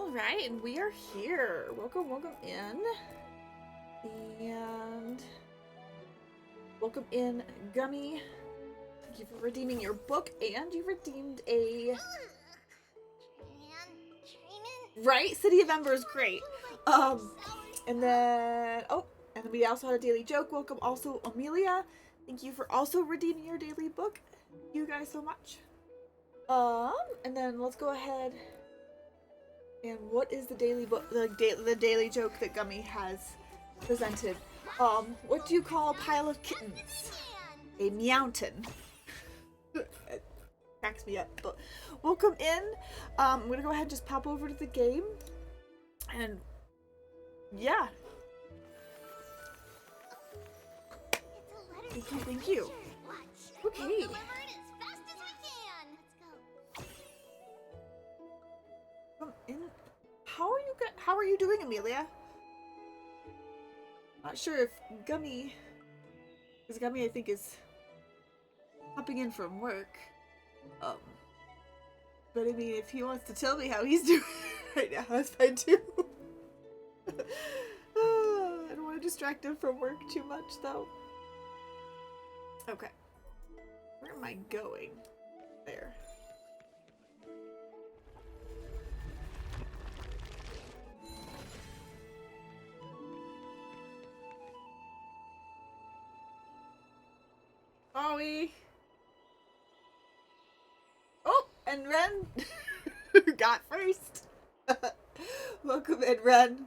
Alright, and we are here. Welcome in. And welcome in, Gummy. Thank you for redeeming your book, and you redeemed a... Right? City of Ember is great. And then... Oh, and then we also had a daily joke. Welcome also, Amelia. Thank you for also redeeming your daily book. Thank you guys so much. And then let's go ahead... And what is the daily book, the daily joke that Gummy has presented? What do you call a pile of kittens? A meowton. It cracks me up. But welcome in. I'm gonna go ahead and just pop over to the game. And yeah. Thank you. Okay. How are you doing, Amelia? Not sure if Gummy, because Gummy I think is hopping in from work. But I mean, if he wants to tell me how he's doing right now, that's fine too. I don't want to distract him from work too much, though. Okay, where am I going? There. Ollie. Oh, and Ren got first. Welcome in, Ren.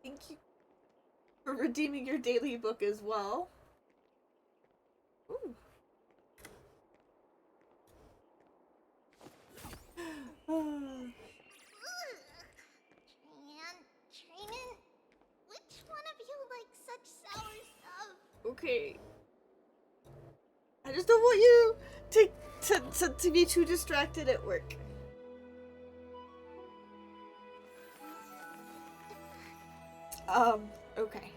Thank you for redeeming your daily book as well. Ooh. Okay. I just don't want you to be too distracted at work. Okay.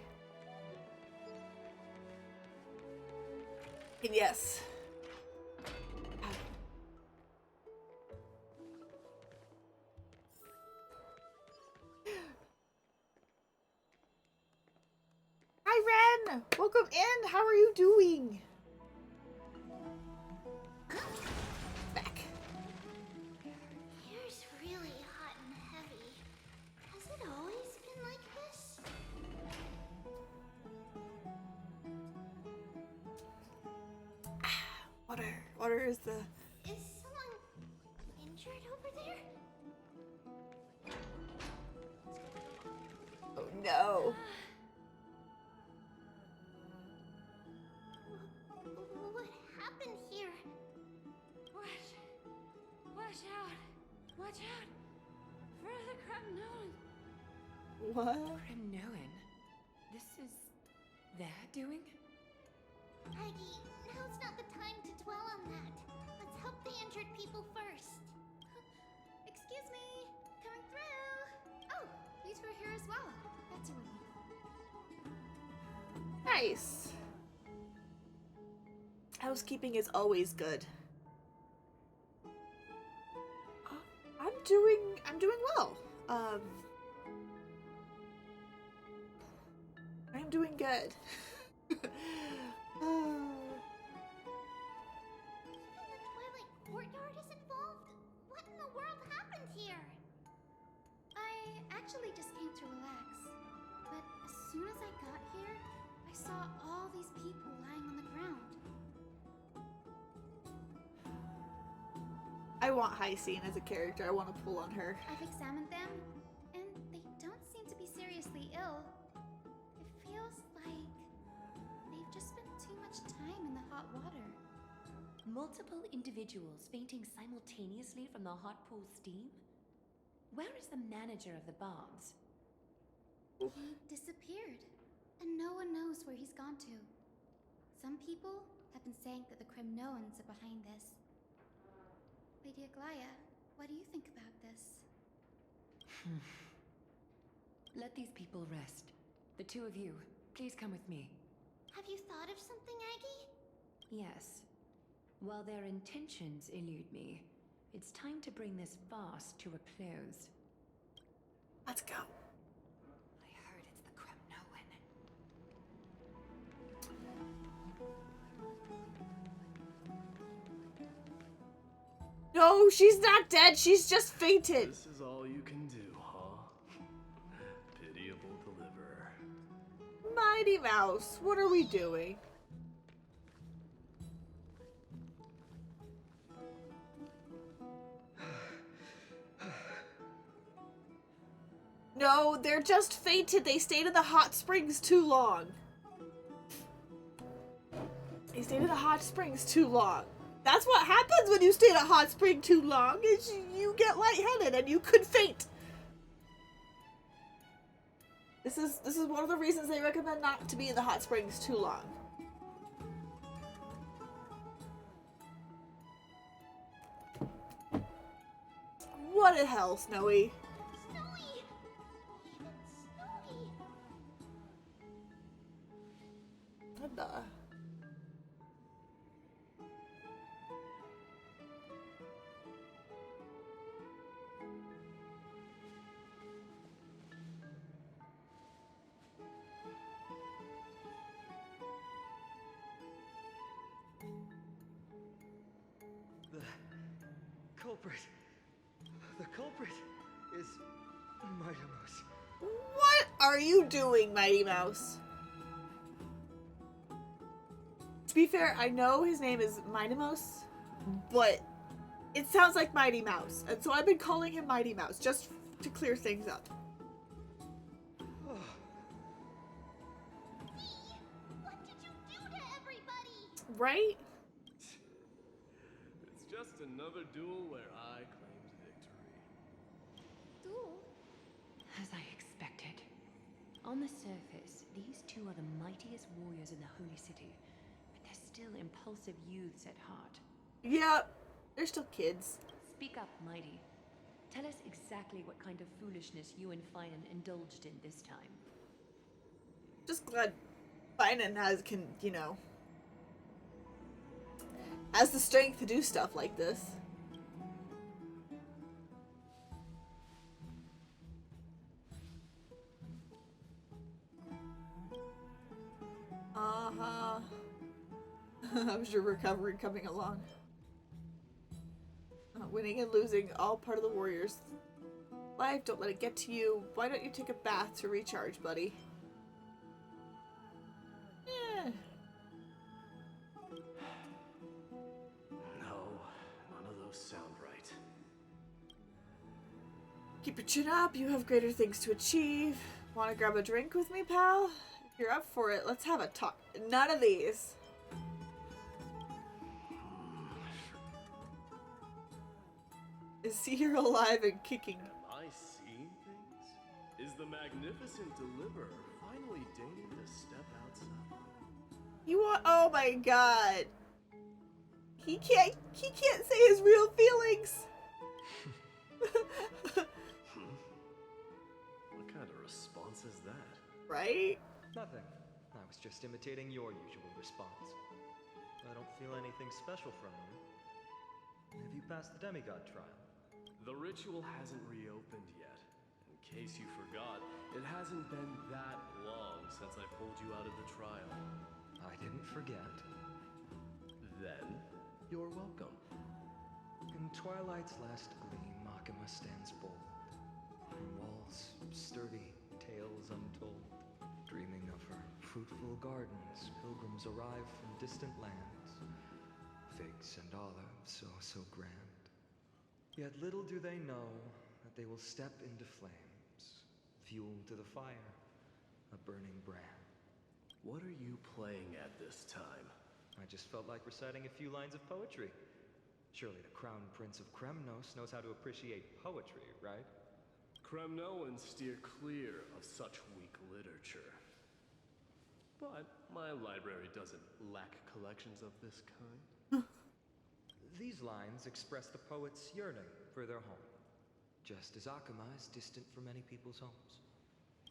And yes. Hi, Ren! Welcome in! How are you doing? Back. Here's really hot and heavy. Has it always been like this? Water is the... Is someone injured over there? Oh no. What happened here? Watch out! Watch out! For the Cremnoan! What? Cremnoan? This is their doing? Aggie, now's not the time to dwell on that. Let's help the injured people first. Excuse me! Coming through! Oh, you two are here as well. That's a relief. Nice. Housekeeping is always good. I'm doing well. I'm doing good. Even the Twilight Courtyard is involved? What in the world happened here? I actually just came to relax. But as soon as I got here, I saw all these people lying on the ground. I want Hyacinth as a character. I want to pull on her. I've examined them, and they don't seem to be seriously ill. It feels like they've just spent too much time in the hot water. Multiple individuals fainting simultaneously from the hot pool steam? Where is the manager of the baths? He disappeared, and no one knows where he's gone to. Some people have been saying that the Cremnoans are behind this. Lady Aglaya, what do you think about this? Let these people rest. The two of you, please come with me. Have you thought of something, Aggie? Yes. While their intentions elude me, it's time to bring this farce to a close. Let's go. I heard it's the Kremnoan. No, she's not dead. She's just fainted. This is all you can do, huh? Pitiable deliverer. Mighty Mouse, what are we doing? No, they're just fainted. They stayed in the hot springs too long. They stayed in the hot springs too long. That's what happens when you stay in a hot spring too long, is you get lightheaded and you could faint. This is one of the reasons they recommend not to be in the hot springs too long. What the hell, Snowy? Snowy! Even Snowy! What the? The culprit is Mighty Mouse. What are you doing, Mighty Mouse? To be fair, I know his name is Mighty Mouse, but it sounds like Mighty Mouse, and so I've been calling him Mighty Mouse just to clear things up. What did you do to everybody? Right? It's just another duel where I claimed victory. Duel? As I expected. On the surface, these two are the mightiest warriors in the Holy City, but they're still impulsive youths at heart. Yep, they're still kids. Speak up, Mighty. Tell us exactly what kind of foolishness you and Finan indulged in this time. Just glad Finan has has the strength to do stuff like this. Uh-huh. How's your recovery coming along? Winning and losing, all part of the warrior's life. Don't let it get to you. Why don't you take a bath to recharge, buddy? Yeah. No, none of those sound right. Keep your chin up. You have greater things to achieve. Want to grab a drink with me, pal? If you're up for it, let's have a talk. None of these. Is he here alive and kicking? Am I seeing things? Is the magnificent deliverer finally deigning to step outside? You want? Oh my god. He can't say his real feelings. What kind of response is that? Right? Nothing. I was just imitating your usual response. I don't feel anything special from you. Have you passed the demigod trial? The ritual hasn't reopened yet. In case you forgot, it hasn't been that long since I pulled you out of the trial. I didn't forget. Then, you're welcome. In twilight's last gleam, Makima stands bold. Her walls sturdy, tales untold. Dreaming of her fruitful gardens, pilgrims arrive from distant lands. Figs and olives, so grand. Yet little do they know that they will step into flames, fuel to the fire, a burning brand. What are you playing at this time? I just felt like reciting a few lines of poetry. Surely the Crown Prince of Kremnos knows how to appreciate poetry, right? Kremnoans steer clear of such weak literature. But my library doesn't lack collections of this kind. These lines express the poet's yearning for their home, just as Akuma is distant from many people's homes.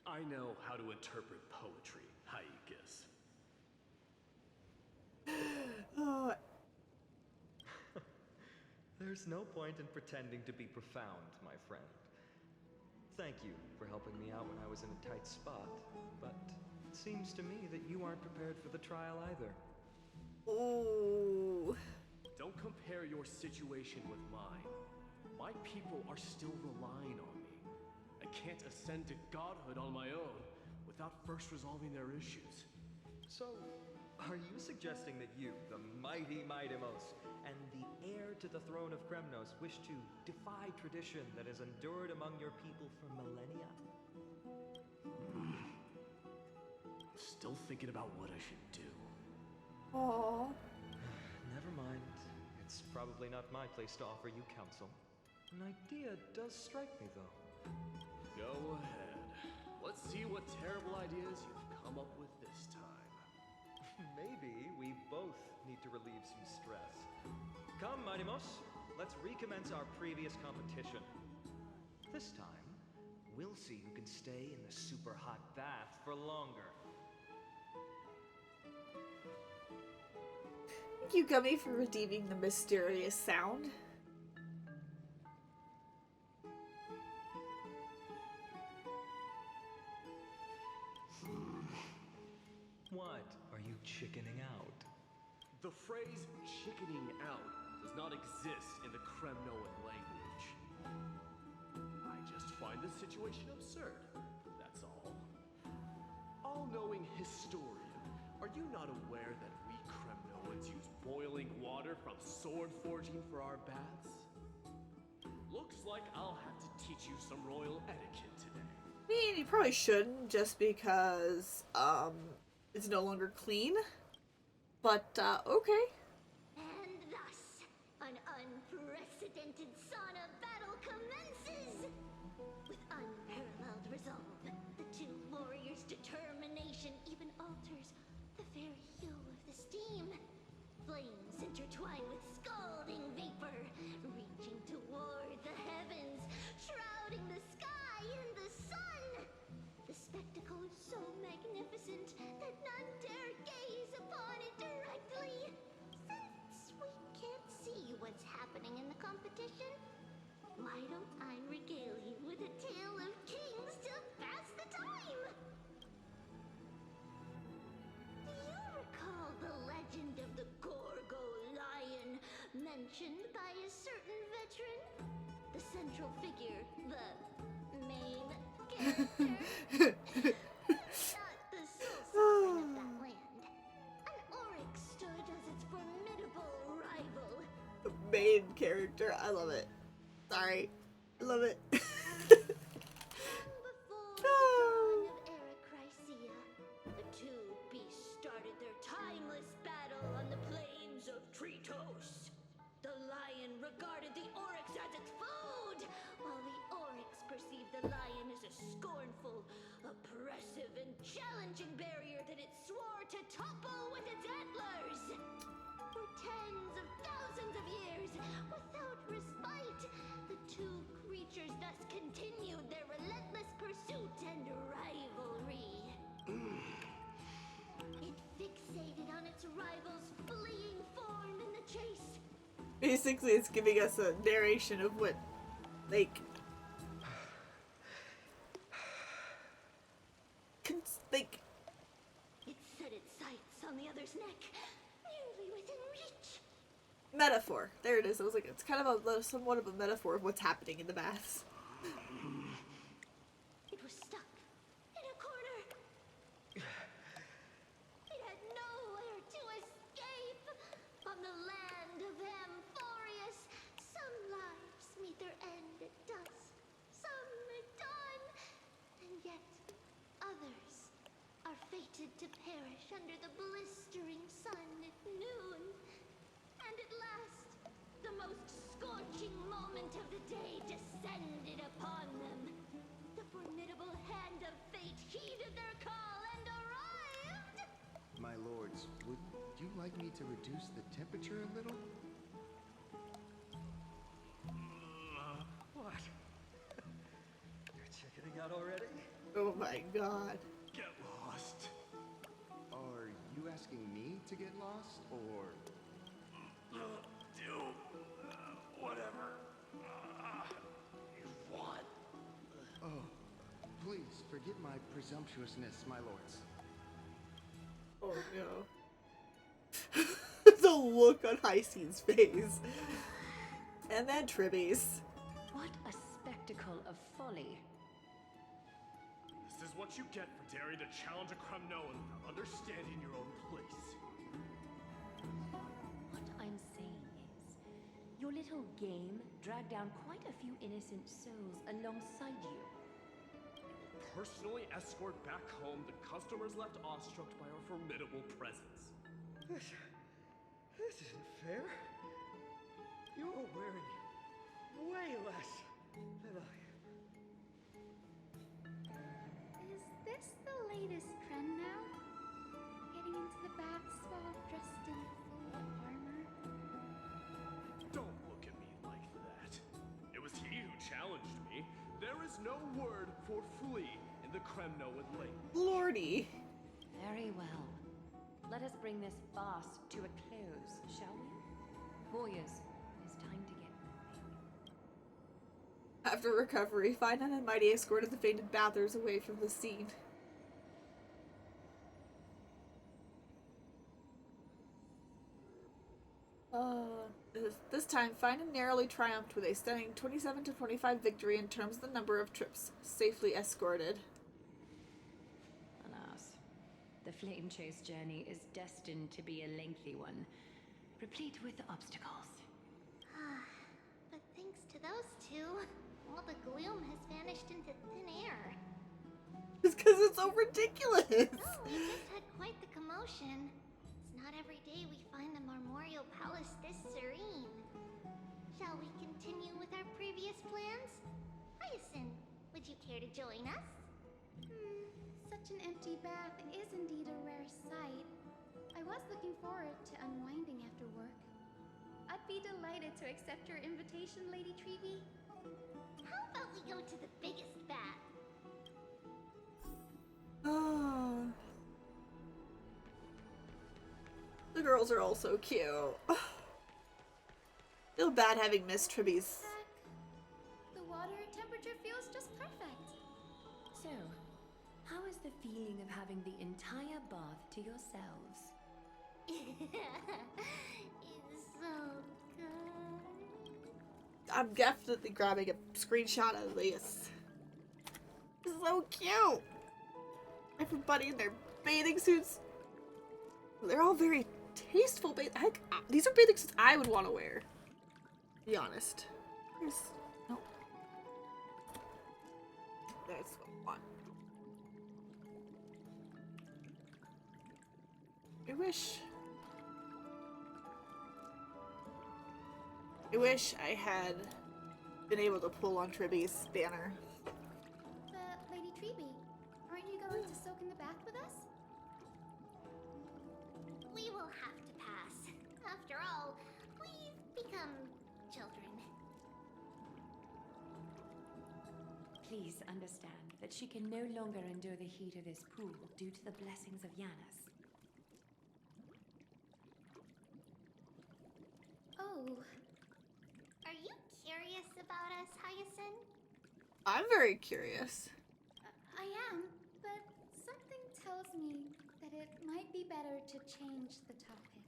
I know how to interpret poetry, Haikus. Oh, There's no point in pretending to be profound, my friend. Thank you for helping me out when I was in a tight spot, but it seems to me that you aren't prepared for the trial either. ooh. Don't compare your situation with mine. My people are still relying on me. I can't ascend to godhood on my own without first resolving their issues. So, are you suggesting that you, the mighty Mightimos, and the heir to the throne of Kremnos, wish to defy tradition that has endured among your people for millennia? Still thinking about what I should do. Aw. Never mind. It's probably not my place to offer you counsel. An idea does strike me, though. Go ahead. Let's see what terrible ideas you've come up with this time. Maybe we both need to relieve some stress. Come, Mightimos, let's recommence our previous competition. This time, we'll see who can stay in the super hot bath for longer. Thank you, Gummy, for redeeming the mysterious sound. What? Are you chickening out? The phrase chickening out does not exist in the Kremnoan language. I just find the situation absurd, that's all. All-knowing historian, are you not aware that we Kremnoans use boiling water from sword forging for our baths? Looks like I'll have to teach you some royal etiquette today. I mean, you probably shouldn't just because, it's no longer clean. But, okay. And thus, an unprecedented sauna battle commences! With unparalleled resolve, the two warriors' determination even alters the very hue of the steam. Flames intertwine with scalding vapor, reaching toward the heavens, shrouding the sky in the sun. The spectacle is so magnificent that none dare gaze upon it directly. Since we can't see what's happening in the competition, why don't I regale you with a tale of kings to pass the time? Do you recall the legend of the Gorgo lion mentioned by a certain veteran? The central figure, the main character? Not the sole sovereign of that land. An oryx stood as its formidable rival. The main character. I love it. Sorry. I love it. Before the dawn of Erechrysia, the two beasts started their timeless battle on the plains of Tritos. The lion regarded the oryx as its food, while the oryx perceived the lion as a scornful, oppressive, and challenging barrier that it swore to topple with its antlers. For tens of thousands of years, without respite, the two creatures thus continued their relentless pursuit and rivalry. It fixated on its rival's fleeing form in the chase. Basically, it's giving us a narration of what, like, It set its sights on the other's neck, nearly within reach. metaphor. There it is. I was like, it's kind of a somewhat of a metaphor of what's happening in the baths. It was stuck in a corner. It had nowhere to escape. On the land of Amphorius, some lives meet their end at dusk, some at dawn, and yet others are fated to perish under the blistering sun at noon. And at last, the most scorching moment of the day descended upon them. The formidable hand of fate heeded their call and arrived! My lords, would you like me to reduce the temperature a little? What? You're chickening out already? Oh my god. Get lost. Are you asking me to get lost, or... Do whatever you want. Oh, please forgive my presumptuousness, my lords. Oh no. The look on Hyacinth's face. And then Tribby's. What a spectacle of folly. This is what you get for daring to challenge a Kremnoan without understanding your own place. What I'm saying is, your little game dragged down quite a few innocent souls alongside you. Personally escort back home the customers left awestruck by our formidable presence. This isn't fair. You're wearing way less than I am. Is this the latest trend now? Getting into the baths while dressed in full armor? Don't look at me like that. It was he who challenged me. There is no word for flee in the Kremnoan language. Lordy. Very well. Let us bring this farce to a close, shall we? Warriors, it is time to get moving. After recovery, Finan and Mighty escorted the fainted bathers away from the scene. This time, Finan narrowly triumphed with a stunning 27-25 victory in terms of the number of trips safely escorted. Alas, the flame chase journey is destined to be a lengthy one, replete with obstacles. But thanks to those two, all the gloom has vanished into thin air. It's because it's so ridiculous! Well, we just had quite the commotion. It's not every day we find the Marmorial Palace this serene. Shall we continue with our previous plans? Hyacinth, would you care to join us? Such an empty bath is indeed a rare sight. I was looking forward to unwinding after work. I'd be delighted to accept your invitation, Lady Treevee. How about we go to the biggest bath? Oh. The girls are all so cute. Feel bad having missed Tribby's. The water temperature feels just perfect. So, how is the feeling of having the entire bath to yourselves? It's so good. I'm definitely grabbing a screenshot of this. This is so cute. Everybody in their bathing suits. They're all very tasteful. These are bathing suits I would want to wear. To be honest. There's no. That's what I want. I wish I had been able to pull on Tribby's banner. Lady Treevee, aren't you going to soak in the bath with us? We will have to pass. After all, we've become children. Please understand that she can no longer endure the heat of this pool due to the blessings of Yanis. Oh. Are you curious about us, Hyacinth? I'm very curious. I am, but something tells me that it might be better to change the topic.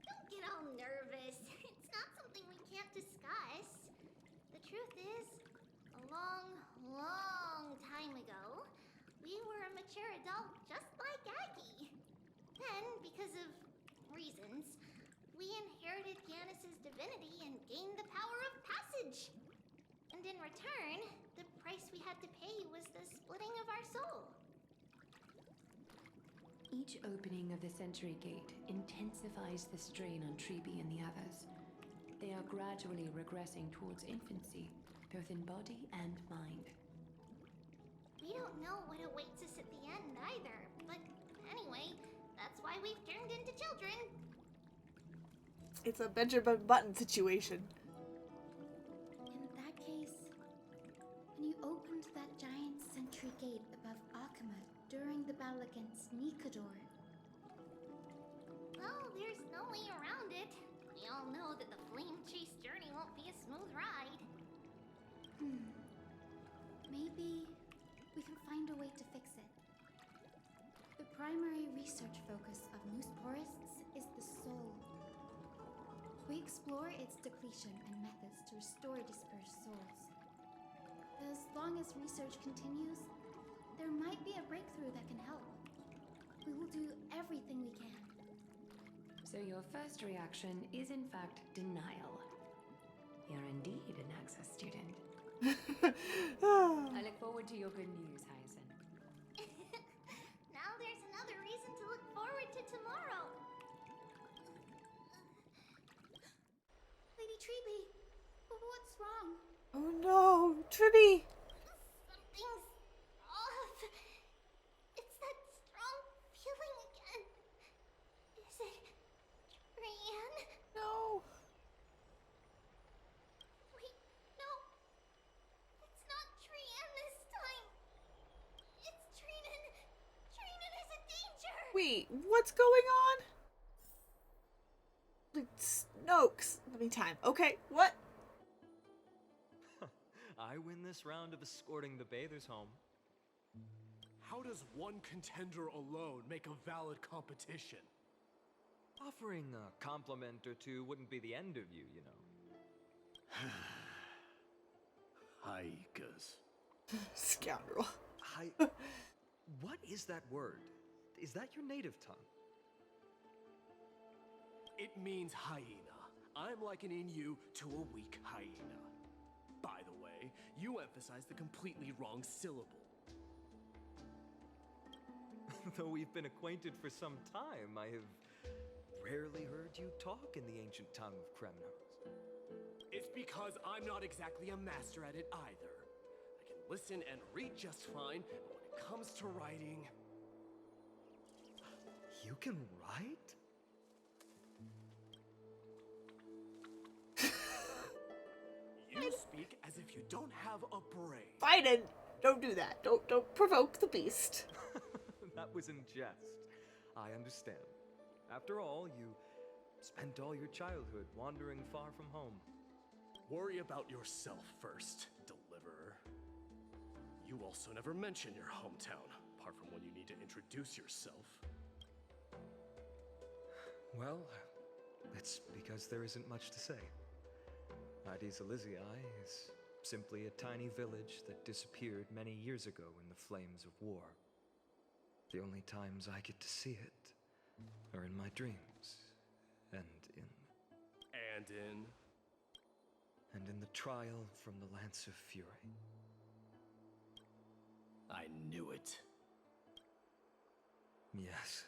Don't get all nervous. It's not something we can't discuss. The truth is, a long, long time ago, we were a mature adult just like Aggie. Then, because of reasons, we inherited Yanis's divinity and gained the power of passage. And in return, the price we had to pay was the splitting of our soul. Each opening of the Century Gate intensifies the strain on Treebee and the others. They are gradually regressing towards infancy, both in body and mind. We don't know what awaits us at the end either, but anyway, that's why we've turned into children. It's a Benjamin Button situation. In that case, when you opened that giant sentry gate above Akama during the battle against Nikador, Well, there's no way around it. We all know that the flame chase journey won't be a smooth ride. Maybe we can find a way to fix it. The primary research focus of moose forests is the soul. We explore its depletion and methods to restore dispersed souls. As long as research continues, there might be a breakthrough that can help. We will do everything we can. So your first reaction is in fact denial. You're indeed an Access student. I look forward to your good news, Hyacinth. Now there's another reason to look forward to tomorrow. Lady Treeby, what's wrong? Oh no, Tribby! Something's off. It's that strong feeling again. Is it Brienne? No. Wait, no. It's not Brienne this time. It's Trinan. Trinan is a danger. Wait, what's going on? Snokes. Let me time. Okay, what? I win this round of escorting the bathers home. How does one contender alone make a valid competition? Offering a compliment or two wouldn't be the end of you, you know. Haikas. Scoundrel. What is that word? Is that your native tongue? It means hyena. I'm likening you to a weak hyena. By the way, you emphasize the completely wrong syllable. Though we've been acquainted for some time, I have rarely heard you talk in the ancient tongue of Kremnos. It's because I'm not exactly a master at it either. I can listen and read just fine, but when it comes to writing... You can write? You speak as if you don't have a brain. Biden, don't do that. Don't provoke the beast. That was in jest. I understand. After all, you spent all your childhood wandering far from home. Worry about yourself first, Deliverer. You also never mention your hometown, apart from when you need to introduce yourself. Well, it's because there isn't much to say. Ides Elysiae is simply a tiny village that disappeared many years ago in the flames of war. The only times I get to see it are in my dreams, and in the trial from the Lance of Fury. I knew it. Yes,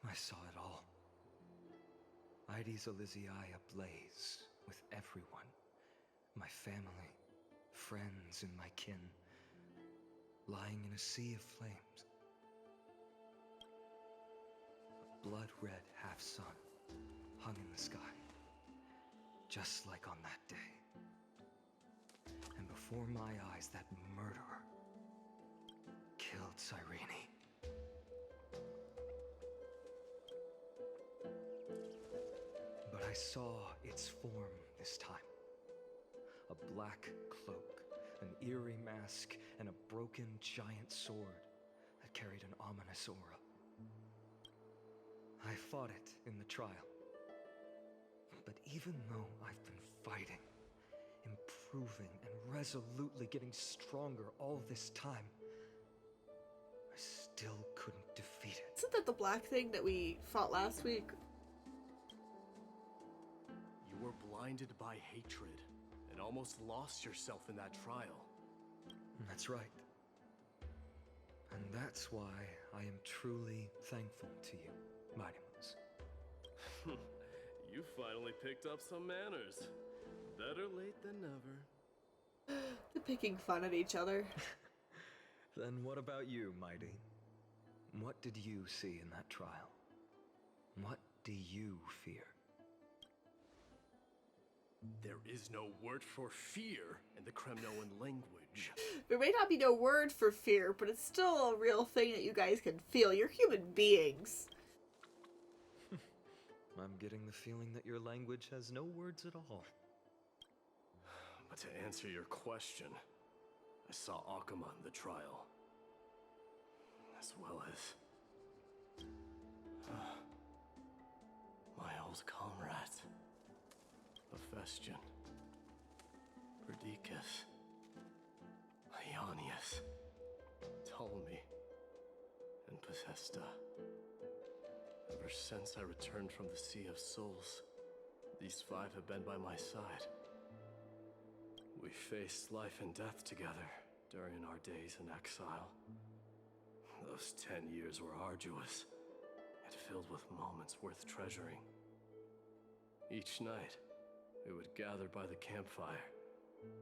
I saw it all. Ides Elysiae ablaze with everyone. My family, friends, and my kin, lying in a sea of flames. A blood-red half-sun hung in the sky, just like on that day. And before my eyes, that murderer killed Cyrene. But I saw its form this time. A black cloak, an eerie mask, and a broken giant sword that carried an ominous aura. I fought it in the trial. But even though I've been fighting, improving, and resolutely getting stronger all this time, I still couldn't defeat it. Isn't that the black thing that we fought last week? You were blinded by hatred and almost lost yourself in that trial. That's right. And that's why I am truly thankful to you, Mighty Mouse. You finally picked up some manners. Better late than never. They're picking fun at each other. Then what about you, Mighty? What did you see in that trial? What do you fear? There is no word for fear in the Kremnoan language. There may not be no word for fear, but it's still a real thing that you guys can feel. You're human beings. I'm getting the feeling that your language has no words at all. But to answer your question, I saw Akuma in the trial. As well as... my old comrades. Hephaestion. Perdiccas. Ionius. Ptolemy. And Possesta. Ever since I returned from the Sea of Souls, these five have been by my side. We faced life and death together during our days in exile. Those 10 years were arduous, yet filled with moments worth treasuring. Each night, we would gather by the campfire,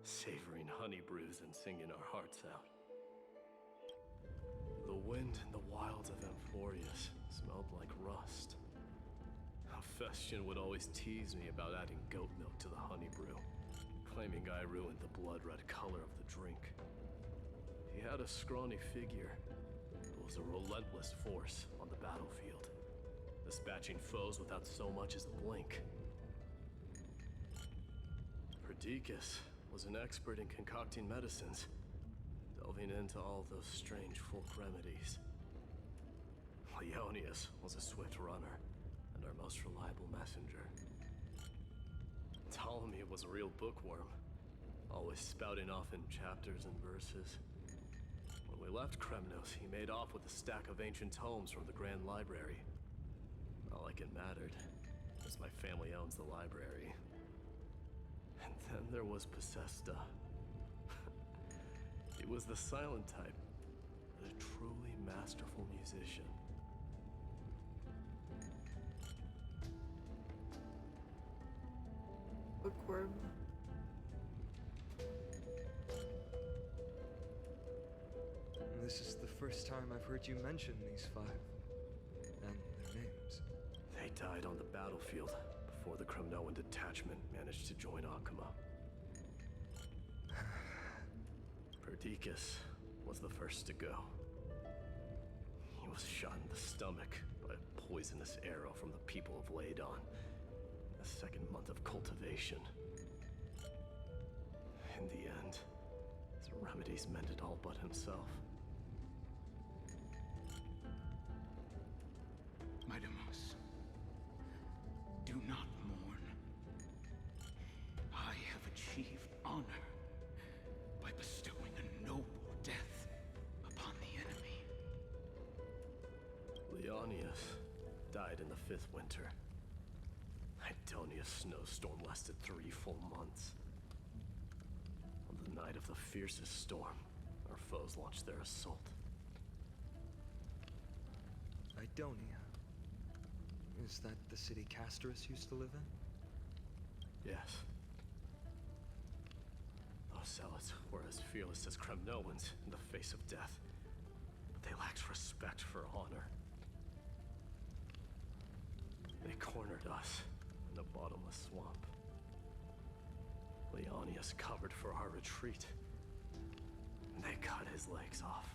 savoring honey brews and singing our hearts out. The wind in the wilds of Amphorius smelled like rust. Hephaestion would always tease me about adding goat milk to the honey brew, claiming I ruined the blood-red color of the drink. He had a scrawny figure, but was a relentless force on the battlefield, dispatching foes without so much as a blink. Perdiccas was an expert in concocting medicines, delving into all those strange folk remedies. Leonius was a swift runner and our most reliable messenger. Ptolemy was a real bookworm, always spouting off in chapters and verses. When we left Kremnos, he made off with a stack of ancient tomes from the Grand Library. Not like it mattered, as my family owns the library. And then there was Possesta. He was the silent type, but a truly masterful musician. Bookworm. This is the first time I've heard you mention these five. And their names. They died on the battlefield before the Kremnoan detachment managed to join Akuma. Perdiccas was the first to go. He was shot in the stomach by a poisonous arrow from the people of Ladon. The second month of cultivation. In the end, his remedies mended all but himself. Mightimus, do not mourn. I have achieved honor by bestowing a noble death upon the enemy. Leonius died in the fifth winter. Idonia's snowstorm lasted 3 full months. On the night of the fiercest storm, our foes launched their assault. Idonia. Is that the city Castorus used to live in? Yes. Those zealots were as fearless as Kremnoans in the face of death, but they lacked respect for honor. They cornered us in a bottomless swamp. Leonius covered for our retreat, and they cut his legs off.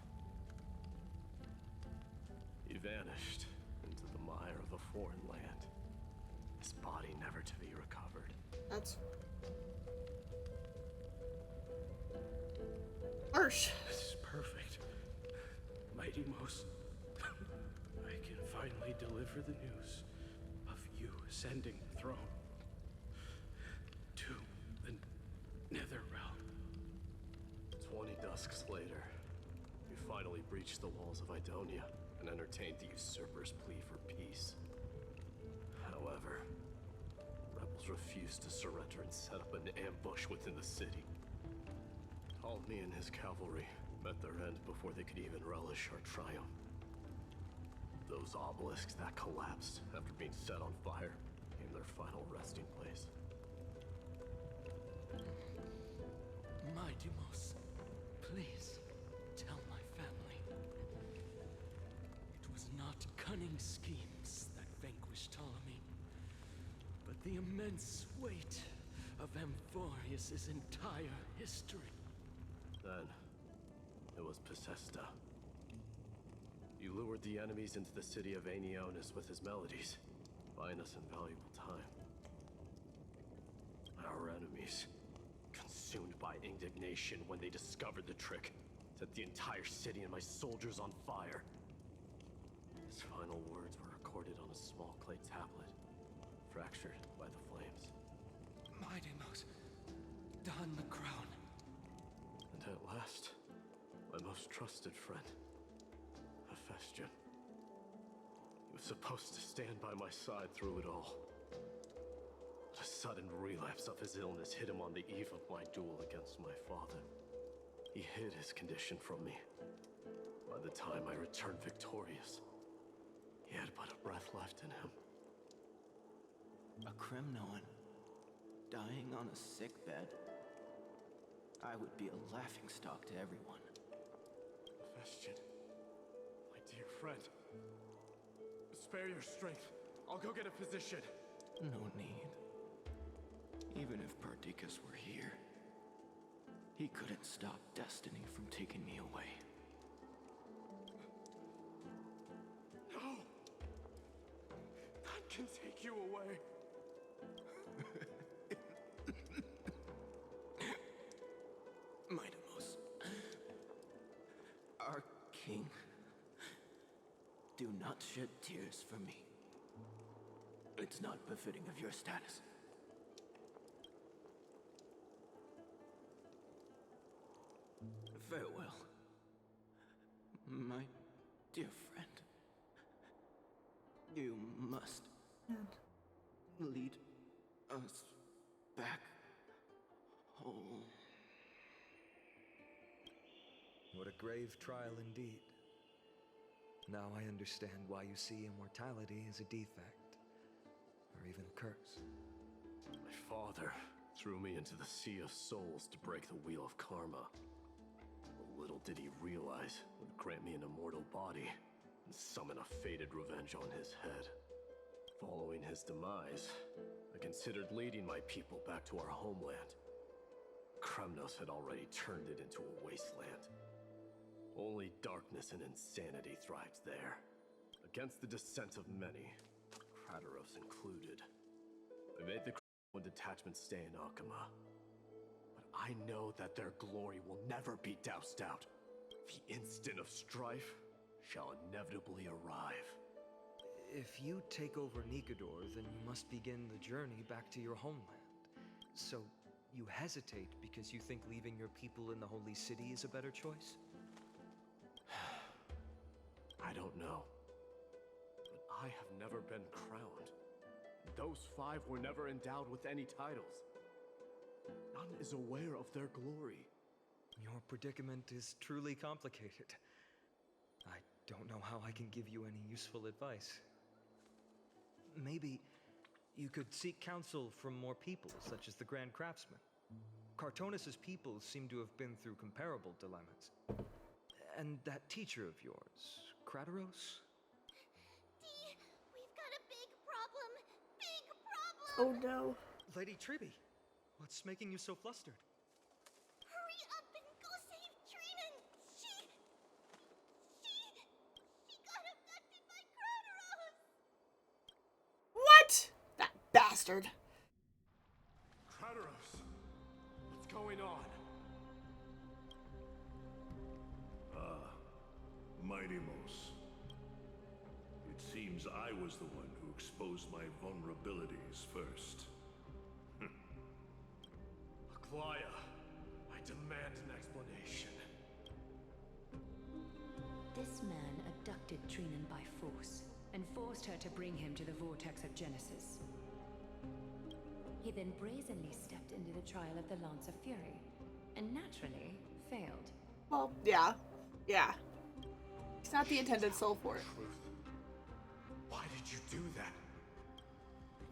He vanished into the mire of a foreign land, his body never to be recovered. That's harsh. This is perfect. Mightimus, I can finally deliver the news of you ascending the throne to the Netherrealm. 20 dusks later, we finally breached the walls of Idonia and entertained the usurper's plea for peace. However, rebels refused to surrender and set up an ambush within the city. Ptolemy and his cavalry met their end before they could even relish our triumph. Those obelisks that collapsed after being set on fire became their final resting place. Mightimus, please tell my family. It was not cunning schemes that vanquished Ptolemy, but the immense weight of Amphorius' entire history. Then, it was Possesta. He lured the enemies into the city of Aenionis with his melodies. buying us invaluable time. Our enemies, consumed by indignation when they discovered the trick, set the entire city and my soldiers on fire. His final words were recorded on a small clay tablet, fractured by the flames. Mightymost, don the crown. And at last, my most trusted friend, Hephaestion. He was supposed to stand by my side through it all. But a sudden relapse of his illness hit him on the eve of my duel against my father. He hid his condition from me. By the time I returned victorious, he had but a breath left in him. A Kremnoan dying on a sick bed? I would be a laughingstock to everyone. Hephaestion, my dear friend, spare your strength. I'll go get a physician. No need. Even if Perdiccas were here, he couldn't stop destiny from taking me away. No! None can take you away. Mightymost, our king, do not shed tears for me. It's not befitting of your status. Farewell, my dear friend. You must lead us back home. What a grave trial indeed. Now I understand why you see immortality as a defect, or even a curse. My father threw me into the sea of souls to break the wheel of karma. But little did he realize it would grant me an immortal body and summon a fated revenge on his head. Following his demise, I considered leading my people back to our homeland. Kremnos had already turned it into a wasteland. Only darkness and insanity thrived there. Against the dissent of many, Krataros included. I made the Kremno detachment stay in Akama. But I know that their glory will never be doused out. The instant of strife shall inevitably arrive. If you take over Nikador, then you must begin the journey back to your homeland. So, you hesitate because you think leaving your people in the Holy City is a better choice? I don't know. But I have never been crowned. Those 5 were never endowed with any titles. None is aware of their glory. Your predicament is truly complicated. I don't know how I can give you any useful advice. Maybe you could seek counsel from more people, such as the Grand Craftsman. Cartonis' people seem to have been through comparable dilemmas. And that teacher of yours, Krataros? Dee, we've got a big problem. Big problem! Oh no. Lady Tribby, what's making you so flustered? Hurry up and go save Trinan! She got abducted by Krataros! What? That bastard. Krataros, what's going on? Mightymost. It seems I was the one who exposed my vulnerabilities first. Aglaya, I demand an explanation. This man abducted Trinan by force and forced her to bring him to the vortex of Genesis. He then brazenly stepped into the trial of the Lance of Fury, and naturally failed. Well, yeah. Yeah. He's not the intended soul for it. Why did you do that?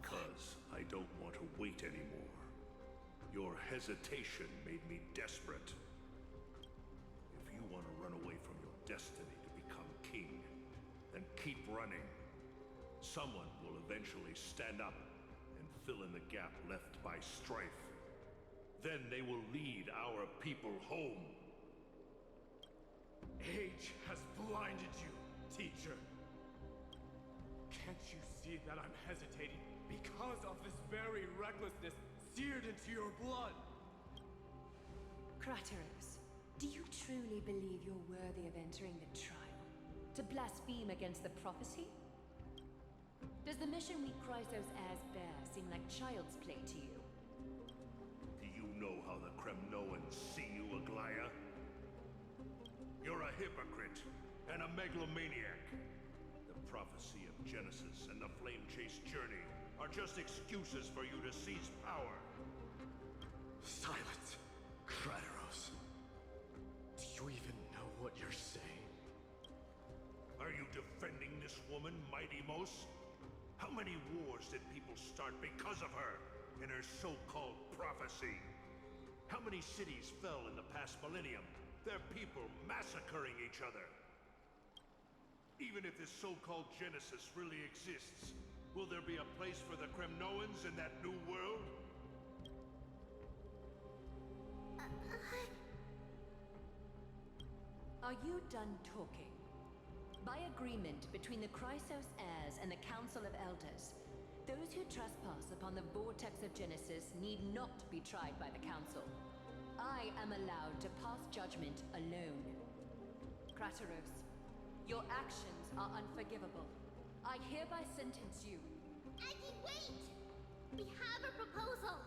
Because I don't want to wait anymore. Your hesitation made me desperate. If you want to run away from your destiny to become king, then keep running. Someone will eventually stand up and fill in the gap left by strife. Then they will lead our people home. Age has blinded you, teacher. Can't you see that I'm hesitating because of this very recklessness seared into your blood? Crateros, do you truly believe you're worthy of entering the trial? To blaspheme against the prophecy? Does the mission we Chrysos heirs bear seem like child's play to you? Do you know how the Kremnoans see you, Aglaya? You're a hypocrite and a megalomaniac. The prophecy of Genesis and the Flame Chase journey are just excuses for you to seize power. Silence, Crateros. Do you even know what you're saying? Are you defending this woman, Mighty Mos? How many wars did people start because of her and her so-called prophecy? How many cities fell in the past millennium? Their people massacring each other. Even if this so-called Genesis really exists, will there be a place for the Kremnoans in that new world? Are you done talking? By agreement between the Chrysos heirs and the Council of Elders, those who trespass upon the vortex of Genesis need not be tried by the Council. I am allowed to pass judgment alone. Crateros, your actions are unforgivable. I hereby sentence you. Aggie, wait! We have a proposal!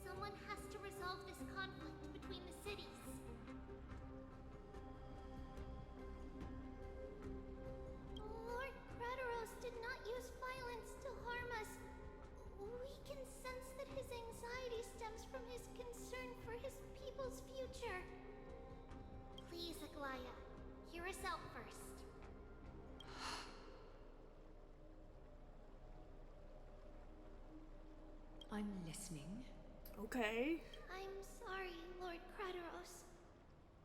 Someone has to resolve this conflict between the cities. Lord Crateros did not use violence to harm us. We can sense that his anxiety stems from his concern for his people's future. Please, Aglaya, hear us out first. I'm listening. Okay. I'm sorry, Lord Crateros.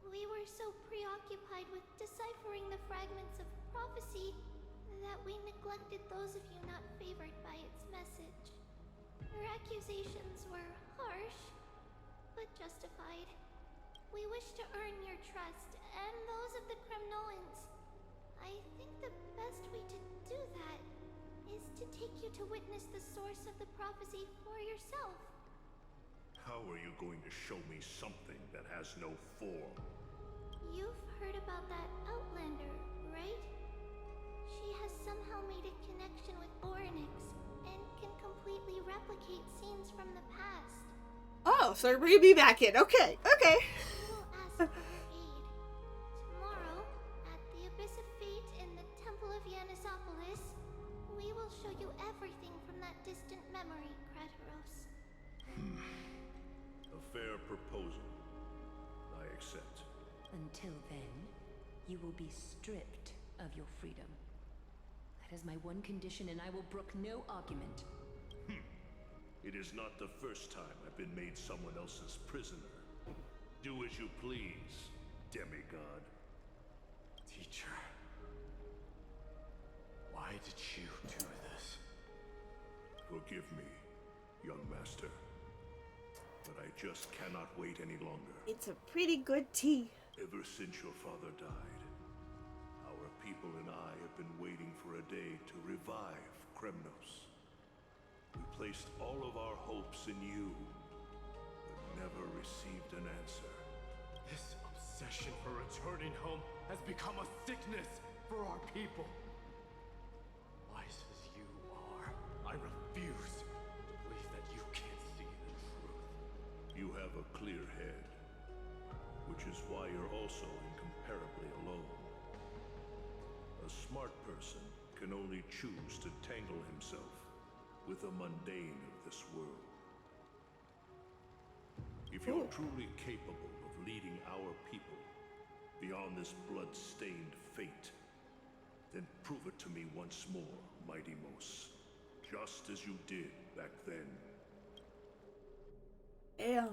We were so preoccupied with deciphering the fragments of prophecy that we neglected those of you not favored by its message. Your accusations were harsh, but justified. We wish to earn your trust and those of the Kremnoans. I think the best way to do that is to take you to witness the source of the prophecy for yourself. How are you going to show me something that has no form? You've heard about that Outlander, right? She has somehow made a connection with Orynyx and can completely replicate scenes from the past. Oh, so you're bringing me back in. Okay, okay. We will ask for her aid. Tomorrow, at the Abyss of Fate in the Temple of Yanisopolis, we will show you everything from that distant memory, Crateros. A fair proposal. I accept. Until then, you will be stripped of your freedom. That is my one condition, and I will brook no argument. It is not the first time I've been made someone else's prisoner. Do as you please, demigod. Teacher, why did you do this? Forgive me, young master. But I just cannot wait any longer. It's a pretty good tea. Ever since your father died, our people and I have been waiting for a day to revive Kremnos. We placed all of our hopes in you, but never received an answer. This obsession for returning home has become a sickness for our people. Wise as you are, I refuse to believe that you can't see the truth. You have a clear head, which is why you're also incomparably alone. A smart person can only choose to tangle himself with the mundane of this world. If you're truly capable of leading our people beyond this blood-stained fate, then prove it to me once more, Mighty Mos. Just as you did back then. Damn.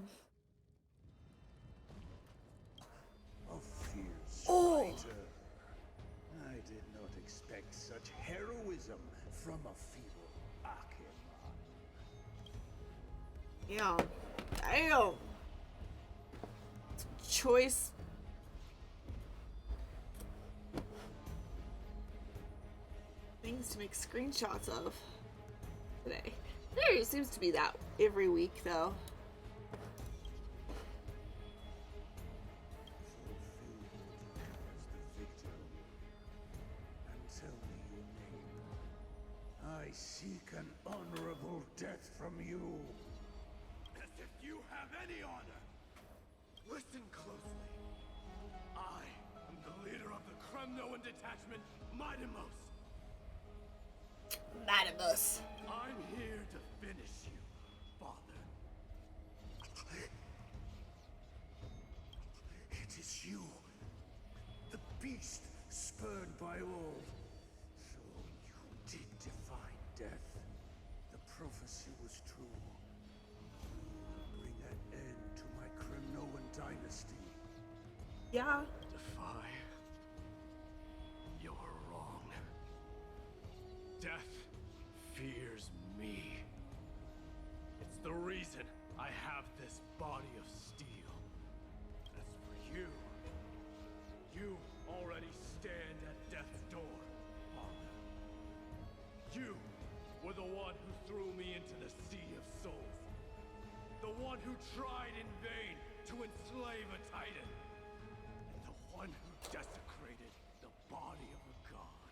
A fierce fighter. I did not expect such heroism from a feeble Acheron. Yeah. Damn. Choice. things to make screenshots of today. There seems to be that every week, though. I seek an honorable death from you. As if you have any honor. Listen closely. I am the leader of the Kremnoan detachment, Mightimos. Madamus. I'm here to finish you, Father. It is you, the beast spurned by all. So you did defy death. The prophecy was true. Bring an end to my Kremnoan dynasty. Yeah. Defy? You're wrong. Death fears me. It's the reason I have this body of steel. As for you, you already stand at death's door, Father. You were the one who threw me into the Sea of Souls. The one who tried in vain to enslave a Titan. And the one who desecrated the body of a god.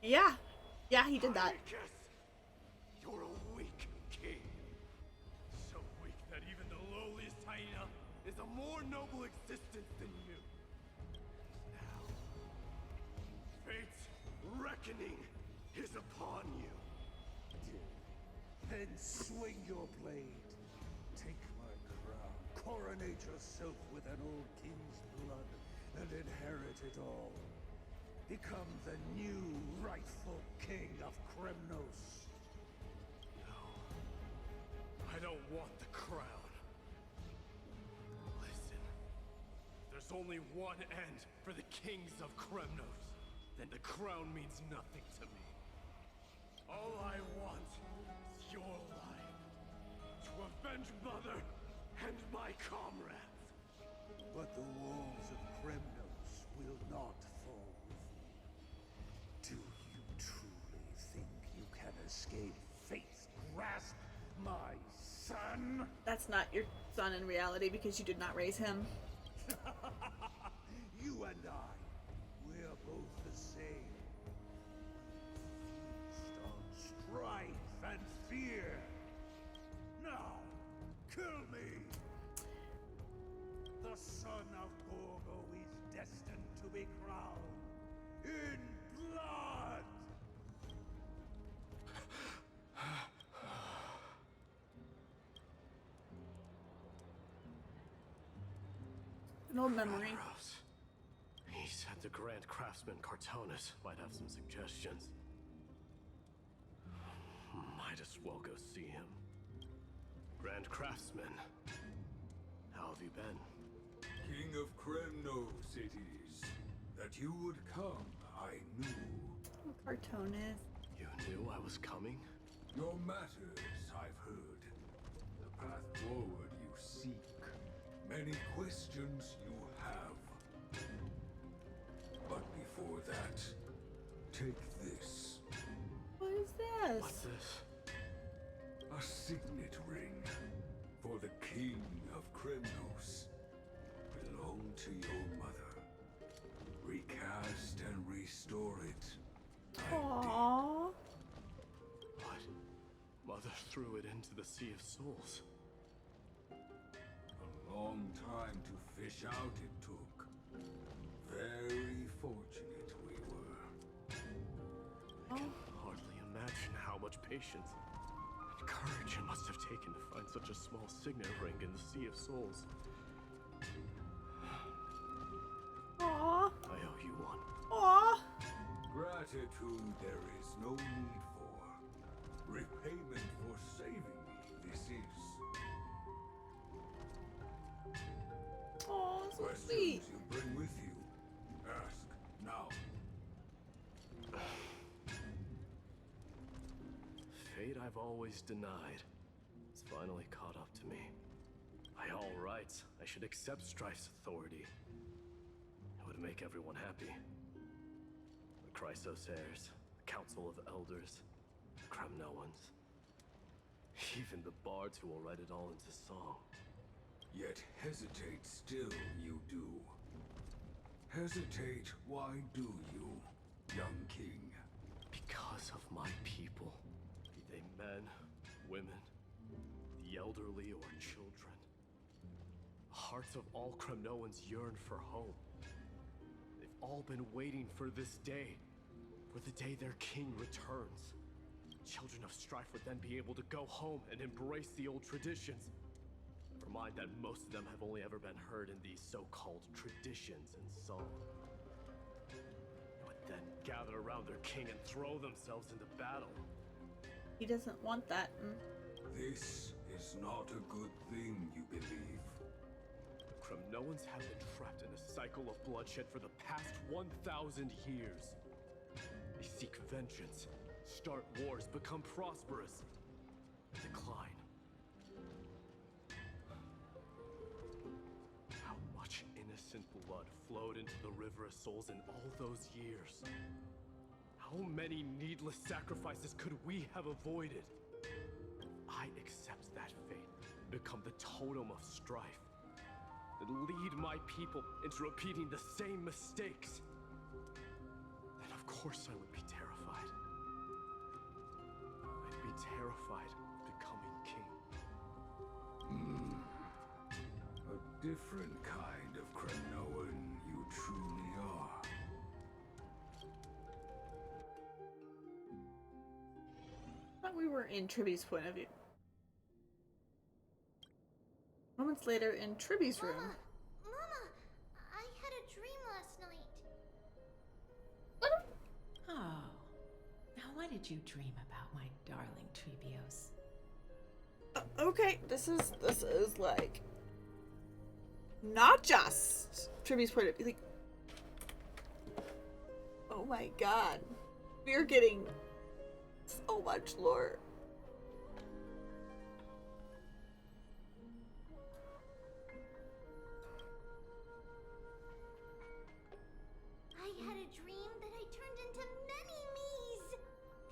Yeah. Yeah, he did that. I guess you're a weak king. So weak that even the lowliest hyena is a more noble existence than you. And now, fate's reckoning is upon you. Then swing your blade. Take my crown. Coronate yourself with an old king's blood and inherit it all. Become the new rightful king of Kremnos. No. I don't want the crown. Listen. There's only one end for the kings of Kremnos. Then the crown means nothing to me. All I want is your life. To avenge Mother and my comrades. But the walls of Kremnos will not fall with me. Do you truly think you can escape fate's grasp, my son? That's not your son in reality because you did not raise him. You and I, we're both the same. Feast on strife and fear. Now, kill me! The son of Gorgo is destined to be crowned in blood! An old memory. Rose. He said the Grand Craftsman Cartonus might have some suggestions. Might as well go see him. Grand Craftsman, how have you been? King of Kremnos it is. That you would come, I knew. Cartoonist. You knew I was coming? Your matters, I've heard. The path forward you seek. Many questions you have. But before that, take this. What is this? What's this? A signet ring for the King of Kremnos. Belonged to your mother. Recast and restore it. Aww. What? Mother threw it into the Sea of Souls. A long time to fish out it took. Very fortunate we were. I can hardly imagine how much patience and courage it must have taken to find such a small signet ring in the Sea of Souls. Aww. I owe you one. Aww. Gratitude there is no need for. Repayment for saving me, this is. Aw, so Questions sweet. you bring with you. Ask now. Fate I've always denied has finally caught up to me. By all rights, I should accept Strife's authority. It would make everyone happy. The Chrysosairs, the Council of Elders, the Cremnoans. Even the bards who will write it all into song. Yet hesitate still you do. Hesitate, why do you, young king? Because of my people. Be they men, women, the elderly or children. The hearts of all Cremnoans yearn for home. They've all been waiting for this day. For the day their king returns. Children of strife would then be able to go home and embrace the old traditions. Never mind that most of them have only ever been heard in these so-called traditions and song. They would then gather around their king and throw themselves into battle. He doesn't want that. This is not a good thing, you believe. The Cremnoans have been trapped in a cycle of bloodshed for the past 1,000 years. They seek vengeance, start wars, become prosperous, decline. How much innocent blood flowed into the River of Souls in all those years? How many needless sacrifices could we have avoided? I accept that fate, become the totem of strife, and lead my people into repeating the same mistakes. Then of course I would be terrified. I'd be terrified of becoming king. A different kind of Cremnoan you truly are. I thought we were in Triby's point of view. Moments later, in Triby's room. Mama, I had a dream last night. Oh. Now what did you dream about, my darling Trebios? Okay, this is like not just Triby's point of view. Like, oh my god, we're getting so much lore. I had a dream that I turned into many me's.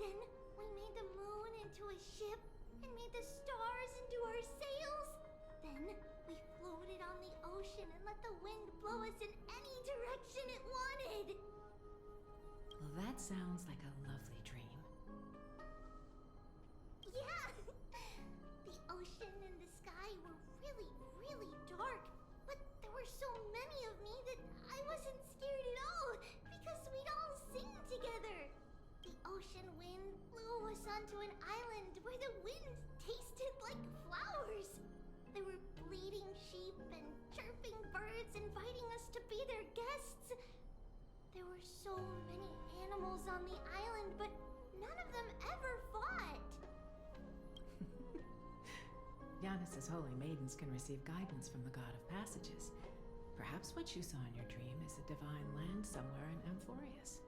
Then we made the moon into a ship and made the stars into our sails. Then we floated on the ocean and let the wind blow us in any direction it wanted. Well, that sounds like a lovely dream. Yeah! The ocean and the sky were really, really dark. But there were so many of me that I wasn't scared at all because we'd all sing together. The ocean wind blew us onto an island where the wind tasted like flowers. There were bleating sheep and chirping birds inviting us to be their guests. There were so many animals on the island, but none of them ever fought. Giannis's holy maidens can receive guidance from the god of passages. Perhaps what you saw in your dream is a divine land somewhere in Amphorius.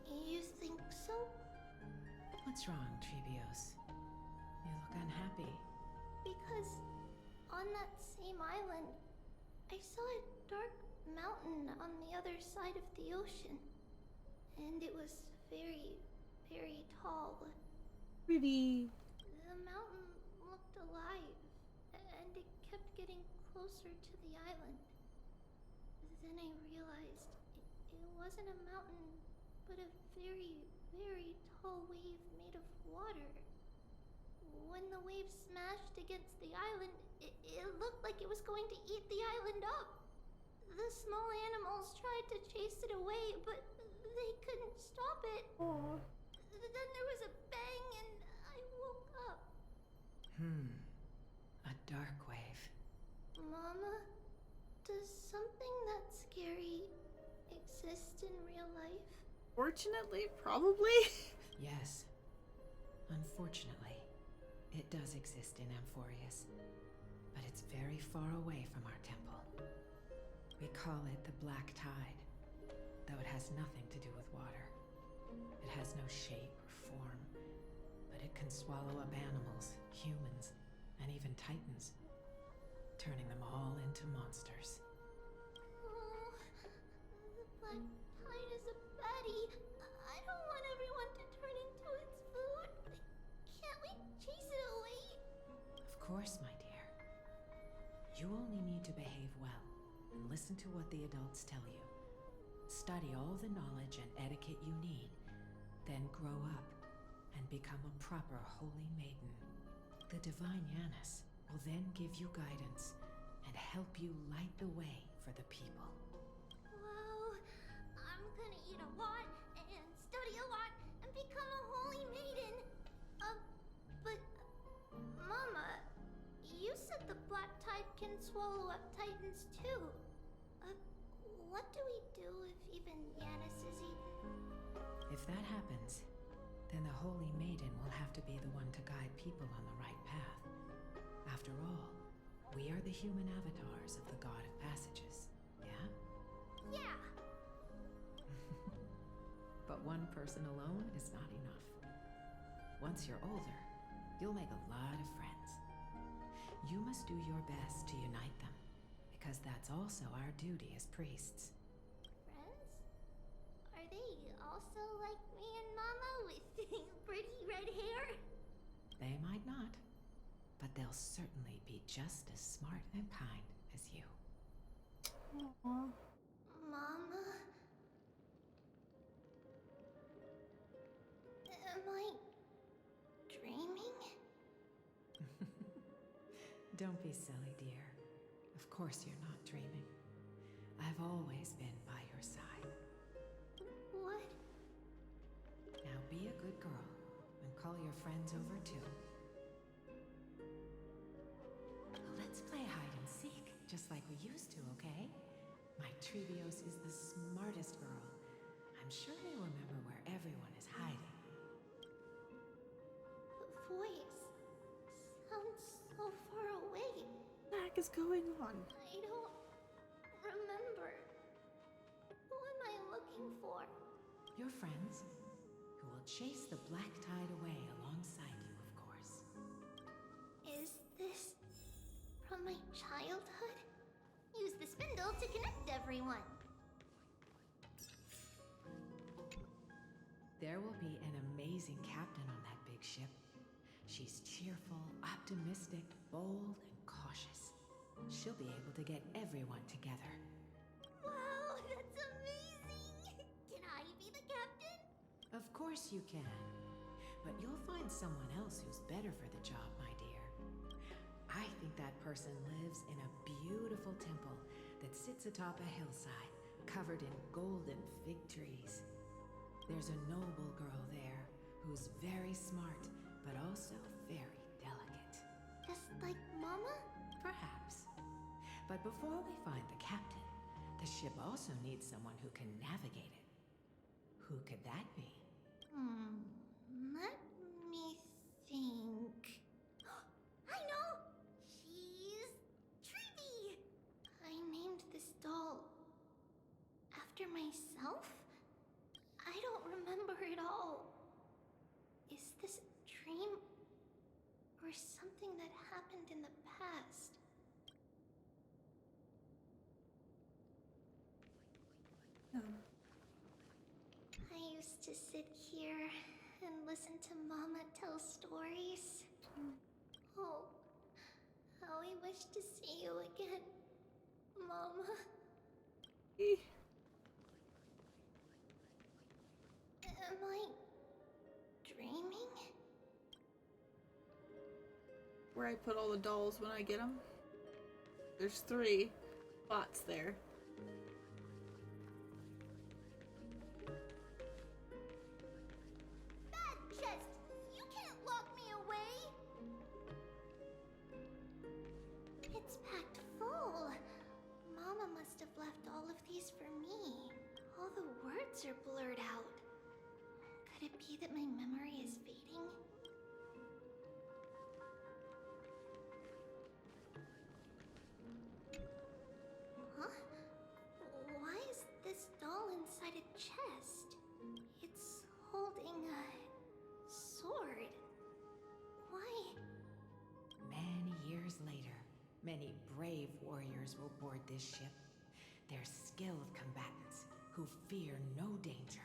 You think so? What's wrong, Trebios? You look unhappy. Because on that same island, I saw a dark mountain on the other side of the ocean. And it was very, very tall. Triby. The mountain looked alive, and it kept getting closer to the island. Then I realized it wasn't a mountain, but a very, very tall wave made of water. When the wave smashed against the island, it looked like it was going to eat the island up. The small animals tried to chase it away, but they couldn't stop it. Aww. Then there was a bang and I woke up. A dark wave. Mama, does something that scary exist in real life? Fortunately, probably. Yes. Unfortunately, it does exist in Amphorius. But it's very far away from our temple. We call it the Black Tide, though it has nothing to do with water. It has no shape or form, but it can swallow up animals, humans, and even titans, turning them all into monsters. Oh, the Black course, my dear. You only need to behave well and listen to what the adults tell you. Study all the knowledge and etiquette you need, then grow up and become a proper holy maiden. The divine Yanis will then give you guidance and help you light the way for the people. Wow, I'm gonna eat a lot and study a lot and become a holy maiden. But Mama, you said the black tide can swallow up titans too. What do we do if even Yanis is eaten? If that happens, then the holy maiden will have to be the one to guide people on the right path. After all, we are the human avatars of the God of Passages, yeah? Yeah. But one person alone is not enough. Once you're older, you'll make a lot of friends. You must do your best to unite them, because that's also our duty as priests. Friends? Are they also like me and Mama with pretty red hair? They might not, but they'll certainly be just as smart and kind as you. Aww. Mama? Am I dreaming? Don't be silly, dear. Of course you're not dreaming. I've always been by your side. What? Now be a good girl and call your friends over too. Let's play hide and seek, just like we used to, okay? My Trevios is the smartest girl. I'm sure they remember where everyone is hiding. The voice sounds so far away. What the heck is going on? I don't remember. Who am I looking for? Your friends, who will chase the black tide away alongside you, of course. Is this from my childhood? Use the spindle to connect everyone. There will be an amazing captain on that big ship. She's cheerful, optimistic, bold, and cautious. She'll be able to get everyone together. Wow, that's amazing! Can I be the captain? Of course you can. But you'll find someone else who's better for the job, my dear. I think that person lives in a beautiful temple that sits atop a hillside, covered in golden fig trees. There's a noble girl there who's very smart, but also very delicate. Just like Mama? Perhaps. But before we find the captain, the ship also needs someone who can navigate it. Who could that be? Let me think. I know! She's Treevy! I named this doll after myself? I don't remember it all. Is this a dream or something that happened in the past? I used to sit here and listen to Mama tell stories. Oh, how I wish to see you again, Mama. Am I dreaming? Where I put all the dolls when I get them. There's 3 spots there. Bad chest! You can't lock me away! It's packed full. Mama must have left all of these for me. All the words are blurred out. Could it be that my memory is fading? Huh? Why is this doll inside a chest? It's holding a sword. Why? Many years later, many brave warriors will board this ship. They're skilled combatants who fear no danger.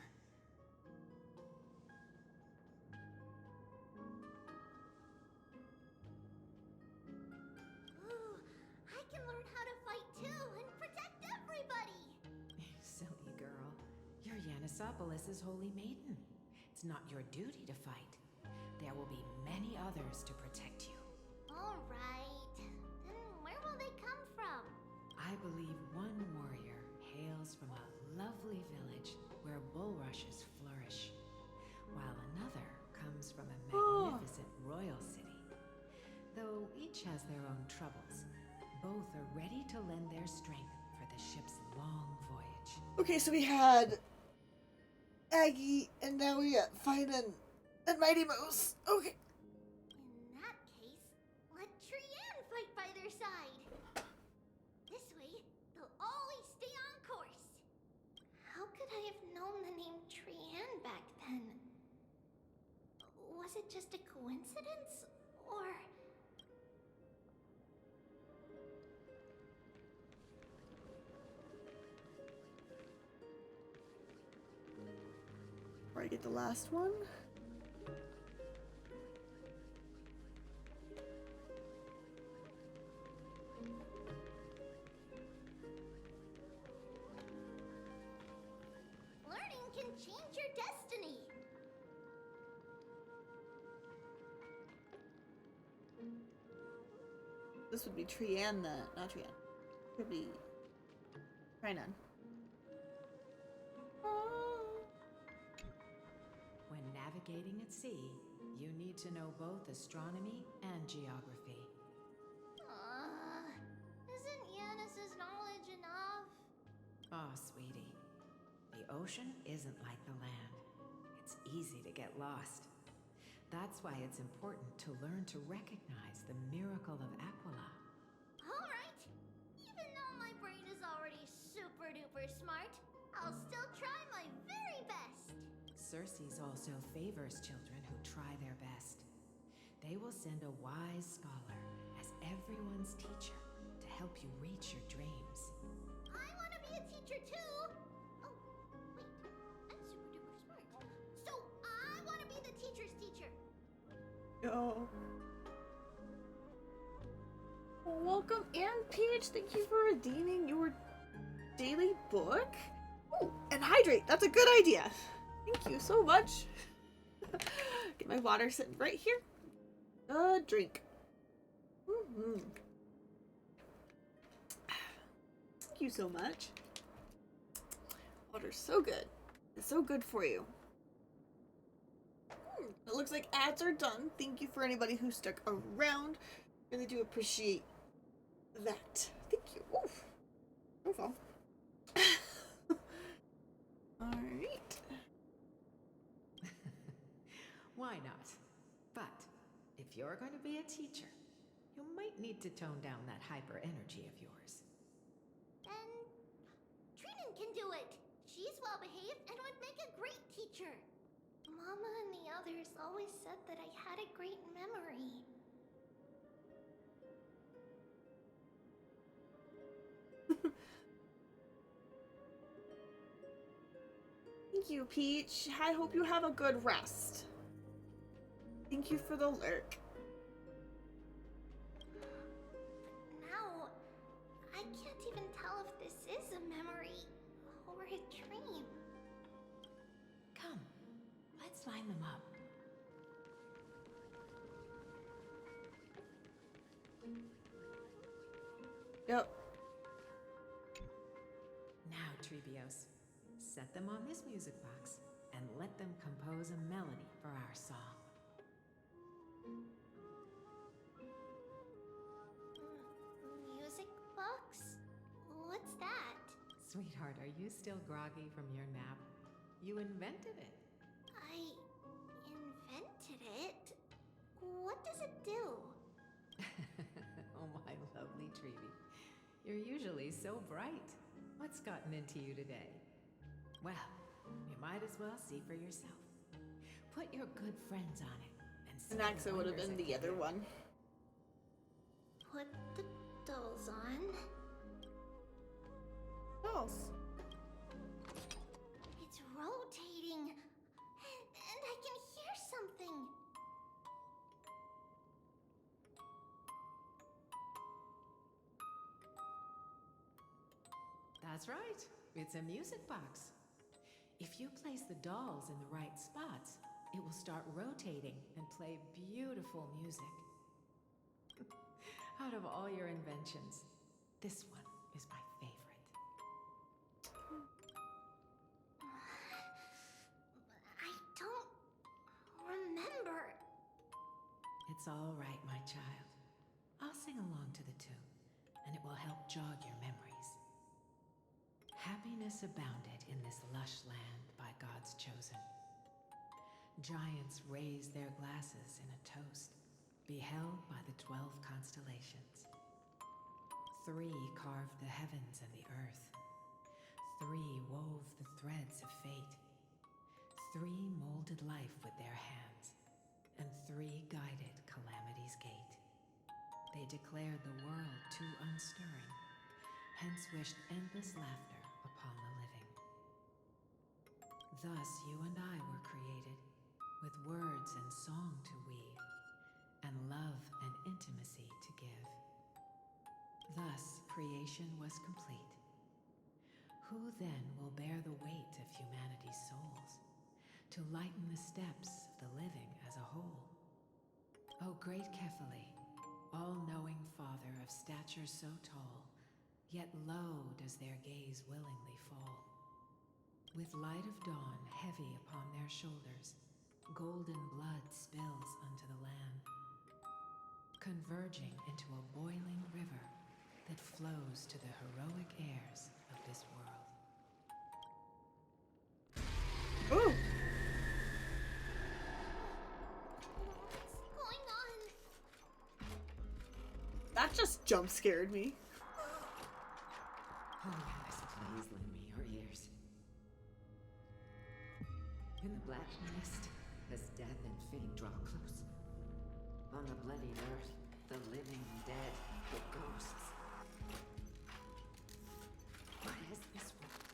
Chrysopolis' holy maiden. It's not your duty to fight. There will be many others to protect you. Alright. Then where will they come from? I believe one warrior hails from a lovely village where bulrushes flourish, while another comes from a magnificent royal city. Though each has their own troubles, both are ready to lend their strength for the ship's long voyage. Okay, so we had Aggie, and now we got Finan and Mighty Mouse. Okay. In that case, let Trian fight by their side. This way, they'll always stay on course. How could I have known the name Trian back then? Was it just a coincidence? Or... Before I get the last one. learning can change your destiny. This would be Trian, not Trian. Could be Trinan. When navigating at sea, you need to know both astronomy and geography. Isn't Yanis's knowledge enough? Oh, sweetie. The ocean isn't like the land. It's easy to get lost. That's why it's important to learn to recognize the miracle of Aquila. Alright. Even though my brain is already super duper smart, I'll still try my very best. Circes also favors children who try their best. They will send a wise scholar as everyone's teacher to help you reach your dreams. I want to be a teacher too. Oh, wait. I'm super duper smart. So I want to be the teacher's teacher. Yo. Welcome, Ann Peach. Thank you for redeeming your daily book. Oh, and hydrate. That's a good idea. Thank you so much. Get my water sitting right here. A drink. Thank you so much. Water's so good. It's so good for you. It looks like ads are done. Thank you for anybody who stuck around. Really do appreciate that. Thank you. Oof. No fall. Alright. Why not? But if you're going to be a teacher, you might need to tone down that hyper energy of yours. Then Trinan can do it. She's well behaved and would make a great teacher. Mama and the others always said that I had a great memory. Thank you, Peach. I hope you have a good rest. Thank you for the lurk. Now, I can't even tell if this is a memory or a dream. Come, let's line them up. Yep. Now, Trebios, set them on this music box and let them compose a melody for our song. Music box? What's that? Sweetheart, are you still groggy from your nap? You invented it. I invented it? What does it do? Oh, my lovely Trevi. You're usually so bright. What's gotten into you today? Well, you might as well see for yourself. Put your good friends on it and see. And Axa would have been the other one. Put the dolls on. Dolls. It's rotating. And I can hear something. That's right. It's a music box. If you place the dolls in the right spots, it will start rotating and play beautiful music. Out of all your inventions, this one is my favorite. I don't remember. It's all right, my child. I'll sing along to the tune, and it will help jog your memories. Happiness abounded in this lush land by God's chosen. Giants raised their glasses in a toast, beheld by the 12 constellations. 3 carved the heavens and the earth. 3 wove the threads of fate. 3 molded life with their hands, and 3 guided calamity's gate. They declared the world too unstirring, hence wished endless laughter upon the living. Thus you and I were created, with words and song to weave, and love and intimacy to give. Thus creation was complete. Who then will bear the weight of humanity's souls, to lighten the steps of the living as a whole? O great Kephale, all-knowing Father of stature so tall, yet low does their gaze willingly fall. With light of dawn heavy upon their shoulders, golden blood spills unto the land, converging into a boiling river that flows to the heroic heirs of this world. Ooh! What's going on? That just jump scared me. Oh yes, please lend me your ears. In the black mist, as death and fate draw close, on the bloody earth, the living dead, the ghosts. What is this world?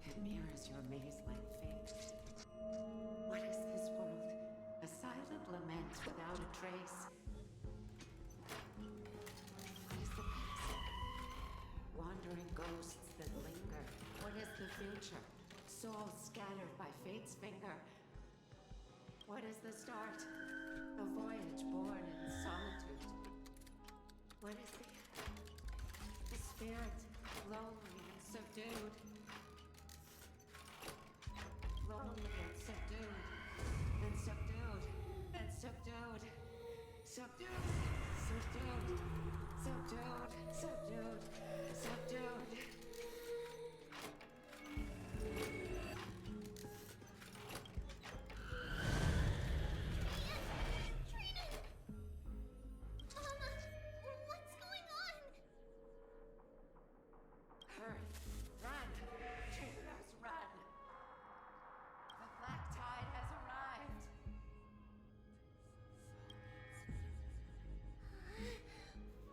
It mirrors your maze-like fate. What is this world? A silent lament without a trace. What is the past? Wandering ghosts that linger. What is the future? Souls scattered by fate's finger. What is the start? A voyage born in solitude. What is the end? A spirit, lonely and subdued. Lonely and subdued. And subdued. And subdued. Subdued. Subdued. Subdued. Subdued. Subdued. What's going on? Hurry, run! Traitors, run! The black tide has arrived!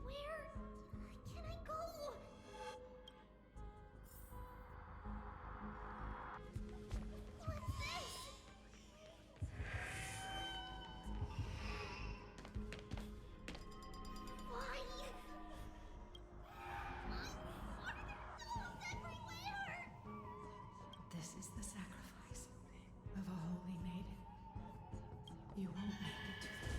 Where can I go? What's this? Why? Everywhere! This is the sacrifice of a holy maiden. You won't make it to the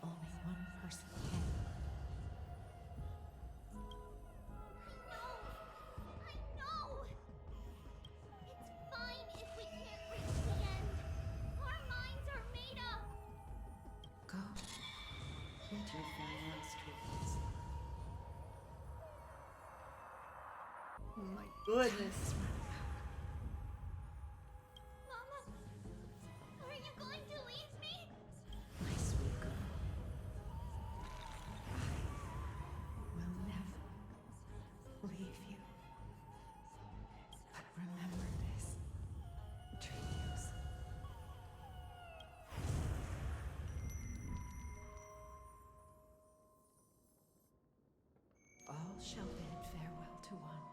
Only one person can. I know! It's fine if we can't reach the end. Our minds are made up. Go. Bid your farewell, streets. Oh my goodness. Mama, are you going to leave me? My sweet girl. I will never leave you. But remember this, Treehouse. All shall bid farewell to one,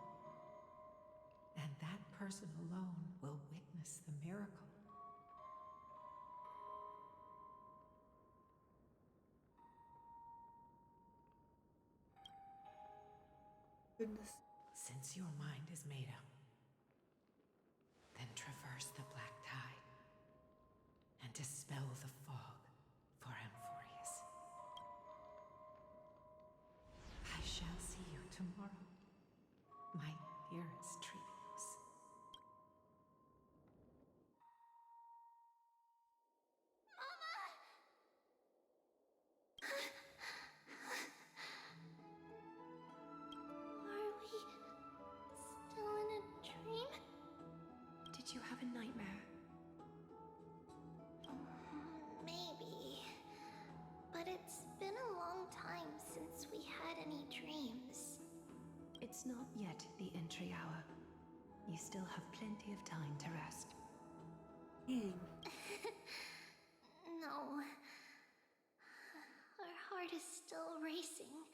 and that person alone will witness the miracle. Goodness. Since your mind is made up, then traverse the black tide and dispel the fog for Amphorius. I shall see you tomorrow, my dearest Trevius. Are we still in a dream? Did you have a nightmare? Maybe. But it's been a long time since we had any dreams. It's not yet the entry hour. You still have plenty of time to rest. No. Our heart is still racing.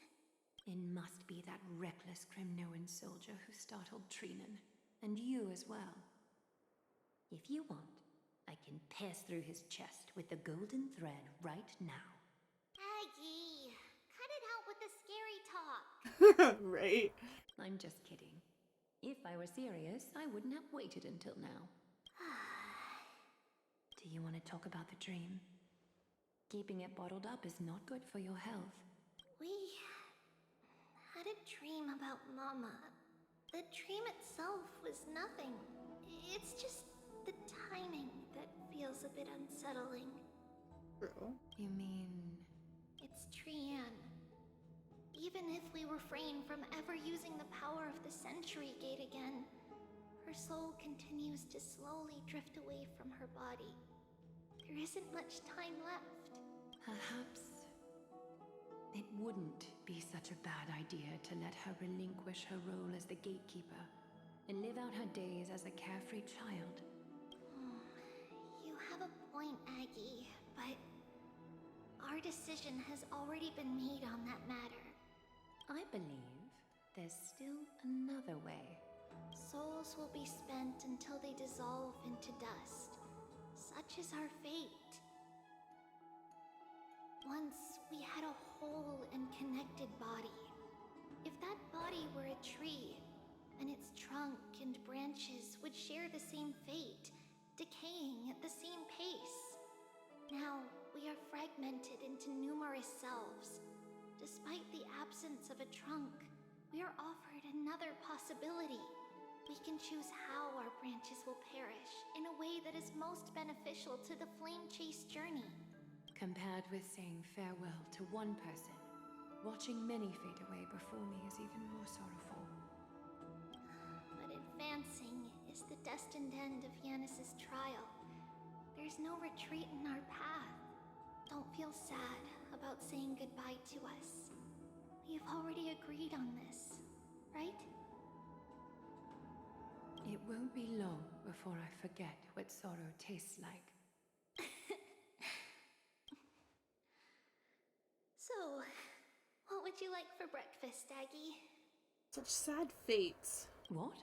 It must be that reckless Kremnoan soldier who startled Trinan. And you as well. If you want, I can pass through his chest with the golden thread right now. Aggie, cut it out with the scary talk. Right. I'm just kidding. If I were serious, I wouldn't have waited until now. Do you want to talk about the dream? Keeping it bottled up is not good for your health. We had a dream about Mama. The dream itself was nothing. It's just the timing that feels a bit unsettling. True. You mean... It's Trian. Even if we refrain from ever using the power of the Century Gate again, her soul continues to slowly drift away from her body. There isn't much time left. Perhaps it wouldn't be such a bad idea to let her relinquish her role as the gatekeeper and live out her days as a carefree child. You have a point, Aggie, but our decision has already been made on that matter. I believe there's still another way. Souls will be spent until they dissolve into dust. Such is our fate. Once we had a whole and connected body. If that body were a tree, then its trunk and branches would share the same fate, decaying at the same pace. Now, we are fragmented into numerous selves. Despite the absence of a trunk, we are offered another possibility. We can choose how our branches will perish in a way that is most beneficial to the Flame Chase journey. Compared with saying farewell to one person, watching many fade away before me is even more sorrowful. But advancing is the destined end of Yanis's trial. There's no retreat in our path. Don't feel sad about saying goodbye to us. We've already agreed on this, right? It won't be long before I forget what sorrow tastes like. So, what would you like for breakfast, Aggie? Such sad fates. What?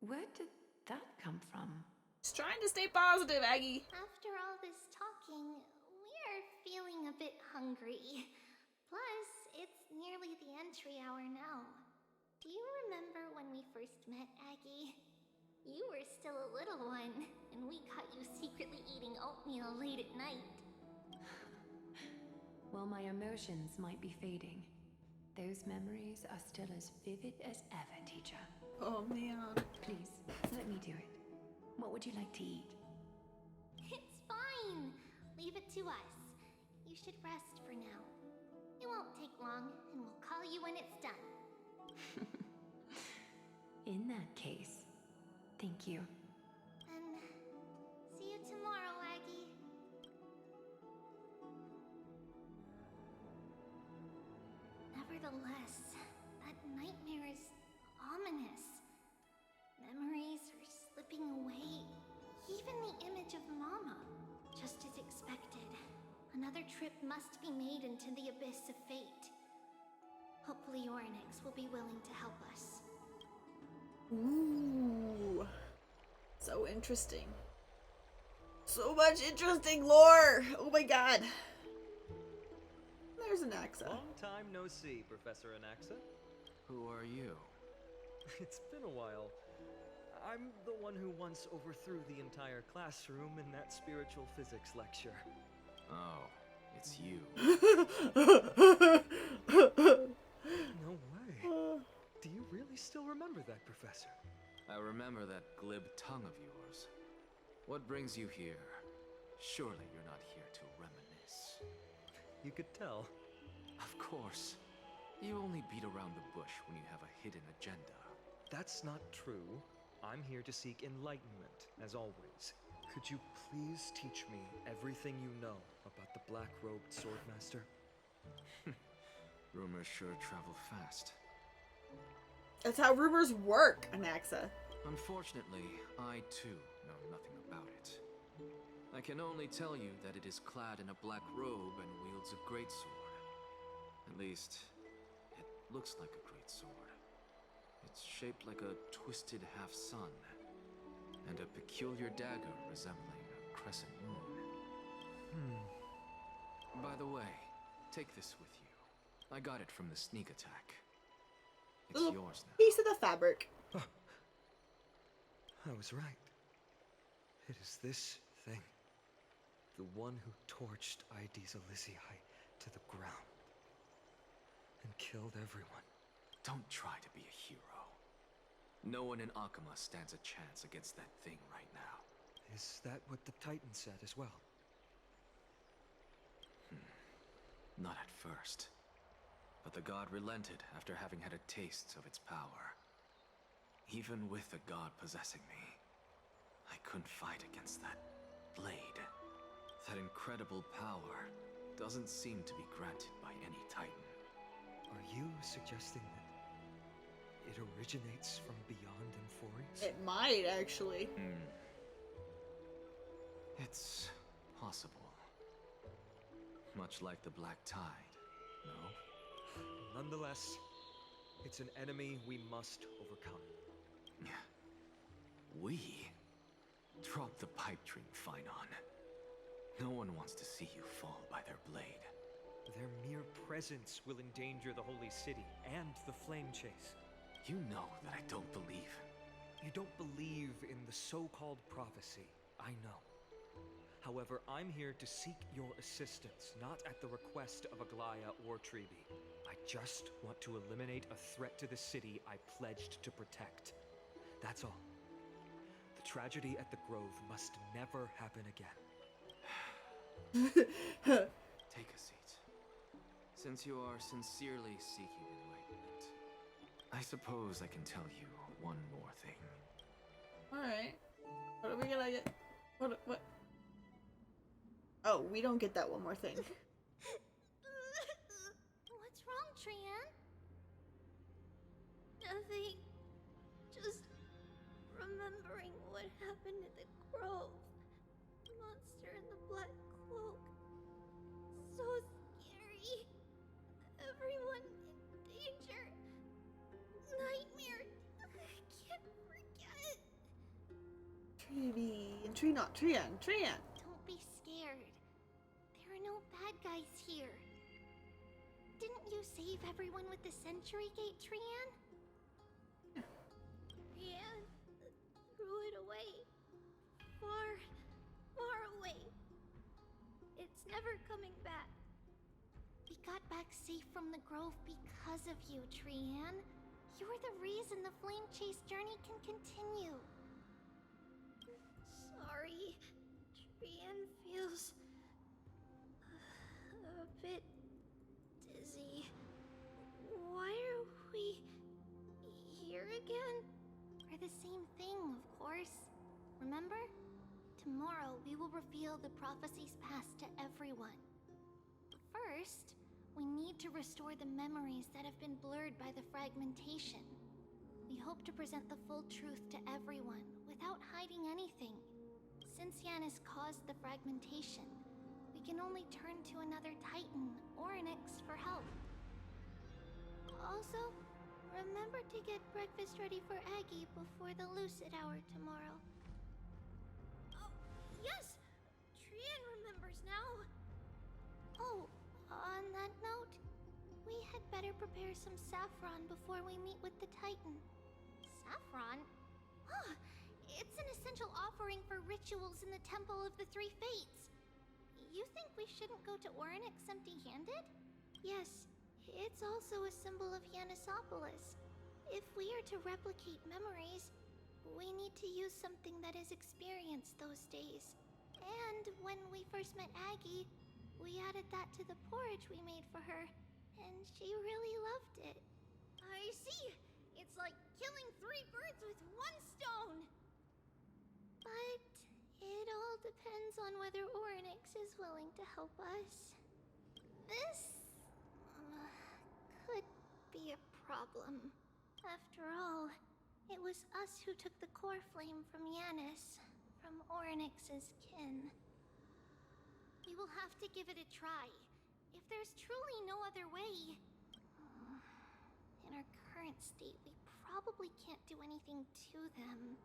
Where did that come from? Just trying to stay positive, Aggie. After all this talking, we're feeling a bit hungry. Plus, it's nearly the entry hour now. Do you remember when we first met, Aggie? You were still a little one, and we caught you secretly eating oatmeal late at night. While my emotions might be fading, those memories are still as vivid as ever, teacher. Oh, man. Please, let me do it. What would you like to eat? It's fine. Leave it to us. You should rest for now. It won't take long, and we'll call you when it's done. In that case, thank you. And see you tomorrow, Aggie. Nevertheless, that nightmare is ominous. Memories are slipping away. Even the image of Mama. Just as expected. Another trip must be made into the abyss of fate. Hopefully Orynyx will be willing to help us. Ooh. So interesting. So much interesting lore! Oh my god. There's Anaxa. Long time no see, Professor Anaxa. Who are you? It's been a while. I'm the one who once overthrew the entire classroom in that spiritual physics lecture. Oh, it's you. No way. Do you really still remember that, Professor? I remember that glib tongue of yours. What brings you here? Surely you're not here to reminisce. You could tell. Of course. You only beat around the bush when you have a hidden agenda. That's not true. I'm here to seek enlightenment, as always. Could you please teach me everything you know about the black-robed swordmaster? Rumors sure travel fast. That's how rumors work, Anaxa. Unfortunately, I too know nothing about it. I can only tell you that it is clad in a black robe and wields a greatsword. At least, it looks like a greatsword. It's shaped like a twisted half-sun, and a peculiar dagger resembling a crescent moon. By the way, take this with you. I got it from the sneak attack. It's Little yours now. piece of the fabric. I was right. It is this thing. The one who torched Aedes Elysiae to the ground. And killed everyone. Don't try to be a hero. No one in Akama stands a chance against that thing right now. Is that what the Titan said as well? Not at first. But the god relented after having had a taste of its power. Even with the god possessing me, I couldn't fight against that blade. That incredible power doesn't seem to be granted by any Titan. Are you suggesting that it originates from beyond Emphories? It might, actually. It's possible. Much like the Black Tide, no? Nonetheless, it's an enemy we must overcome. We? Drop the pipe dream, Phynon. No one wants to see you fall by their blade. Their mere presence will endanger the holy city and the flame chase. You know that I don't believe. You don't believe in the so-called prophecy, I know. However, I'm here to seek your assistance, not at the request of Aglaya or Tribi. I just want to eliminate a threat to the city I pledged to protect. That's all. The tragedy at the Grove must never happen again. Take a seat. Since you are sincerely seeking enlightenment, I suppose I can tell you one more thing. Alright. What are we gonna get? What? Oh, we don't get that one more thing. What's wrong, Trian? Nothing. Just remembering what happened at the Grove. The monster in the black cloak. So scary. Everyone in danger. Nightmare. I can't forget. Trian. Trian. Don't be scared. There are no bad guys here. Didn't you save everyone with the Century Gate, Trian? Trian threw it away. Far, far away. It's never coming back. We got back safe from the Grove because of you, Trian. You're the reason the Flame Chase journey can continue. Sorry. Trian feels a bit dizzy. Why are we here again? For the same thing, of course. Remember? Tomorrow we will reveal the prophecies past to everyone. First, we need to restore the memories that have been blurred by the fragmentation. We hope to present the full truth to everyone without hiding anything. Since Yan has caused the fragmentation, we can only turn to another Titan or Nyx for help. Also, remember to get breakfast ready for Aggie before the Lucid Hour tomorrow. Oh, yes! Trian remembers now! Oh, on that note, we had better prepare some saffron before we meet with the Titan. Saffron? Huh. It's an essential offering for rituals in the Temple of the Three Fates. You think we shouldn't go to Orynyx empty-handed? Yes, it's also a symbol of Yanisopolis. If we are to replicate memories, we need to use something that has experienced those days. And when we first met Aggie, we added that to the porridge we made for her, and she really loved it. I see! It's like killing 3 birds with 1 stone! But it all depends on whether Orynyx is willing to help us. This could be a problem. After all, it was us who took the core flame from Yanis, from Orynyx's kin. We will have to give it a try. If there's truly no other way... in our current state, we probably can't do anything to them.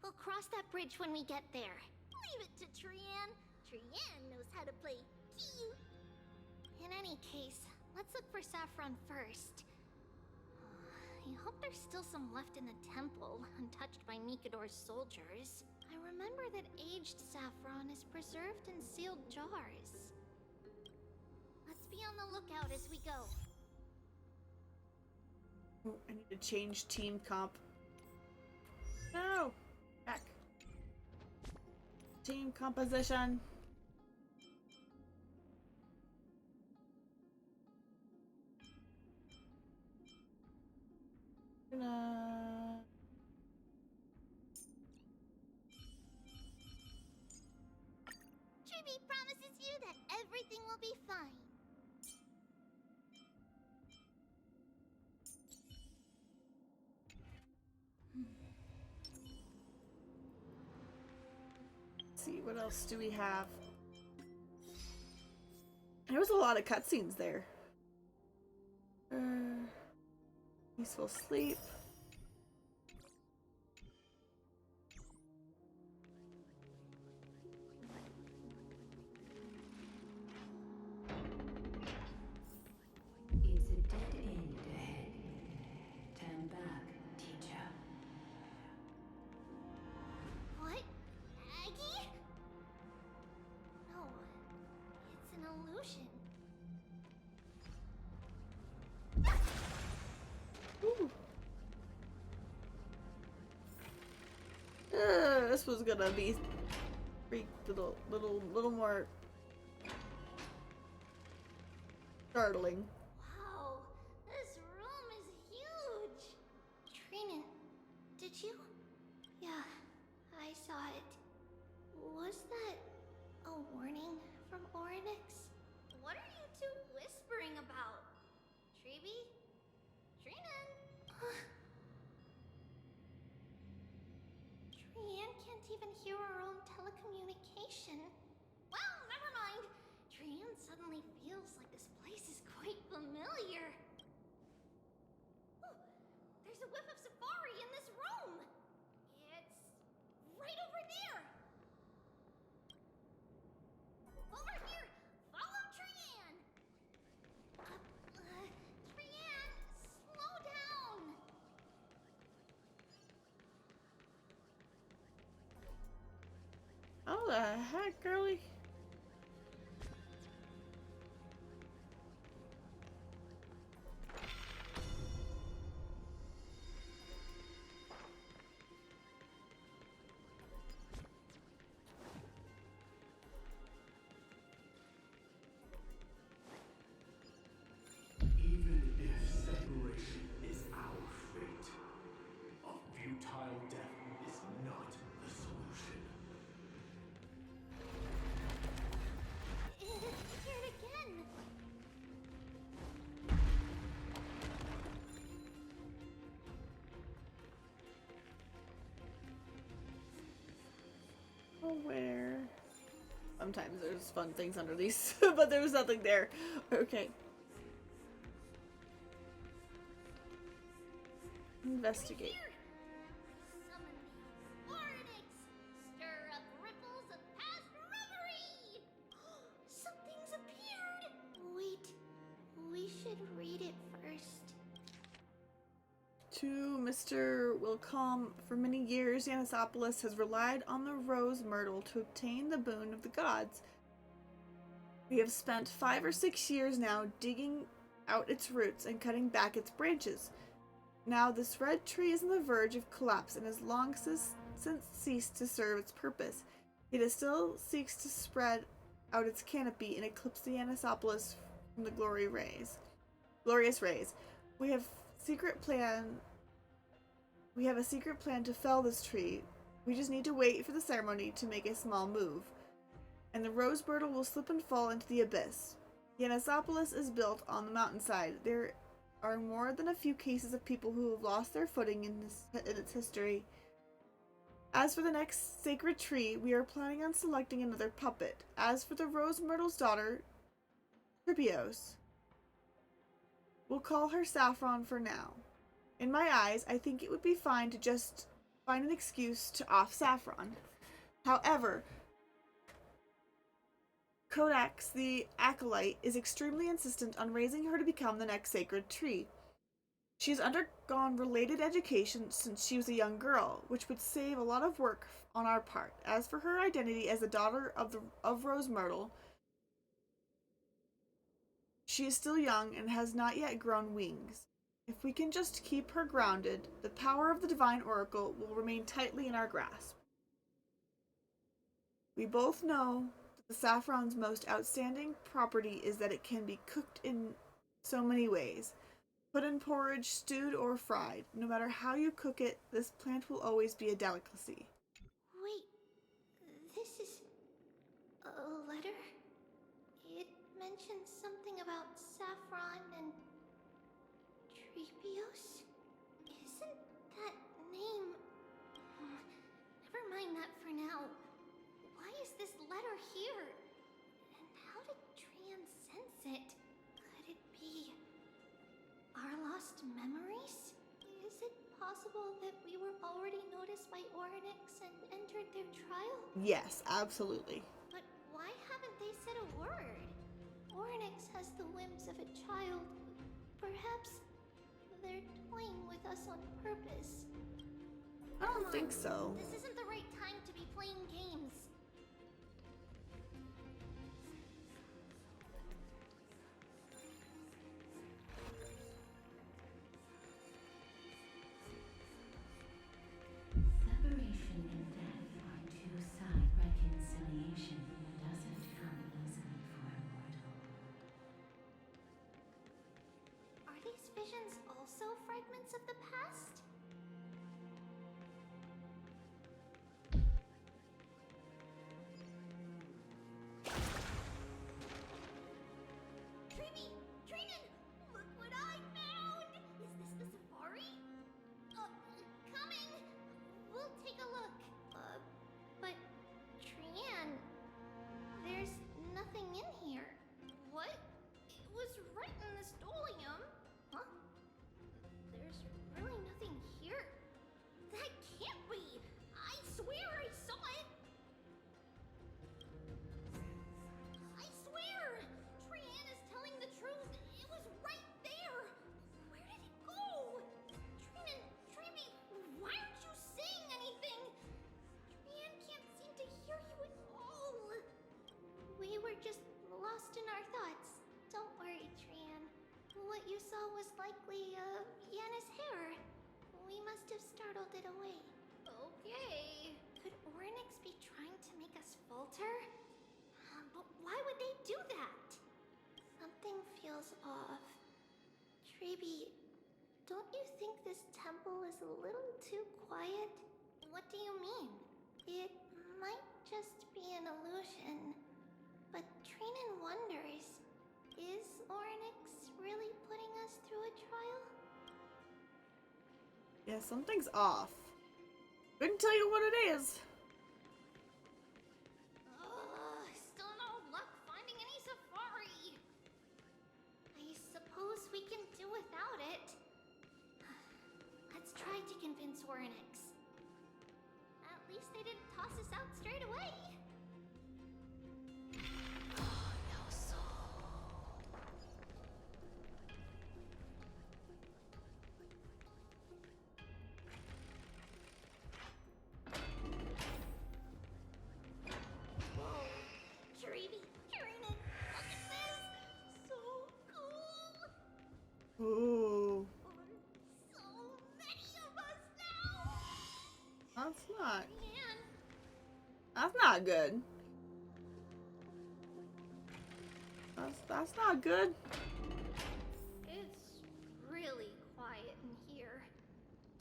We'll cross that bridge when we get there. Leave it to Trian. Trian knows how to play cute. In any case, let's look for Saffron first. I hope there's still some left in the temple, untouched by Mikador's soldiers. I remember that aged saffron is preserved in sealed jars. Let's be on the lookout as we go. Oh, I need to change team comp. No! Back. Team composition. Chibi promises you that everything will be fine. Let's see, what else do we have? There was a lot of cutscenes there. Peaceful sleep. It's a dead end ahead. Turn back, teacher. What? Aggie? No, it's an illusion. Ooh. This was gonna be little more startling. Wow, this room is huge. Trina, did you? Yeah, I saw it. Was that a warning from Orynyx? What are you two whispering about? Treeby? Trina? Trian can't even hear our own telecommunication. Well, never mind. Trian suddenly feels like this place is quite familiar. Ooh, there's a whiff of safari in this room. It's right over there. Over here. Follow Trian. Trian, slow down. How the heck, girly? Even if separation is our fate, a futile death is not the solution. It appeared again. Oh, where? Sometimes there's fun things under these, but there was nothing there. Okay. Investigate. Summon the Orynyx. Stir up ripples of past reverie. Something's appeared. Wait, we should read it first. To Mr. Wilcom, for many years, Yanisopolis has relied on the rose myrtle to obtain the boon of the gods. We have spent 5 or 6 years now digging out its roots and cutting back its branches. Now this red tree is on the verge of collapse and has long since ceased to serve its purpose. Yet it still seeks to spread out its canopy and eclipse the Yanisopolis from the glorious rays. We have a secret plan to fell this tree. We just need to wait for the ceremony to make a small move, and the rose myrtle will slip and fall into the abyss. Yanisopolis is built on the mountainside. There are more than a few cases of people who have lost their footing in its history. As for the next sacred tree, we are planning on selecting another puppet. As for the rose myrtle's daughter, Tripios, we'll call her Saffron for now. In my eyes, I think it would be fine to just find an excuse to off Saffron. However, Codex the Acolyte is extremely insistent on raising her to become the next sacred tree. She has undergone related education since she was a young girl, which would save a lot of work on our part. As for her identity as the daughter of Rose Myrtle, she is still young and has not yet grown wings. If we can just keep her grounded, the power of the Divine Oracle will remain tightly in our grasp. We both know that the saffron's most outstanding property is that it can be cooked in so many ways. Put in porridge, stewed, or fried. No matter how you cook it, this plant will always be a delicacy. Wait, this is a letter? It mentions something about saffron and Tripios? Isn't that name... Never mind that for now. Why is this letter here? And how did Trian sense it? Could it be our lost memories? Is it possible that we were already noticed by Oryx and entered their trial? Yes, absolutely. But why haven't they said a word? Oryx has the whims of a child. Perhaps they're toying with us on purpose. I don't think so. This isn't the right time to be playing games. Separation and death are two-side reconciliation that doesn't come easily for a mortal. Are these visions also fragments of the past? Trinan! Look what I found! Is this the safari? Coming! We'll take a look. But Trian, there's nothing in here. What? It was right in the stolium. Huh? There's really nothing here. That can't be! I swear I saw it! I swear! Trian is telling the truth. It was right there. Where did it go? Trinan, Treeby, why aren't you saying anything? Trian can't seem to hear you at all. We were just lost in our thoughts. Don't worry, Trian. What you saw was likely, Yana's hair. We must have startled it away. Okay. Could Oryx be trying to make us falter? But why would they do that? Something feels off. Treeby, don't you think this temple is a little too quiet? What do you mean? It might just be an illusion. But Trinan wonders, is Oryx really putting us through a trial? Yeah, something's off. Couldn't tell you what it is. Still no luck finding any safari. I suppose we can do without it. Let's try to convince Oryx. At least they didn't toss us out straight away. That's not good. That's not good. It's really quiet in here.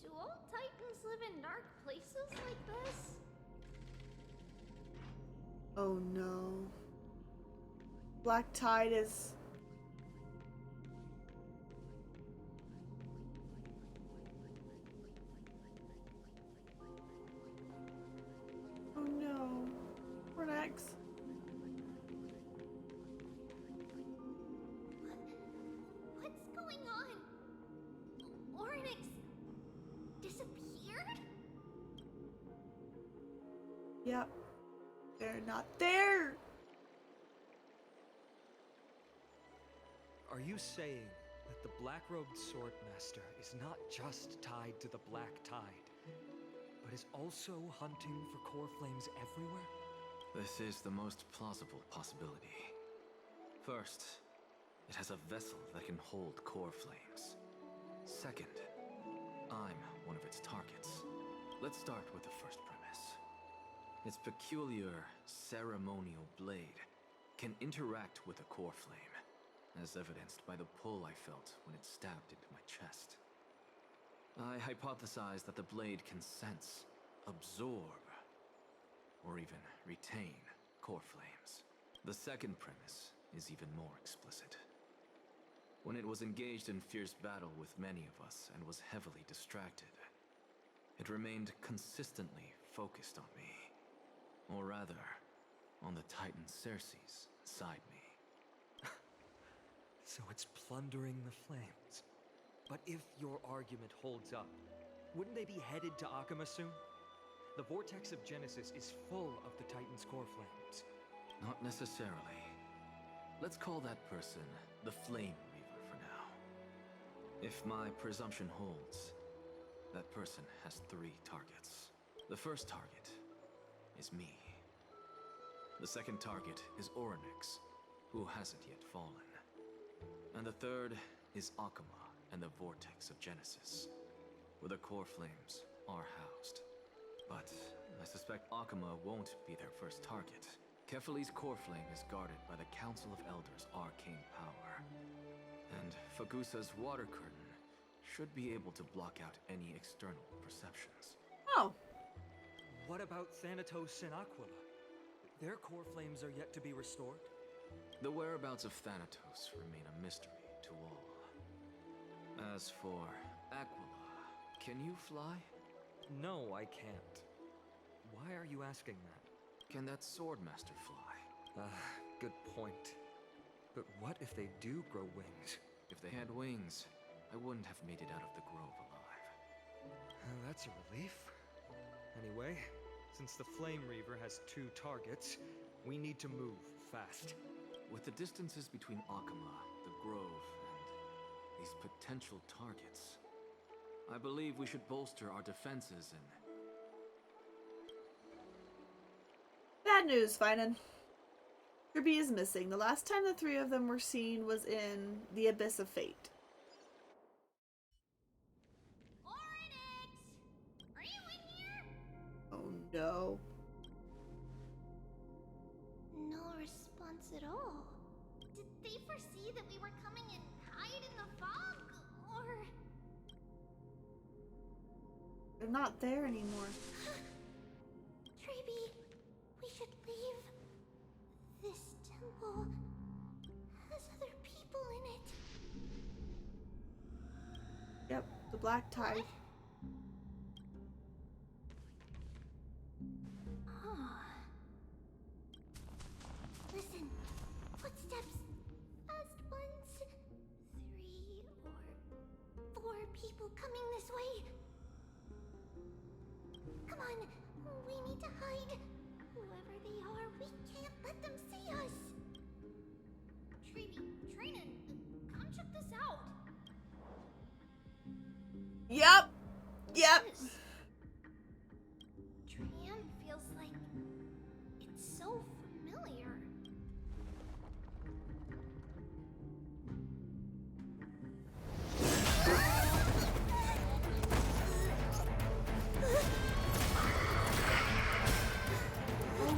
Do all Titans live in dark places like this? Oh no. Black Tide is... Oh no. We're next. What's going on? Oryx disappeared? Yep. They're not there. Are you saying that the black-robed swordmaster is not just tied to the Black Tide, but is also hunting for core flames everywhere? This is the most plausible possibility. First, it has a vessel that can hold core flames. Second, I'm one of its targets. Let's start with the first premise. Its peculiar ceremonial blade can interact with a core flame, as evidenced by the pull I felt when it stabbed into my chest. I hypothesized that the blade can sense, absorb, or even retain core flames. The second premise is even more explicit. When it was engaged in fierce battle with many of us and was heavily distracted, it remained consistently focused on me. Or rather, on the Titan Cersei's inside me. So it's plundering the flames. But if your argument holds up, wouldn't they be headed to Akama soon? The vortex of Genesis is full of the Titan's core flames. Not necessarily. Let's call that person the Flame Reaver for now. If my presumption holds, that person has 3 targets. The first target is me. The second target is Oryx, who hasn't yet fallen. And the third is Akama and the Vortex of Genesis, where the core flames are housed. But I suspect Akama won't be their first target. Kefali's core flame is guarded by the Council of Elders' arcane power. And Fagusa's water curtain should be able to block out any external perceptions. Oh. What about Thanatos and Aquila? Their core flames are yet to be restored? The whereabouts of Thanatos remain a mystery to all. As for Aquila, can you fly? No, I can't. Why are you asking that? Can that swordmaster fly? Good point. But what if they do grow wings? If they had wings, I wouldn't have made it out of the grove alive. That's a relief. Anyway, since the Flame Reaver has 2 targets, we need to move fast. With the distances between Akama, the grove, and these potential targets, I believe we should bolster our defenses and... Bad news, Finan. Kirby is missing. The last time the 3 of them were seen was in the Abyss of Fate. Oryx! Are you in here? Oh no. No response at all. Did they foresee that we were coming and hide in the fog? Or... They're not there anymore. Treeby, we should leave. This temple has other people in it. Yep, the Black Tide. Listen, footsteps. Fast ones. 3 or 4 people coming this way. Come on, we need to hide. Whoever they are, we can't let them see us. Treeby, Trinan, come check this out. Yep. Yep. Trian feels like it's so familiar. Oh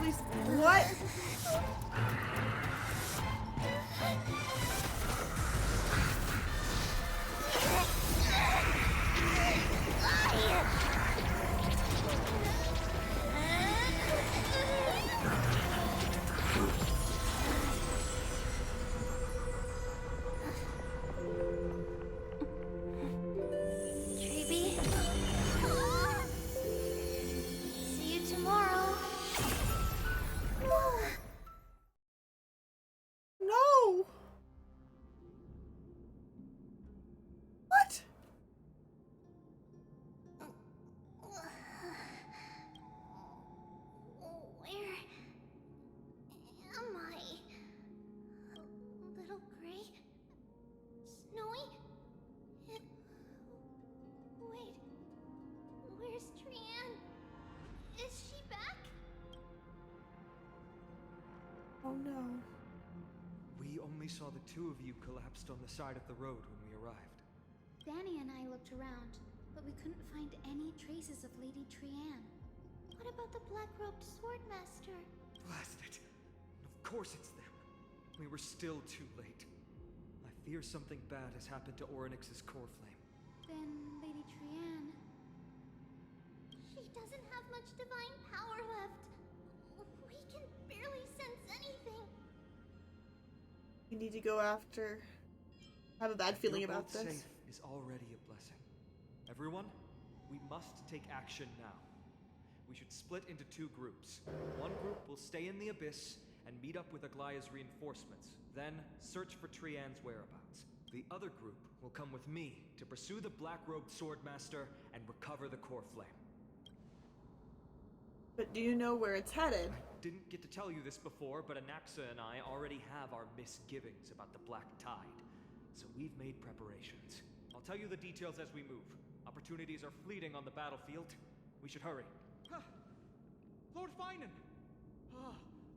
Oh no. We only saw the two of you collapsed on the side of the road when we arrived. Danny and I looked around, but we couldn't find any traces of Lady Trianne. What about the black-robed swordmaster? Blast it! Of course it's them. We were still too late. I fear something bad has happened to Orynyx's core flame. Then Lady Trianne... She doesn't have much divine power left. We can barely sense anything. We need to go after... I have a bad feeling about this. Safe is already a blessing. Everyone, we must take action now. We should split into two groups. One group will stay in the abyss and meet up with Aglaya's reinforcements, then search for Trianne's whereabouts. The other group will come with me to pursue the black-robed swordmaster and recover the core flame. But do you know where it's headed? I didn't get to tell you this before, but Anaxa and I already have our misgivings about the Black Tide, so we've made preparations. I'll tell you the details as we move. Opportunities are fleeting on the battlefield. We should hurry. Lord Finan!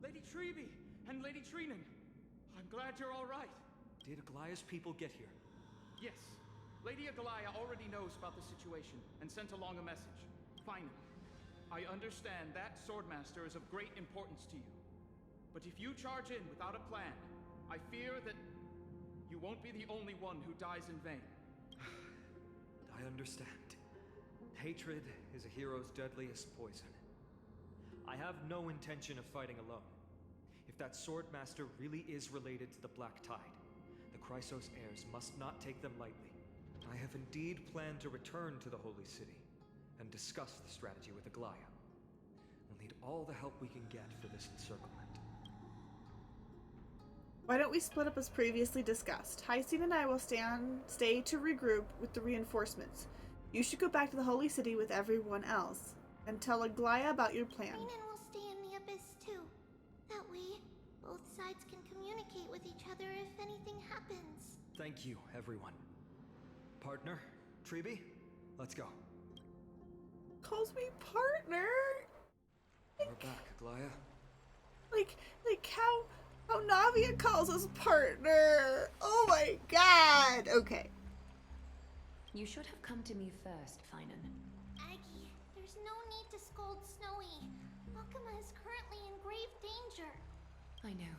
Lady Treby and Lady Trinan. I'm glad you're all right. Did Aglaya's people get here? Yes. Lady Aglaya already knows about the situation and sent along a message. Finan, I understand that swordmaster is of great importance to you. But if you charge in without a plan, I fear that you won't be the only one who dies in vain. I understand. Hatred is a hero's deadliest poison. I have no intention of fighting alone. If that swordmaster really is related to the Black Tide, the Chrysos heirs must not take them lightly. I have indeed planned to return to the Holy City and discuss the strategy with Aglaya. We'll need all the help we can get for this encirclement. Why don't we split up as previously discussed? Hyacinth and I will stay to regroup with the reinforcements. You should go back to the Holy City with everyone else and tell Aglaya about your plan. Finan will stay in the abyss too. That way, both sides can communicate with each other if anything happens. Thank you, everyone. Partner, Treby, let's go. Calls me partner. We're back, Aglaya. Like how Navia calls us partner. Oh my god. Okay. You should have come to me first, Finan. Aggie, there's no need to scold Snowy. Makama is currently in grave danger. I know.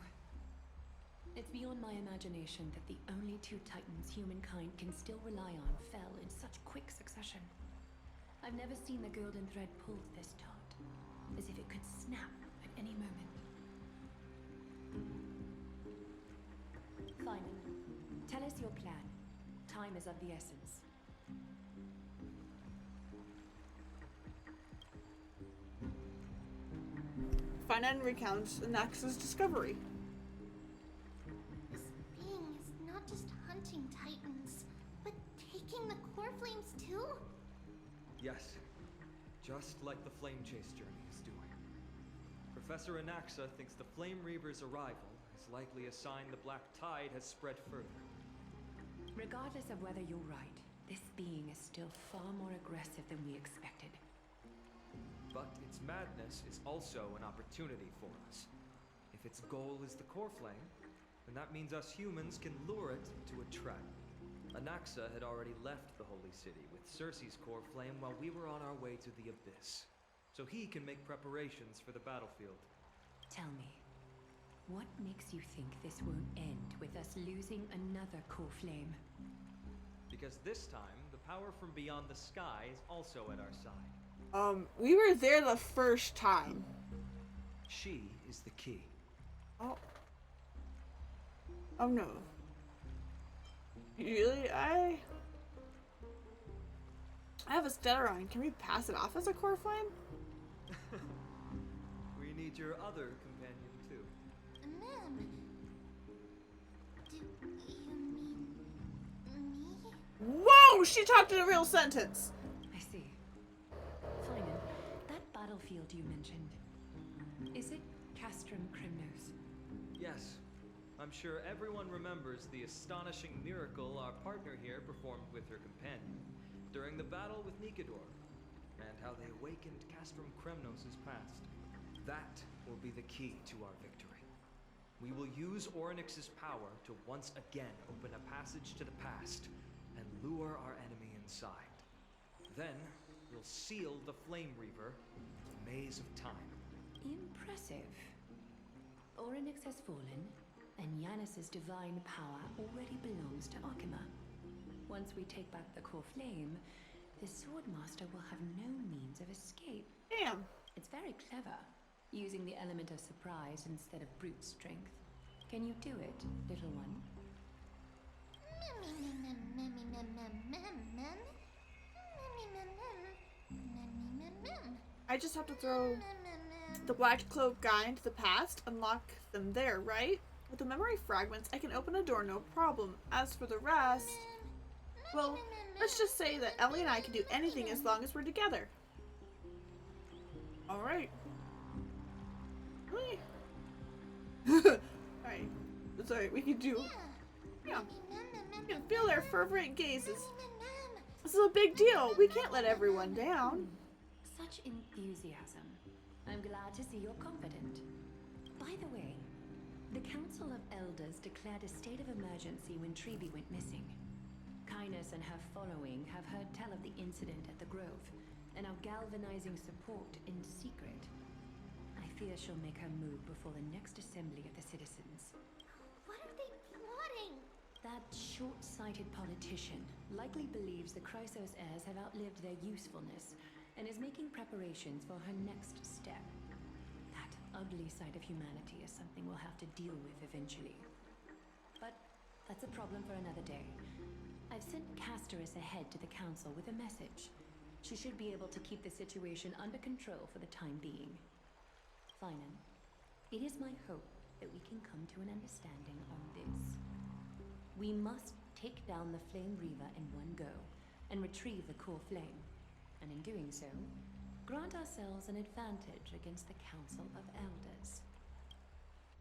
It's beyond my imagination that the only two titans humankind can still rely on fell in such quick succession. I've never seen the golden thread pulled this taut, as if it could snap at any moment. Finan, tell us your plan. Time is of the essence. Finan recounts Anaxa's discovery. This being is not just hunting titans, but taking the core flames too? Yes, just like the Flame Chase journey is doing. Professor Anaxa thinks the Flame Reaver's arrival is likely a sign the Black Tide has spread further. Regardless of whether you're right, this being is still far more aggressive than we expected. But its madness is also an opportunity for us. If its goal is the core flame, then that means us humans can lure it into a trap. Anaxa had already left the Holy City with Circe's core flame while we were on our way to the Abyss, so he can make preparations for the battlefield. Tell me, what makes you think this won't end with us losing another core flame? Because this time, the power from beyond the sky is also at our side. We were there the first time. She is the key. Oh. Oh no. Really? I have a Stellaron. Can we pass it off as a core flame? We need your other companion too. Ma'am, do you mean me? Whoa! She talked in a real sentence. I see. Finan, that battlefield you mentioned, is it Castrum Krymnos? Yes. I'm sure everyone remembers the astonishing miracle our partner here performed with her companion during the battle with Nikador, and how they awakened Castrum Krymnos' past. That will be the key to our victory. We will use Orynyx's power to once again open a passage to the past and lure our enemy inside. Then, we'll seal the Flame Reaver in the maze of time. Impressive. Orynyx has fallen, and Yanis's divine power already belongs to Akima. Once we take back the core flame, the Swordmaster will have no means of escape. Damn. It's very clever, using the element of surprise instead of brute strength. Can you do it, little one? I just have to throw the Black Cloak guy into the past, unlock them there, right? With the memory fragments, I can open a door no problem. As for the rest, well, let's just say that Ellie and I can do anything as long as we're together. Alright. Alright. That's alright, we can do... Yeah. You can feel their fervent gazes. This is a big deal. We can't let everyone down. Such enthusiasm. I'm glad to see you're confident. By the way, the Council of Elders declared a state of emergency when Treeby went missing. Kynus and her following have heard tell of the incident at the Grove and are galvanizing support in secret. I fear she'll make her move before the next assembly of the citizens. What are they plotting? That short-sighted politician likely believes the Chrysos heirs have outlived their usefulness and is making preparations for her next step. That ugly side of humanity is something we'll have to deal with eventually. But that's a problem for another day. I've sent Casterus ahead to the council with a message. She should be able to keep the situation under control for the time being. Finan, it is my hope that we can come to an understanding on this. We must take down the Flame Reaver in one go and retrieve the core flame. And in doing so, grant ourselves an advantage against the Council of Elders.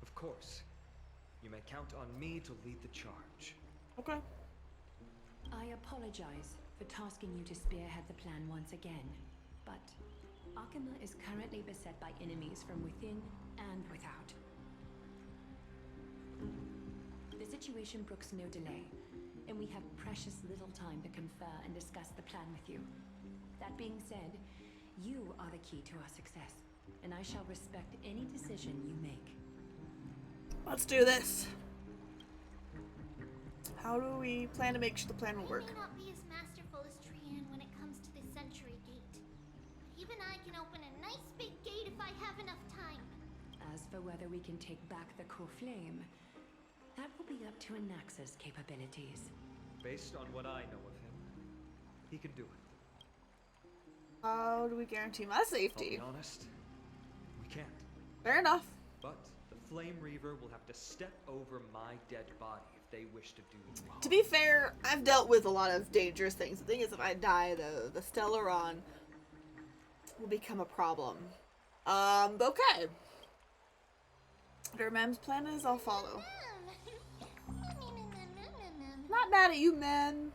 Of course. You may count on me to lead the charge. Okay. I apologize for tasking you to spearhead the plan once again, but Akima is currently beset by enemies from within and without. The situation brooks no delay, and we have precious little time to confer and discuss the plan with you. That being said, you are the key to our success, and I shall respect any decision you make. Let's do this. How do we plan to make sure the plan will work? I may not be as masterful as Trian when it comes to the Century Gate, but even I can open a nice big gate if I have enough time. As for whether we can take back the core flame, that will be up to Anaxa's capabilities. Based on what I know of him, he can do it. How do we guarantee my safety? I'll be honest, we can't. Fair enough. But the Flame Reaver will have to step over my dead body if they wish to do it. To be fair, I've dealt with a lot of dangerous things. The thing is, if I die, the Stellaron will become a problem. Okay. Whatever Mem's plan is, I'll follow. Not mad at you, men.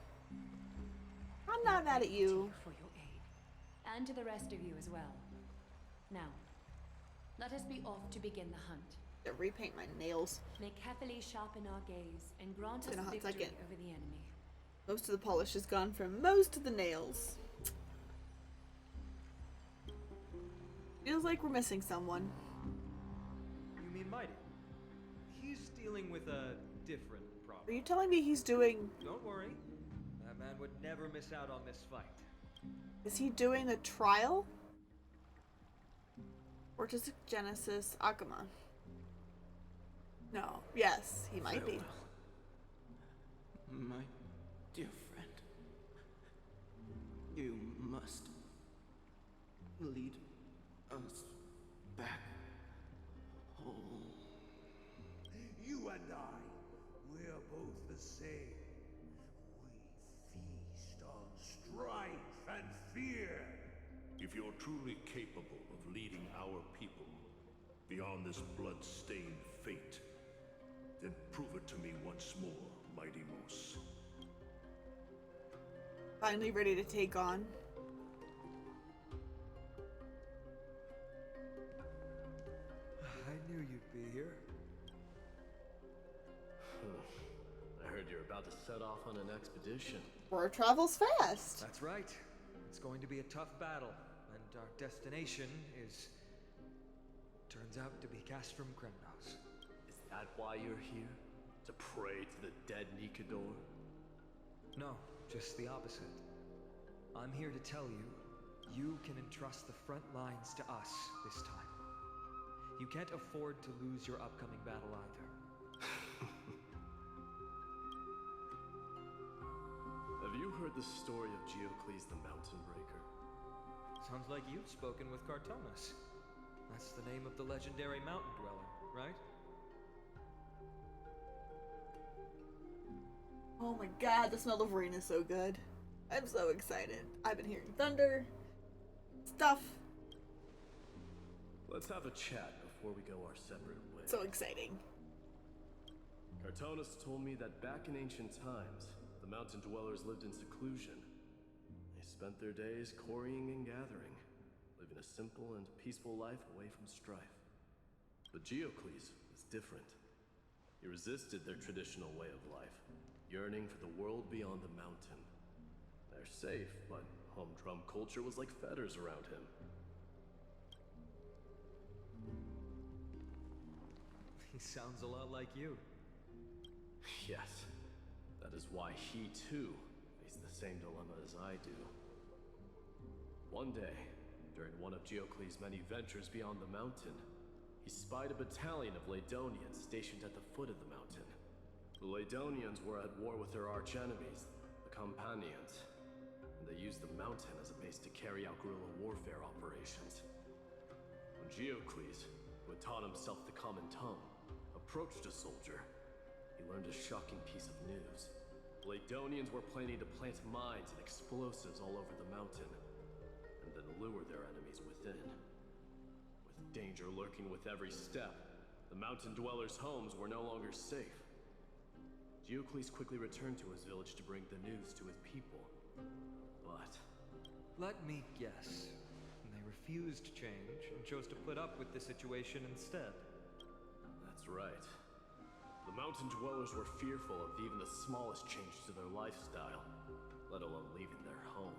I'm not mad at you. For your aid, and to the rest of you as well. Now, let us be off to begin the hunt. To repaint my nails. May carefully sharpen our gaze and grant It's us been a hot victory second. over the enemy. Most of the polish is gone from most of the nails. Feels like we're missing someone. You mean Mighty? He's dealing with a different problem. Are you telling me he's doing... Don't worry. That man would never miss out on this fight. Is he doing the trial? Or just Genesis Akuma? No. Yes, he might be. My dear friend, you must lead us back home. You and I, we're both the same. We feast on strife and fear. If you're truly capable of leading our people beyond this blood-stained fate, then prove it to me once more, Mighty Mos. Finally ready to take on. I knew you'd be here. heard you're about to set off on an expedition. Word travels fast. That's right. It's going to be a tough battle, and our destination turns out to be Castrum Kremnos. Is that why you're here? To pray to the dead Nikador? No, just the opposite. I'm here to tell you, you can entrust the front lines to us this time. You can't afford to lose your upcoming battle either. Have you heard the story of Geocles the Mountain Breaker? Sounds like you've spoken with Cartonus. That's the name of the legendary mountain dweller, right? Oh my god, the smell of rain is so good. I'm so excited. I've been hearing thunder, stuff. Let's have a chat before we go our separate ways. So exciting. Cartonus told me that back in ancient times, the mountain dwellers lived in seclusion. They spent their days quarrying and gathering, living a simple and peaceful life away from strife. But Geocles was different. He resisted their traditional way of life, yearning for the world beyond the mountain. They're safe, but humdrum culture was like fetters around him. He sounds a lot like you. Yes, that is why he too faced the same dilemma as I do. One day, during one of Geocles' many ventures beyond the mountain, he spied a battalion of Ladonians stationed at the foot of the mountain. The Ladonians were at war with their arch-enemies, the Companions, and they used the mountain as a base to carry out guerrilla warfare operations. When Geocles, who had taught himself the common tongue, approached a soldier, he learned a shocking piece of news. The Ladonians were planning to plant mines and explosives all over the mountain, and then lure their enemies within. With danger lurking with every step, the mountain dwellers' homes were no longer safe. Geocles quickly returned to his village to bring the news to his people. But... let me guess. They refused change and chose to put up with the situation instead. That's right. The mountain dwellers were fearful of even the smallest change to their lifestyle, let alone leaving their home.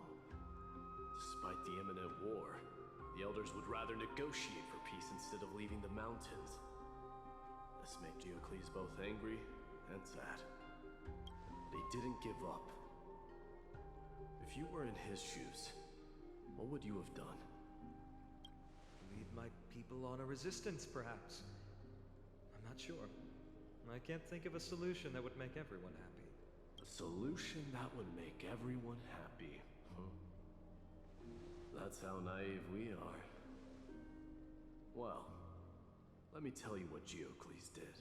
Despite the imminent war, the elders would rather negotiate for peace instead of leaving the mountains. This made Geocles both angry and sad. But he didn't give up. If you were in his shoes, what would you have done? Lead my people on a resistance, perhaps. I'm not sure. I can't think of a solution that would make everyone happy. A solution that would make everyone happy, huh? That's how naive we are. Well, let me tell you what Geocles did.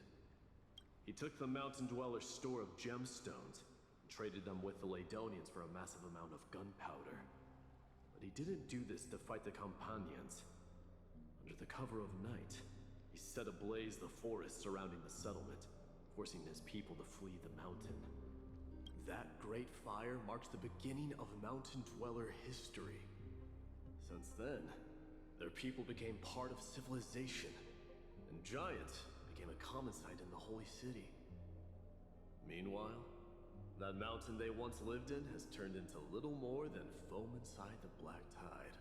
He took the mountain dwellers' store of gemstones and traded them with the Ladonians for a massive amount of gunpowder. But he didn't do this to fight the Companions. Under the cover of night, he set ablaze the forest surrounding the settlement, forcing his people to flee the mountain. That great fire marked the beginning of mountain dweller history. Since then, their people became part of civilization, and Giant became a common sight in the holy city. Meanwhile, that mountain they once lived in has turned into little more than foam inside the black tide.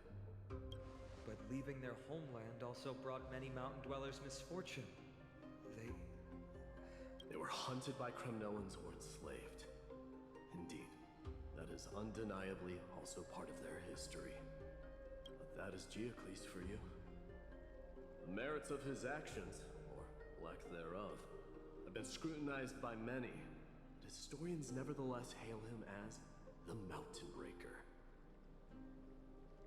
But leaving their homeland also brought many mountain dwellers misfortune. They were hunted by Kremnoans or enslaved. Indeed, that is undeniably also part of their history. But that is Geocles for you. The merits of his actions, or lack thereof, have been scrutinized by many, but historians nevertheless hail him as the Mountain Breaker.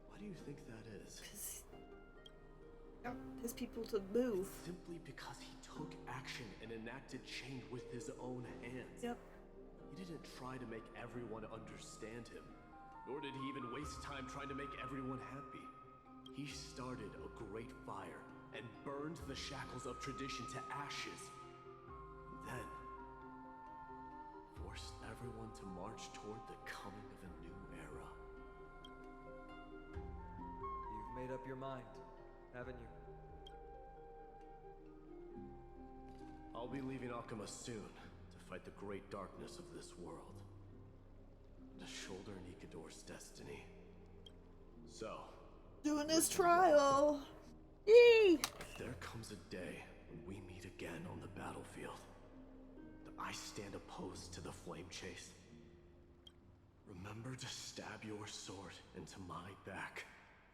Why do you think that is? His people to move. It's simply because he took action and enacted change with his own hands. Yep. He didn't try to make everyone understand him, nor did he even waste time trying to make everyone happy. He started a great fire and burned the shackles of tradition to ashes. And then forced everyone to march toward the coming of a new era. You've made up your mind, haven't you? I'll be leaving Akuma soon to fight the great darkness of this world. To shoulder Nikador's destiny. So, doing his trial. Yee! If there comes a day when we meet again on the battlefield, that I stand opposed to the flame chase, remember to stab your sword into my back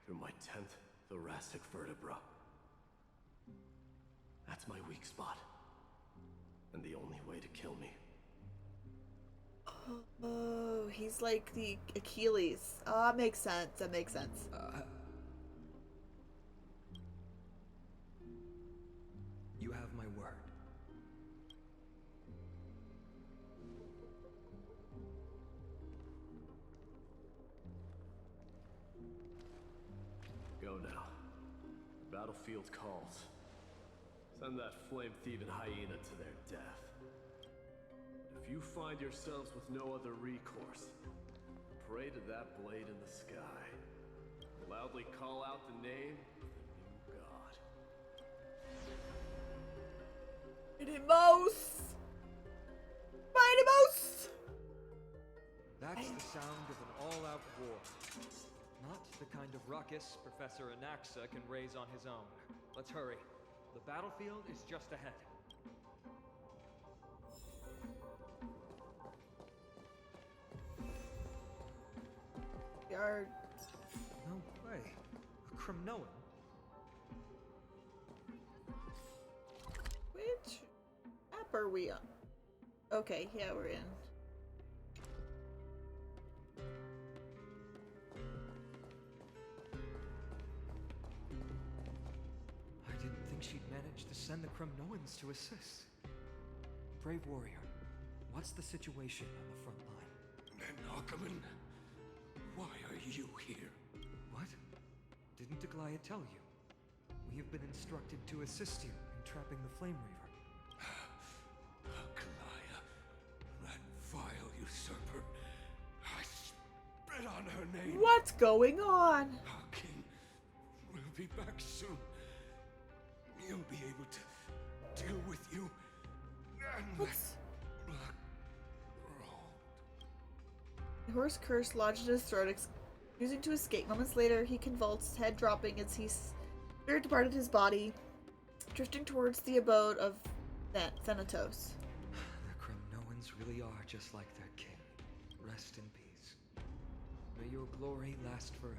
through my 10th thoracic vertebra. That's my weak spot, and the only way to kill me. Oh, he's like the Achilles. Ah, that makes sense. That makes sense. You have my word. Go now. The battlefield calls. Send that flame-thieving hyena to their death. If you find yourselves with no other recourse, pray to that blade in the sky. Loudly call out the name of the new god. Minimos! Minimos! That's the sound of an all-out war. Not the kind of ruckus Professor Anaxa can raise on his own. Let's hurry. The battlefield is just ahead. Yard. No way. A Kremnoan? Which app are we on? Okay, yeah, we're in. I didn't think she'd manage to send the Kremnoans to assist. Brave warrior, what's the situation on the front line? Menachem, why are you here? What? Didn't Aglaia tell you? We have been instructed to assist you in trapping the Flame Reaver. Aglaia, that vile usurper. I spit on her name. What's going on? Our king will be back soon. You'll be able to deal with you and What's... that black robe. The horse curse lodged in his throat, refusing to escape. Moments later, he convulsed, head dropping as spirit departed his body, drifting towards the abode of Thanatos. The Kremnoans really are just like their king. Rest in peace. May your glory last forever.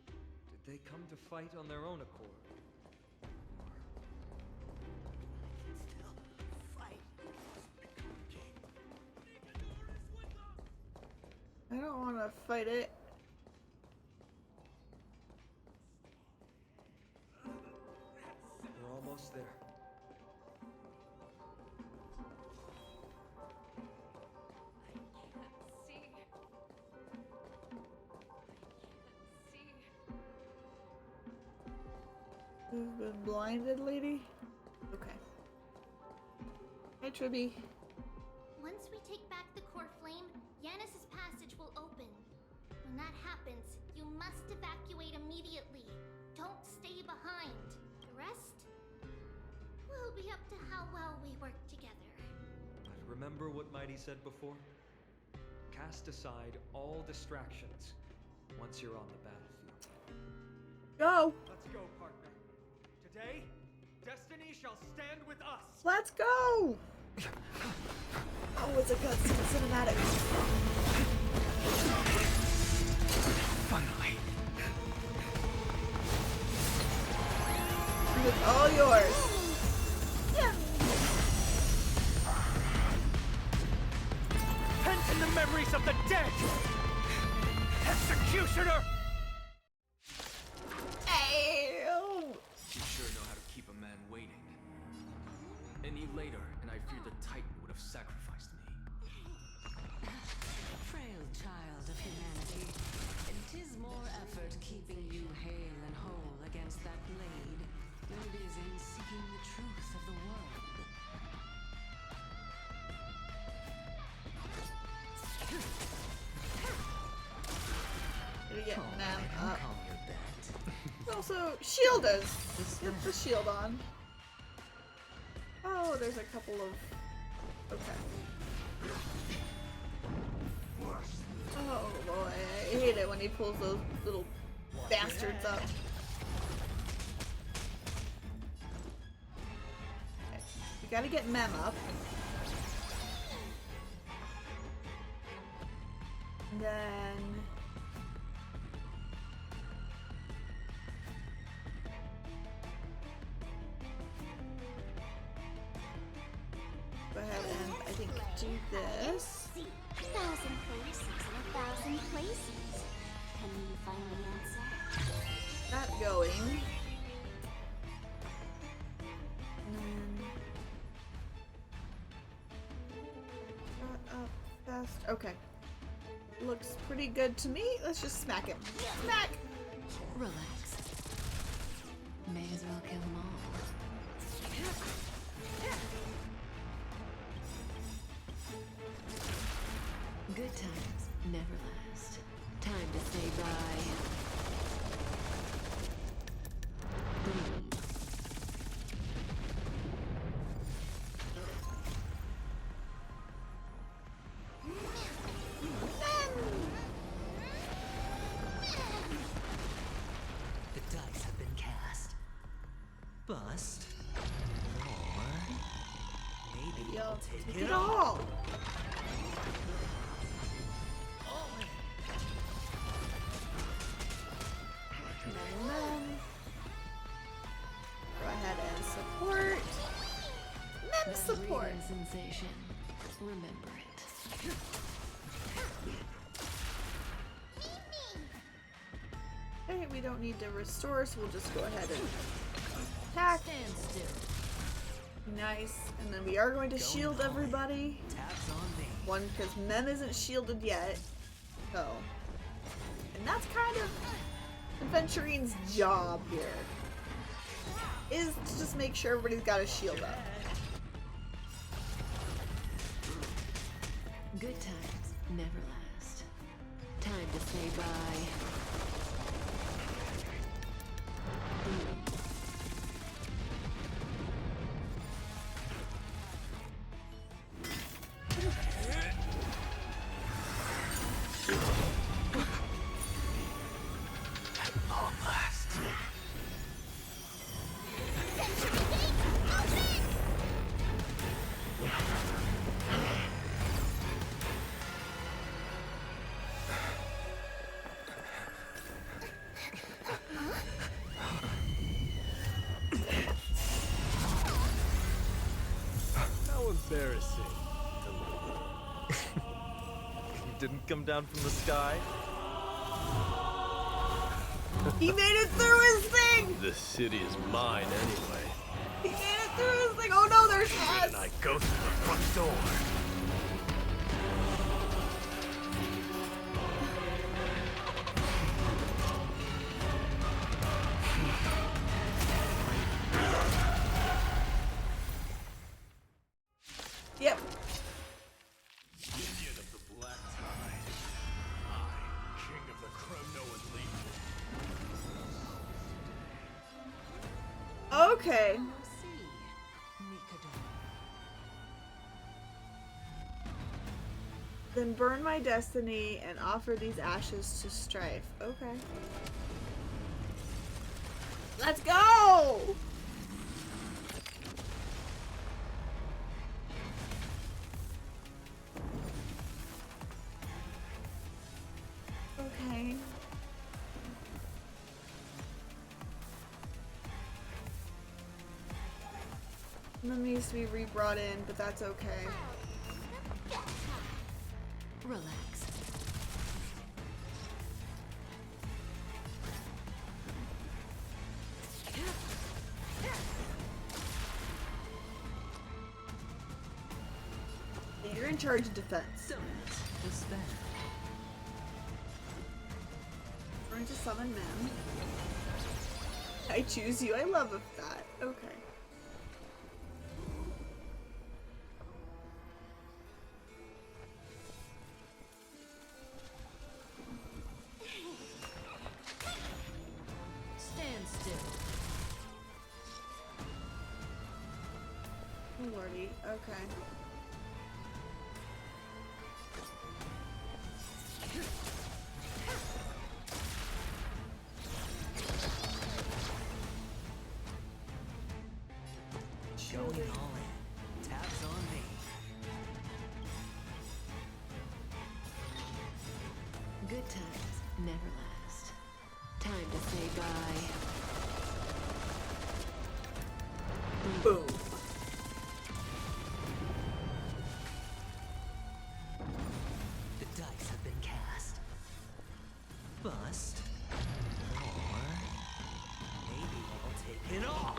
Did they come to fight on their own accord? I don't want to fight it. We're almost there. You've been blinded, lady? Okay. Hey, Tribby. Once we take back the core flame, Yanis's passage will open. When that happens, you must evacuate immediately. Don't stay behind. The rest will be up to how well we work together. But remember what Mighty said before? Cast aside all distractions once you're on the battlefield. Go! Let's go, partner. Today, destiny shall stand with us. Let's go! Oh, it's a cutscene cinematic. Finally. It's all yours. Yeah. Repent in the memories of the dead! Executioner! You sure know how to keep a man waiting. Any later, and I fear the Titan would have sacrificed me. Frail child of humanity, and 'tis more effort keeping you hale and whole against that blade than it is in seeking the truth of the world. Gonna get man up. Also, shield us. Get the shield on. Oh, there's a couple of Okay. Oh boy, I hate it when he pulls those little bastards up. Okay. We gotta get Mem up. And then... go ahead and, I think, do this. 1,000 places in 1,000 places. Can you finally answer? That going. And then... got up fast. Okay. Looks pretty good to me. Let's just smack him. Smack! Relax. May as well kill them all. Good times never last. Time to say bye. Boom. The dice have been cast. Bust. Or maybe I'll take it all. And then go ahead and support. Mem support. Sensation. Remember it. Okay, we don't need to restore, so we'll just go ahead and attack. Stand still. Nice. And then we are going to shield everybody. Tabs on me. One, because Mem isn't shielded yet. So. And that's kind of Adventurine's job here. Is to just make sure everybody's got a shield up. Good times never last. Time to say bye. Boom. At long last. How embarrassing. You didn't come down from the sky? He made it through his thing! The city is mine anyway. He made it through his thing! Oh no, there's us! And I go through the front door. Yep. Minion of the Black Tide. I, King of the Kremnoan Legion. Okay. Then burn my destiny and offer these ashes to Strife. Okay. Let's go! Okay. That needs to be re-brought in, but that's okay. Relax. You're in charge of defense. Despair. Trying to summon Mem. I choose you. I love that. Okay. Stand still. Oh, Lordy. Okay. Going all in. Tabs on me. Good times never last. Time to say bye. Boom. The dice have been cast. Bust. Or maybe I'll take it all.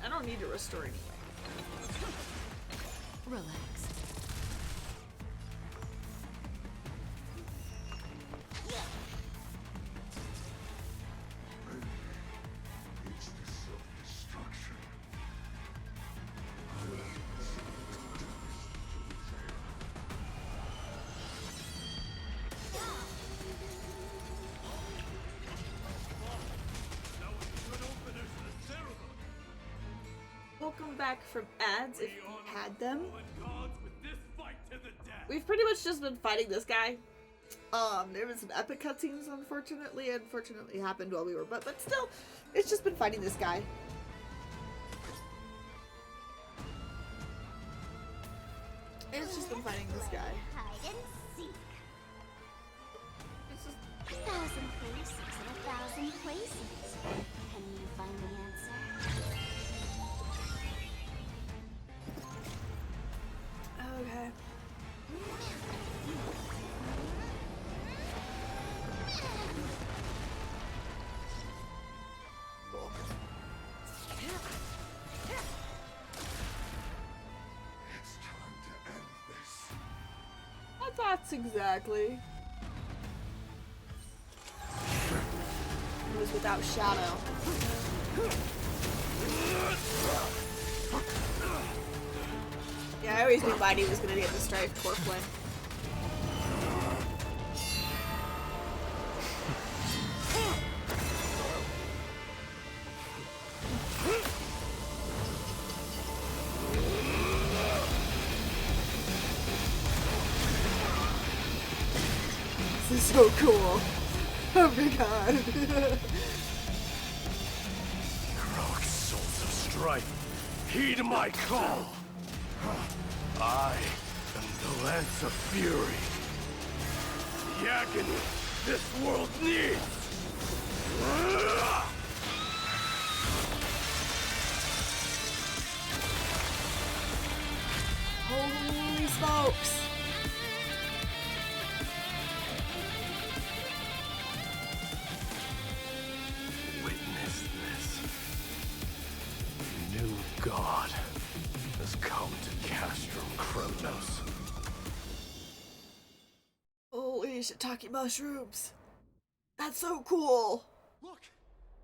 I don't need to restore anyway. Relax. It's the self-destruction. Welcome back from ads if you had them. We've pretty much just been fighting this guy. There was some epic cutscenes, unfortunately happened while we were, but still, it's just been fighting this guy. It's just been fighting this guy. Hide and seek. It's just 1,000 places in 1,000 places. Can you find the answer? okay. It's time to end this. That's exactly. It was without shadow. Yeah, I always knew Mighty was gonna get the Strife core flame. This is so cool. Oh my god. Heroic souls of strife, heed my call. I am the Lance of Fury. The agony this world needs. Holy smokes. Witness this. New God has come to Castrum Kremnos. Holy shiitake mushrooms. That's so cool. Look!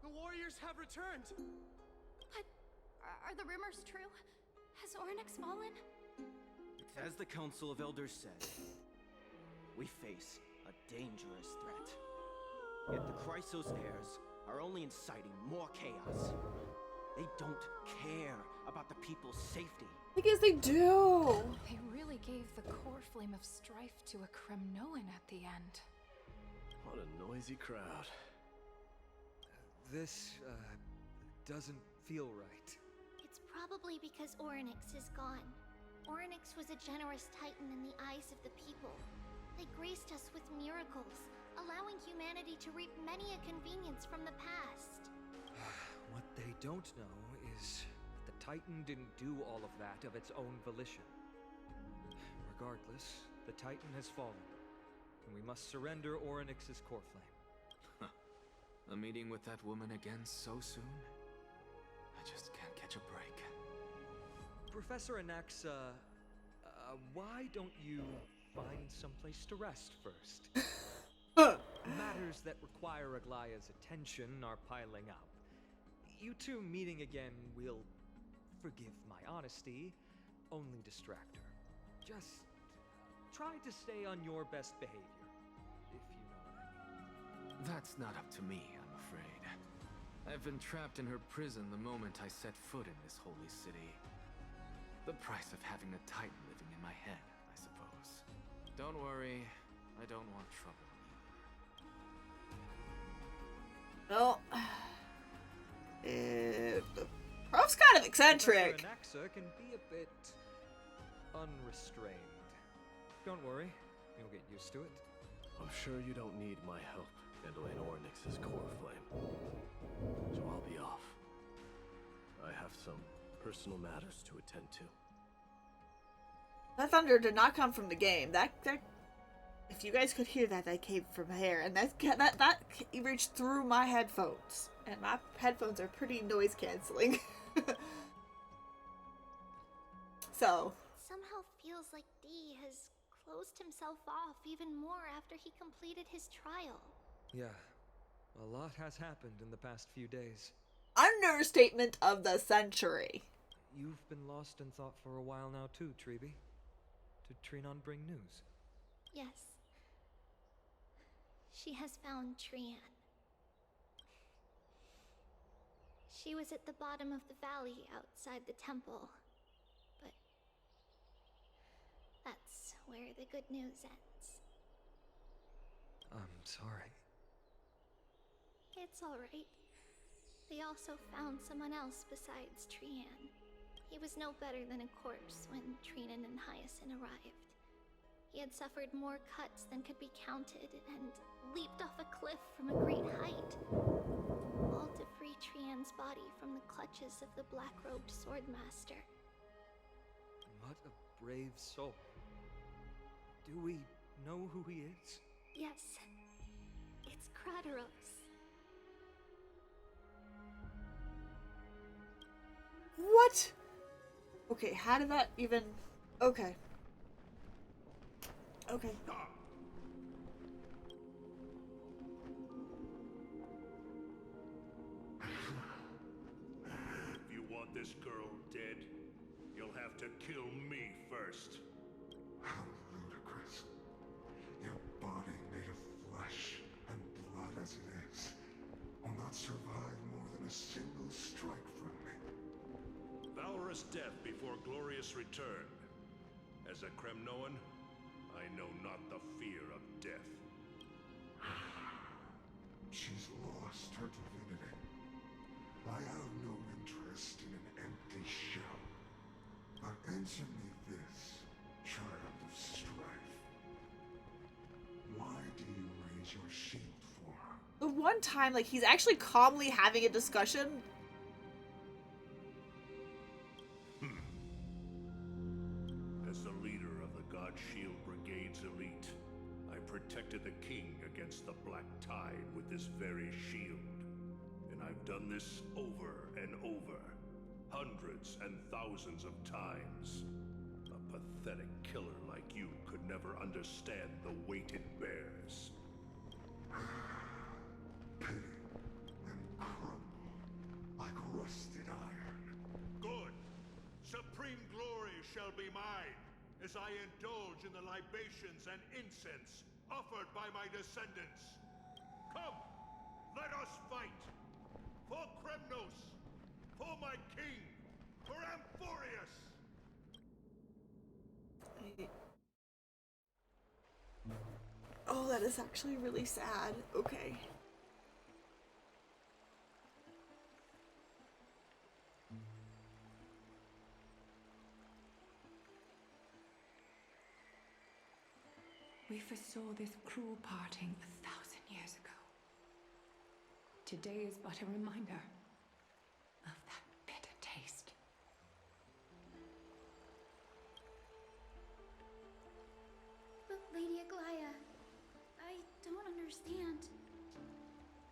The warriors have returned! But are the rumors true? Has Ornyx fallen? As the Council of Elders said, we face a dangerous threat. Yet the Chrysos heirs are only inciting more chaos. They don't care about the people's safety. Because they do. They really gave the core flame of strife to a Kremnoan at the end. What a noisy crowd. This doesn't feel right. It's probably because Ornyx is gone. Ornyx was a generous titan in the eyes of the people. They graced us with miracles, allowing humanity to reap many a convenience from the past. What they don't know is that the Titan didn't do all of that of its own volition. Regardless, the Titan has fallen, and we must surrender Ornyx's core flame. A meeting with that woman again so soon? I just can't catch a break. Professor Anaxa, why don't you find someplace to rest first? Matters that require Aglaya's attention are piling up. You two meeting again will, forgive my honesty, only distract her. Just try to stay on your best behavior, if you know what I mean. That's not up to me, I'm afraid. I've been trapped in her prison the moment I set foot in this holy city. The price of having a Titan living in my head, I suppose. Don't worry, I don't want trouble either. Well, the prof's kind of eccentric. Professor Anaxa can be a bit unrestrained. Don't worry, you'll get used to it. I'm sure you don't need my help handling Ornyx's core flame. So I'll be off. I have some personal matters to attend to. That thunder did not come from the game. That if you guys could hear that, that came from here, and that reached through my headphones, and my headphones are pretty noise canceling. So. Somehow feels like D has closed himself off even more after he completed his trial. Yeah, a lot has happened in the past few days. Understatement of the century. You've been lost in thought for a while now too, Treeby. Did Trinon bring news? Yes. She has found Trian. She was at the bottom of the valley outside the temple. But that's where the good news ends. I'm sorry. It's alright. They also found someone else besides Trian. He was no better than a corpse when Trinan and Hyacinth arrived. He had suffered more cuts than could be counted and leaped off a cliff from a great height, all to free Trian's body from the clutches of the black-robed swordmaster. What a brave soul. Do we know who he is? Yes, it's Krateros. What? Okay, how did that even... Okay. Okay. If you want this girl dead, you'll have to kill me first. How ludicrous. Your body made of flesh and blood as it is will not survive more than a single strike from me. Valorous death before glorious return. As a Kremnoan, I know not the fear of death. She's lost her divinity. I have no interest in an empty shell. But answer me this, child of strife. Why do you raise your shield for her? The one time, like, he's actually calmly having a discussion. As the leader of the God Shield Brigade's elite, I protected the king against the Black Tide with this very shield. And I've done this over and over, hundreds and thousands of times. A pathetic killer like you could never understand the weight it bears. Pity and crumble like rusted iron. Good! Supreme glory shall be mine, as I indulge in the libations and incense offered by my descendants. Come, let us fight! For Kremnos! For my king! For Amphorius! Oh, that is actually really sad. Okay. We foresaw this cruel parting 1,000 years ago. Today is but a reminder of that bitter taste. But Lady Aglaya, I don't understand.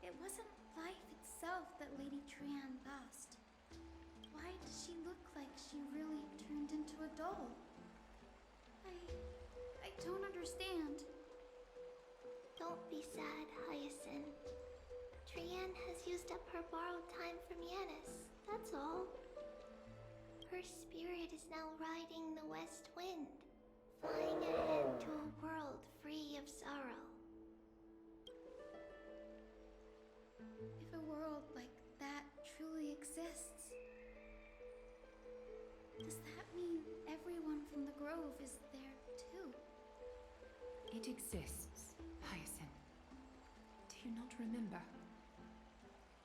It wasn't life itself that Lady Trian lost. Why does she look like she really turned into a doll? I don't understand. Don't be sad, Hyacinth. Trian has used up her borrowed time from Yanis, that's all. Her spirit is now riding the west wind, flying ahead to a world free of sorrow. If a world like that truly exists, does that mean everyone from the Grove is there too? It exists, Hyacinth. Do you not remember?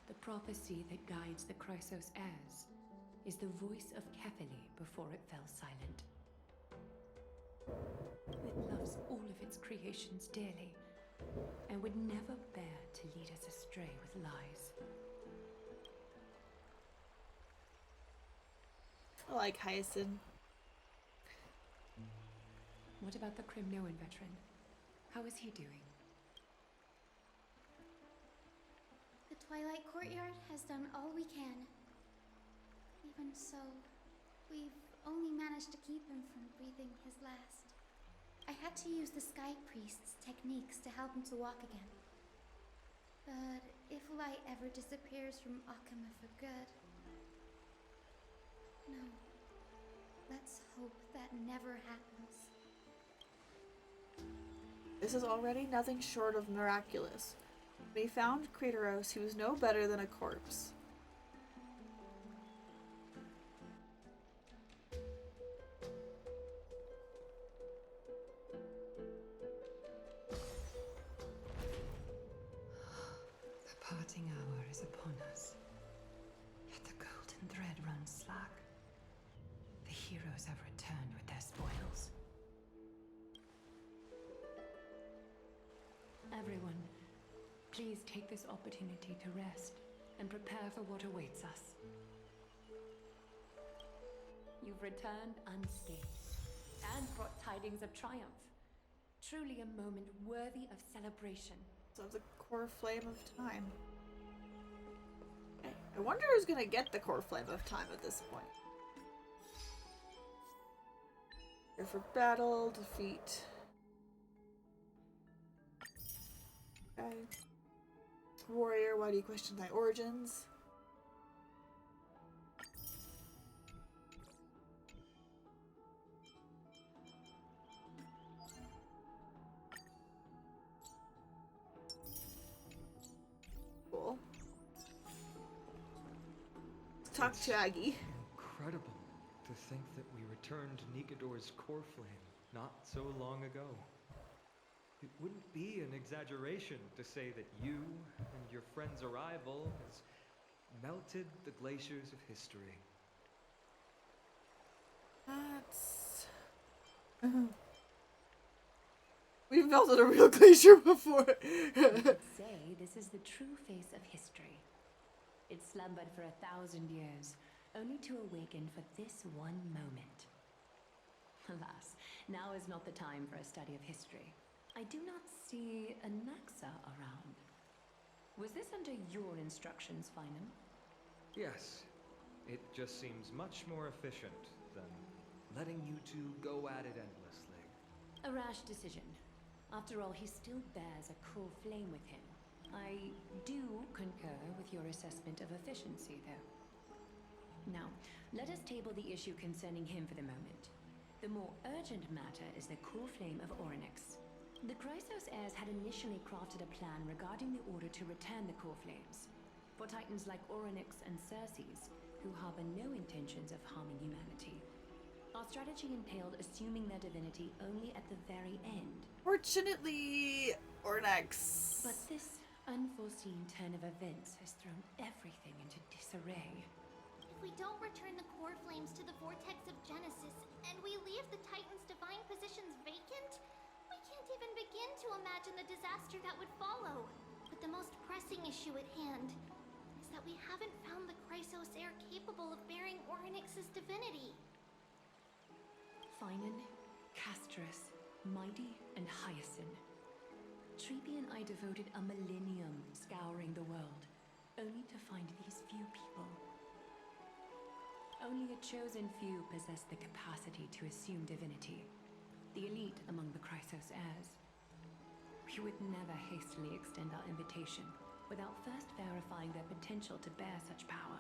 The prophecy that guides the Chrysos heirs is the voice of Kefili before it fell silent. It loves all of its creations dearly, and would never bear to lead us astray with lies. I like Hyacinth. What about the Crimnoan veteran? How is he doing? The Twilight Courtyard has done all we can. Even so, we've only managed to keep him from breathing his last. I had to use the Sky Priest's techniques to help him to walk again. But if light ever disappears from Akama for good... No. Let's hope that never happens. This is already nothing short of miraculous. When he found Kratos, he was no better than a corpse. The parting hour is upon us. Yet the golden thread runs slack. The heroes have returned with their spoils. Everyone, please take this opportunity to rest and prepare for what awaits us. You've returned unscathed and brought tidings of triumph. Truly a moment worthy of celebration. So the core flame of time. Okay. I wonder who's gonna get the core flame of time at this point. Here for battle, defeat. Okay. Warrior, why do you question thy origins? Cool. Let's talk to Aggie. Incredible to think that we returned Nikador's core flame not so long ago. It wouldn't be an exaggeration to say that you and your friend's arrival has melted the glaciers of history. That's... We've melted a real glacier before. You could say this is the true face of history. It slumbered for 1,000 years, only to awaken for this one moment. Alas, now is not the time for a study of history. I do not see a Naxa around. Was this under your instructions, Finan? Yes, it just seems much more efficient than letting you two go at it endlessly. A rash decision. After all, he still bears a core flame with him. I do concur with your assessment of efficiency, though. Now, let us table the issue concerning him for the moment. The more urgent matter is the core flame of Orynyx. The Chrysos heirs had initially crafted a plan regarding the order to return the core flames. For titans like Orynyx and Circes, who harbor no intentions of harming humanity. Our strategy entailed assuming their divinity only at the very end. Fortunately, Orynyx. But this unforeseen turn of events has thrown everything into disarray. If we don't return the core flames to the vortex of Genesis, and we leave the Titan's divine positions vacant, we can't even begin to imagine the disaster that would follow. But the most pressing issue at hand is that we haven't found the Chrysos heir capable of bearing Orynyx's divinity. Finan, Castris, Mighty, and Hyacinth. Treepy and I devoted a millennium scouring the world, only to find these few people. Only a chosen few possess the capacity to assume divinity. The elite among the Chrysos heirs. We would never hastily extend our invitation without first verifying their potential to bear such power.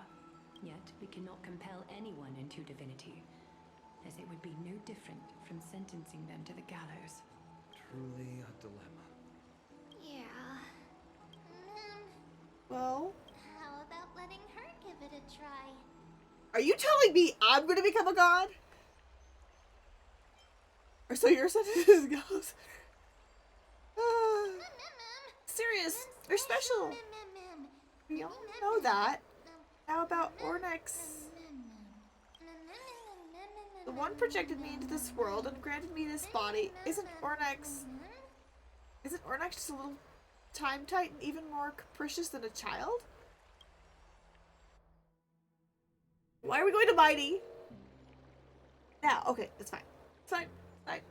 Yet we cannot compel anyone into divinity, as it would be no different from sentencing them to the gallows. Truly a dilemma. Yeah. Well, How about letting her give it a try? are you telling me I'm gonna become a god? Or so your sentence goes. Serious. You're special. We all know that. How about Ornex? The one projected me into this world and granted me this body. Isn't Ornex just a little time titan, even more capricious than a child? Why are we going to Mighty? Now, okay, it's fine. It's fine. It's fine.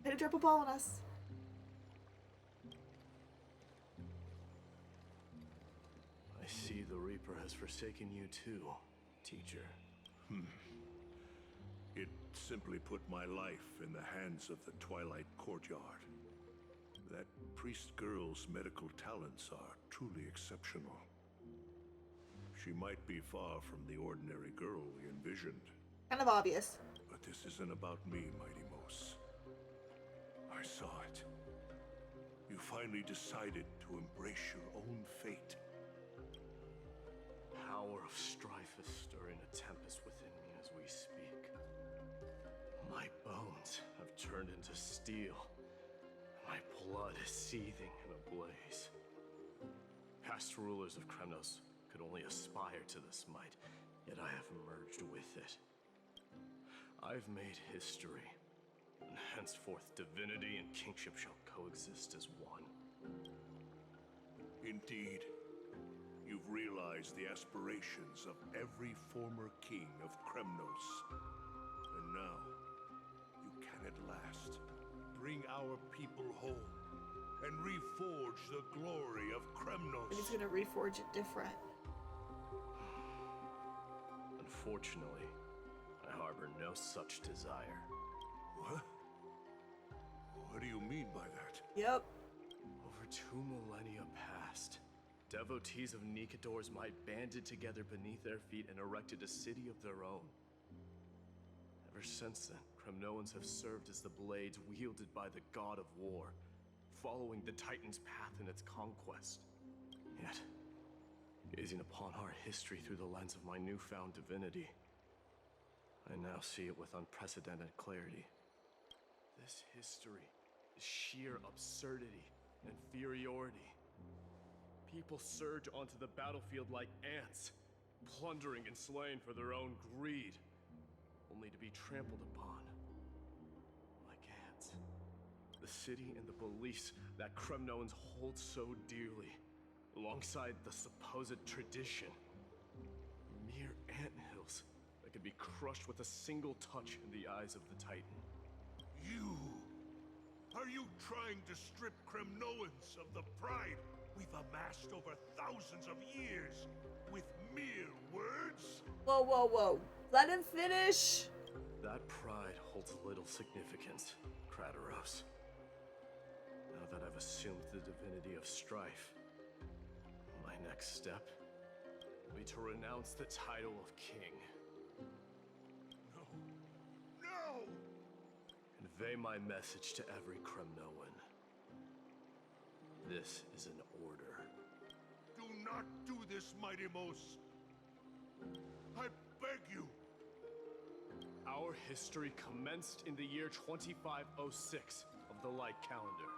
Hit a drop a ball on us. I see the Reaper has forsaken you too, teacher. It simply put my life in the hands of the Twilight Courtyard. That priest girl's medical talents are truly exceptional. She might be far from the ordinary girl we envisioned. Kind of obvious. But this isn't about me, Mighty Mos. I saw it. You finally decided to embrace your own fate. Power of strife is stirring a tempest within me as we speak. My bones have turned into steel. My blood is seething in a blaze. Past rulers of Kremnos could only aspire to this might, yet I have merged with it. I've made history, and henceforth divinity and kingship shall coexist as one. Indeed, you've realized the aspirations of every former king of Kremnos. And now, you can at last bring our people home and reforge the glory of Kremnos. And he's gonna reforge it different. Unfortunately, I harbor no such desire. What? What do you mean by that? Yep. Over 2 millennia past, devotees of Nikador's might banded together beneath their feet and erected a city of their own. Ever since then, Kremnoans have served as the blades wielded by the god of war, following the Titan's path in its conquest. Yet, gazing upon our history through the lens of my newfound divinity, I now see it with unprecedented clarity. This history is sheer absurdity and inferiority. People surge onto the battlefield like ants, plundering and slaying for their own greed, only to be trampled upon like ants. The city and the beliefs that Kremnoans hold so dearly, alongside the supposed tradition, mere anthills that could be crushed with a single touch in the eyes of the Titan. You! Are you trying to strip Kremnoans of the pride we've amassed over thousands of years with mere words? Whoa, whoa, whoa. Let him finish. That pride holds little significance, Krateros. Now that I've assumed the divinity of strife, my next step will be to renounce the title of king. No! Convey my message to every Kremnoan. This is an order. Do not do this, Mighty Mos. I beg you. Our history commenced in the year 2506 of the Light Calendar,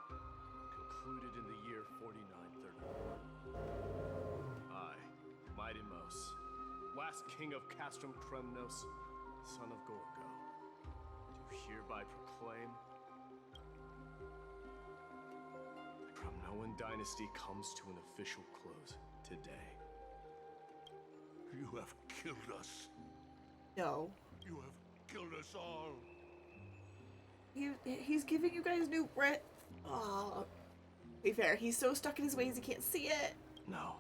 concluded in the year 4931. I, Mighty Mos, last king of Castrum Kremnos, son of Gorgo, do hereby proclaim the Kremnoan dynasty comes to an official close today. You have killed us. No. You have killed us all. He's giving you guys new breath. Oh. Be fair, he's so stuck in his ways he can't see it. No.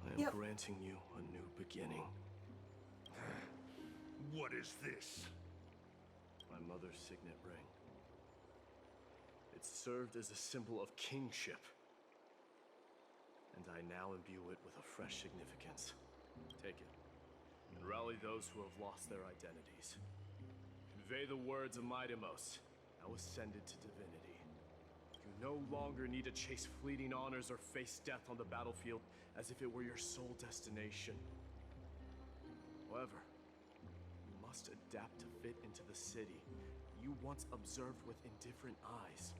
I am granting you a new beginning. What is this? My mother's signet ring. It served as a symbol of kingship. And I now imbue it with a fresh significance. Take it, and rally those who have lost their identities. Convey the words of Mighty Mos, now ascended to divinity. You no longer need to chase fleeting honors or face death on the battlefield as if it were your sole destination. However, you must adapt to fit into the city you once observed with indifferent eyes.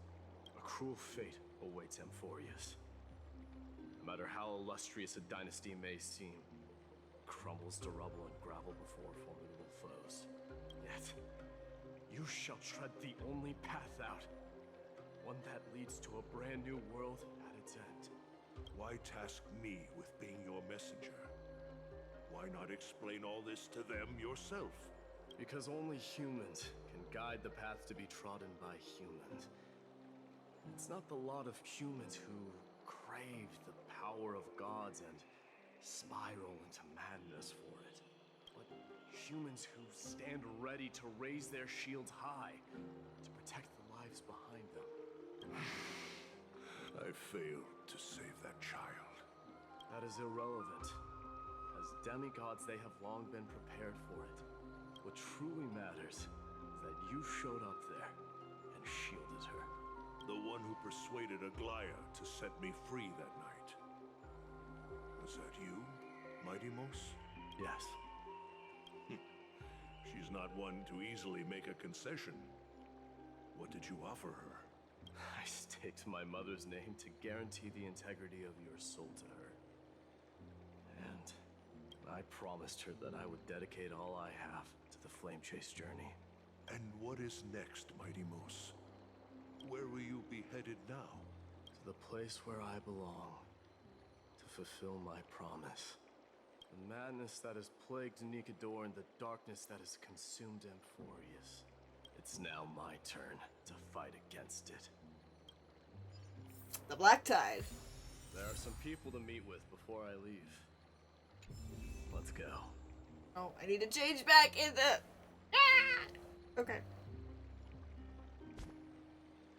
A cruel fate awaits Amphorius. No matter how illustrious a dynasty may seem, it crumbles to rubble and gravel before formidable foes. Yet, you shall tread the only path out, one that leads to a brand new world at its end. Why task me with being your messenger? Why not explain all this to them yourself? Because only humans can guide the path to be trodden by humans. It's not the lot of humans who crave the power of gods and spiral into madness for it, but humans who stand ready to raise their shields high to protect the lives behind them. I failed to save that child. That is irrelevant. As demigods, they have long been prepared for it. What truly matters is that you showed up there and shielded her. The one who persuaded Aglaya to set me free that night. Was that you, Mighty Mos? Yes. She's not one to easily make a concession. What did you offer her? I staked my mother's name to guarantee the integrity of your soul to her. And I promised her that I would dedicate all I have to the Flame Chase journey. And what is next, Mighty Mos? Where will you be headed now? To the place where I belong. To fulfill my promise. The madness that has plagued Nikador and the darkness that has consumed Amphorius. It's now my turn to fight against it. The Black Tide. There are some people to meet with before I leave. Let's go. Oh, I need to change back into... Ah! Okay.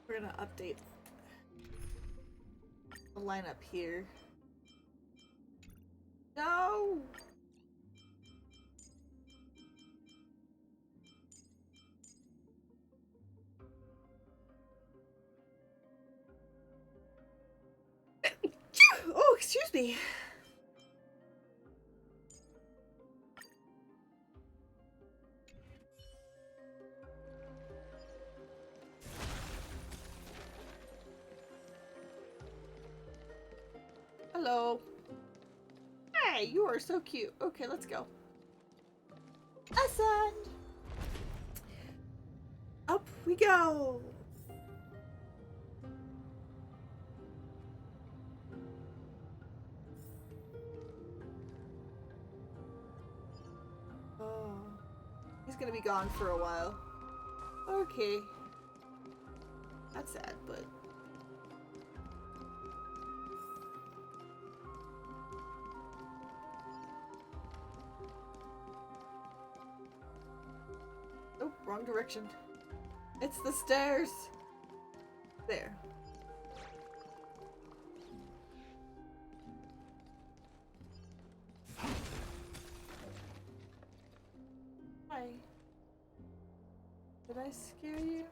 We're gonna update the lineup here. No! Oh, excuse me. Hello. Hey, you are so cute. Okay, let's go. Ascend. Up we go. Oh, he's gonna be gone for a while. Okay. That's sad, but... Oh, wrong direction. It's the stairs. There. Hi. Did I scare you?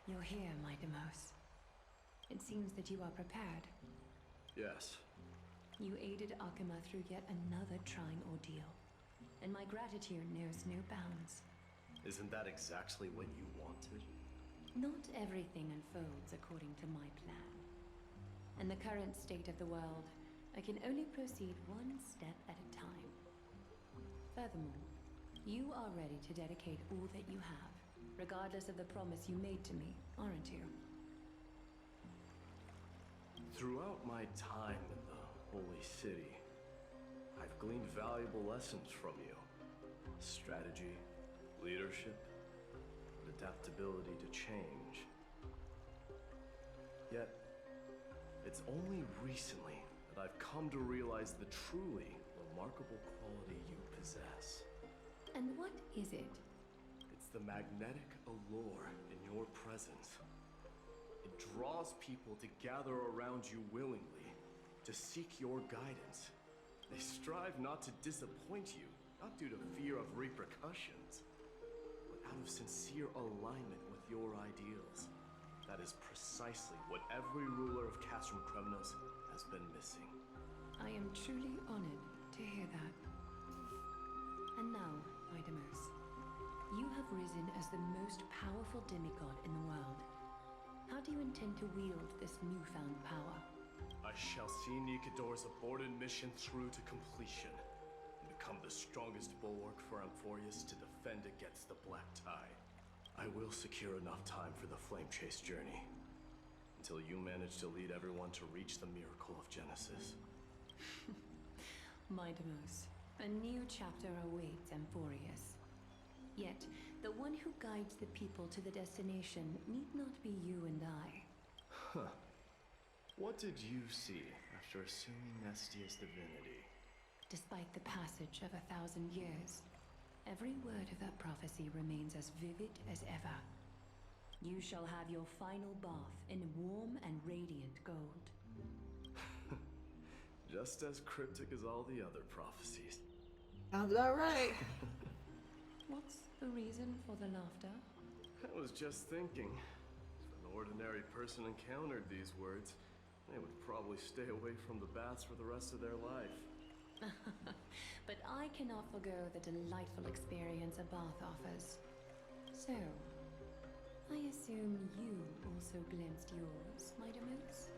You're here, Mighty Mos. It seems that you are prepared. Yes. You aided Akima through yet another trying ordeal, and my gratitude knows no bounds. Isn't that exactly what you wanted? Not everything unfolds according to my plan. In the current state of the world, I can only proceed one step at a time. Furthermore, you are ready to dedicate all that you have, regardless of the promise you made to me, aren't you? Throughout my time in the Holy City, I've gleaned valuable lessons from you. Strategy, leadership, and adaptability to change. Yet, it's only recently that I've come to realize the truly remarkable quality you possess. And what is it? It's the magnetic allure in your presence. It draws people to gather around you willingly, to seek your guidance. They strive not to disappoint you, not due to fear of repercussions, but out of sincere alignment with your ideals. That is precisely what every ruler of Castrum Kremnos has been missing. I am truly honored to hear that. And now, Idamos, you have risen as the most powerful demigod in the world. How do you intend to wield this newfound power? I shall see Nikador's aborted mission through to completion, and become the strongest bulwark for Amphorius to defend against the Black Tide. I will secure enough time for the Flame Chase journey, until you manage to lead everyone to reach the miracle of Genesis. Midamos, a new chapter awaits Amphorius. Yet, the one who guides the people to the destination need not be you and I. Huh. What did you see after assuming Nestia's divinity? Despite the passage of 1,000 years, every word of that prophecy remains as vivid as ever. You shall have your final bath in warm and radiant gold. Just as cryptic as all the other prophecies. Sounds about right. What's the reason for the laughter? I was just thinking, if an ordinary person encountered these words, they would probably stay away from the baths for the rest of their life. But I cannot forgo the delightful experience a bath offers. So, I assume you also glimpsed yours, Midamos?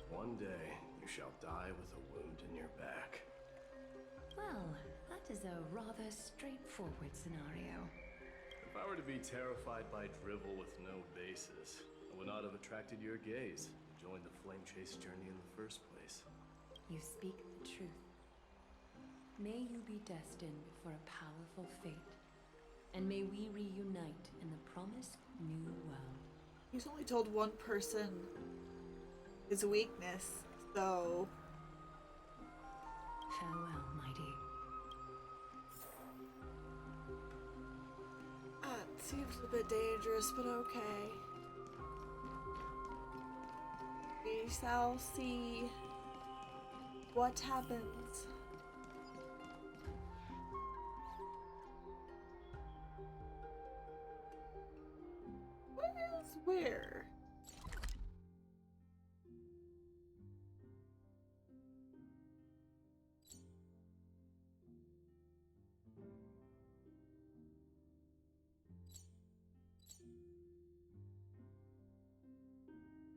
One day, you shall die with a wound in your back. Well, that is a rather straightforward scenario. If I were to be terrified by drivel with no basis, I would not have attracted your gaze and joined the Flame Chase journey in the first place. You speak the truth. May you be destined for a powerful fate, and may we reunite in the promised new world. He's only told one person his weakness, so... Farewell, mighty. It seems a bit dangerous, but okay. We shall see what happens. Where's where?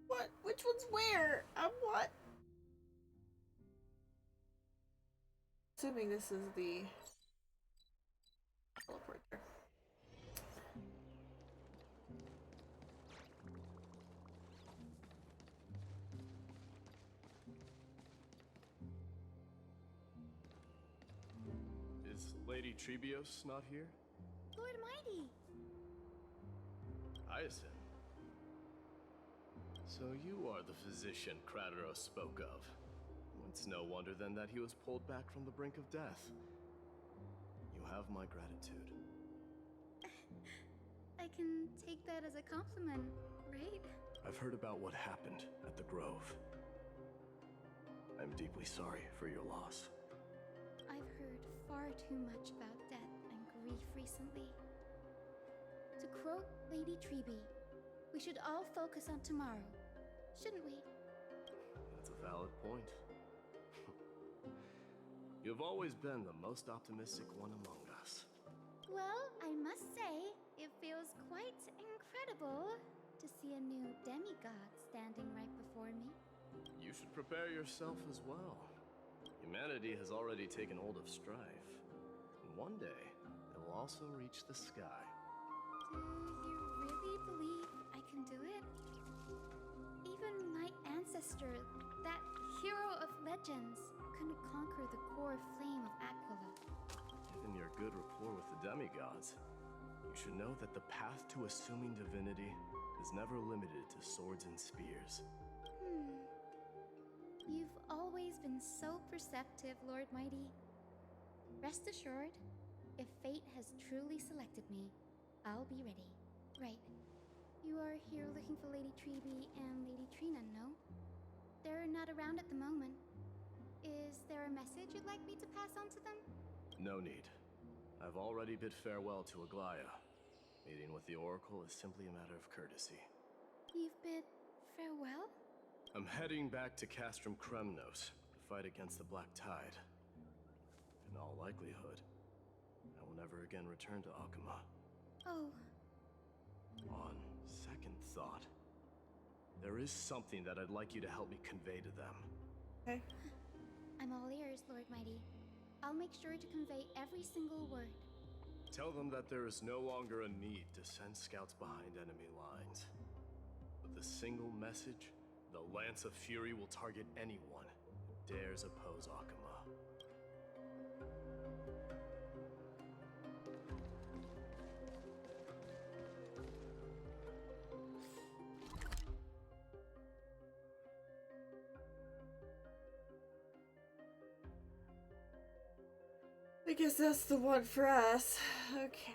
What? Which one's where? What? Assuming this is the teleporter. Is Lady Trebios not here? Lord Mighty! Hyacinth. So you are the physician Krateros spoke of. It's no wonder then that he was pulled back from the brink of death. You have my gratitude. I can take that as a compliment, right? I've heard about what happened at the Grove. I'm deeply sorry for your loss. I've heard far too much about death and grief recently. To quote Lady Treeby, we should all focus on tomorrow, shouldn't we? That's a valid point. You've always been the most optimistic one among us. Well, I must say, it feels quite incredible to see a new demigod standing right before me. You should prepare yourself as well. Humanity has already taken hold of strife, and one day it will also reach the sky. Do you really believe I can do it? Even my ancestor, that hero of legends, couldn't conquer the core flame of Aquila. Given your good rapport with the demigods, you should know that the path to assuming divinity is never limited to swords and spears. You've always been so perceptive, Lord Mighty. Rest assured, if fate has truly selected me, I'll be ready. Right. You are here looking for Lady Treeby and Lady Trina, no? They're not around at the moment. Is there a message you'd like me to pass on to them? No need. I've already bid farewell to Aglaya. Meeting with the Oracle is simply a matter of courtesy. You've bid farewell? I'm heading back to Castrum Kremnos to fight against the Black Tide. In all likelihood, I will never again return to Akuma. Oh. On second thought, there is something that I'd like you to help me convey to them. Okay. I'm all ears, Lord Mighty. I'll make sure to convey every single word. Tell them that there is no longer a need to send scouts behind enemy lines. With a single message, the Lance of Fury will target anyone who dares oppose Akuma. I guess that's the one for us. Okay.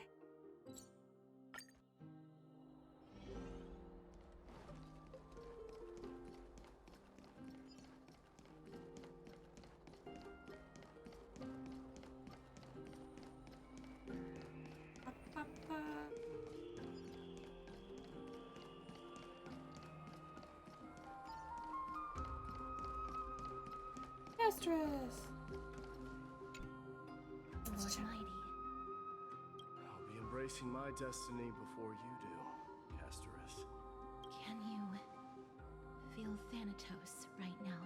Mistress! Lord Mighty. I'll be embracing my destiny before you do, Castorus. Can you feel Thanatos right now?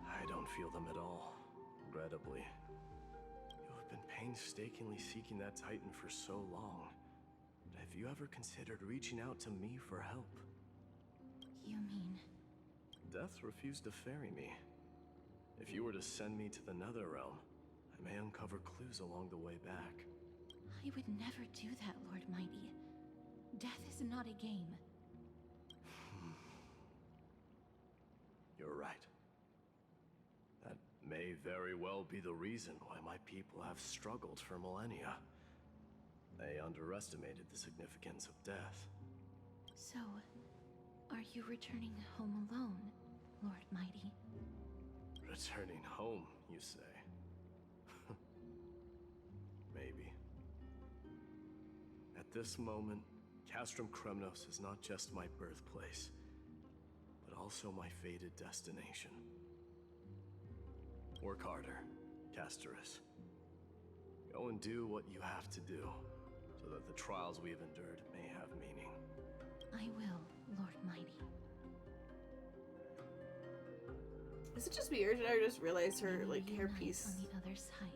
I don't feel them at all, regrettably. You have been painstakingly seeking that Titan for so long. But have you ever considered reaching out to me for help? You mean... Death refused to ferry me. If you were to send me to the Netherrealm, I may uncover clues along the way back. I would never do that, Lord Mighty. Death is not a game. You're right. That may very well be the reason why my people have struggled for millennia. They underestimated the significance of death. So, are you returning home alone, Lord Mighty? Returning home, you say? Maybe. At this moment, Castrum Kremnos is not just my birthplace, but also my fated destination. Work harder, Castorus. Go and do what you have to do, so that the trials we have endured may have meaning. I will, Lord Mighty. Is it just me, or did I just realize her, like, hairpiece? On the other side.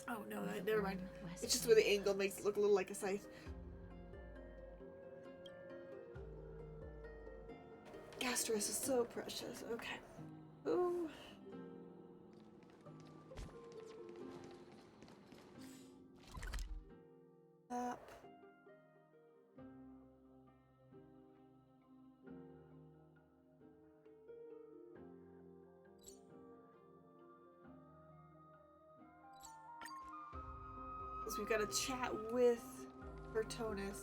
Oh no, never mind. It's just where the angle makes it look a little like a scythe. Castorus is so precious. Okay. Ooh. Up. So we've got to chat with Bertonus.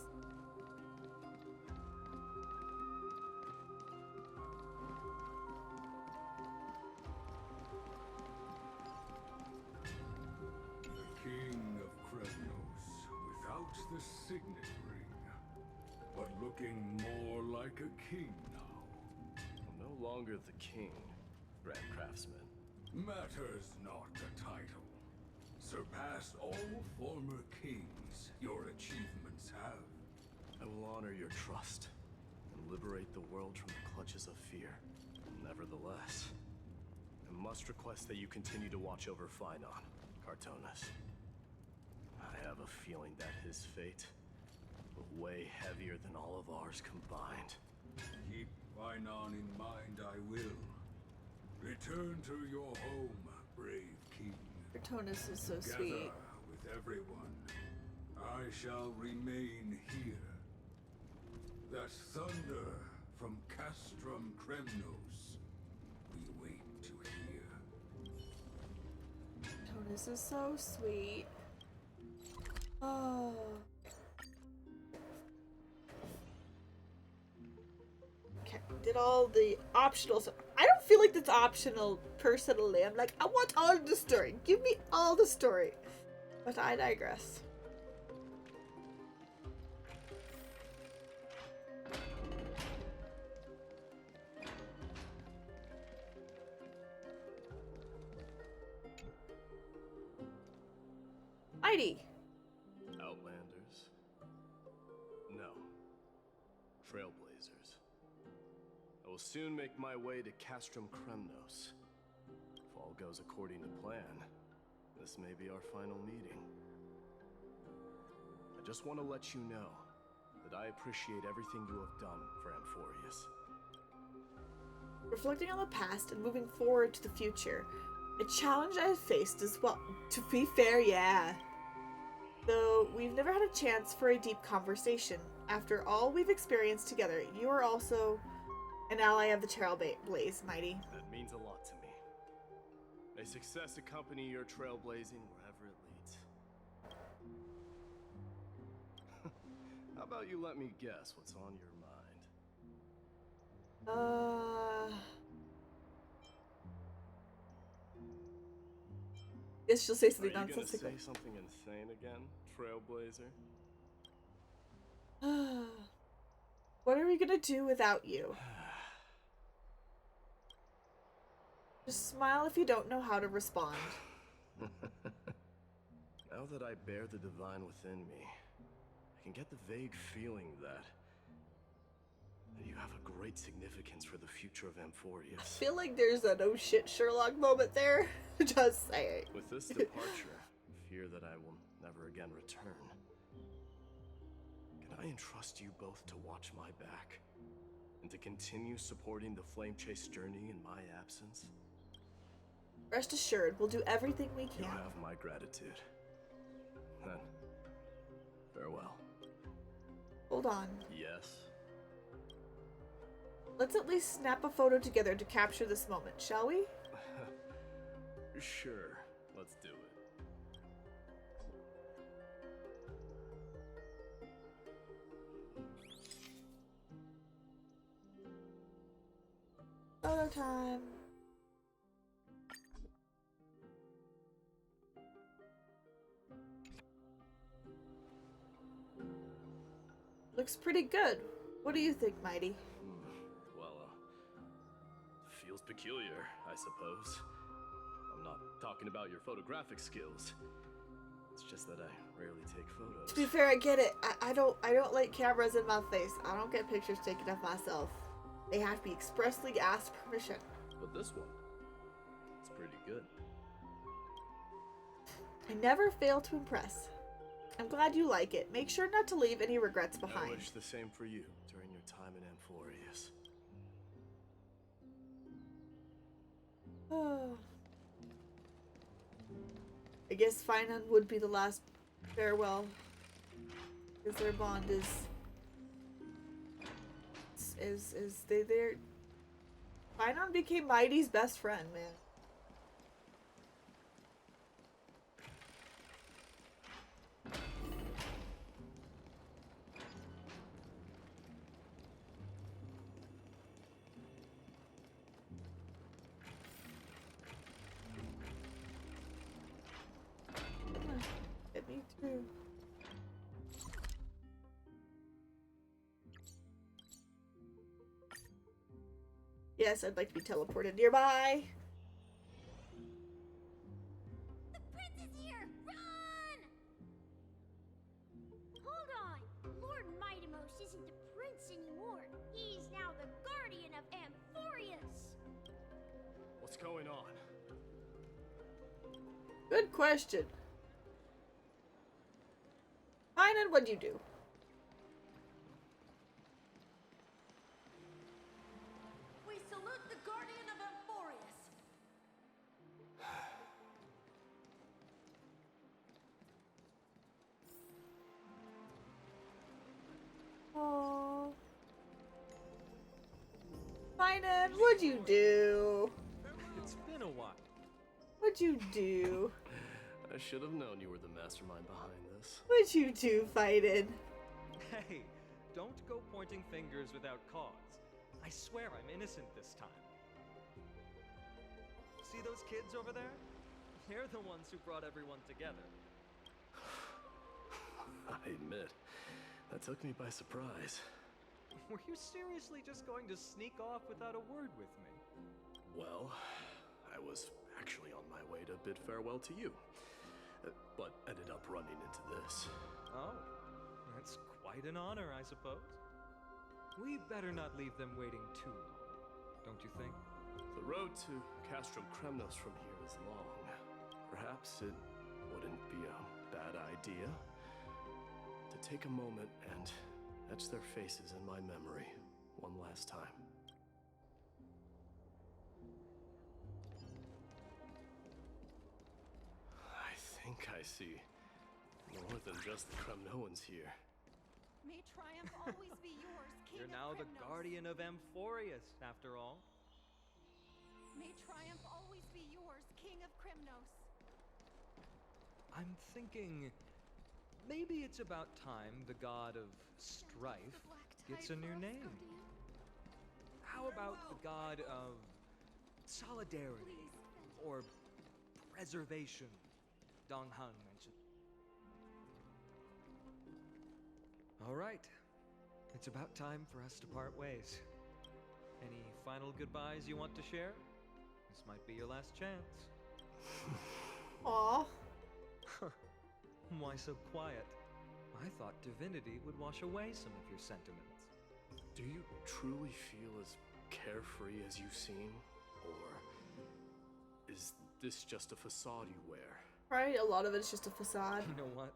The King of Kremnos, without the signet ring, but looking more like a king now. No longer the king, Grand Craftsman. Matters not the title. Surpassed all former kings your achievements have. I will honor your trust and liberate the world from the clutches of fear. Nevertheless, I must request that you continue to watch over Phainon, Cartonis. I have a feeling that his fate will weigh heavier than all of ours combined. Keep Phainon in mind, I will. Return to your home, brave king. Bertonus is so Together sweet. with everyone, I shall remain here. That thunder from Castrum Kremnos, we wait to hear. Bertonus is so sweet. Oh. did all the optional stuff. I don't feel like that's optional personally. I'm like, I want all the story. Give me all the story. But I digress. Mighty. Outlanders? No. Trailblazers. I will soon make my way to Castrum Kremnos. If all goes according to plan, this may be our final meeting. I just want to let you know that I appreciate everything you have done for Amphorius. Reflecting on the past and moving forward to the future, a challenge I have faced as well. To be fair, yeah. Though we've never had a chance for a deep conversation. After all we've experienced together, you are also an ally of the Trailblaze, Mighty. That means a lot to me. May success accompany your trailblazing wherever it leads. How about you let me guess what's on your mind? Guess she'll say something Are you gonna nonsensical. say something insane again, Trailblazer? What are we gonna do without you? Just smile if you don't know how to respond. Now that I bear the divine within me, I can get the vague feeling that you have a great significance for the future of Amphorius. I feel like there's an oh shit Sherlock moment there. Just saying. With this departure, I fear that I will never again return. Can I entrust you both to watch my back? And to continue supporting the Flame Chase journey in my absence? Rest assured, we'll do everything we can. You have my gratitude. Then, farewell. Hold on. Yes? Let's at least snap a photo together to capture this moment, shall we? Sure, let's do it. Photo time. Looks pretty good. What do you think, Mighty? Well, feels peculiar, I suppose. I'm not talking about your photographic skills. It's just that I rarely take photos. To be fair, I get it. I don't like cameras in my face. I don't get pictures taken of myself. They have to be expressly asked permission. But this one, it's pretty good. I never fail to impress. I'm glad you like it. Make sure not to leave any regrets behind. I wish the same for you during your time in Amphorius. I guess Finan would be the last farewell, because their bond is they're Finan became Mighty's best friend, man. Get me through. Yes, I'd like to be teleported nearby. The prince is here! Run! Hold on! Lord Mightymost isn't the prince anymore. He's now the guardian of Amphorius. What's going on? Good question. Finan, what'd you do? We salute the guardian of Amphorius. Oh, Finan, what'd you do? It's been a while. What'd you do? I should have known you were the mastermind behind this. What'd you do, Finan? Hey, don't go pointing fingers without cause. I swear I'm innocent this time. See those kids over there? They're the ones who brought everyone together. I admit, that took me by surprise. Were you seriously just going to sneak off without a word with me? Well, I was actually on my way to bid farewell to you, but ended up running into this. Oh, that's quite an honor, I suppose. We better not leave them waiting too long, don't you think? The road to Castrum Kremnos from here is long. Perhaps it wouldn't be a bad idea to take a moment and etch their faces in my memory one last time. I think I see more than just the Kremnoans here. May triumph always be yours, King You're of now the Kremnos. guardian of Amphorius, after all. May triumph always be yours, King of Kremnos. I'm thinking maybe it's about time the god of strife gets a new name. How about the god of solidarity or preservation? Dong Han mentioned. All right, it's about time for us to part ways. Any final goodbyes you want to share? This might be your last chance. Aw. Why so quiet? I thought divinity would wash away some of your sentiments. Do you truly feel as carefree as you seem? Or is this just a facade you wear? Right, a lot of it's just a facade. You know what?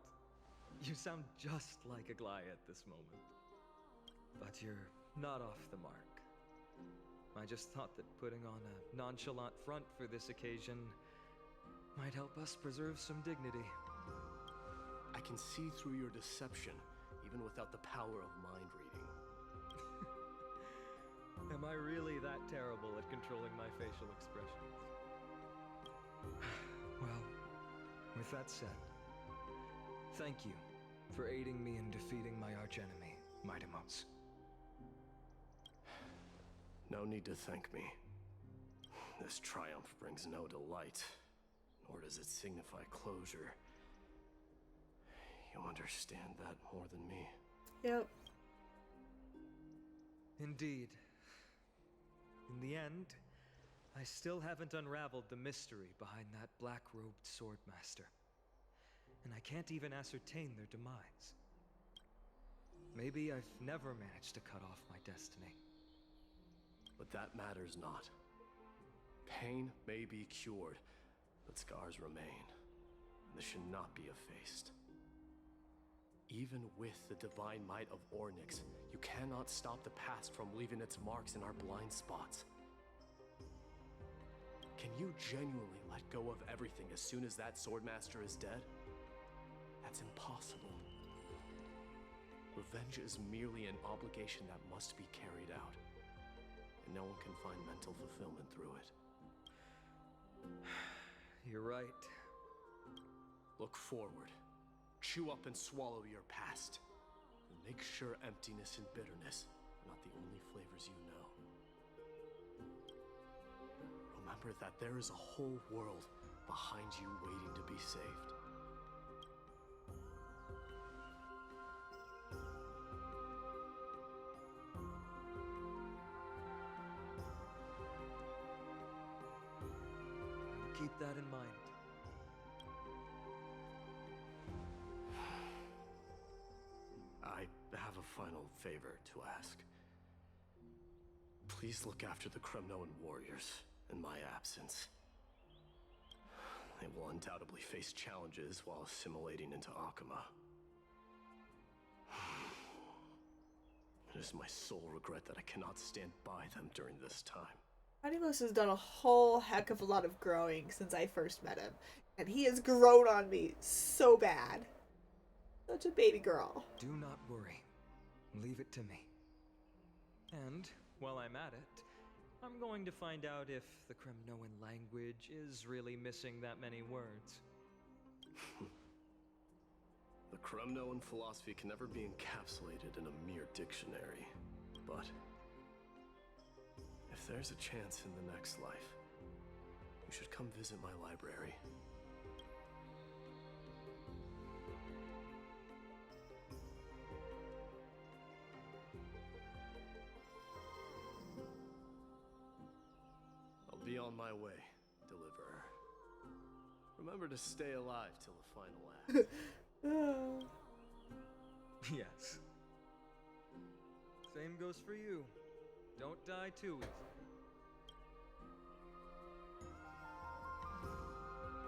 You sound just like Aglaia at this moment. But you're not off the mark. I just thought that putting on a nonchalant front for this occasion might help us preserve some dignity. I can see through your deception, even without the power of mind reading. Am I really that terrible at controlling my facial expressions? Well, with that said, thank you for aiding me in defeating my archenemy, Mightimos. No need to thank me. This triumph brings no delight, nor does it signify closure. You understand that more than me. Yep. Indeed. In the end, I still haven't unraveled the mystery behind that black-robed swordmaster. And I can't even ascertain their demise. Maybe I've never managed to cut off my destiny. But that matters not. Pain may be cured, but scars remain. This should not be effaced. Even with the divine might of Ornyx, you cannot stop the past from leaving its marks in our blind spots. Can you genuinely let go of everything as soon as that swordmaster is dead? That's impossible. Revenge is merely an obligation that must be carried out. And no one can find mental fulfillment through it. You're right. Look forward. Chew up and swallow your past. And make sure emptiness and bitterness are not the only flavors you know. Remember that there is a whole world behind you waiting to be saved. Keep that in mind. I have a final favor to ask. Please look after the Kremnoan warriors in my absence. They will undoubtedly face challenges while assimilating into Akama. It is my sole regret that I cannot stand by them during this time. Mightimos has done a whole heck of a lot of growing since I first met him. And he has grown on me so bad. Such a baby girl. Do not worry. Leave it to me. And while I'm at it, I'm going to find out if the Kremnoan language is really missing that many words. The Kremnoan philosophy can never be encapsulated in a mere dictionary, but there's a chance in the next life, you should come visit my library. I'll be on my way, Deliverer. Remember to stay alive till the final act. Yes. Same goes for you. Don't die too easily.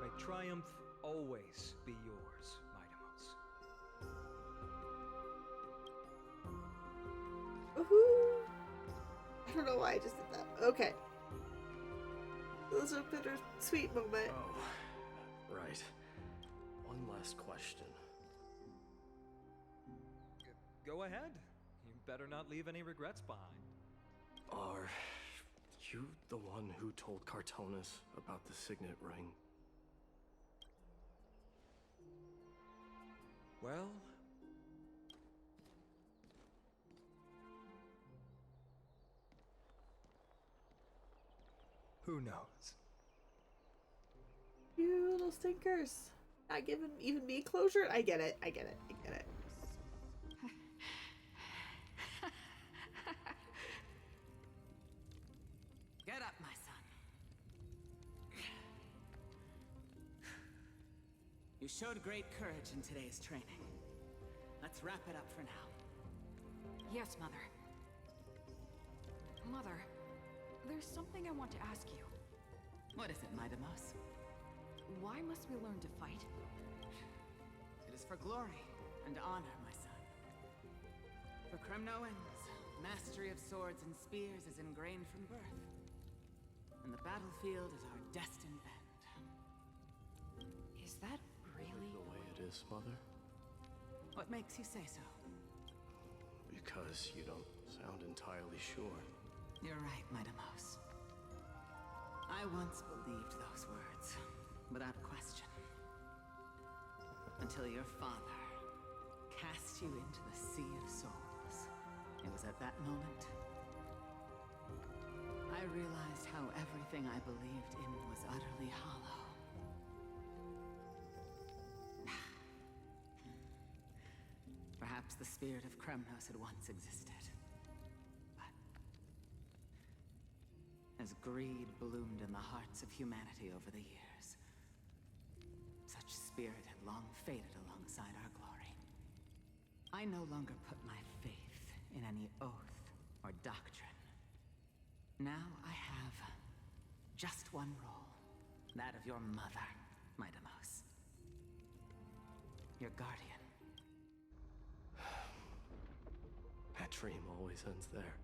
May triumph always be yours, Mighty Woohoo! I don't know why I just did that. Okay. That was a bittersweet moment. Oh, right. One last question. Go ahead. You better not leave any regrets behind. Are you the one who told Cartonis about the signet ring? Well... who knows? You little stinkers. Not giving even me closure? I get it. I get it. I get it. Get up, my son. You showed great courage in today's training. Let's wrap it up for now. Yes, Mother. Mother, there's something I want to ask you. What is it, Midamos? Why must we learn to fight? It is for glory and honor, my son. For Kremnoans, mastery of swords and spears is ingrained from birth. And the battlefield is our destined end. Is that really the way it is, Mother? What makes you say so? Because you don't sound entirely sure. You're right, Midamos. I once believed those words, without question. Until your father cast you into the Sea of Souls. It was at that moment I realized how everything I believed in was utterly hollow. Perhaps the spirit of Kremnos had once existed. But as greed bloomed in the hearts of humanity over the years, such spirit had long faded alongside our glory. I no longer put my faith in any oath or doctrine. Now I have just one role, that of your mother, Midamos. Your guardian. That dream always ends there.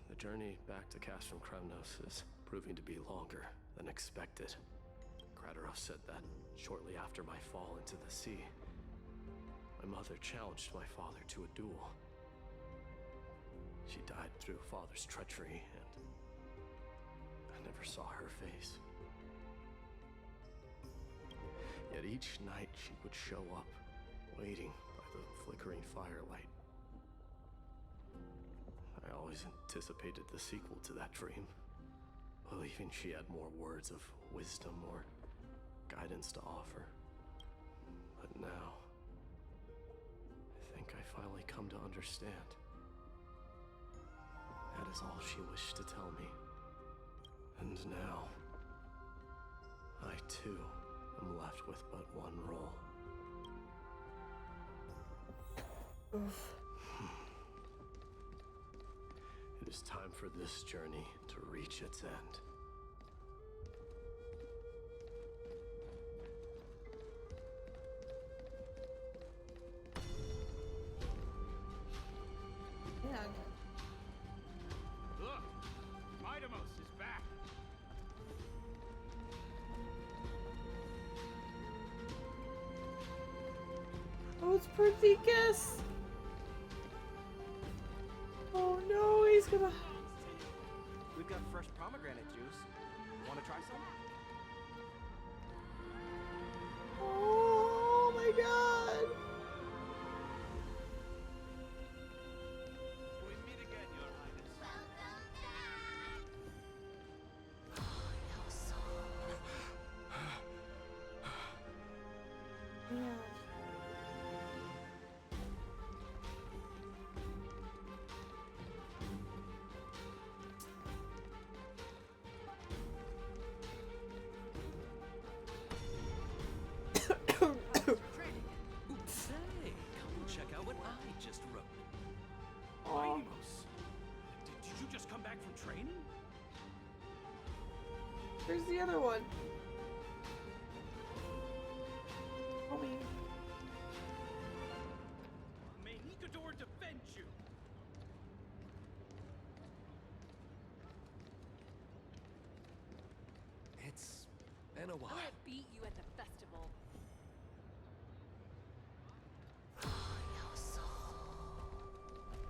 The journey back to Castrum Kremnos is proving to be longer than expected. Krateros said that shortly after my fall into the sea. My mother challenged my father to a duel. She died through father's treachery, and I never saw her face. Yet each night she would show up, waiting by the flickering firelight. I always anticipated the sequel to that dream, believing she had more words of wisdom or guidance to offer. But now, I think I finally come to understand. That is all she wished to tell me. And now, I too am left with but one role. It is time for this journey to reach its end. Man. Look! Midamos is back! Oh, it's Perthicus! Oh no, he's gonna... We've got fresh pomegranate juice. Want to try some? Oh my god! We meet again, Your Highness. I just wrote. Aw. Mighty did you just come back from training? Where's the other one? Homie. May Nikador defend you! It's been a while. I'm gonna beat you at the festival.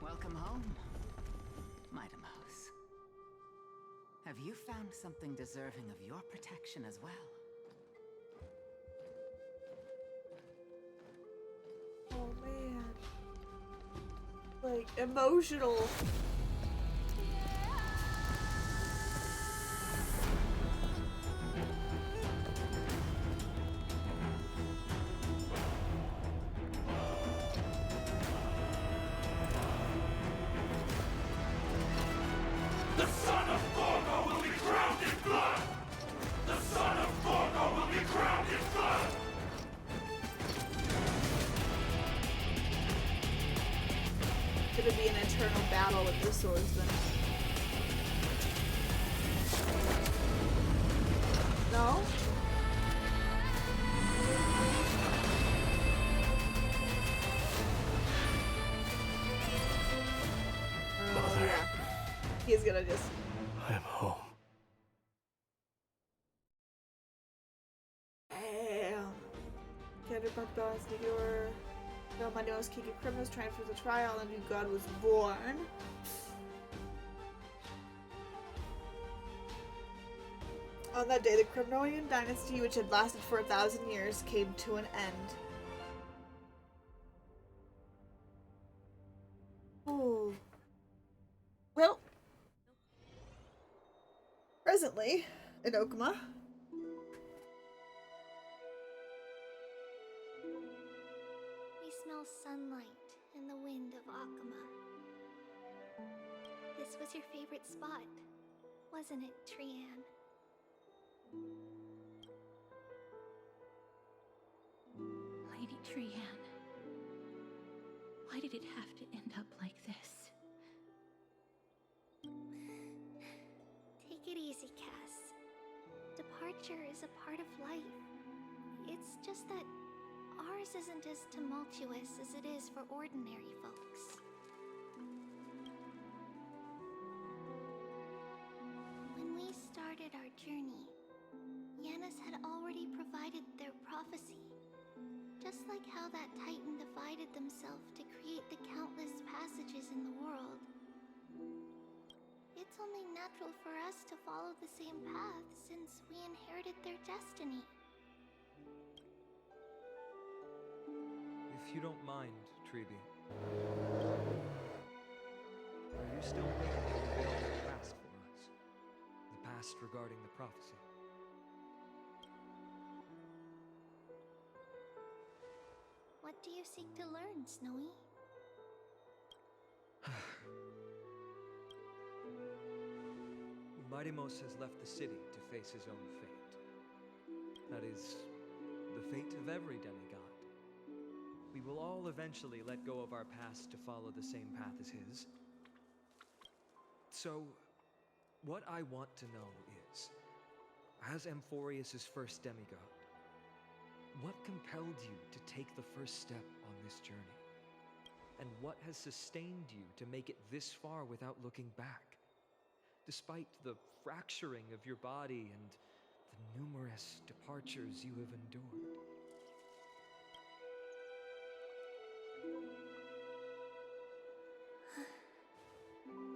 Welcome home, Mighty Mouse. Have you found something deserving of your protection as well? Oh man. Like, emotional. The son of Gorgo will be crowned in blood! The son of Gorgo will be crowned in blood! Gonna be an eternal battle with the swordsman. No? Oh, yeah. He's gonna just... I'm home. Damn. Counterpart boss, Meteor. No, my nose kicking criminals trying for the trial, and a new god was born. On that day, the Cremnoian dynasty, which had lasted for 1,000 years, came to an end. Oh. Well. Presently, in Okuma, We smell sunlight and the wind of Akuma. This was your favorite spot, wasn't it, Trian? Lady Trian, why did it have to end up like this? Take it easy, Cass. Departure is a part of life. It's just that ours isn't as tumultuous as it is for ordinary folks. When we started our journey, Yanis had already provided their prophecy. Just like how that Titan divided themselves to create the countless passages in the world. It's only natural for us to follow the same path since we inherited their destiny. If you don't mind, Treeby, are you still willing to reveal the past for us? The past regarding the prophecy? What do you seek to learn, Snowy? Mightimos has left the city to face his own fate. That is, the fate of every demigod. We will all eventually let go of our past to follow the same path as his. So, what I want to know is, as Amphorius' first demigod, what compelled you to take the first step on this journey? And what has sustained you to make it this far without looking back? Despite the fracturing of your body and the numerous departures you have endured.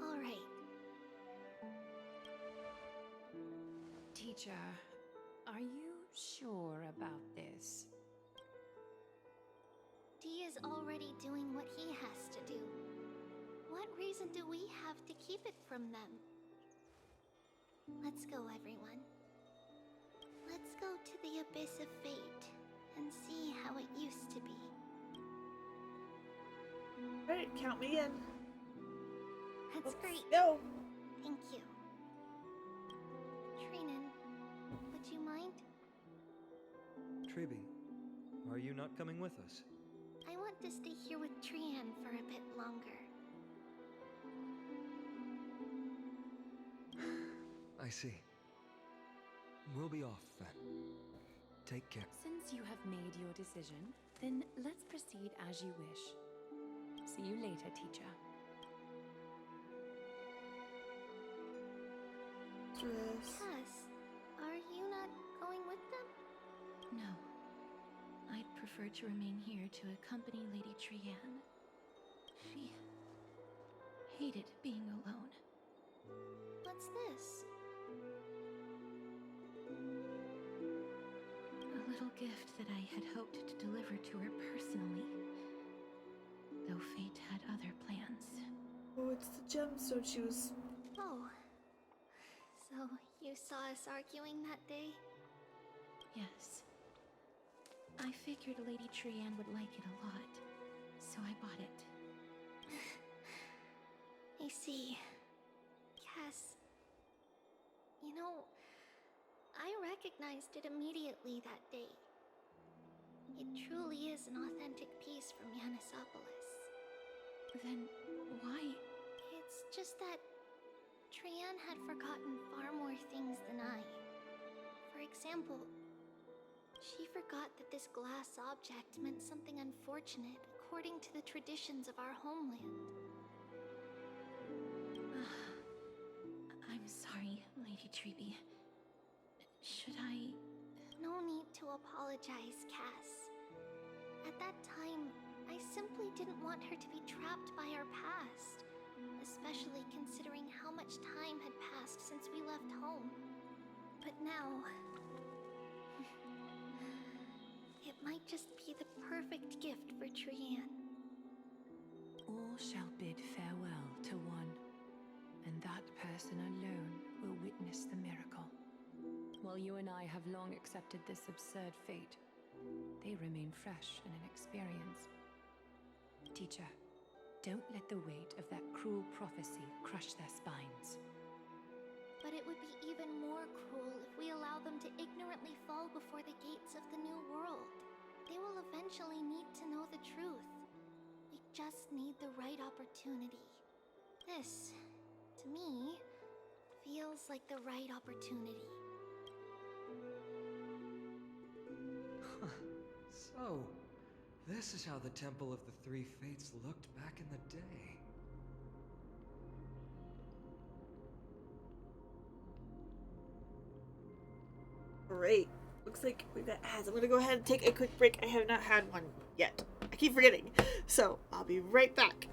All right. Teacher, are you sure about this? D is already doing what he has to do. What reason do we have to keep it from them? Let's go, everyone. Let's go to the abyss of fate and see how it used to be. Alright, count me in. That's great. Go. Thank you. Trinan, would you mind? Treeby, are you not coming with us? I want to stay here with Trian for a bit longer. I see. We'll be off then. Take care. Since you have made your decision, then let's proceed as you wish. See you later, teacher. Cass, are you not going with them? No. I'd prefer to remain here to accompany Lady Trian. She hated being alone. What's this? A little gift that I had hoped to deliver to her personally, though fate had other plans. Oh, it's the gemstone she was... Oh. So, you saw us arguing that day? Yes. I figured Lady Trian would like it a lot, so I bought it. I see. Cass, you know, I recognized it immediately that day. It truly is an authentic piece from Yanisopolis. Then why? It's just that Trian had forgotten far more things than I. For example, she forgot that this glass object meant something unfortunate according to the traditions of our homeland. I'm sorry, Lady Treeby. Should I... No need to apologize, Cass. At that time, I simply didn't want her to be trapped by our past, especially considering how much time had passed since we left home. But now... it might just be the perfect gift for Trian. All shall bid farewell to one, and that person alone will witness the miracle. While you and I have long accepted this absurd fate, they remain fresh and inexperienced. Teacher, don't let the weight of that cruel prophecy crush their spines. But it would be even more cruel if we allow them to ignorantly fall before the gates of the new world. They will eventually need to know the truth. They just need the right opportunity. This, to me, feels like the right opportunity. So, this is how the Temple of the Three Fates looked back in the day. Great. Looks like we've got ads. I'm gonna go ahead and take a quick break. I have not had one yet. I keep forgetting. So, I'll be right back.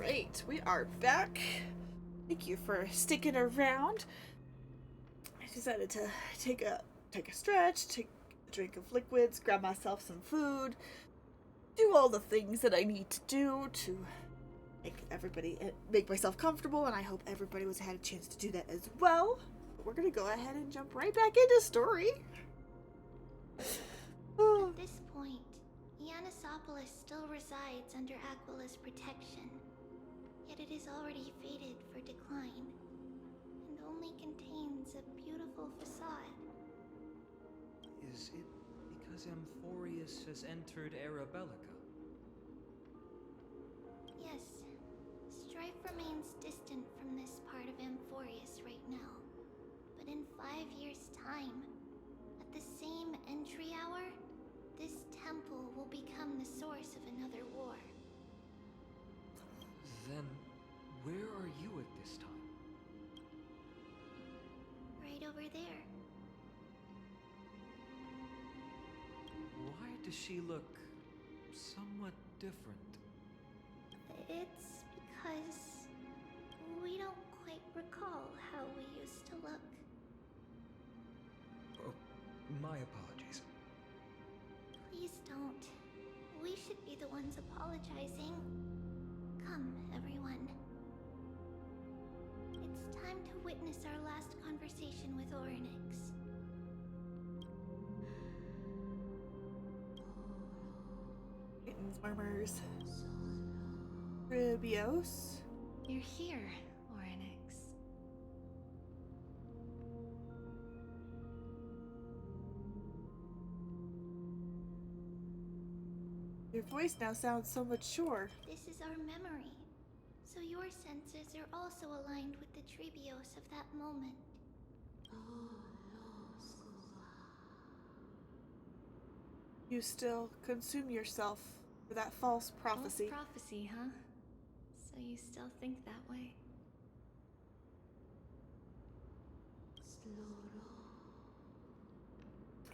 Alright, we are back. Thank you for sticking around. I decided to take a stretch, take a drink of liquids, grab myself some food, do all the things that I need to do to make myself comfortable, and I hope everybody had a chance to do that as well. But we're gonna go ahead and jump right back into story. At this point, Yanisopolis still resides under Aquila's protection, yet it is already fated for decline, and only contains a beautiful facade. Is it because Amphorius has entered Arabellica? Yes, strife remains distant from this part of Amphorius right now, but in 5 years' time, at the same entry hour, this temple will become the source of another war. Then, where are you at this time? Right over there. Why does she look somewhat different? It's because we don't quite recall how we used to look. Oh, my apologies. Please don't. We should be the ones apologizing. Come, everyone. It's time to witness our last conversation with Orynyx. Kittens, murmurs. Rubios? You're here, Orynyx. Your voice now sounds so mature. This is our memory, so your senses are also aligned with the Trebios of that moment. You still consume yourself for that false prophecy. False prophecy, huh? So you still think that way?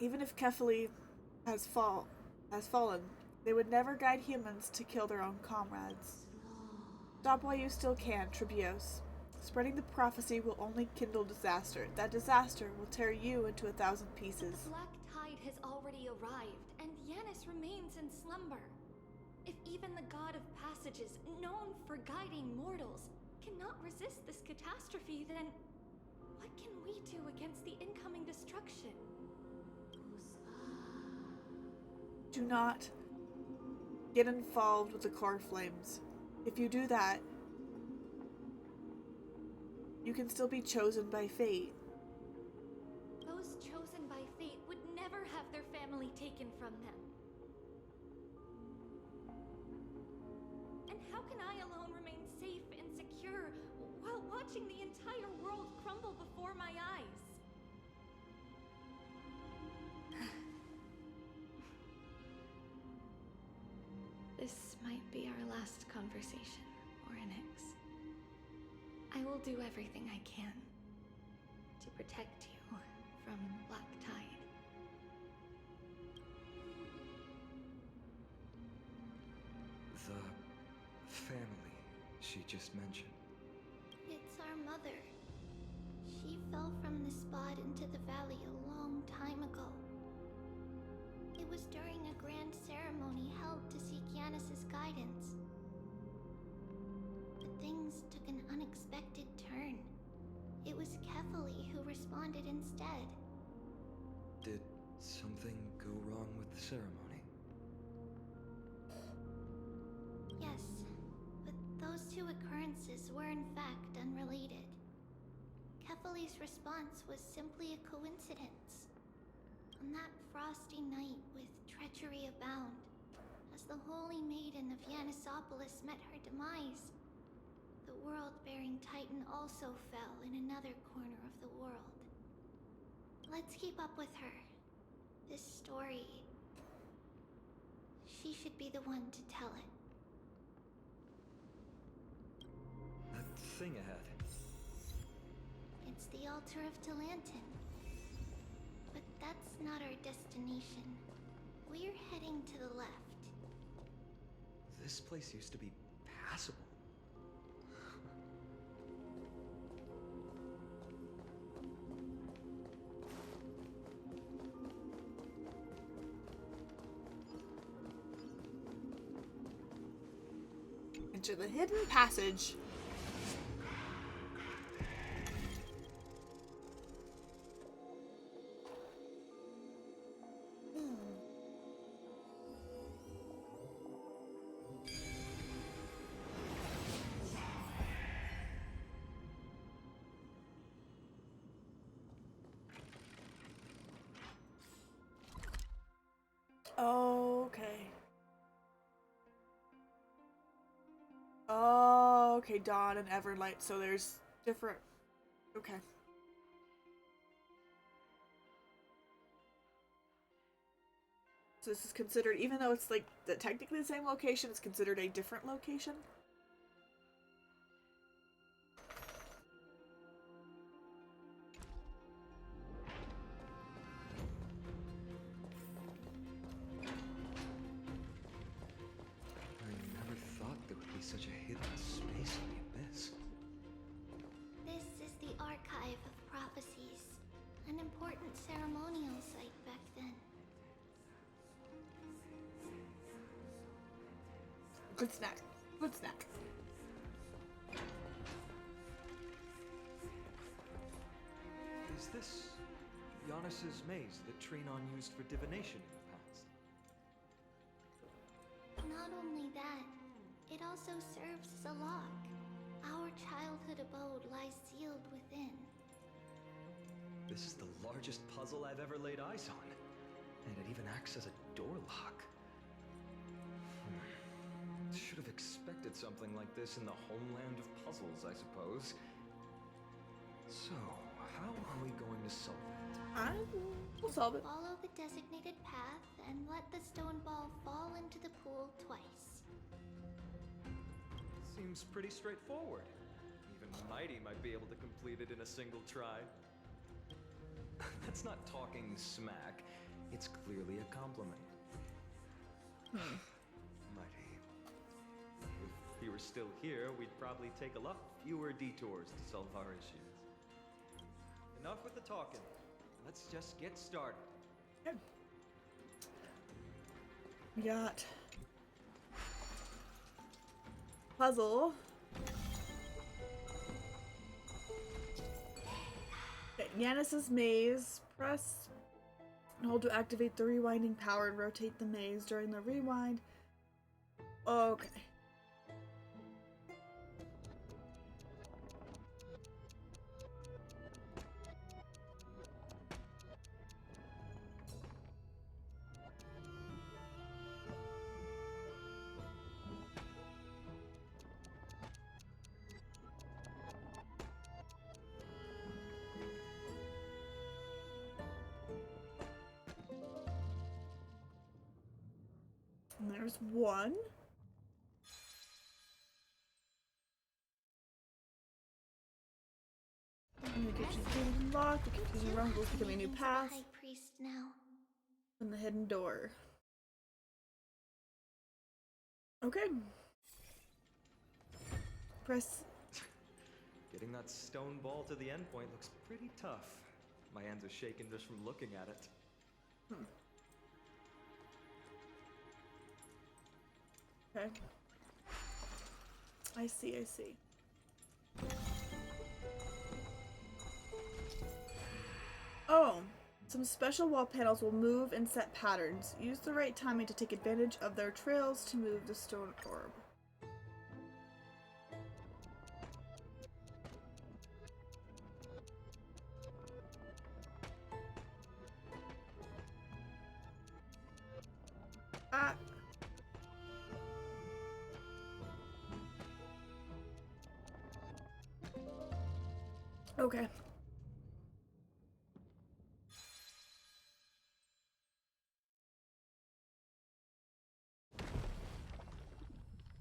Even if Kefali has fallen, they would never guide humans to kill their own comrades. Stop while you still can, Trebios. Spreading the prophecy will only kindle disaster. That disaster will tear you into 1,000 pieces. The black tide has already arrived, and Yanis remains in slumber. If even the god of passages, known for guiding mortals, cannot resist this catastrophe, then what can we do against the incoming destruction? Do not get involved with the core flames. If you do that, you can still be chosen by fate. Those chosen by fate would never have their family taken from them. And how can I alone remain safe and secure while watching the entire world crumble before my eyes? This might be our last conversation, Orynyx. I will do everything I can to protect you from the Black Tide. The family she just mentioned. It's our mother. She fell from the spot into the valley a long time ago. It was during a grand ceremony held to seek Yanis's guidance. But things took an unexpected turn. It was Kefali who responded instead. Did something go wrong with the ceremony? Yes, but those two occurrences were in fact unrelated. Kefali's response was simply a coincidence. On that frosty night with treachery abound, as the holy maiden of Yanisopolis met her demise, the world-bearing titan also fell in another corner of the world. Let's keep up with her. This story... she should be the one to tell it. That thing ahead. It's the altar of Talantin. But that's not our destination. We're heading to the left. This place used to be passable. Enter the hidden passage. Okay. Oh, okay, Dawn and Everlight, so there's different... Okay. So this is considered, even though it's like technically the same location, it's considered a different location? I never thought there would be such a hidden space in the abyss. This is the Archive of Prophecies, an important ceremonial site back then. Good snack. Good snack. Is this Giannis's maze that Trinon used for divination in the past? Not only that, it also serves as a lock. Our childhood abode lies sealed within. This is the largest puzzle I've ever laid eyes on. And it even acts as a door lock. Should have expected something like this in the homeland of puzzles, I suppose. So, how are we going to solve it? We'll solve it. Follow the designated path and let the stone ball fall into the pool twice. Seems pretty straightforward. Even Mighty might be able to complete it in a single try. That's not talking smack. It's clearly a compliment. Mighty. If he were still here, we'd probably take a lot fewer detours to solve our issues. Enough with the talking. Let's just get started. Good. We got puzzle. Okay, Giannis's maze. Press and hold to activate the rewinding power and rotate the maze during the rewind. Okay. And there's one. And the kitchen is locked. The kitchen rumbles becoming a new path. High priest now. And the hidden door. Okay. Press. Getting that stone ball to the endpoint looks pretty tough. My hands are shaking just from looking at it. Okay. I see, I see. Oh, some special wall panels will move and set patterns. Use the right timing to take advantage of their trails to move the stone orb. Ah. Okay.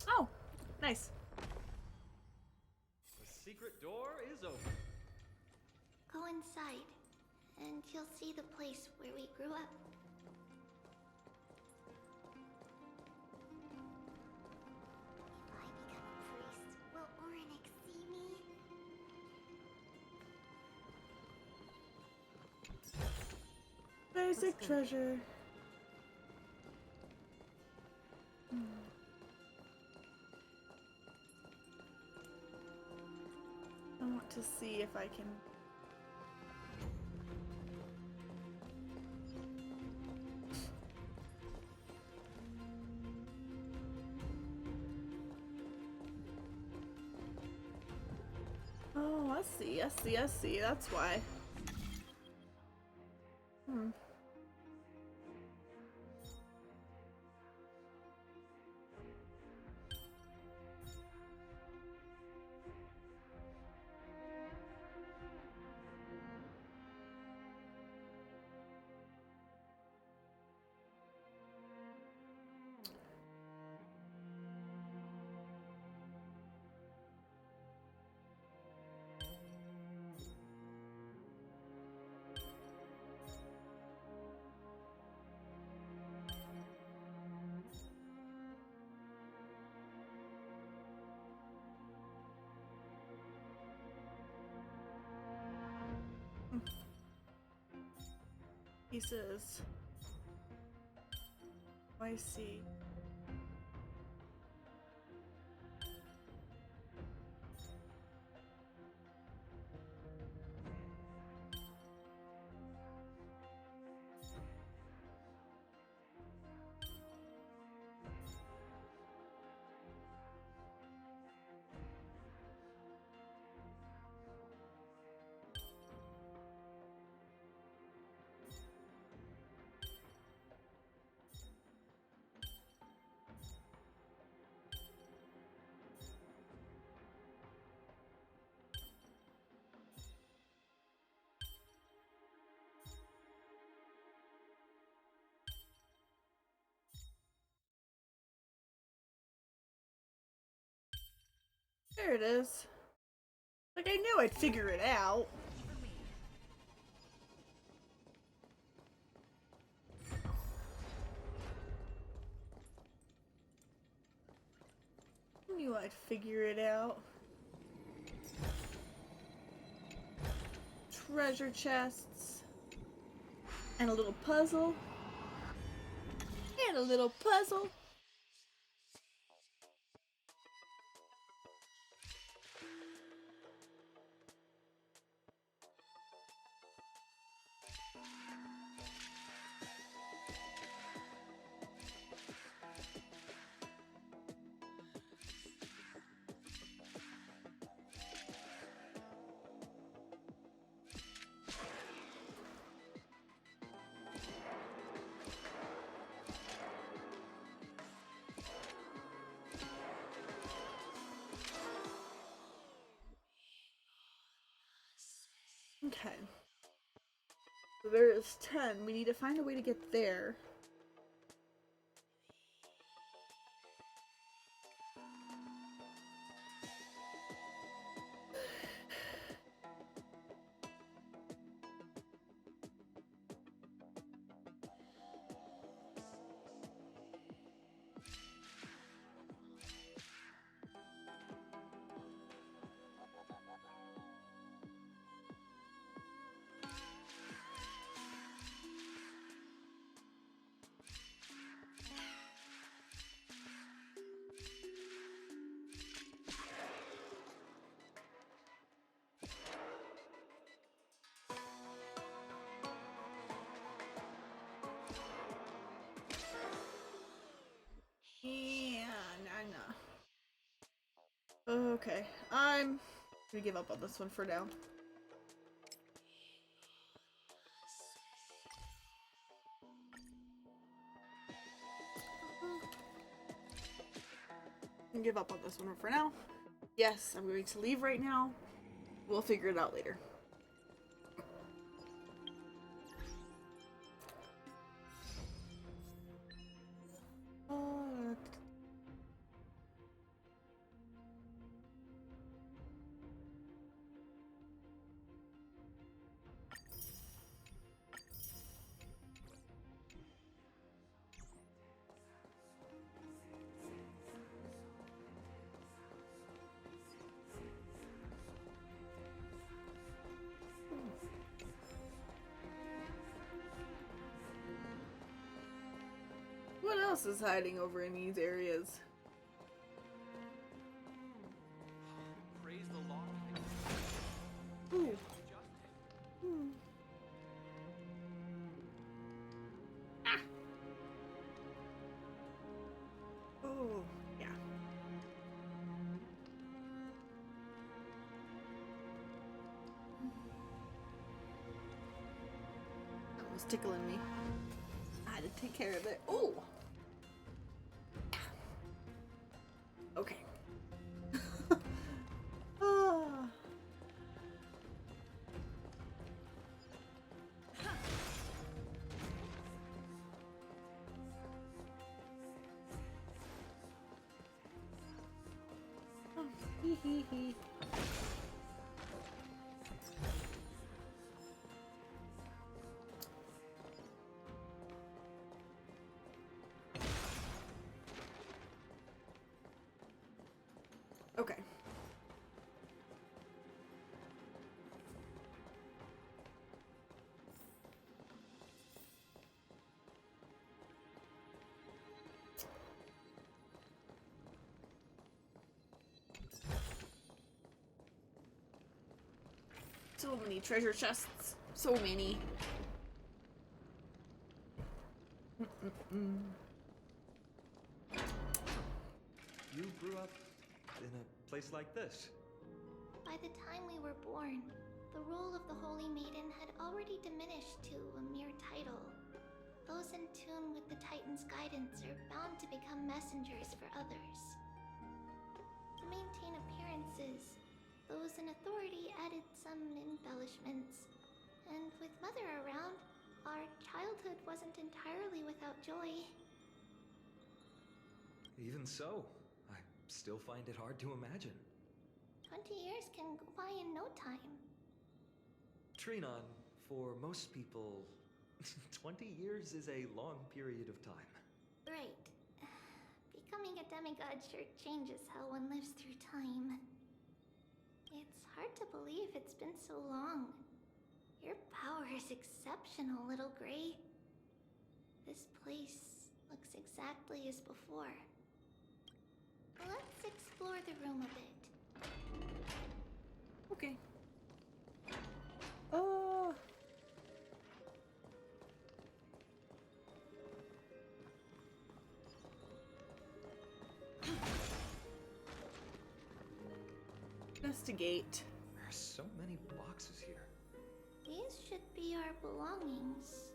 Oh, nice. The secret door is open. Go inside, and you'll see the place where we grew up. If I become a priest, will Orynyx see me? Basic treasure. to see if I can. Oh, I see, I see, I see. That's why. Hmm. Pieces. I see. There it is. Like, I knew I'd figure it out. I knew I'd figure it out. Treasure chests. And a little puzzle. And a little puzzle. Okay. So there is 10. We need to find a way to get there. Okay, I'm gonna give up on this one for now. Give up on this one for now. Yes, I'm going to leave right now. We'll figure it out later. What else is hiding over in these areas? Praise the Lord. was tickling me. I had to take care of it. Oh! Okay. Ah. Oh, hee hee hee. Okay. So many treasure chests. So many. You grew up in a place like this. By the time we were born, the role of the Holy Maiden had already diminished to a mere title. Those in tune with the Titan's guidance are bound to become messengers for others. To maintain appearances, those in authority added some embellishments. And with Mother around, our childhood wasn't entirely without joy. Even so, I still find it hard to imagine. 20 years can go by in no time. Trinon, for most people, 20 years is a long period of time. Right. Becoming a demigod sure changes how one lives through time. It's hard to believe it's been so long. Your power is exceptional, Little Gray. This place looks exactly as before. Let's explore the room a bit. Okay. Oh. Investigate. There are so many boxes here. These should be our belongings.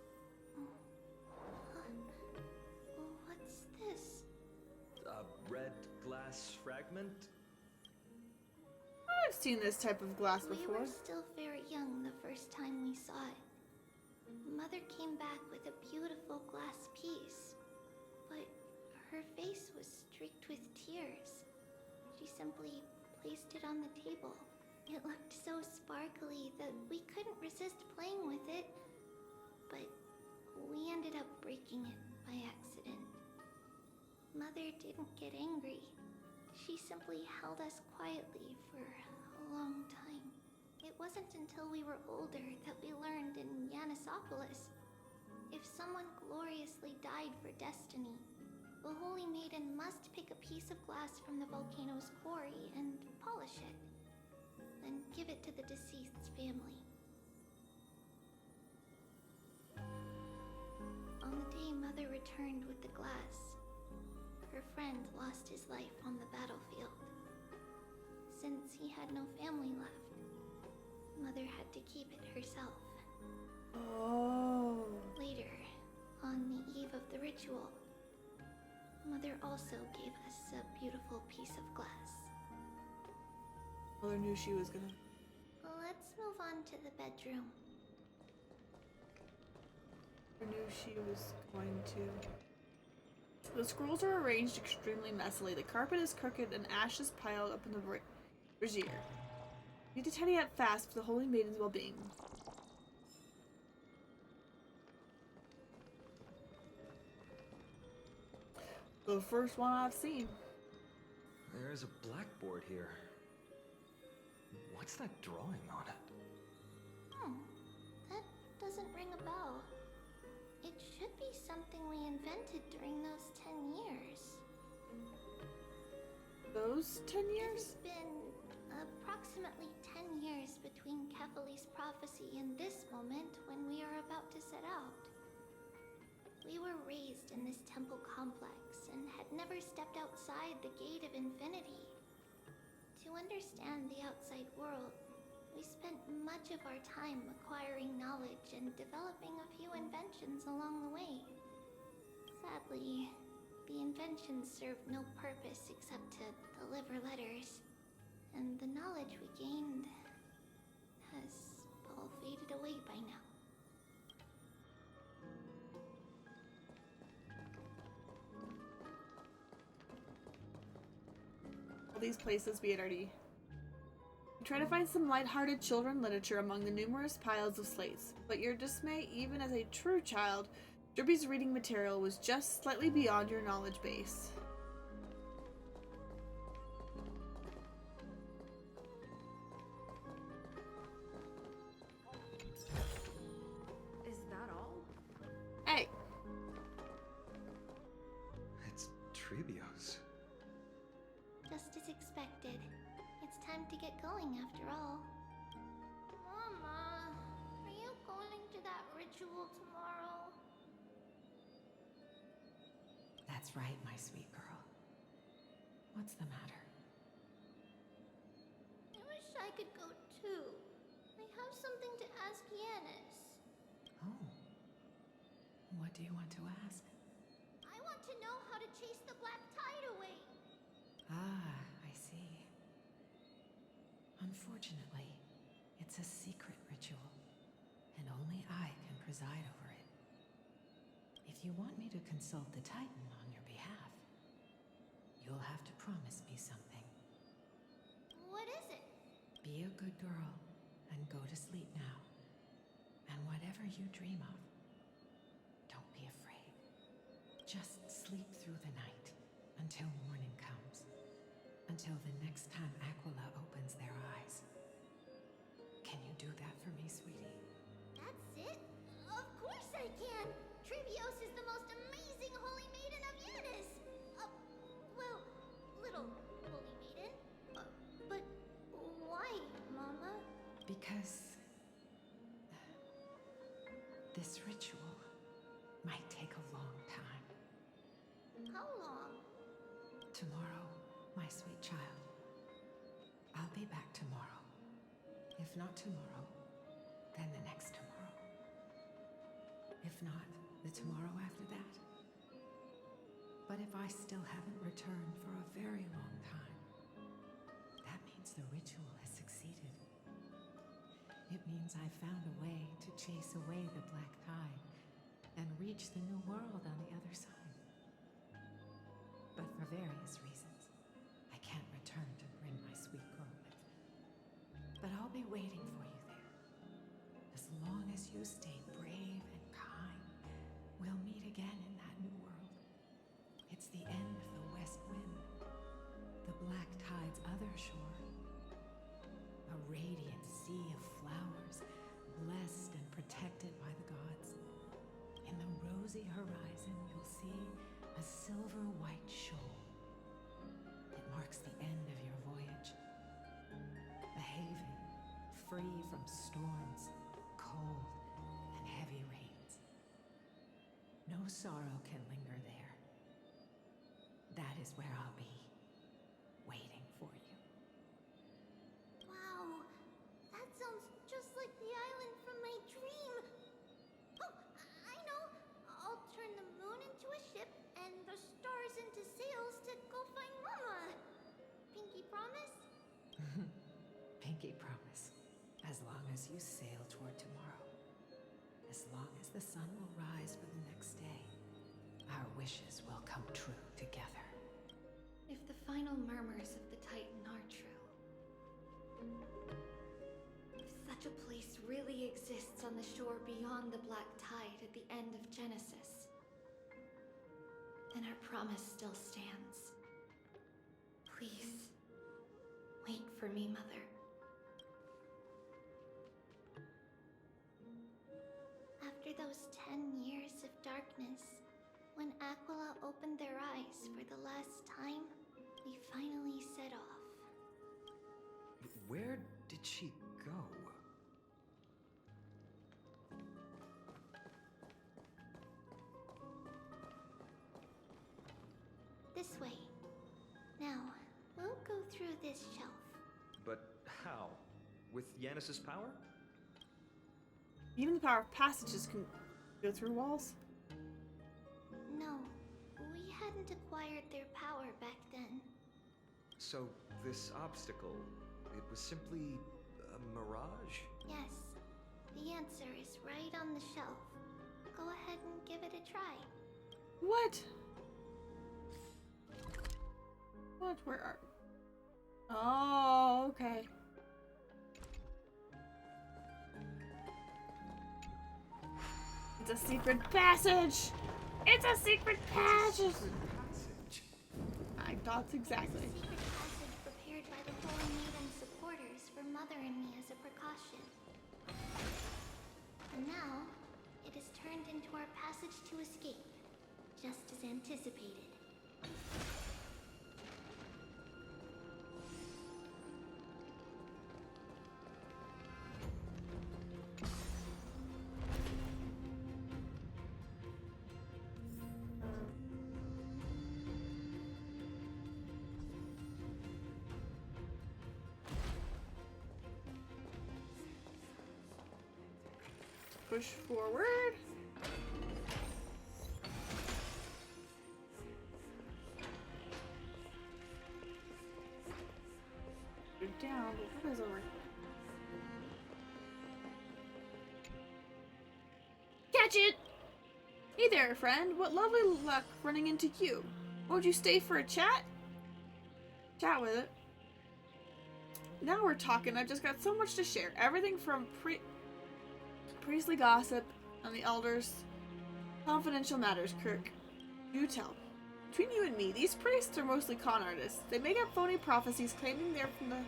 What's this? A red glass fragment? I've seen this type of glass before. We were still very young the first time we saw it. Mother came back with a beautiful glass piece, but her face was streaked with tears. She simply placed it on the table. It looked so sparkly that we couldn't resist playing with it, but we ended up breaking it by accident. Mother didn't get angry. She simply held us quietly for a long time. It wasn't until we were older that we learned in Yanisopolis, if someone gloriously died for destiny, the Holy Maiden must pick a piece of glass from the volcano's quarry and polish it, then give it to the deceased's family. On the day Mother returned with the glass, her friend lost his life on the battlefield. Since he had no family left, Mother had to keep it herself. Oh. Later, on the eve of the ritual, Mother also gave us a beautiful piece of glass. Mother knew she was gonna. Let's move on to the bedroom. I knew she was going to. The scrolls are arranged extremely messily. The carpet is crooked and ashes piled up in the brazier. You need to tidy up fast for the Holy Maiden's well-being. The first one I've seen. There's a blackboard here. What's that drawing on it? That doesn't ring a bell. It should be something we invented during those 10 years. Those 10 years? It's been approximately 10 years between Kefali's prophecy and this moment when we are about to set out. We were raised in this temple complex and had never stepped outside the Gate of Infinity. To understand the outside world, We spent much of our time acquiring knowledge and developing a few inventions along the way. Sadly, the inventions served no purpose except to deliver letters, and the knowledge we gained has all faded away by now. All these places we had already. You try to find some lighthearted children literature among the numerous piles of slates, but your dismay, even as a true child, Derby's reading material was just slightly beyond your knowledge base. Is that all? Hey! It's Trebios. Just as expected. It's time to get going after all. Mama, are you going to that ritual tomorrow? That's right, my sweet girl. What's the matter? I wish I could go too. I have something to ask Yanis. Oh. What do you want to ask? I want to know how to chase the black tide away. Ah, I see. Unfortunately, it's a secret ritual, and only I can preside over it. If you want me to consult the Titan on your behalf, you'll have to promise me something. What is it? Be a good girl and go to sleep now. And whatever you dream of, don't be afraid. Just sleep through the night until morning comes. Until the next time Aquila opens their eyes. Can you do that for me, sweetie? That's it? Of course I can! Trebios is the most amazing holy maiden of Yanis! Well, little holy maiden. But why, Mama? Because this ritual might take a long time. How long? Tomorrow, my sweet child. I'll be back tomorrow. If not tomorrow, then the next tomorrow. If not, the tomorrow after that. But if I still haven't returned for a very long time, that means the ritual has succeeded. It means I found a way to chase away the black tide and reach the new world on the other side. But for various reasons, I can't return to bring my sweet girl with me. But I'll be waiting for you there. As long as you stay brave and kind, we'll meet again in that new world. It's the end of the west wind, the black tide's other shore. A radiant sea of flowers, blessed and protected by the gods. In the rosy horizon, you'll see a silver white shoal. It marks the end of your voyage. A haven, free from storms, cold, and heavy rains. No sorrow can linger there. That is where I'll be, waiting for you. Wow, that sounds just like the island from my dream. Oh, I know. I'll turn the moon into a ship and the stars into sails to go find Mama. Pinky promise? Pinky promise. As long as you sail toward tomorrow. As long as the sun will rise for the next day, our wishes will come true together. If the final murmurs of the Titan are true, if such a place really exists on the shore beyond the black tide at the end of Genesis, then our promise still stands. Please, wait for me, Mother. After those 10 years of darkness, when Aquila opened their eyes for the last time, we finally set off. Where did she go? This way. Now, we'll go through this shelf. But how? With Yanis's power? Even the power of passages can go through walls. No, we hadn't acquired their power back then. So, this obstacle, it was simply a mirage? Yes, the answer is right on the shelf. Go ahead and give it a try. What? What? Where are... Oh, okay. It's a secret passage! It's a secret passage! I thought exactly. It's a secret passage prepared by the Holy Maiden supporters for Mother and me as a precaution. And now, it is turned into our passage to escape, just as anticipated. Push forward. Go down, but what is over here? Catch it! Hey there, friend. What lovely luck running into you. Won't you stay for a chat? Chat with it. Now we're talking. I've just got so much to share. Everything from priestly gossip and the elders. Confidential matters, Kirk. Do tell. Between you and me, these priests are mostly con artists. They make up phony prophecies claiming they're from the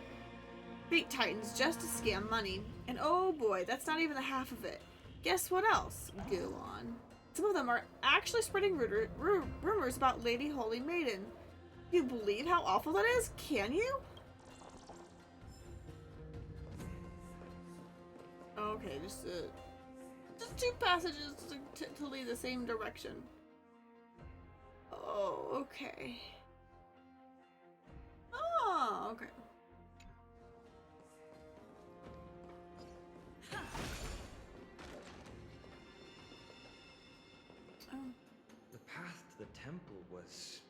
Fate Titans just to scam money. And oh boy, that's not even the half of it. Guess what else? Go on. Some of them are actually spreading rumors about Lady Holy Maiden. Do you believe how awful that is? Can you? Okay, just 2 passages to lead the same direction. Oh, okay. Oh, okay. Oh. The path to the temple was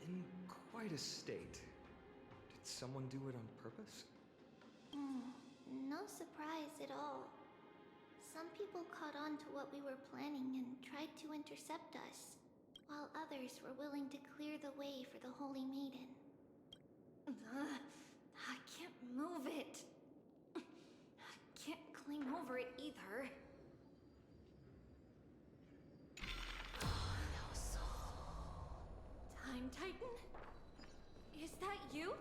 in quite a state. Did someone do it on purpose? No surprise at all. Some people caught on to what we were planning and tried to intercept us, while others were willing to clear the way for the Holy Maiden. I can't move it. I can't cling over it either. No soul. Time Titan? Is that you?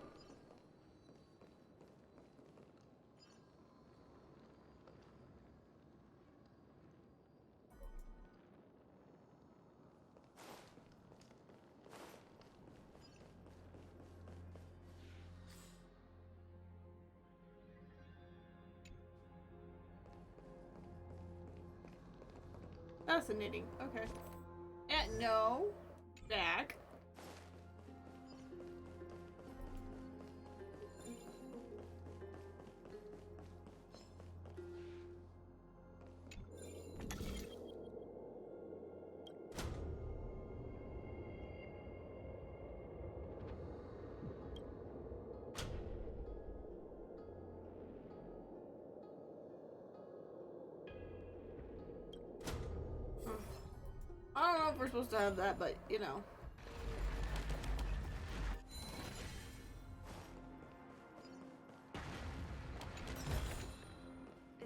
Fascinating. Okay. No. Back. I don't know if we're supposed to have that, but you know.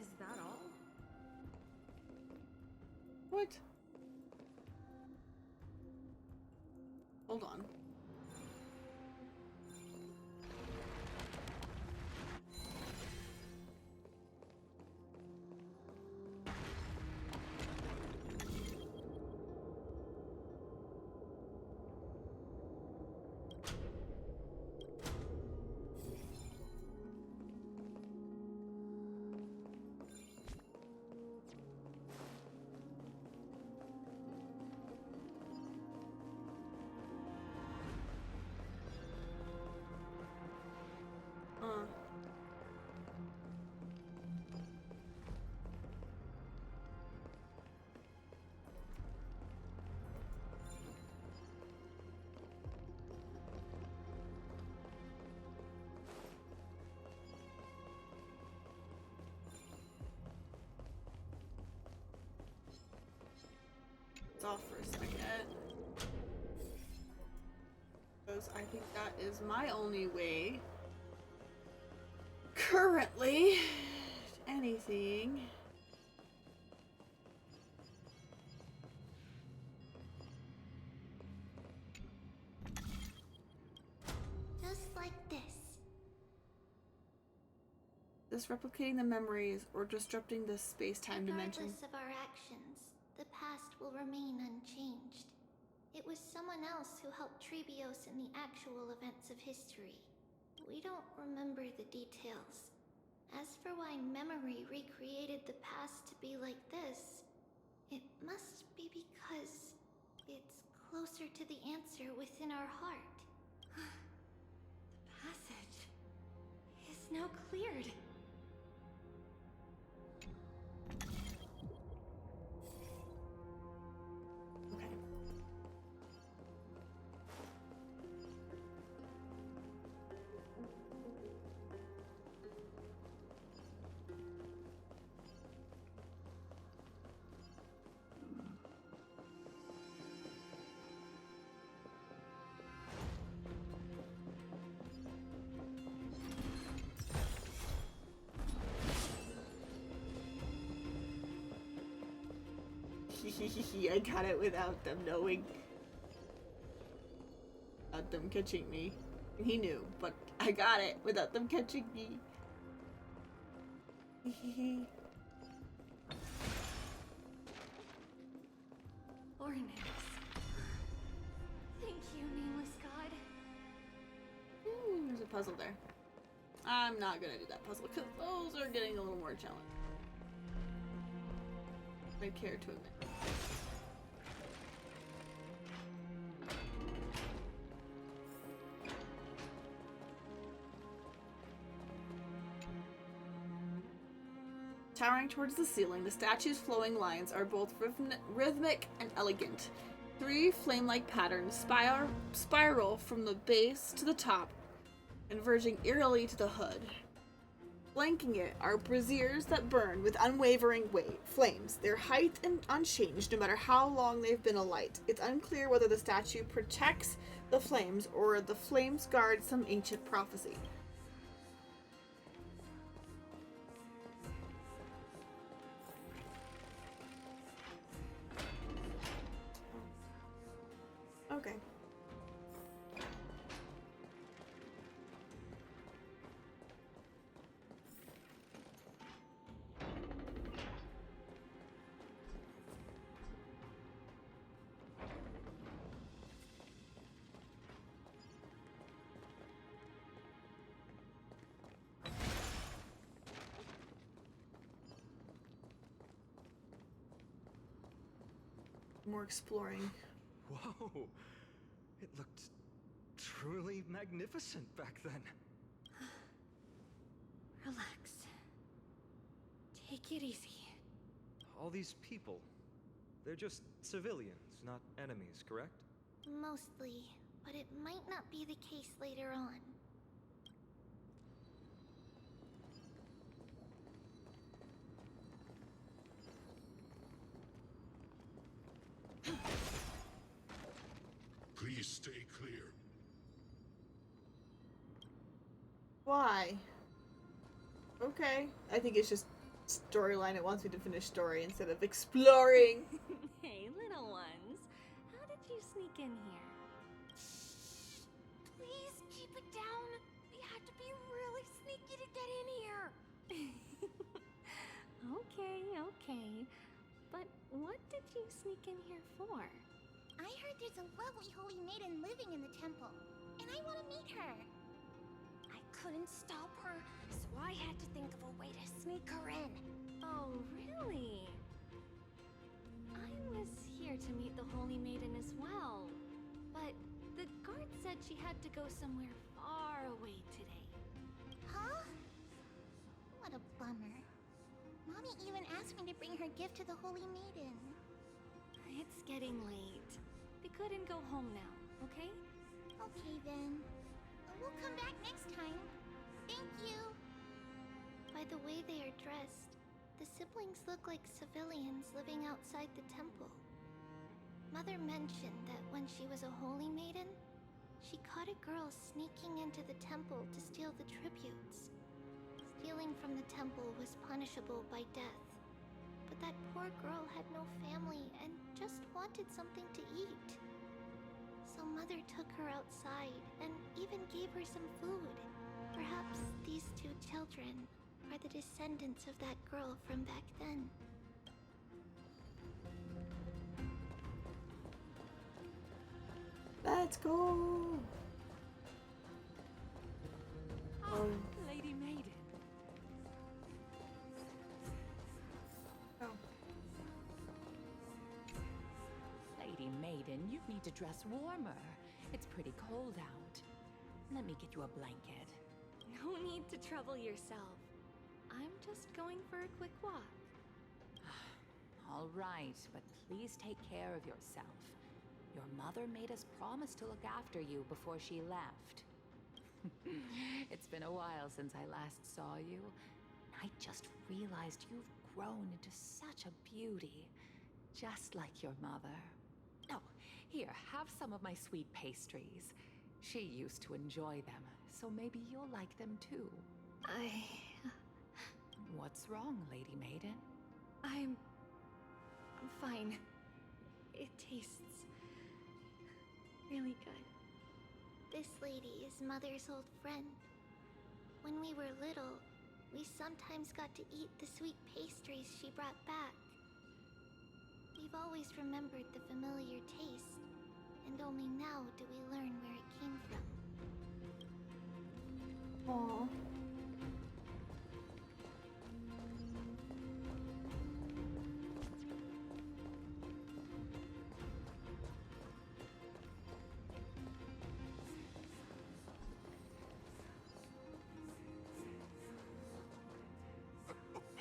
Is that all? What? Hold on. headphones off for a second. Because I think that is my only way currently anything. Just like this. This replicating the memories or disrupting the space-time dimension. Regardless of our actions, the past will remain unchanged. It was someone else who helped Trebios in the actual events of history. We don't remember the details. As for why memory recreated the past to be like this, it must be because it's closer to the answer within our heart. The passage is now cleared. I got it without them knowing. Without them catching me. He knew, but I got it without them catching me. Ornix. Thank you, nameless god. There's a puzzle there. I'm not gonna do that puzzle because those are getting a little more challenging. I care to admit. Towering towards the ceiling, the statue's flowing lines are both rhythmic and elegant. 3 flame-like patterns spiral from the base to the top, converging eerily to the hood. Flanking it are braziers that burn with unwavering flames, their height unchanged no matter how long they've been alight. It's unclear whether the statue protects the flames or the flames guard some ancient prophecy. Okay. More exploring. Whoa! It looked truly magnificent back then. Relax. Take it easy. All these people, they're just civilians, not enemies, correct? Mostly, but it might not be the case later on. Please stay clear. Why? Okay. I think it's just storyline. It wants me to finish story instead of exploring. Hey, little ones. How did you sneak in here? Please keep it down. We had to be really sneaky to get in here. Okay. But what did you sneak in here for? I heard there's a lovely holy maiden living in the temple, and I want to meet her. I couldn't stop her, so I had to think of a way to sneak her in. Oh, really? I was here to meet the Holy Maiden as well, but the guard said she had to go somewhere far away today. Huh? What a bummer. Mommy even asked me to bring her gift to the Holy Maiden. It's getting late. We couldn't go home now, okay? Okay then. We'll come back next time. Thank you. By the way they are dressed, the siblings look like civilians living outside the temple. Mother mentioned that when she was a holy maiden, she caught a girl sneaking into the temple to steal the tributes. Stealing from the temple was punishable by death. But that poor girl had no family and just wanted something to eat. So Mother took her outside and even gave her some food. Perhaps these two children are the descendants of that girl from back then. Let's go. Oh, Lady Maiden. Oh. Lady Maiden, you need to dress warmer. It's pretty cold out. Let me get you a blanket. No need to trouble yourself. I'm just going for a quick walk. All right, but please take care of yourself. Your mother made us promise to look after you before she left. It's been a while since I last saw you. I just realized you've grown into such a beauty, just like your mother. Oh, here, have some of my sweet pastries. She used to enjoy them, so maybe you'll like them too. What's wrong, Lady Maiden? I'm fine. It tastes really good. This lady is Mother's old friend. When we were little, we sometimes got to eat the sweet pastries she brought back. We've always remembered the familiar taste, and only now do we learn where it came from. Aww.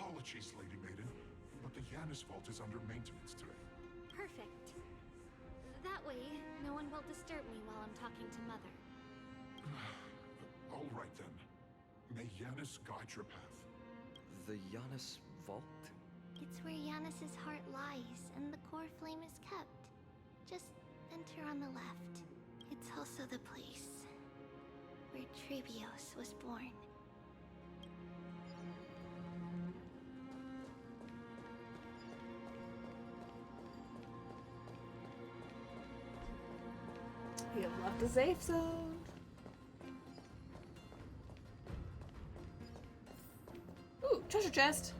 Apologies, Lady Maiden, but the Yanis vault is under maintenance today. Perfect. That way, no one will disturb me while I'm talking to Mother. All right then. May Yanis guide your path. The Yanis vault? It's where Yanis's heart lies and the core flame is kept. Just enter on the left. It's also the place where Trebios was born. We have left the safe zone. Ooh, treasure chest.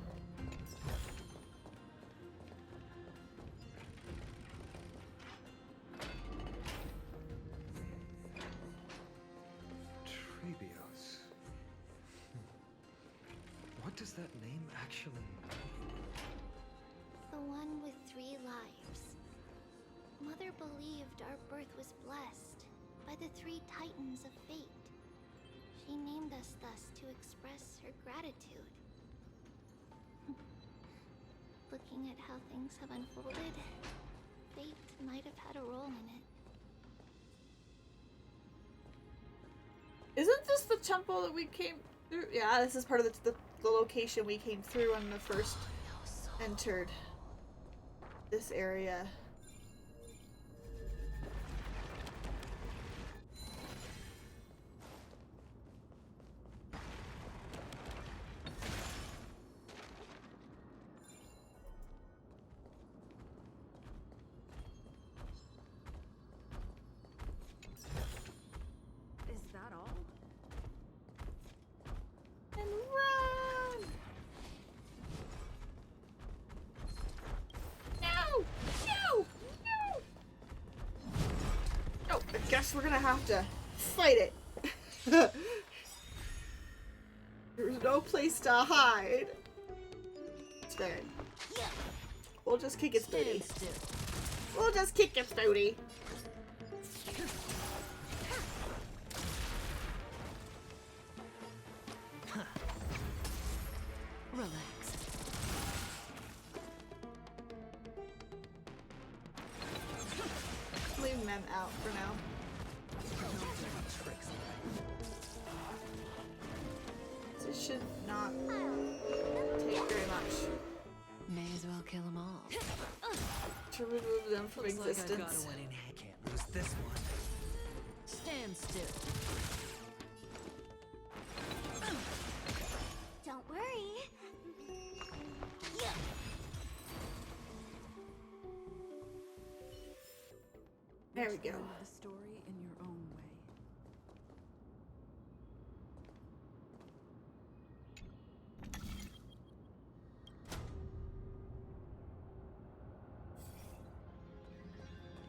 Trebios. What does that name actually mean? The one with 3 lives. Mother believed our birth was blessed by the 3 titans of fate. She named us thus to express her gratitude. Looking at how things have unfolded, fate might have had a role in it. Isn't this the temple that we came through? Yeah, this is part of the location we came through when we first entered this area. Is that all? And run! No! No! No! Oh, I guess we're gonna have to fight it. There's no place to hide. It's fair. We'll just kick its booty. We'll just kick its booty. Relax. Leave men out for now. This should not take very much. May as well kill them all. to remove them from Looks like I've got existence. one in hand. Can't lose this one. Stand still. Don't worry. Yeah. There we go. The story in your own way.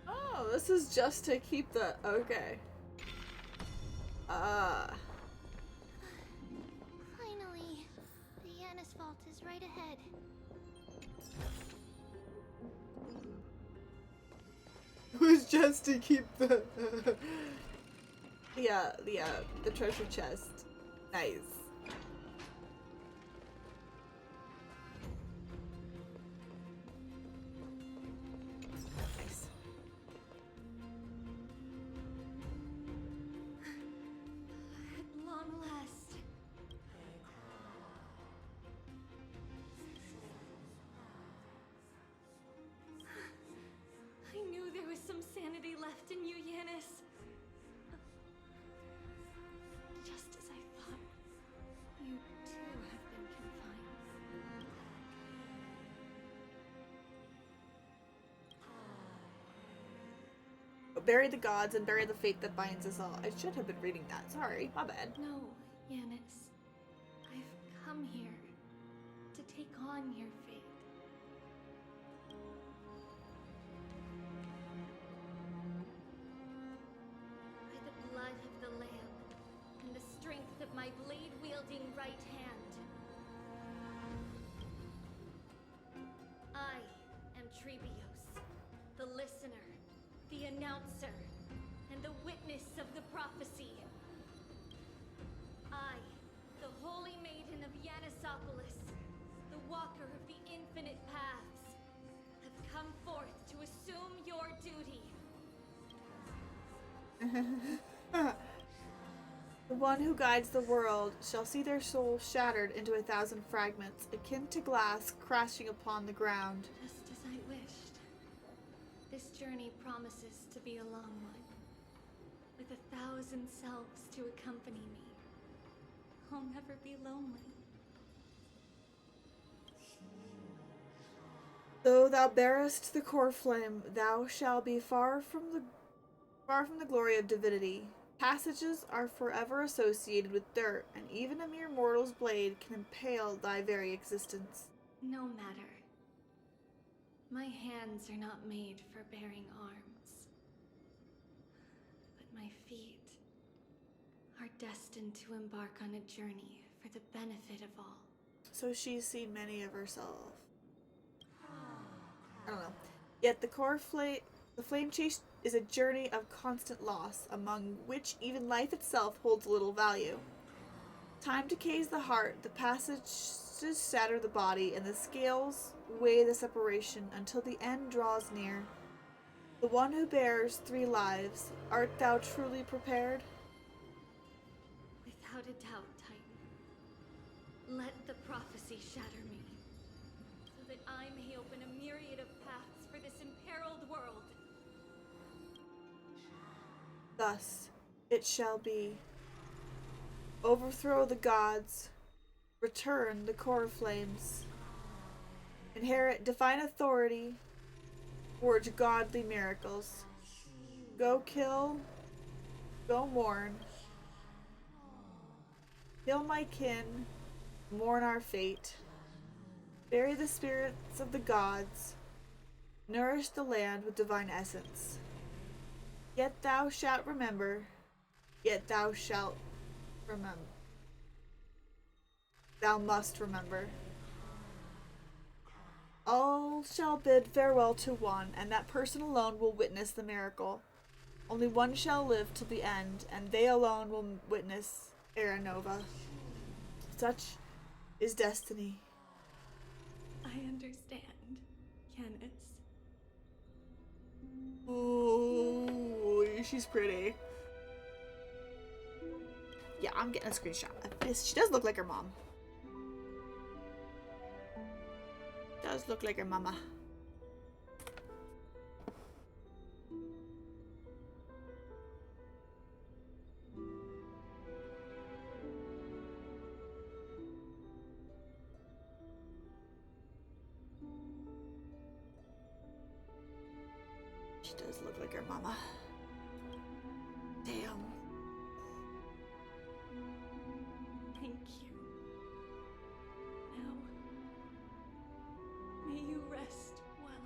Oh, this is just to keep the okay. Finally, the Yanis vault is right ahead. It was just to keep the the treasure chest. Nice. Nice. At long last. I knew there was some sanity left in you, Yanis. Just as I thought, you too have been confined. Bury the gods and bury the fate that binds us all. I should have been reading that. Sorry, my bad. No, Yanis. I've come here to take on your fate. By the blood of the Lamb and the strength of my blade-wielding right hand, I am Trebios, the listener, the announcer, and the witness of the prophecy. I, the holy maiden of Yanisopolis, the walker of the infinite paths, have come forth to assume your duty. The one who guides the world shall see their soul shattered into 1,000 fragments, akin to glass crashing upon the ground. Just as I wished. This journey promises to be a long one, with 1,000 selves to accompany me. I'll never be lonely. Though thou bearest the core flame, thou shalt be far from the glory of divinity. Passages are forever associated with dirt, and even a mere mortal's blade can impale thy very existence. No matter. My hands are not made for bearing arms. But my feet are destined to embark on a journey for the benefit of all. So she's seen many of herself. I don't know. Yet the flame chase is a journey of constant loss, among which even life itself holds little value. Time decays the heart, the passages shatter the body, and the scales weigh the separation until the end draws near. The one who bears 3 lives, art thou truly prepared? Without a doubt, Titan. Let the prophecy shatter me, so that I may open a myriad of paths for this imperiled world. Thus it shall be. Overthrow the gods, return the core flames, inherit divine authority, forge godly miracles. Go kill, go mourn, kill my kin, mourn our fate, bury the spirits of the gods, nourish the land with divine essence. Yet thou shalt remember, yet thou shalt remember. Thou must remember. All shall bid farewell to one, and that person alone will witness the miracle. Only one shall live till the end, and they alone will witness Era Nova. Such is destiny. I understand, Yanis. Ooh, she's pretty. Yeah, I'm getting a screenshot of this. She does look like her mom. Does look like her mama. She does look like her mama. Damn. Thank you. Now, may you rest well.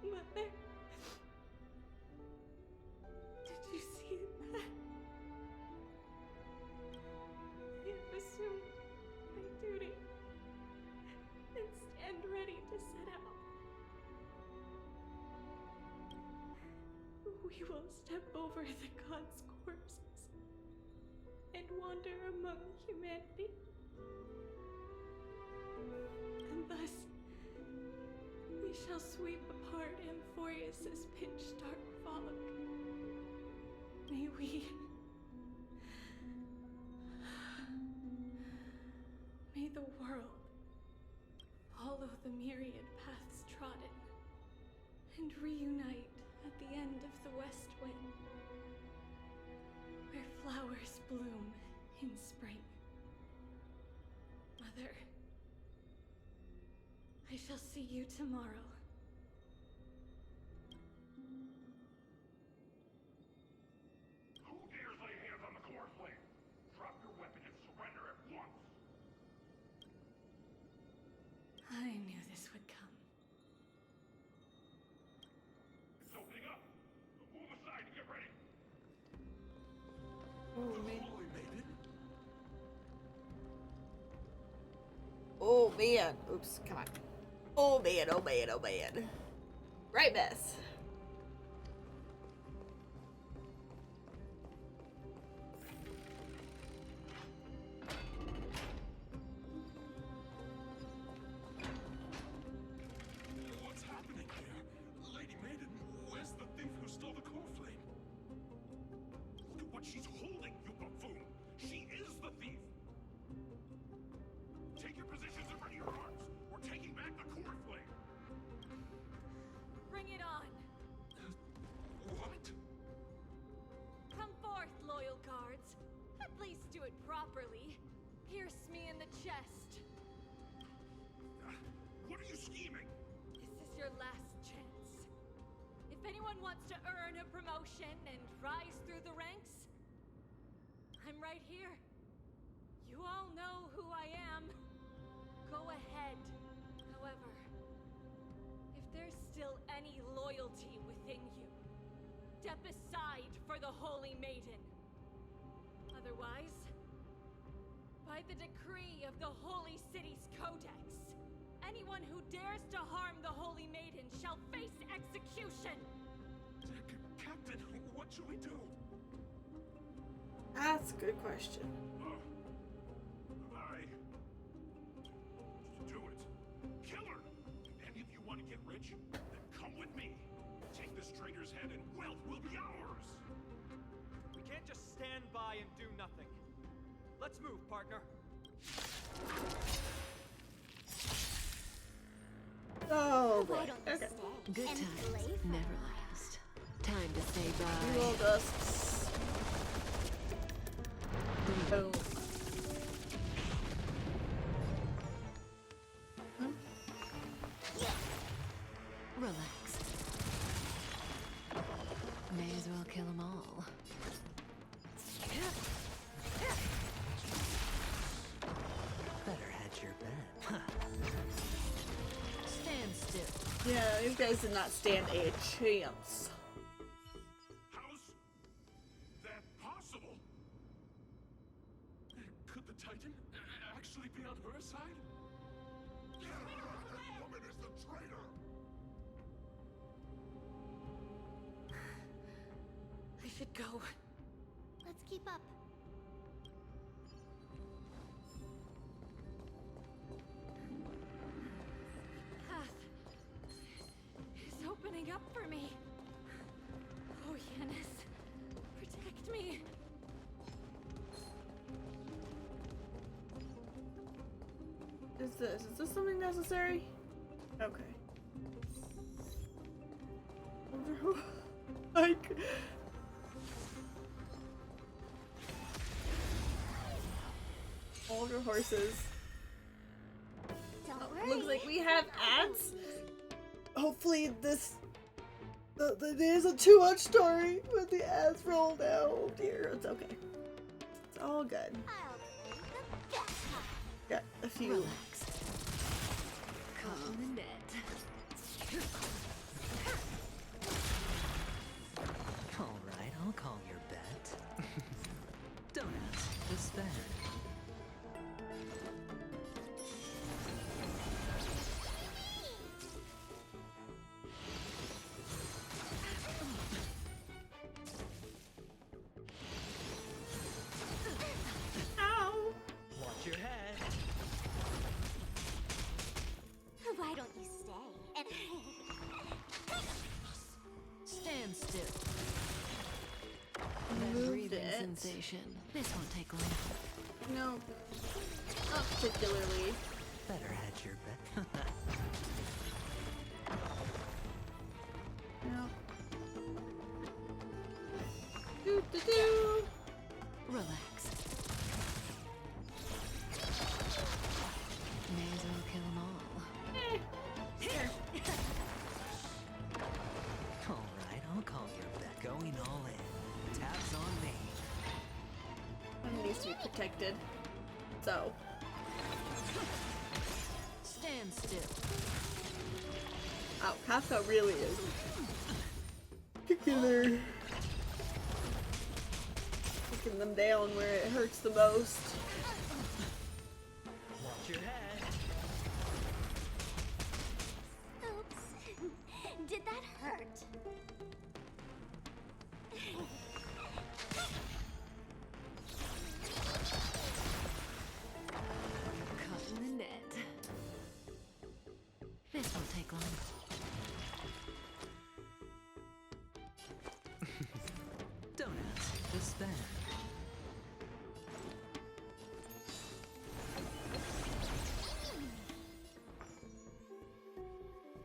Mother, did you see that? I have assumed my duty and stand ready to set out. We will step over the gods' corpses and wander among humanity. And thus, we shall sweep apart Amphorius's pitch-dark fog. May we... May the world follow the myriad paths trodden and reunite at the end of the west wind, where flowers bloom in spring. Mother, I shall see you tomorrow. Who dares lay hands on the core flame? Drop your weapon and surrender at once. I knew this would come. It's opening up. Move aside and get ready. Oh man. Holy maiden. Oh man. Oops, come on. Oh man, oh man, oh man. Right, miss. What's happening here? Lady Maiden, where's the thief who stole the core flame? Look at what she's holding, you buffoon! She is the thief! Take your positions and ready your arms! We're taking back the core flame! Bring it on! What? Come forth, loyal guards. At least do it properly. Pierce me in the chest. What are you scheming? This is your last chance. If anyone wants to earn a promotion and rise through the ranks, I'm right here. You all know who I am. Go ahead. However, if there's still any loyalty within you, step aside for the Holy Maiden. Otherwise, by the decree of the Holy City's Codex, anyone who dares to harm the Holy Maiden shall face execution! Captain, what should we do? That's a good question. Do it. Kill her! Any of you want to get rich? Then come with me. Take this traitor's head and wealth will be ours! We can't just stand by and do nothing. Let's move, partner. Oh boy. Okay. Good times never last. Time to say bye. We will just... Boom. Relax. May as well kill them all. Better hedge your bet. Stand still. Yeah, these guys did not stand a chance. How's that possible? Could the Titan actually be on her side? That woman is the traitor! I should go. Let's keep up. Path is opening up for me. Oh, Yanis, protect me. Is this something necessary? Okay. Like, older horses. Don't Oh, looks like we have ads. Hopefully this the isn't too much story with the ads rolled out. Oh dear, it's okay. It's all good. Got a few. Relax. Caught in the net. Alright, I'll call your bet. Don't ask, just spend. Ow! Watch your head. Why don't you stay and Stand still. That Moved breathing it. sensation. This won't take long. No, not particularly. Better hedge your bet. No. Do do do. Relax. Names will kill them all. Alright, I'll call your bet. Going all in. Tabs on me. One needs to be protected. So. Stand still. Oh, Kafka really is kicking them down where it hurts the most. Watch your head. oops. Did that hurt? Caught in the net. This won't take long. Don't ask, just spend.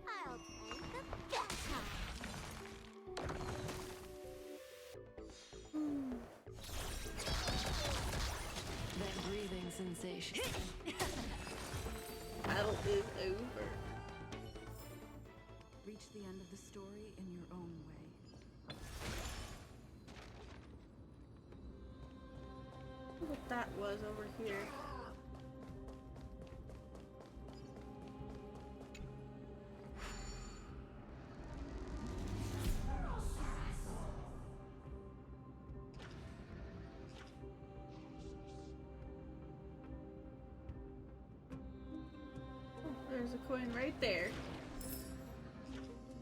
I'll play the Gatcha. That breathing sensation. Battle is over. Reach the end of the story in your own way. What that was over here. Oh, there's a coin right there.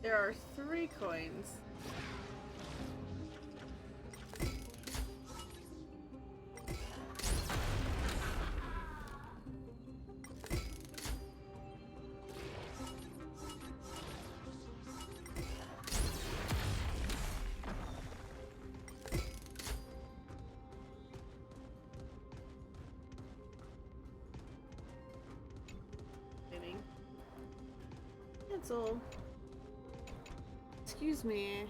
There are 3 coins. Cancel. Excuse me.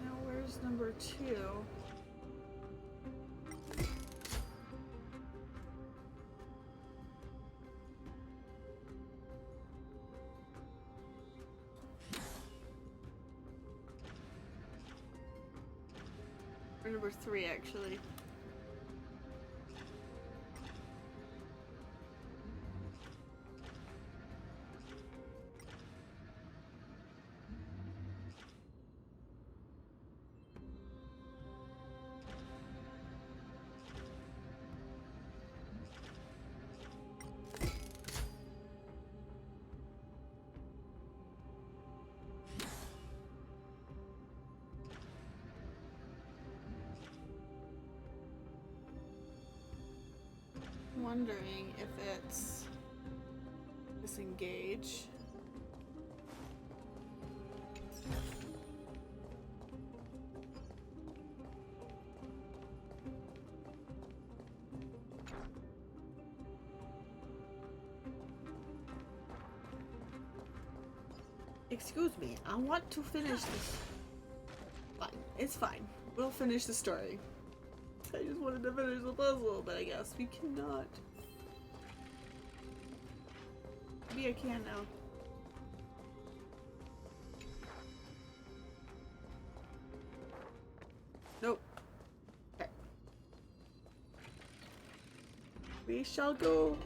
Now where's number 2? Or number 3 actually. Wondering if it's disengage. Excuse me, I want to finish this. Fine, it's fine. We'll finish the story. I just wanted to finish the puzzle, but I guess we cannot. Maybe I can now. Nope. Okay. We shall go.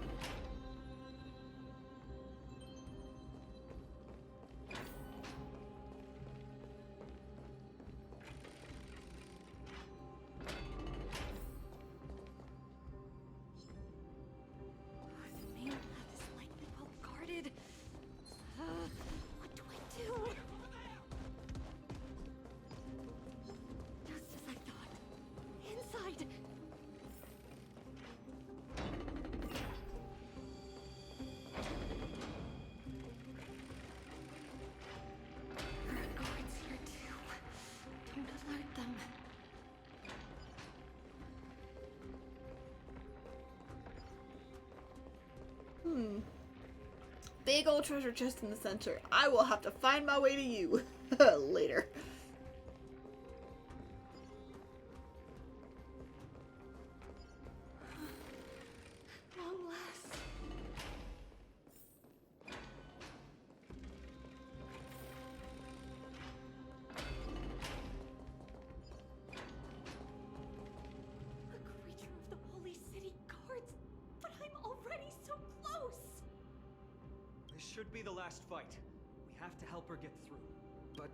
Big old treasure chest in the center. I will have to find my way to you later. Long last. A creature of the Holy City guards, but I'm already so close. This should be the last fight. We have to help her get through. But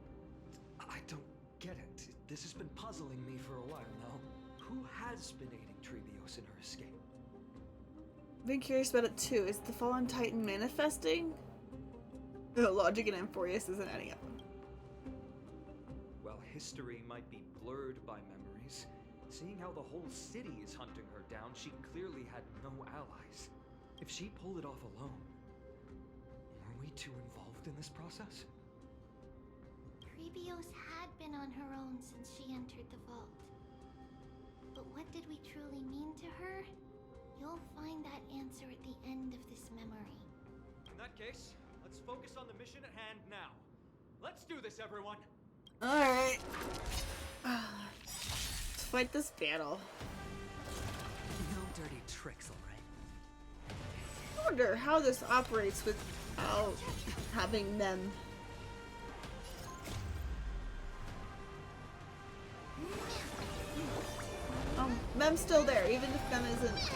I don't get it. This has been puzzling me for a while now. Who has been aiding Trebios in her escape? I've been curious about it too. Is the Fallen Titan manifesting? Logic and Amphorius isn't adding up. Well, history might be blurred by memories. Seeing how the whole city is hunting her down, she clearly had no allies. If she pulled it off alone, were we too involved in this process? Trebios had been on her own since she entered the vault. But what did we truly mean to her? You'll find that answer at the end of this memory. In that case, let's focus on the mission at hand now. Let's do this, everyone! Alright. Let's fight this battle. No dirty tricks, alright? I wonder how this operates without having them. Mem's still there, even if Mem isn't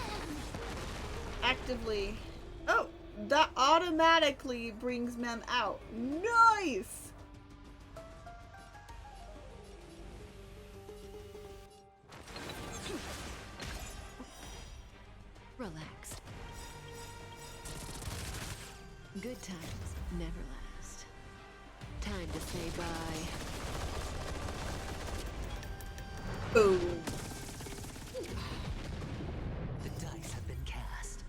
actively. Oh, that automatically brings Mem out. Nice! Relax. Good times never last. Time to say bye. Boom. The dice have been cast.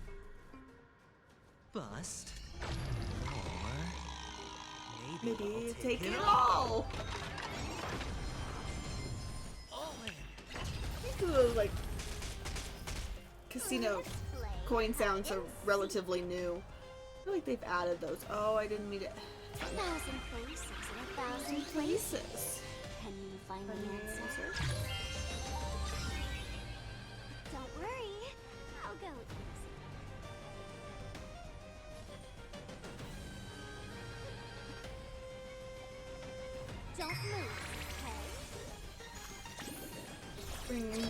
Bust. Or maybe Maybe I'll take it all. All in. These are those, like, casino coin sounds are relatively new. I feel like they've added those. Oh, I didn't mean it. 1,000 places in 1,000 Places. Can you find the Find the answer? answer? Don't worry, I'll go with you. Don't move, okay? Bring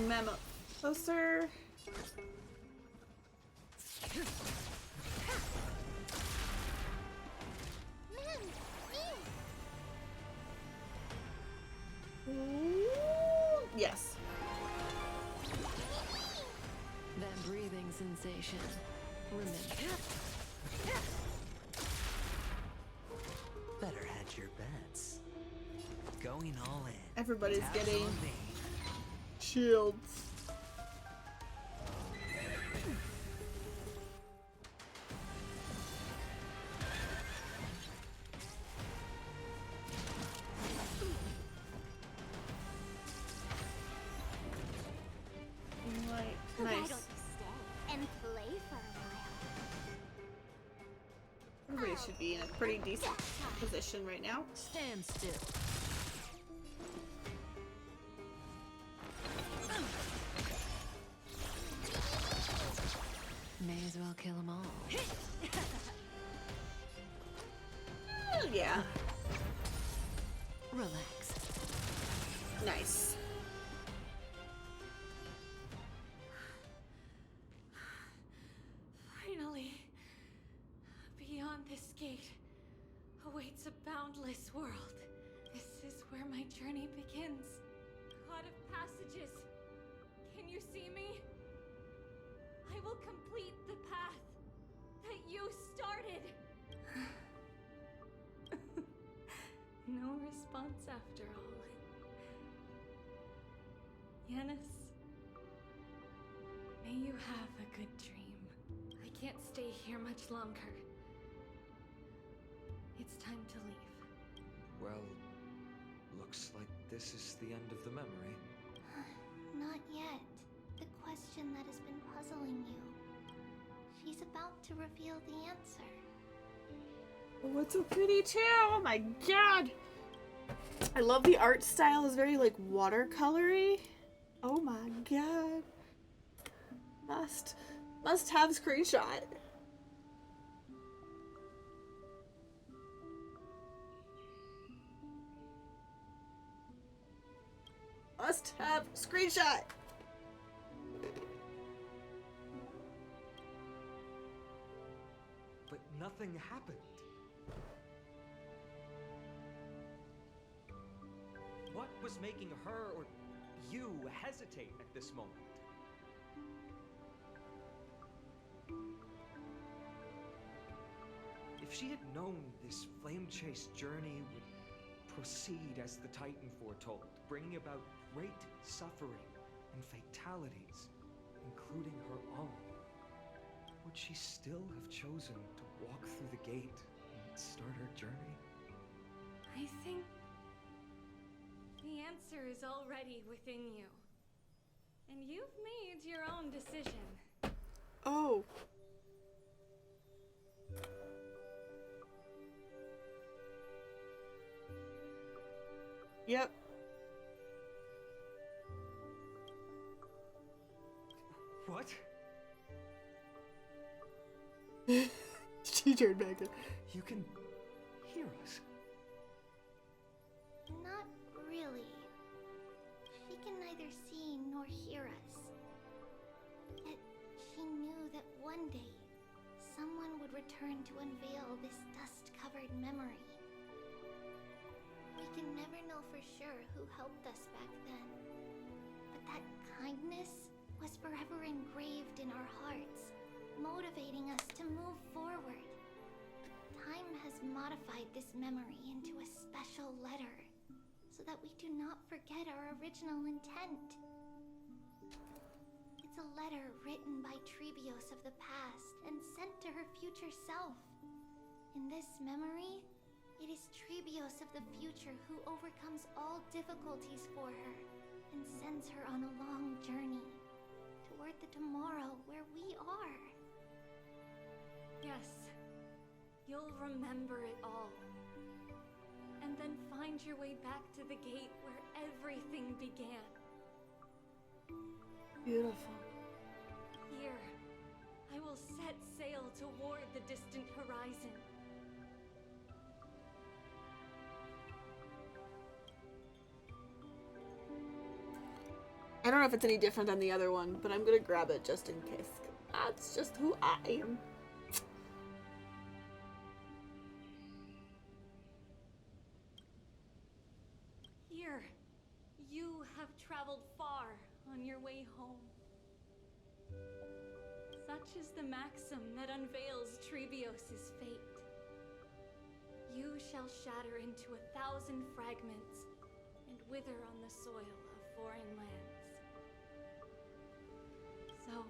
Mem up closer. Ooh, yes. That breathing sensation. Remember. better hedge your bets. Going all in. Everybody's Tabs getting on me. shields. should be in a pretty decent position right now. Stand still. May as well kill them all. Oh, yeah. Relax. Nice. Finally, beyond this gate awaits a boundless world. This is where my journey begins. God of passages, can you see me? I will complete the path that you started. No response after all. Yanis, may you have a good dream. I can't stay here much longer. It's time to leave. Well, looks like this is the end of the memory. Not yet. The question that has been puzzling you. She's about to reveal the answer. Oh, it's so pretty too. Oh my god. I love the art style. It's very like watercolory. Oh my god. Must have screenshot. Must have screenshot. But nothing happened. What was making her or you hesitate at this moment? If she had known this flame chase journey would proceed as the Titan foretold, bringing about great suffering and fatalities, including her own, would she still have chosen to walk through the gate and start her journey? I think the answer is already within you. And you've made your own decision. Oh. Yep. What? She turned back. You can hear us. Not really. She can neither see nor hear us. Yet she knew that one day someone would return to unveil this dust-covered memory. We can never know for sure who helped us back then. But that kindness was forever engraved in our hearts, motivating us to move forward. Time has modified this memory into a special letter, so that we do not forget our original intent. It's a letter written by Trebios of the past and sent to her future self. In this memory, it is Trebios of the future who overcomes all difficulties for her and sends her on a long journey toward the tomorrow where we are. Yes, you'll remember it all. And then find your way back to the gate where everything began. Beautiful. Here, I will set sail toward the distant horizon. I don't know if it's any different than the other one, but I'm gonna grab it just in case. That's just who I am. Here, you have traveled far on your way home. Such is the maxim that unveils Trebios' fate. You shall shatter into 1,000 fragments and wither on the soil of foreign lands. So,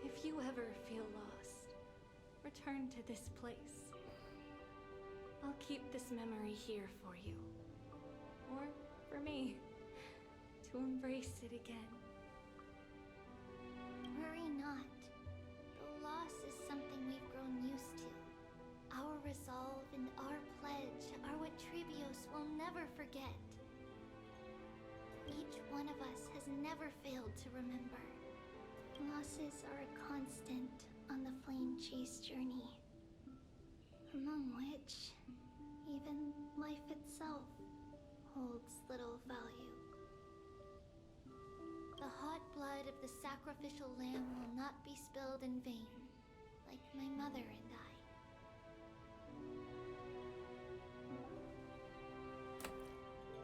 if you ever feel lost, return to this place. I'll keep this memory here for you. Or for me, to embrace it again. Worry not. The loss is something we've grown used to. resolve and our pledge are what Trebios will never forget. Each one of us has never failed to remember. Losses are a constant on the Flame Chase journey, among which even life itself holds little value. The hot blood of the sacrificial lamb will not be spilled in vain, like my mother and I.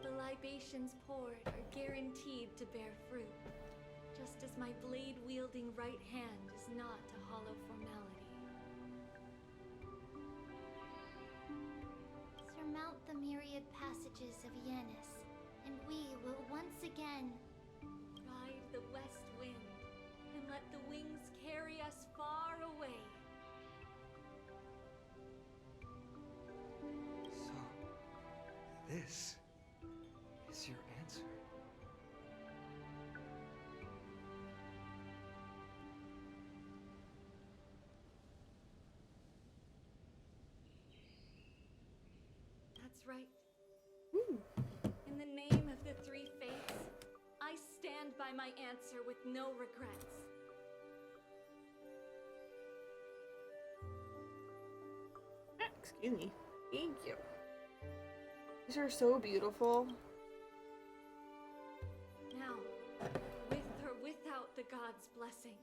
The libations poured are guaranteed to bear fruit, just as my blade-wielding right hand is not a hollow formality. Surmount the myriad passages of Yanis, and we will once again ride the west wind and let the wings carry us far away. So, this is your answer. That's right. In the name of the three fates, I stand by my answer with no regrets. Excuse me. Thank you. These are so beautiful. Now, with or without the god's blessing,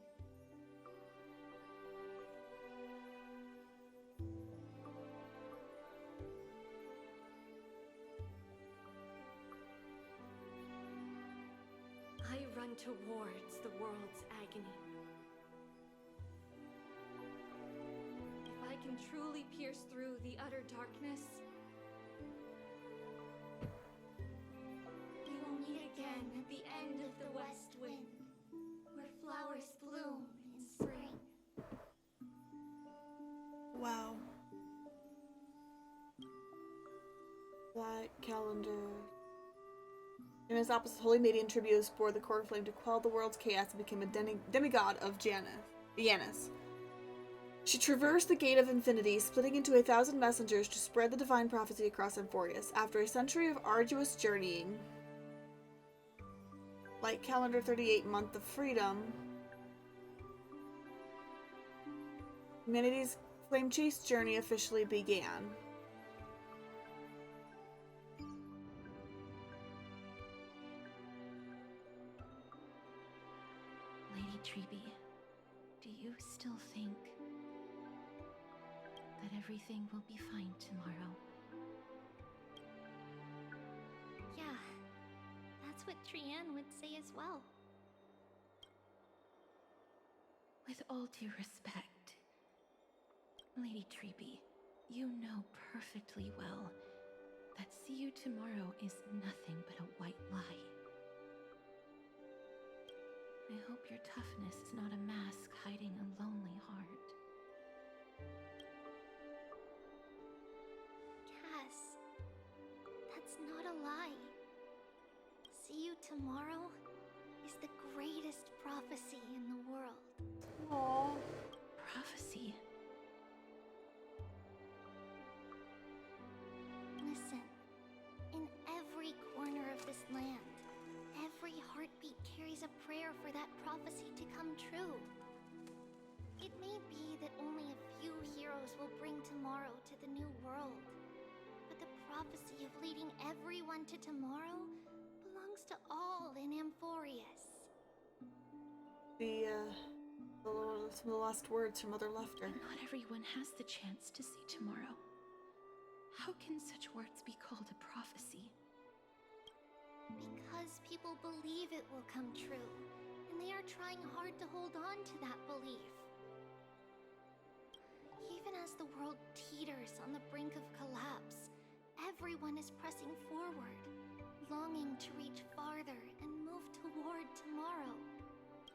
I run towards the world's agony. If I can truly pierce through the utter darkness, we will meet again at the end of the west wind, where flowers bloom in spring. Wow. Black calendar. In his opposite, Holy Maiden Tribios bore the core flame to quell the world's chaos and became a demigod of Janus. She traversed the Gate of Infinity, splitting into 1,000 messengers to spread the divine prophecy across Amphorius. After a century of arduous journeying, like calendar 38 month of freedom, humanity's flame chase journey officially began. Lady Treby, do you still think that everything will be fine tomorrow? Yeah, that's what Trianne would say as well. With all due respect, Lady Treby, you know perfectly well that see you tomorrow is nothing but a white lie. I hope your toughness is not a mask hiding a lonely heart. Cass, that's not a lie. See you tomorrow is the greatest prophecy in the world. Aww. Prophecy? Listen, in every corner of this land, every heartbeat carries a prayer for that prophecy to come true. It may be that only a few heroes will bring tomorrow to the new world, but the prophecy of leading everyone to tomorrow belongs to all in Amphorius. Some of the last words from Mother Lefter. But not everyone has the chance to see tomorrow. How can such words be called a prophecy? Because people believe it will come true, and they are trying hard to hold on to that belief. Even as the world teeters on the brink of collapse, everyone is pressing forward, longing to reach farther and move toward tomorrow.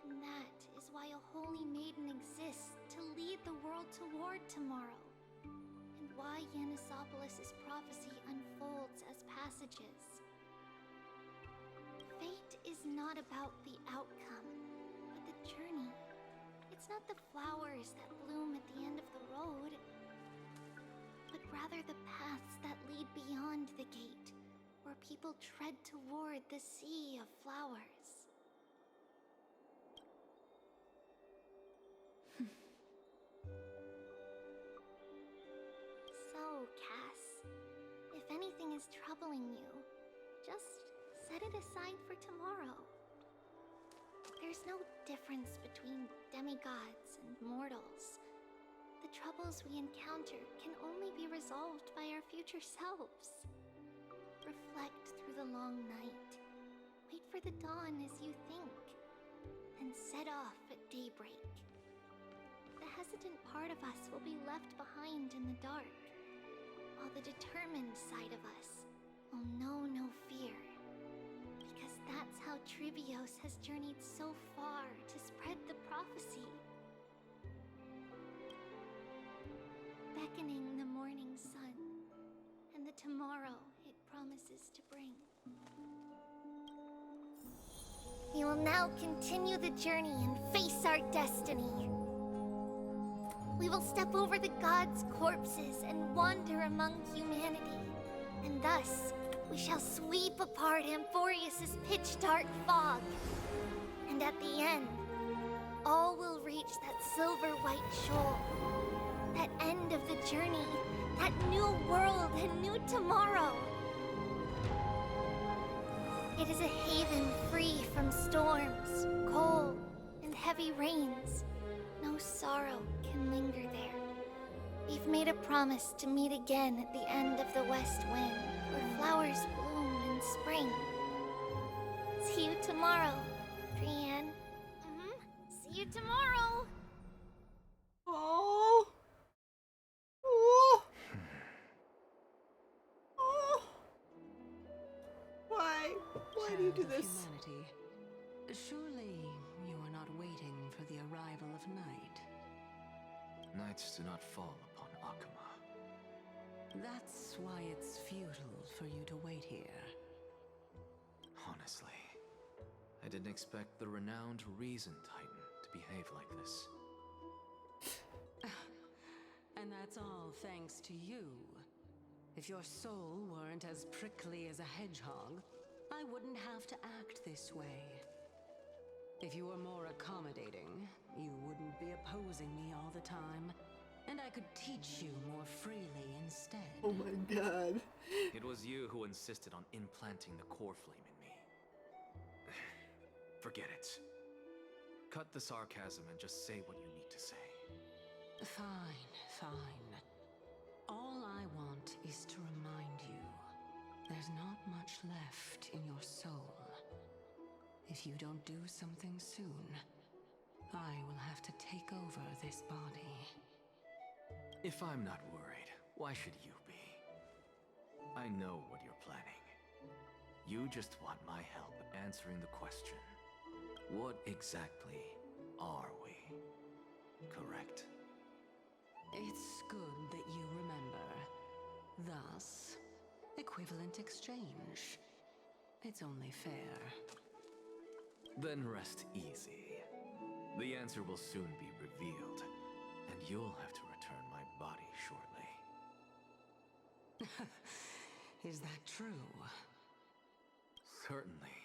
And that is why a holy maiden exists to lead the world toward tomorrow. And why Yanisopolis' prophecy unfolds as passages. Fate is not about the outcome, but the journey. It's not the flowers that bloom at the end of the road, but rather the paths that lead beyond the gate, where people tread toward the sea of flowers. So, Cass, if anything is troubling you, just set it aside for tomorrow. There's no difference between demigods and mortals. The troubles we encounter can only be resolved by our future selves. Reflect through the long night. Wait for the dawn as you think. Then set off at daybreak. The hesitant part of us will be left behind in the dark, while the determined side of us will know no fear. Because that's how Trivios has journeyed so far to spread the prophecy. Beckoning the morning sun, and the tomorrow it promises to bring. We will now continue the journey and face our destiny. We will step over the gods' corpses and wander among humanity, and thus we shall sweep apart Amphorius' pitch-dark fog. And at the end, all will reach that silver-white shoal. That end of the journey, that new world and new tomorrow. It is a haven free from storms, cold, and heavy rains. No sorrow can linger there. We've made a promise to meet again at the end of the west wind, where flowers bloom in spring. See you tomorrow, Brienne. See you tomorrow. Oh. Oh. Oh. Why? Why do you do Child of this? Humanity, surely you are not waiting for the arrival of night. Nights do not fall upon Akama. That's why it's futile for you to wait here. Honestly, I didn't expect the renowned Reason Titan to behave like this. And that's all thanks to you. If your soul weren't as prickly as a hedgehog, I wouldn't have to act this way. If you were more accommodating, you wouldn't be opposing me all the time, and I could teach you more freely instead. Oh my god. It was you who insisted on implanting the core flame in me. Forget it. Cut the sarcasm and just say what you need to say. Fine, fine. All I want is to remind you, there's not much left in your soul. If you don't do something soon, I will have to take over this body. If I'm not worried, why should you be? I know what you're planning. You just want my help answering the question. What exactly are we? Correct? It's good that you remember. Thus, equivalent exchange. It's only fair. Then rest easy. The answer will soon be revealed, and you'll have to return my body shortly. Is that true? Certainly.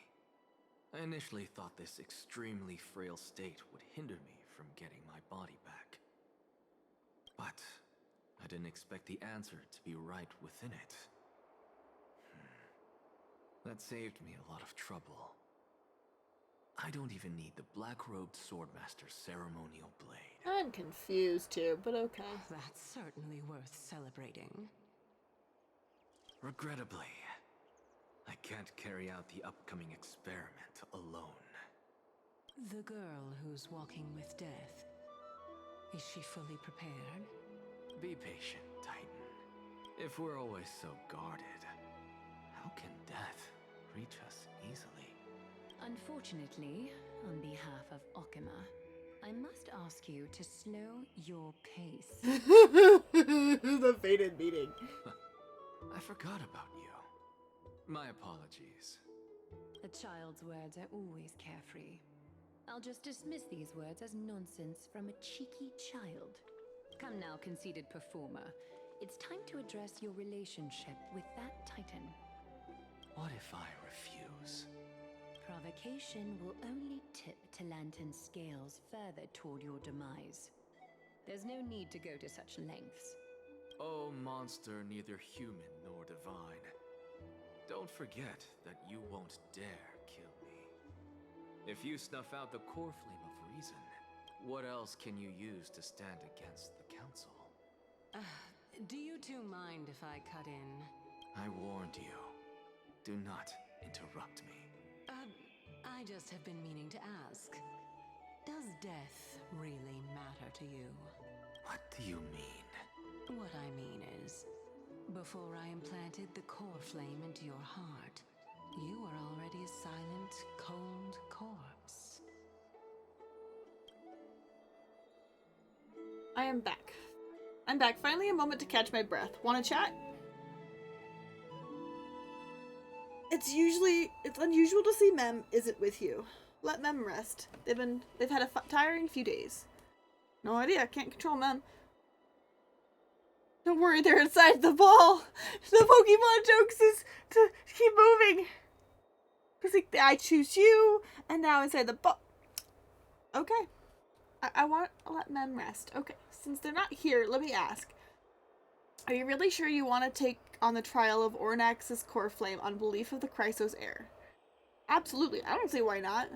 I initially thought this extremely frail state would hinder me from getting my body back. But I didn't expect the answer to be right within it. That saved me a lot of trouble. I don't even need the black-robed swordmaster's ceremonial blade. I'm confused too, but okay. That's certainly worth celebrating. Regrettably, I can't carry out the upcoming experiment alone. The girl who's walking with death, is she fully prepared? Be patient, Titan. If we're always so guarded, how can death reach us easily? Unfortunately, on behalf of Okima, I must ask you to slow your pace. The fated meeting. I forgot about you. My apologies. A child's words are always carefree. I'll just dismiss these words as nonsense from a cheeky child. Come now, conceited performer. it's time to address your relationship with that titan. What if I refuse? Provocation will only tip Talantan's scales further toward your demise. There's no need to go to such lengths. Oh, monster neither human nor divine. Don't forget that you won't dare kill me. If you snuff out the core flame of reason, what else can you use to stand against the council? Do you two mind if I cut in? I warned you. Do not interrupt me. I just have been meaning to ask. Does death really matter to you? What do you mean? What I mean is, before I implanted the core flame into your heart, you were already a silent, cold corpse. I am back. I'm back. Finally a moment to catch my breath. Wanna chat? It's unusual to see Mem isn't with you. Let Mem rest. They've had a tiring few days. No idea, can't control Mem. Don't worry, they're inside the ball. The Pokemon jokes is to keep moving. Because I choose you, and now inside the ball. Okay. I want to let Mem rest. Okay, since they're not here, let me ask. Are you really sure you want to take on the trial of Ornax's core flame on belief of the Chrysos heir? Absolutely, I don't see why not.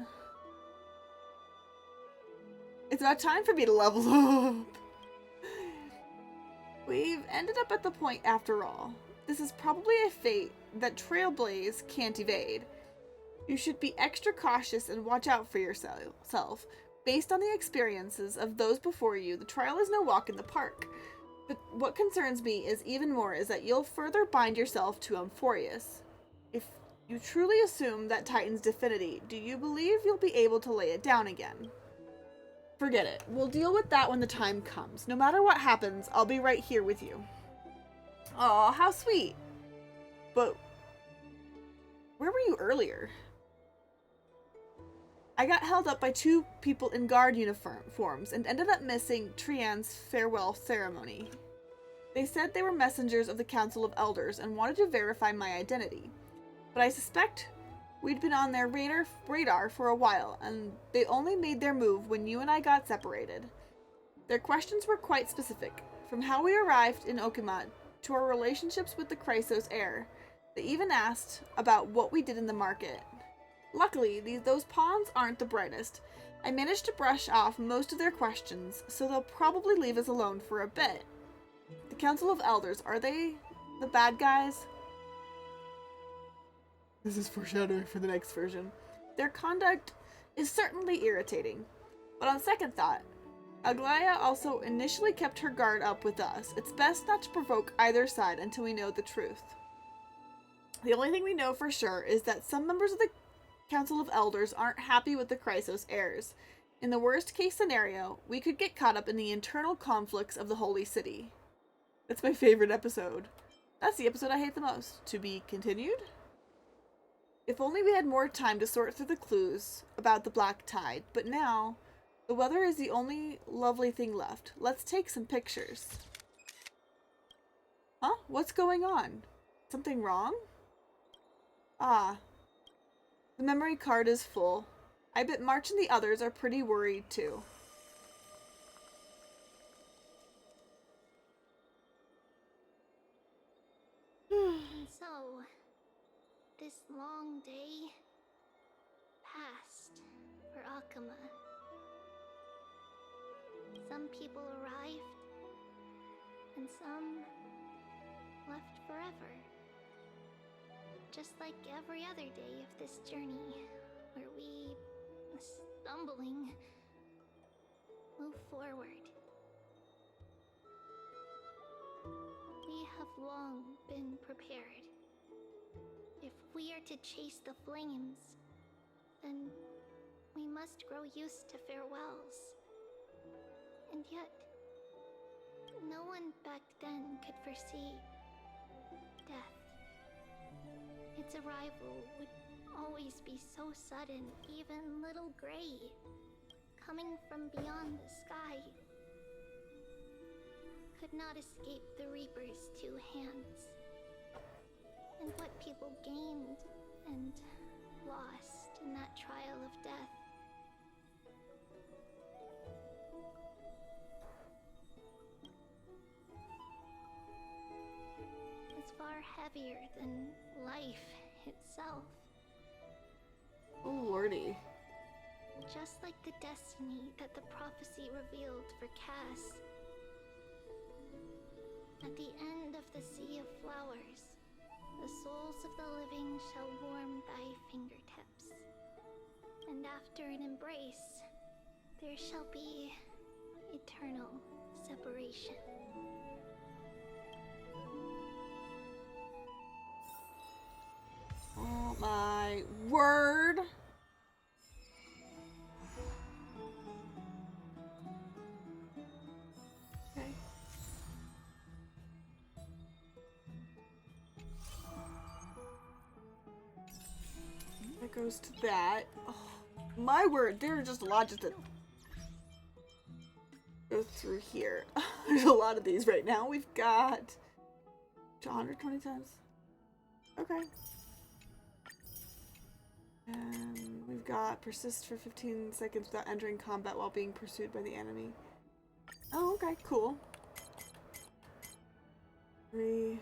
It's about time for me to level up. We've ended up at the point after all. This is probably a fate that Trailblaze can't evade. You should be extra cautious and watch out for yourself. Based on the experiences of those before you, the trial is no walk in the park. But what concerns me is even more is that you'll further bind yourself to Amphorius. If you truly assume that Titan's divinity, do you believe you'll be able to lay it down again? Forget it. We'll deal with that when the time comes. No matter what happens, I'll be right here with you. Aw, how sweet. But where were you earlier? I got held up by two people in guard uniforms and ended up missing Trian's farewell ceremony. They said they were messengers of the Council of Elders and wanted to verify my identity. But I suspect we'd been on their radar for a while, and they only made their move when you and I got separated. Their questions were quite specific, from how we arrived in Okimat to our relationships with the Chrysos heir. They even asked about what we did in the market. Luckily, those pawns aren't the brightest. I managed to brush off most of their questions, so they'll probably leave us alone for a bit. The Council of Elders, are they the bad guys? This is foreshadowing for the next version. Their conduct is certainly irritating, but on second thought, Aglaya also initially kept her guard up with us. It's best not to provoke either side until we know the truth. The only thing we know for sure is that some members of the Council of Elders aren't happy with the Chrysos heirs. In the worst case scenario, we could get caught up in the internal conflicts of the Holy City. That's my favorite episode. That's the episode I hate the most. To be continued? If only we had more time to sort through the clues about the Black Tide, but now, the weather is the only lovely thing left. Let's take some pictures. Huh? What's going on? Something wrong? Ah. The memory card is full. I bet March and the others are pretty worried too. And so, this long day passed for Akuma. Some people arrived, and some left forever. Just like every other day of this journey, where we, stumbling, move forward. We have long been prepared. If we are to chase the flames, then we must grow used to farewells. And yet, no one back then could foresee death. Its arrival would always be so sudden, even little Gray, coming from beyond the sky, could not escape the Reaper's two hands. And what people gained and lost in that trial of death. Was far heavier than life itself. Oh lordy. Just like the destiny that the prophecy revealed for Cass. At the end of the Sea of Flowers, the souls of the living shall warm thy fingertips. And after an embrace, there shall be eternal separation. Oh my word. Okay. That goes to that. Oh, my word, there are just a lot just to go through here. There's a lot of these right now. We've got 120 times. Okay. And we've got persist for 15 seconds without entering combat while being pursued by the enemy. Oh, okay, cool. 3.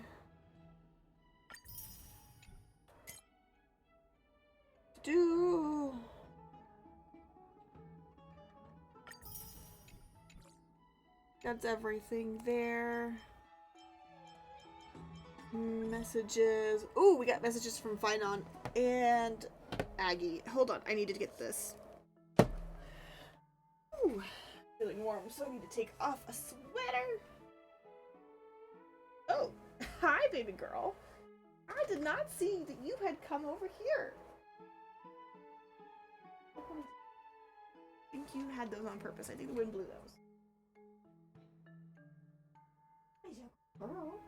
Do. That's everything there. Messages. Oh, we got messages from Finon and Aggie. Hold on, I need to get this. Ooh, feeling warm, so I need to take off a sweater. Oh, hi, baby girl. I did not see that you had come over here. I think you had those on purpose. I think the wind blew those. Girl.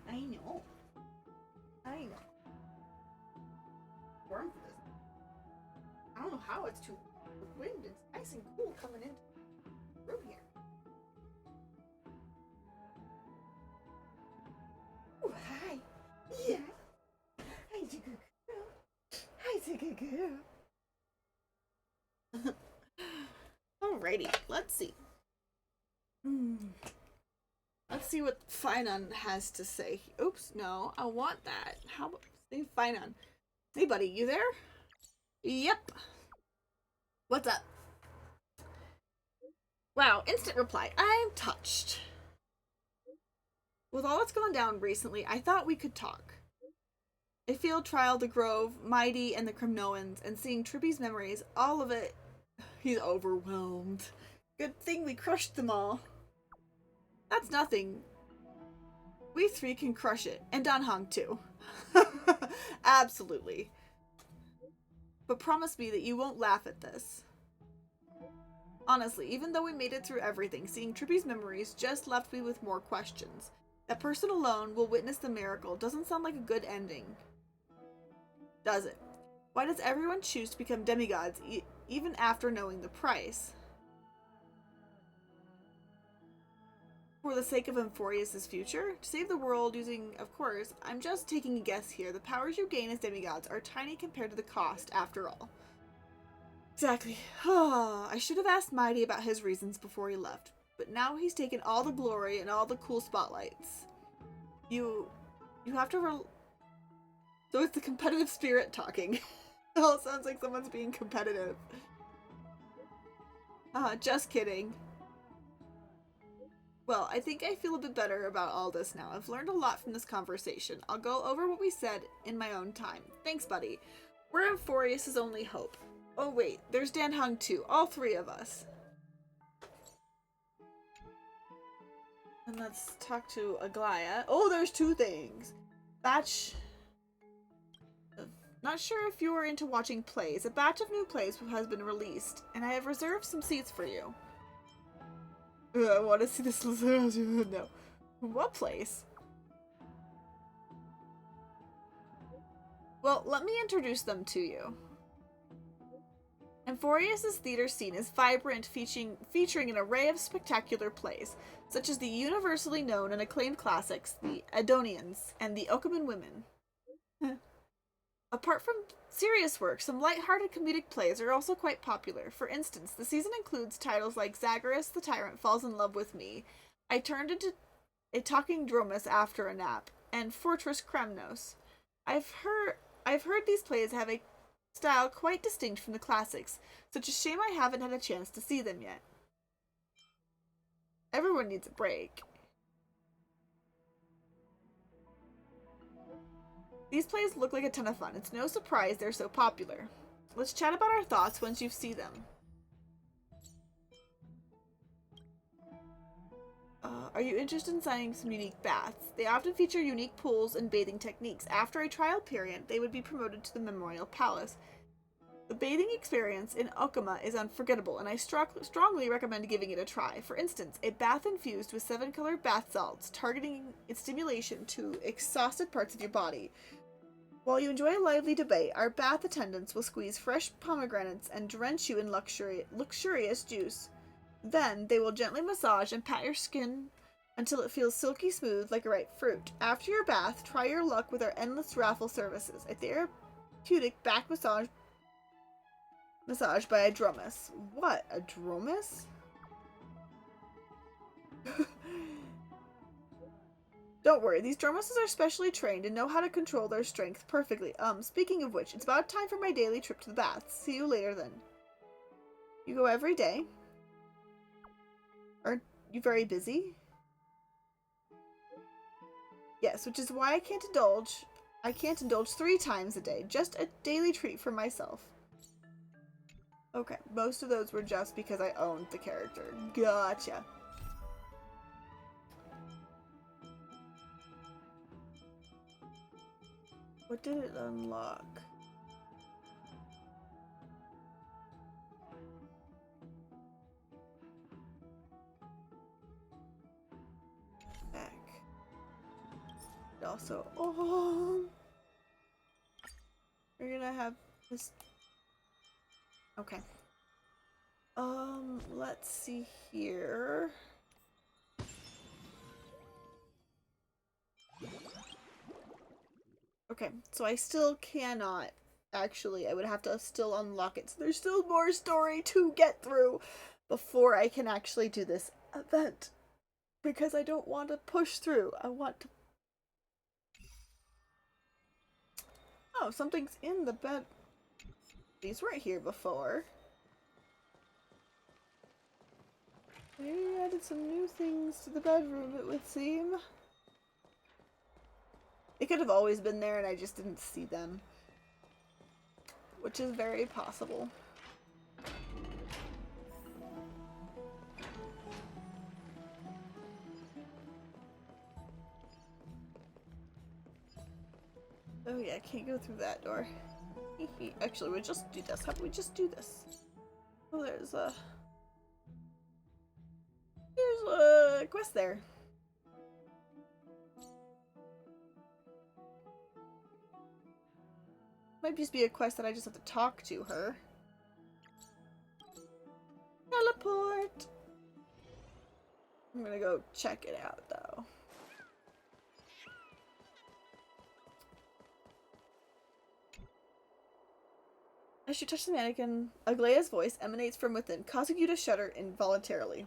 I know. I know. Warm for this. I don't know how it's too wind. It's nice and cool coming into the room here. Oh, hi. Yeah. Hi's a good girl. Hi's a good girl. Alrighty, let's see. Let's see what Finon has to say. Oops, no, I want that. How about say Finon? Hey, buddy, you there? Yep. What's up? Wow, instant reply. I'm touched. With all that's gone down recently, I thought we could talk. A field trial, the Grove, Mighty, and the Crimnoans, and seeing Trippy's memories, all of it. He's overwhelmed. Good thing we crushed them all. That's nothing. We 3 can crush it. And Danhong too. Absolutely. But promise me that you won't laugh at this. Honestly, even though we made it through everything, seeing Trippy's memories just left me with more questions. That person alone will witness the miracle doesn't sound like a good ending. Does it? Why does everyone choose to become demigods even after knowing the price? For the sake of Emphorius' future? To save the world using, of course, I'm just taking a guess here. The powers you gain as demigods are tiny compared to the cost, after all. Exactly. I should have asked Mighty about his reasons before he left. But now he's taken all the glory and all the cool spotlights. You have to So it's the competitive spirit talking. Oh, it sounds like someone's being competitive. Just kidding. Well, I think I feel a bit better about all this now. I've learned a lot from this conversation. I'll go over what we said in my own time. Thanks, buddy. We're Emphorius' only hope. Oh wait, there's Danhong too. All 3 of us. And let's talk to Aglaya. Oh, there's 2 things. Batch. Not sure if you're into watching plays. A batch of new plays has been released, and I have reserved some seats for you. I want to see this. No. What place? Well, let me introduce them to you. Amphorius' theater scene is vibrant, featuring an array of spectacular plays, such as the universally known and acclaimed classics, The Adonians and The Oakeman Women. Apart from serious work, some light-hearted comedic plays are also quite popular. For instance, the season includes titles like Zagreus the Tyrant Falls in Love with Me, I Turned into a Talking Dromus After a Nap, and Fortress Kremnos. I've heard these plays have a style quite distinct from the classics. Such a shame I haven't had a chance to see them yet. Everyone needs a break. These plays look like a ton of fun. It's no surprise they're so popular. Let's chat about our thoughts once you see them. Are you interested in signing some unique baths? They often feature unique pools and bathing techniques. After a trial period, they would be promoted to the Memorial Palace. The bathing experience in Okama is unforgettable, and I strongly recommend giving it a try. For instance, a bath infused with 7-colored bath salts, targeting its stimulation to exhausted parts of your body. While you enjoy a lively debate, our bath attendants will squeeze fresh pomegranates and drench you in luxurious juice. Then, they will gently massage and pat your skin until it feels silky smooth like a ripe fruit. After your bath, try your luck with our endless raffle services. A therapeutic back massage by a Dromus. What? A Dromus? Don't worry, these Dromuses are specially trained and know how to control their strength perfectly. Speaking of which, it's about time for my daily trip to the baths. See you later then. You go every day? Aren't you very busy? Yes, which is why I can't indulge 3 times a day. Just a daily treat for myself. Okay, most of those were just because I owned the character. Gotcha. What did it unlock? Back. It also, we're gonna have this. Okay. Let's see here. Okay, so I still cannot, actually, I would have to still unlock it. So there's still more story to get through before I can actually do this event. Because I don't want to push through. I want to... Oh, something's in the bed. These weren't here before. They added some new things to the bedroom, it would seem. They could have always been there and I just didn't see them. Which is very possible. Oh yeah, I can't go through that door. Actually, we'll just do this. How about we just do this? Oh, there's a quest there. Might just be a quest that I just have to talk to her. Teleport! I'm gonna go check it out, though. As you touch the mannequin, Aglaea's voice emanates from within, causing you to shudder involuntarily.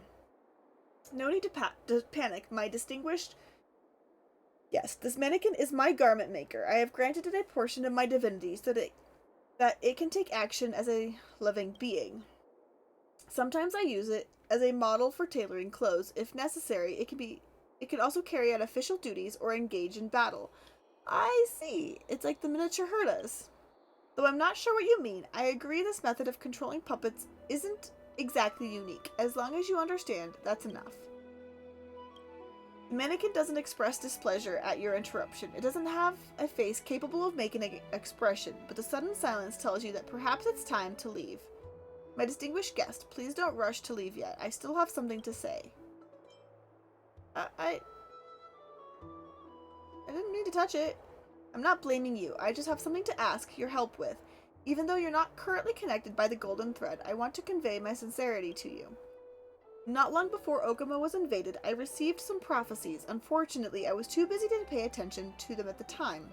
No need to panic, my distinguished... Yes, this mannequin is my garment maker. I have granted it a portion of my divinity so that it can take action as a living being. Sometimes I use it as a model for tailoring clothes. If necessary, it can also carry out official duties or engage in battle. I see. It's like the miniature herdas. Though I'm not sure what you mean, I agree this method of controlling puppets isn't exactly unique. As long as you understand, that's enough. The mannequin doesn't express displeasure at your interruption. It doesn't have a face capable of making an expression, but the sudden silence tells you that perhaps it's time to leave. My distinguished guest, please don't rush to leave yet. I still have something to say. I didn't mean to touch it. I'm not blaming you. I just have something to ask your help with. Even though you're not currently connected by the golden thread, I want to convey my sincerity to you. Not long before Okama was invaded, I received some prophecies. Unfortunately, I was too busy to pay attention to them at the time.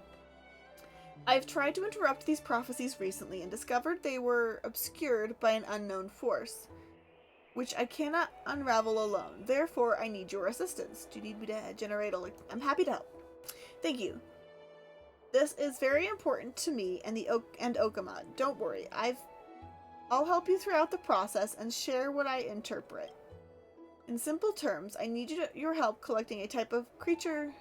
I've tried to interrupt these prophecies recently and discovered they were obscured by an unknown force, which I cannot unravel alone. Therefore, I need your assistance. Do you need me to generate a... I'm happy to help. Thank you. This is very important to me and Okama. Don't worry. I'll help you throughout the process and share what I interpret. In simple terms, I need your help collecting a type of creatures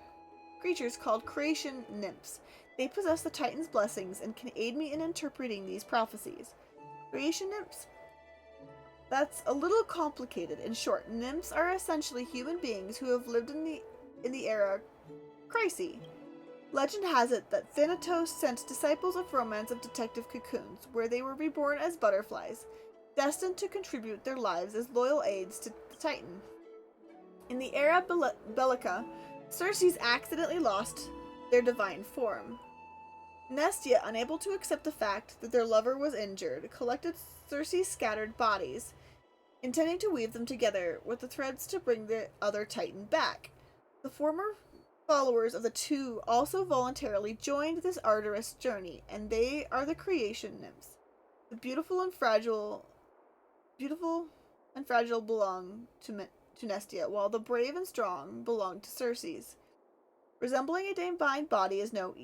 called creation nymphs. They possess the Titan's blessings and can aid me in interpreting these prophecies. Creation nymphs? That's a little complicated. In short, nymphs are essentially human beings who have lived in the era Chrysi. Legend has it that Thanatos sent disciples of romance of detective cocoons, where they were reborn as butterflies, destined to contribute their lives as loyal aides to the Titan. In the era Bellica, Circes accidentally lost their divine form. Nestia, unable to accept the fact that their lover was injured, collected Circe's scattered bodies, intending to weave them together with the threads to bring the other Titan back. The former followers of the two also voluntarily joined this arduous journey, and they are the creation nymphs. The beautiful and fragile belong to Nestia, while the brave and strong belong to Circes. Reassembling a divine body is no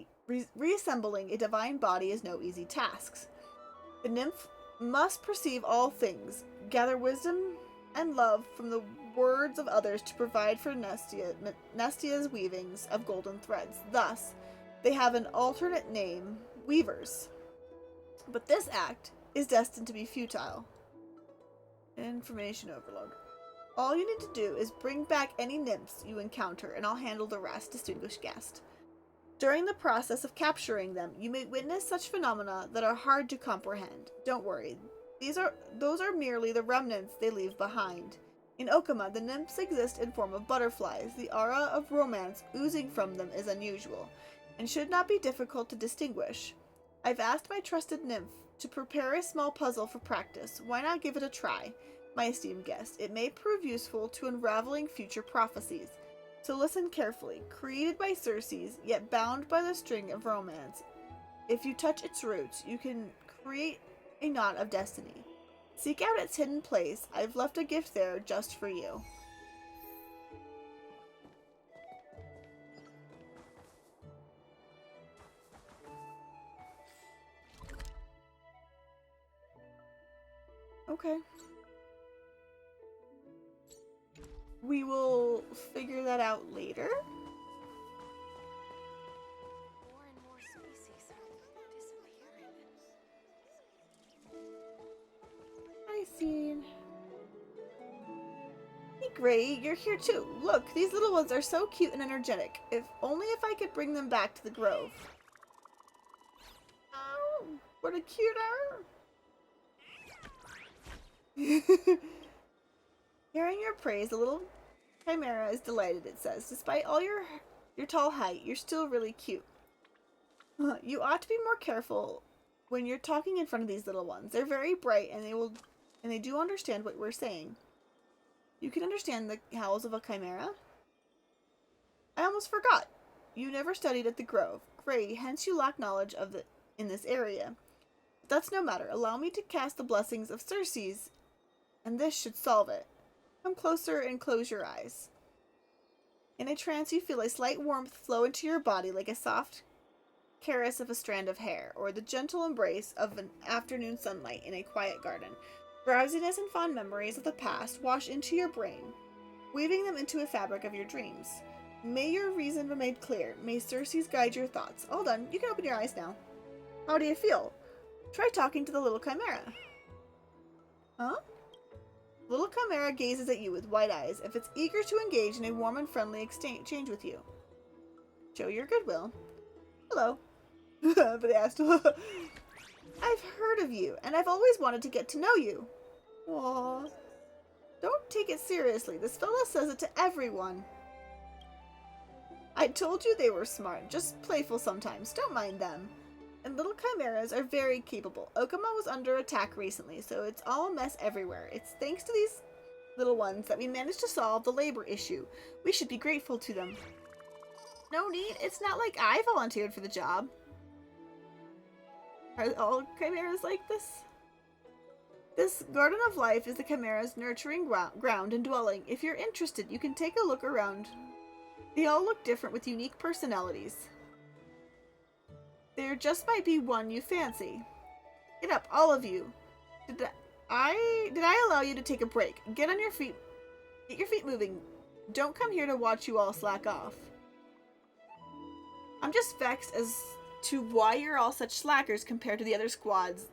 easy task. The nymph must perceive all things, gather wisdom and love from the words of others to provide for Nestia's weavings of golden threads. Thus, they have an alternate name, weavers. But this act is destined to be futile. Information overload. All you need to do is bring back any nymphs you encounter, and I'll handle the rest, distinguished guest. During the process of capturing them, you may witness such phenomena that are hard to comprehend. Don't worry. Those are merely the remnants they leave behind. In Okama, the nymphs exist in form of butterflies. The aura of romance oozing from them is unusual, and should not be difficult to distinguish. I've asked my trusted nymph to prepare a small puzzle for practice. Why not give it a try, my esteemed guest? It may prove useful to unraveling future prophecies. So listen carefully. Created by Circes, yet bound by the string of romance. If you touch its roots, you can create a knot of destiny. Seek out its hidden place. I've left a gift there just for you. Okay. We will figure that out later. More and more species are disappearing. Hi, Scene. Hey, Gray, you're here too. Look, these little ones are so cute and energetic. If I could bring them back to the grove. Oh, what a cuter. Hearing your praise, the little chimera is delighted, it says. Despite all your tall height, you're still really cute. You ought to be more careful when you're talking in front of these little ones. They're very bright and they do understand what we're saying. You can understand the howls of a chimera? I almost forgot. You never studied at the Grove. Gray, hence you lack knowledge in this area. But that's no matter. Allow me to cast the blessings of Circes, and this should solve it. Come closer and close your eyes. In a trance, you feel a slight warmth flow into your body like a soft caress of a strand of hair, or the gentle embrace of an afternoon sunlight in a quiet garden. Drowsiness and fond memories of the past wash into your brain, weaving them into a fabric of your dreams. May your reason be made clear. May Circes guide your thoughts. All done. You can open your eyes now. How do you feel? Try talking to the little chimera. Huh? The little chimera gazes at you with wide eyes, if it's eager to engage in a warm and friendly exchange with you. Show your goodwill. Hello. But they asked, I've heard of you, and I've always wanted to get to know you. Aww. Don't take it seriously. This fella says it to everyone. I told you they were smart, just playful sometimes. Don't mind them. And little chimeras are very capable. Okama was under attack recently, so it's all a mess everywhere. It's thanks to these little ones that we managed to solve the labor issue. We should be grateful to them. No need. It's not like I volunteered for the job. Are all chimeras like this? This Garden of Life is the chimera's nurturing ground and dwelling. If you're interested, you can take a look around. They all look different with unique personalities. There just might be one you fancy. Get up, all of you. Did I allow you to take a break? Get on your feet. Get your feet moving. Don't come here to watch you all slack off. I'm just vexed as to why you're all such slackers compared to the other squads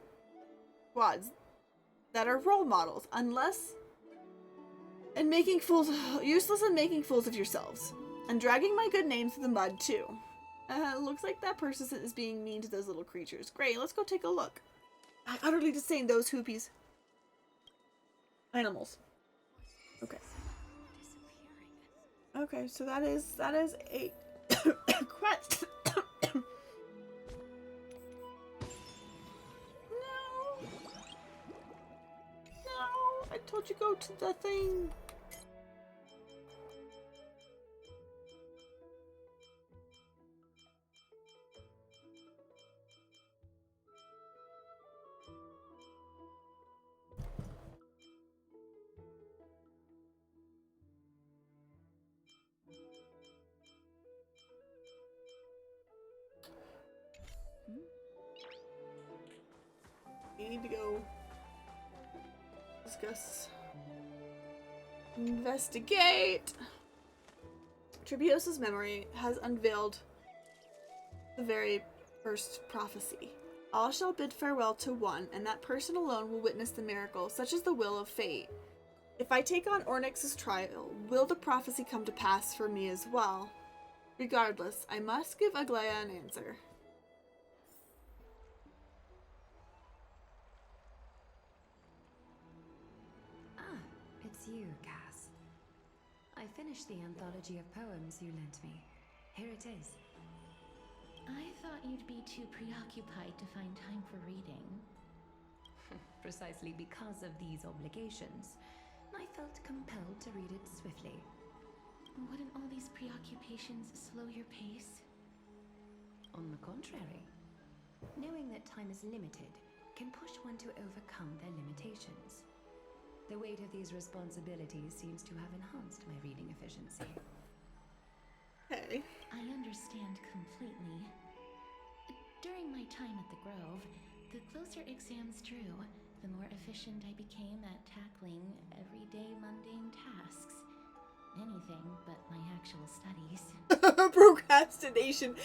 that are role models, useless and making fools of yourselves. And dragging my good name through the mud, too. Looks like that person is being mean to those little creatures. Great, let's go take a look. I utterly disdain those hoopies. Animals. Okay. Okay, so that is a quest. No. I told you go to the thing. We need to go discuss. Investigate! Trebiosa's memory has unveiled the very first prophecy. All shall bid farewell to one, and that person alone will witness the miracle. Such is the will of fate. If I take on Ornyx's trial, will the prophecy come to pass for me as well? Regardless, I must give Aglaia an answer. It's you, Cass. I finished the anthology of poems you lent me. Here it is. I thought you'd be too preoccupied to find time for reading. Precisely because of these obligations, I felt compelled to read it swiftly. Wouldn't all these preoccupations slow your pace? On the contrary, knowing that time is limited can push one to overcome their limitations. The weight of these responsibilities seems to have enhanced my reading efficiency. Okay. I understand completely. During my time at the Grove, the closer exams drew, the more efficient I became at tackling everyday mundane tasks. Anything but my actual studies. Procrastination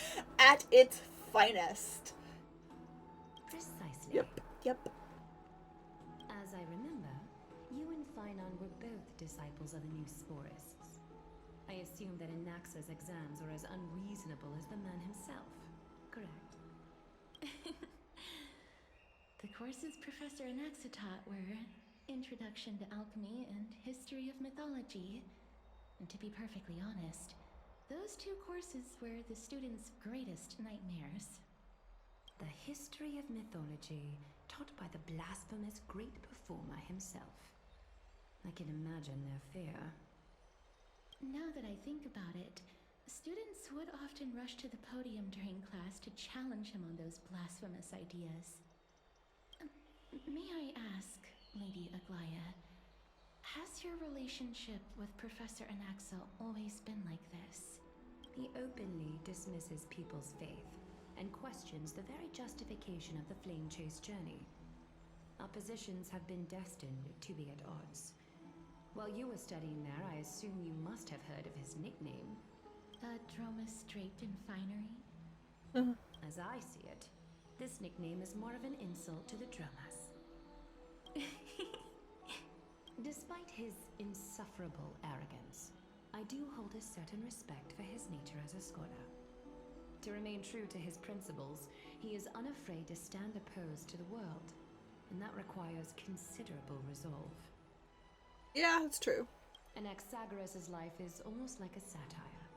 at its finest. Precisely. Yep. As I remember, you and Finon were both disciples of the new Sporists. I assume that Anaxa's exams were as unreasonable as the man himself, correct? The courses Professor Anaxa taught were Introduction to Alchemy and History of Mythology. And to be perfectly honest, those two courses were the students' greatest nightmares. The history of mythology taught by the blasphemous great performer himself. I can imagine their fear. Now that I think about it, students would often rush to the podium during class to challenge him on those blasphemous ideas. May I ask, Lady Aglaia, has your relationship with Professor Anaxa always been like this? He openly dismisses people's faith and questions the very justification of the Flame Chase journey. Our positions have been destined to be at odds. While you were studying there, I assume you must have heard of his nickname. Dromus draped in finery? As I see it, this nickname is more of an insult to the Dromas. Despite his insufferable arrogance, I do hold a certain respect for his nature as a scholar. To remain true to his principles, he is unafraid to stand opposed to the world, and that requires considerable resolve. Yeah, it's true. Anaxagoras' life is almost like a satire,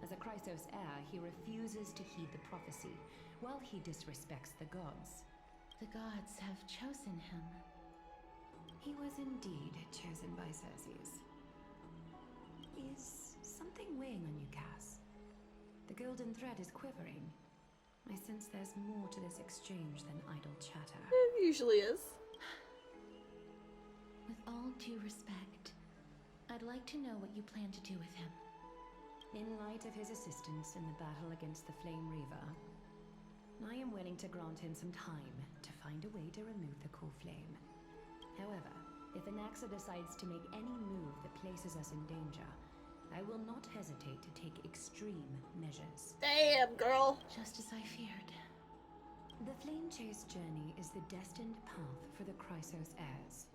As a Chrysos heir, he refuses to heed the prophecy, while he disrespects the gods. The gods have chosen him. He was indeed chosen by Circes. Is something weighing on you, Cass? The golden thread is quivering. I sense there's more to this exchange than idle chatter. It usually is. With all due respect, I'd like to know what you plan to do with him. In light of his assistance in the battle against the Flame Reaver, I am willing to grant him some time to find a way to remove the core flame. However, if Anaxa decides to make any move that places us in danger, I will not hesitate to take extreme measures. Damn, girl! Just as I feared. The Flame Chase journey is the destined path for the Chrysos heirs.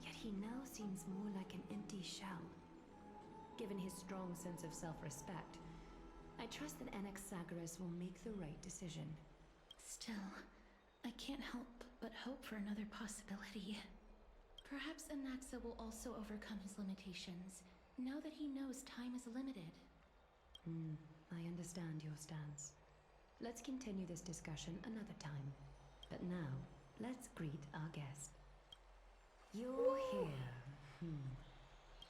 Yet he now seems more like an empty shell. Given his strong sense of self-respect, I trust that Anaxagoras will make the right decision. Still, I can't help but hope for another possibility. Perhaps Anaxa will also overcome his limitations, now that he knows time is limited. I understand your stance. Let's continue this discussion another time. But now, let's greet our guest. You're here.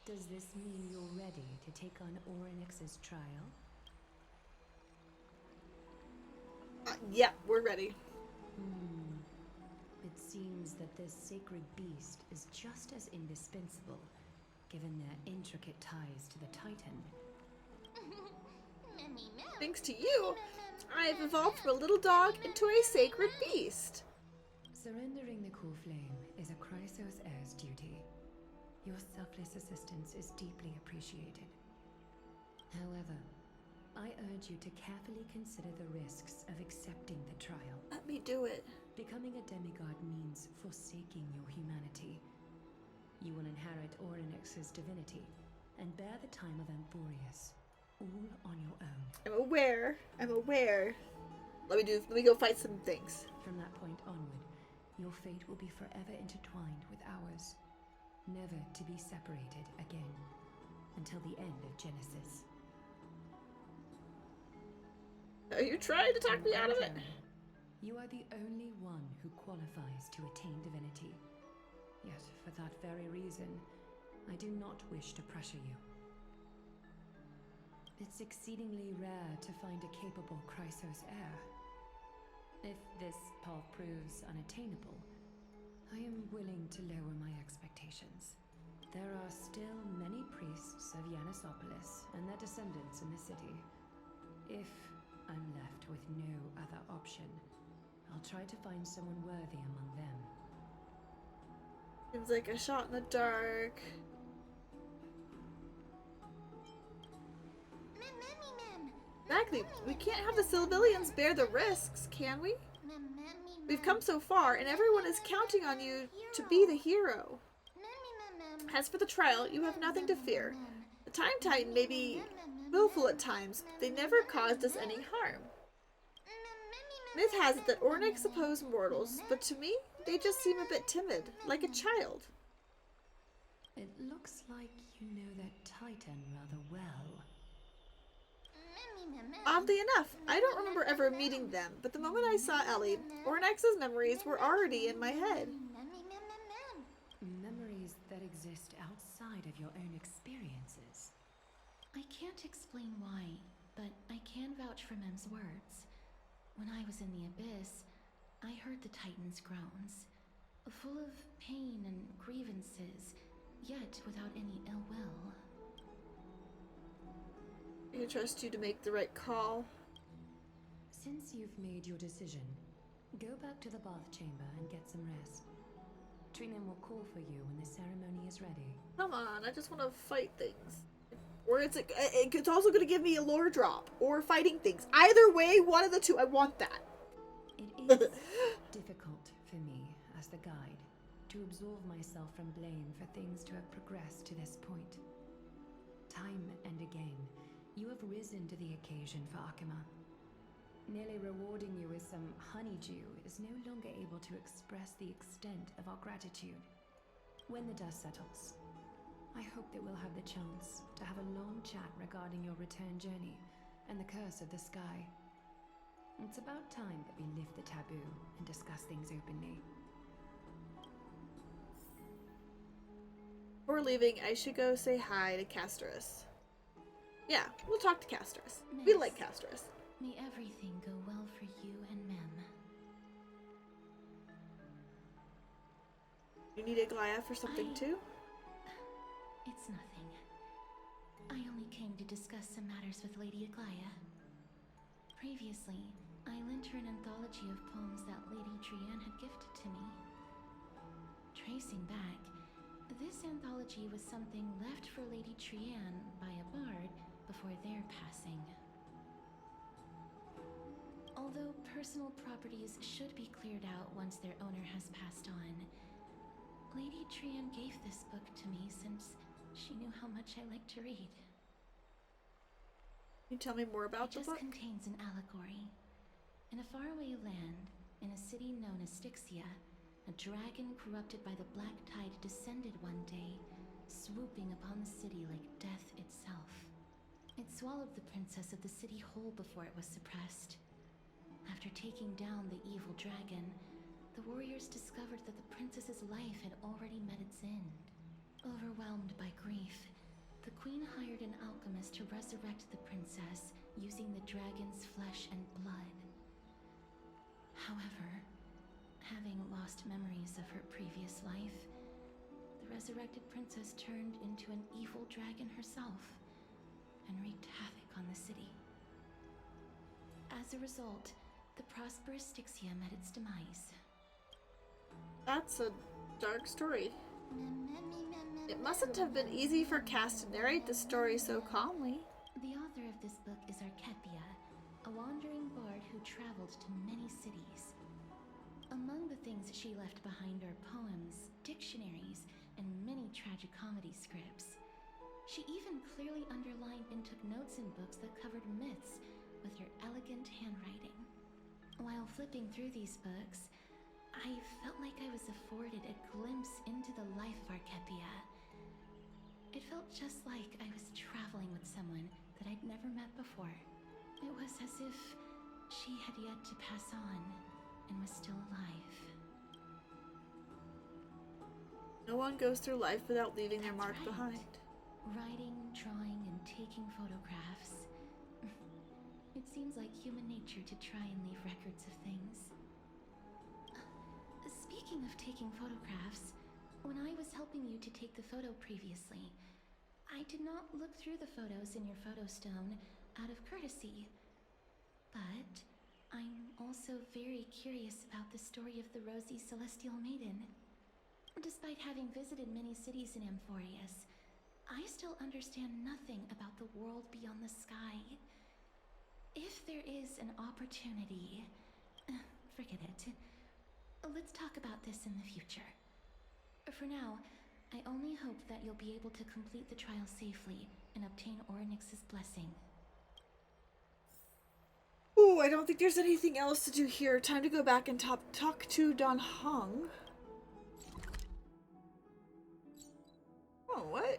Does this mean you're ready to take on Orynyx's trial? Yeah, we're ready. It seems that this sacred beast is just as indispensable, given their intricate ties to the Titan. Thanks to you, I've evolved from a little dog into a sacred beast. Surrendering the core flame is a Chrysos heir's duty. Your selfless assistance is deeply appreciated. However, I urge you to carefully consider the risks of accepting the trial. Let me do it. Becoming a demigod means forsaking your humanity. You will inherit Orynyx's divinity and bear the time of Amphorius, all on your own. I'm aware. Let me go fight some things. From that point onward, your fate will be forever intertwined with ours, never to be separated again, until the end of Genesis. Are you trying to talk me out of it? You are the only one who qualifies to attain divinity. Yet, for that very reason, I do not wish to pressure you. It's exceedingly rare to find a capable Chrysos heir. If this path proves unattainable, I am willing to lower my expectations. There are still many priests of Yanisopolis and their descendants in the city. If I'm left with no other option, I'll try to find someone worthy among them. Seems like a shot in the dark. Exactly. We can't have the civilians bear the risks, can we? We've come so far, and everyone is counting on you to be the hero. As for the trial, you have nothing to fear. The Time Titan may be willful at times, but they never caused us any harm. Myth has it that Orynyx oppose mortals, but to me, they just seem a bit timid, like a child. It looks like you know that Titan rather well. Oddly enough, I don't remember ever meeting them, but the moment I saw Ellie, Orynyx's memories were already in my head. Memories that exist outside of your own experiences. I can't explain why, but I can vouch for Mem's words. When I was in the Abyss, I heard the Titan's groans, full of pain and grievances, yet without any ill will. I trust you to make the right call. Since you've made your decision, go back to the bath chamber and get some rest. Trinan will call for you when the ceremony is ready. Come on, I just want to fight things. Or it's also going to give me a lore drop, or fighting things. Either way, one of the two, I want that. It is difficult for me, as the guide, to absolve myself from blame for things to have progressed to this point. Time and again, you have risen to the occasion for Akima. Nearly rewarding you with some honeydew is no longer able to express the extent of our gratitude. When the dust settles, I hope that we'll have the chance to have a long chat regarding your return journey, and the curse of the sky. It's about time that we lift the taboo and discuss things openly. Before leaving, I should go say hi to Castris. Yeah, we'll talk to Castris. We like Castris. May everything go well for you and Mem. You need Aglaya for something too? It's nothing. I only came to discuss some matters with Lady Aglaya. Previously, I lent her an anthology of poems that Lady Trianne had gifted to me. Tracing back, this anthology was something left for Lady Trianne by a bard before their passing. Although personal properties should be cleared out once their owner has passed on, Lady Trianne gave this book to me since she knew how much I like to read. Can you tell me more about the book? It just contains an allegory. In a faraway land, in a city known as Styxia, a dragon corrupted by the black tide descended one day, swooping upon the city like death itself. It swallowed the princess of the city whole before it was suppressed. After taking down the evil dragon, the warriors discovered that the princess's life had already met its end. Overwhelmed by grief, the queen hired an alchemist to resurrect the princess using the dragon's flesh and blood. However, having lost memories of her previous life, the resurrected princess turned into an evil dragon herself and wreaked havoc on the city. As a result, the prosperous Styxia met its demise. That's a dark story. It mustn't have been easy for Cass to narrate the story so calmly. The author of this book is Archepia, a wandering bard who traveled to many cities. Among the things she left behind are poems, dictionaries, and many tragicomedy scripts. She even clearly underlined and took notes in books that covered myths with her elegant handwriting. While flipping through these books, I felt like I was afforded a glimpse into the life of Archepia. It felt just like I was traveling with someone that I'd never met before. It was as if she had yet to pass on and was still alive. No one goes through life without leaving their mark behind. Writing, drawing, and taking photographs. It seems like human nature to try and leave records of things. Speaking of taking photographs, when I was helping you to take the photo previously, I did not look through the photos in your photo stone out of courtesy. But I'm also very curious about the story of the rosy celestial maiden. Despite having visited many cities in Amphorius, I still understand nothing about the world beyond the sky. If there is an opportunity, forget it. Let's talk about this in the future. For now, I only hope that you'll be able to complete the trial safely and obtain Orynyx's blessing. Ooh, I don't think there's anything else to do here. Time to go back and talk to Don Hong. Oh, what?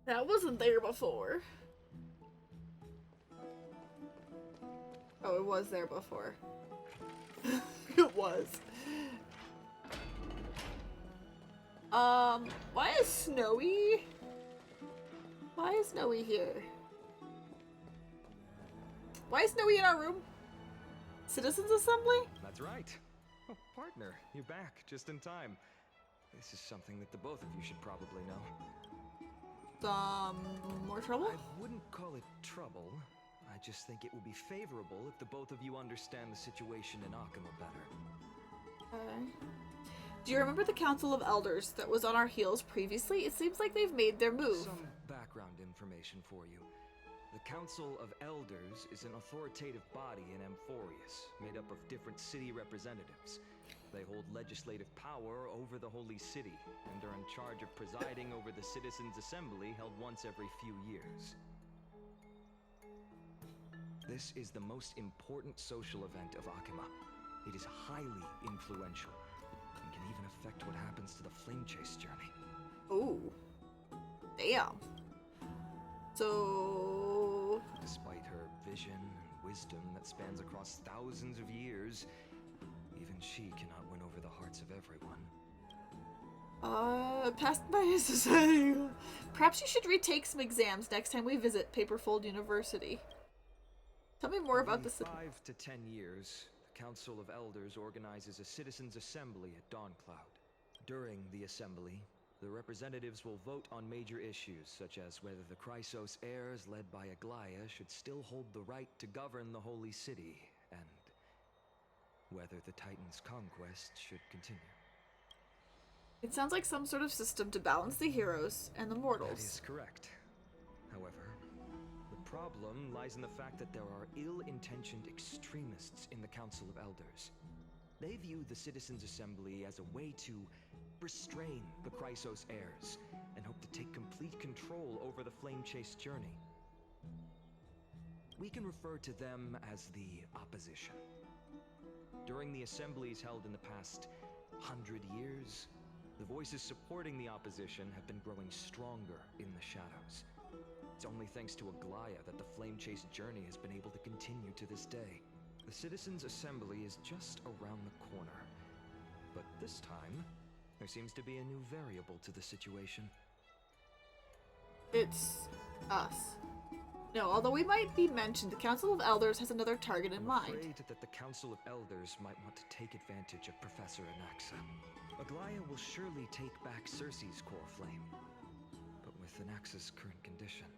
That wasn't there before. Oh, it was there before. It was. Why is Snowy? Why is Snowy here? Why is Snowy in our room? Citizens Assembly? That's right. Oh, partner, you're back just in time. This is something that the both of you should probably know. More trouble? I wouldn't call it trouble. I just think it will be favorable if the both of you understand the situation in Akuma better. Okay. Do you remember the Council of Elders that was on our heels previously? It seems like they've made their move. Some background information for you. The Council of Elders is an authoritative body in Amphorius, made up of different city representatives. They hold legislative power over the Holy City, and are in charge of presiding over the Citizens' Assembly held once every few years. This is the most important social event of Akuma. It is highly influential and can even affect what happens to the Flame Chase journey. Ooh. Damn. So... Despite her vision and wisdom that spans across thousands of years, even she cannot win over the hearts of everyone. Passed by his society. Perhaps you should retake some exams next time we visit Paperfold University. Tell me more about this. 5 to 10 years, the Council of Elders organizes a citizens' assembly at Dawncloud. During the assembly, the representatives will vote on major issues, such as whether the Chrysos heirs led by Aglaia should still hold the right to govern the Holy City, and whether the Titan's conquest should continue. It sounds like some sort of system to balance the heroes and the mortals. That is correct. However, the problem lies in the fact that there are ill-intentioned extremists in the Council of Elders. They view the Citizens' Assembly as a way to restrain the Chrysos heirs and hope to take complete control over the Flame Chase journey. We can refer to them as the Opposition. During the assemblies held in the past 100 years, the voices supporting the opposition have been growing stronger in the shadows. It's only thanks to Aglaia that the Flame Chase journey has been able to continue to this day. The Citizens' Assembly is just around the corner. But this time, there seems to be a new variable to the situation. It's us. No, although we might be mentioned, the Council of Elders has another target in mind. I'm afraid that the Council of Elders might want to take advantage of Professor Anaxa. Aglaia will surely take back Circe's core flame, but with Anaxa's current condition,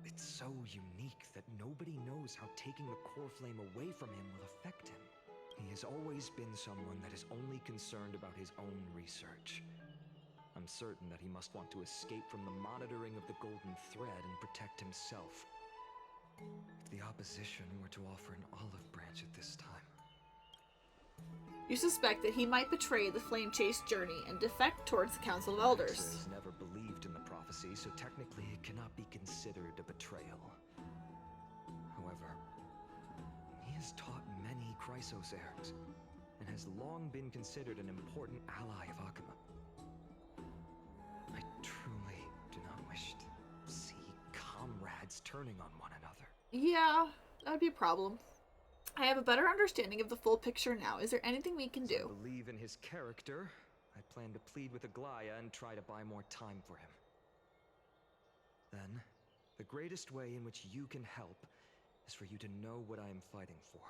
it's so unique that nobody knows how taking the core flame away from him will affect him. He has always been someone that is only concerned about his own research. I'm certain that he must want to escape from the monitoring of the Golden Thread and protect himself. If the opposition were to offer an olive branch at this time... You suspect that he might betray the Flame Chase journey and defect towards the Council of Elders. Anaxa has never believed in the prophecy, so technically it cannot be considered a betrayal. However, he has taught many Chrysos heirs, and has long been considered an important ally of Akuma. I truly do not wish to see comrades turning on one another. Yeah, that'd be a problem. I have a better understanding of the full picture now. Is there anything we can do? I believe in his character. I plan to plead with Aglaia and try to buy more time for him. Then, the greatest way in which you can help is for you to know what I am fighting for.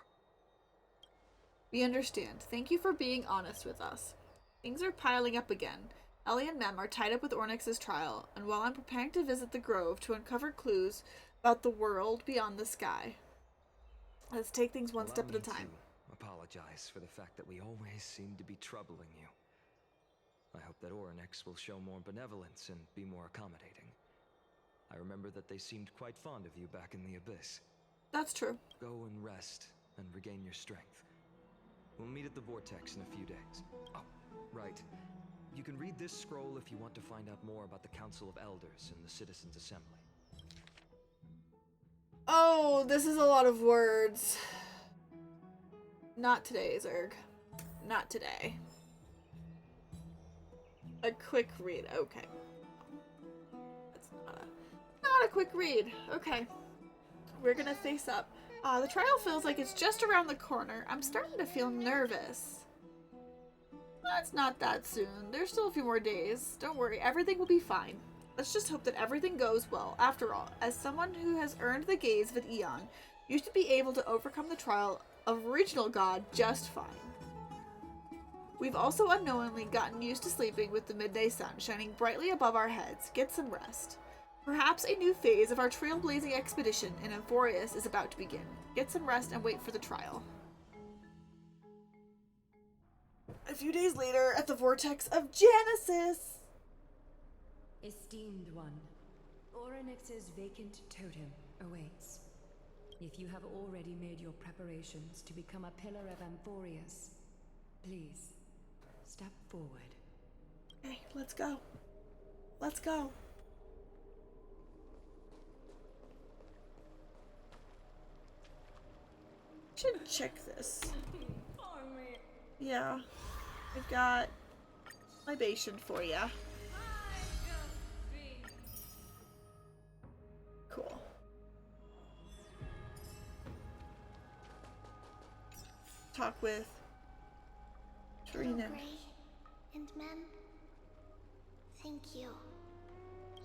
We understand. Thank you for being honest with us. Things are piling up again. Ellie and Mem are tied up with Ornyx's trial, and while I'm preparing to visit the Grove to uncover clues about the world beyond the sky. Let's take things one step at a time. To apologize for the fact that we always seem to be troubling you. I hope that Ornyx will show more benevolence and be more accommodating. I remember that they seemed quite fond of you back in the Abyss. That's true. Go and rest and regain your strength. We'll meet at the Vortex in a few days. Oh, right. You can read this scroll if you want to find out more about the Council of Elders and the Citizens' Assembly. Oh, this is a lot of words. Not today, Zerg. Not today. A quick read. Okay. That's not a quick read. Okay. We're gonna face up. The trial feels like it's just around the corner. I'm starting to feel nervous. It's not that soon. There's still a few more days. Don't worry, everything will be fine. Let's just hope that everything goes well. After all, as someone who has earned the gaze of an Eon, you should be able to overcome the trial of original God just fine. We've also unknowingly gotten used to sleeping with the midday sun shining brightly above our heads. Get some rest. Perhaps a new phase of our trailblazing expedition in Amphorius is about to begin. Get some rest and wait for the trial. A few days later, at the Vortex of Genesis! Esteemed one, Ornyx's vacant totem awaits. If you have already made your preparations to become a pillar of Amphorius, please, step forward. Okay, let's go. Let's go. Should check this. Yeah. We've got libation for ya. Cool. Talk with Trina. Gray and men, thank you.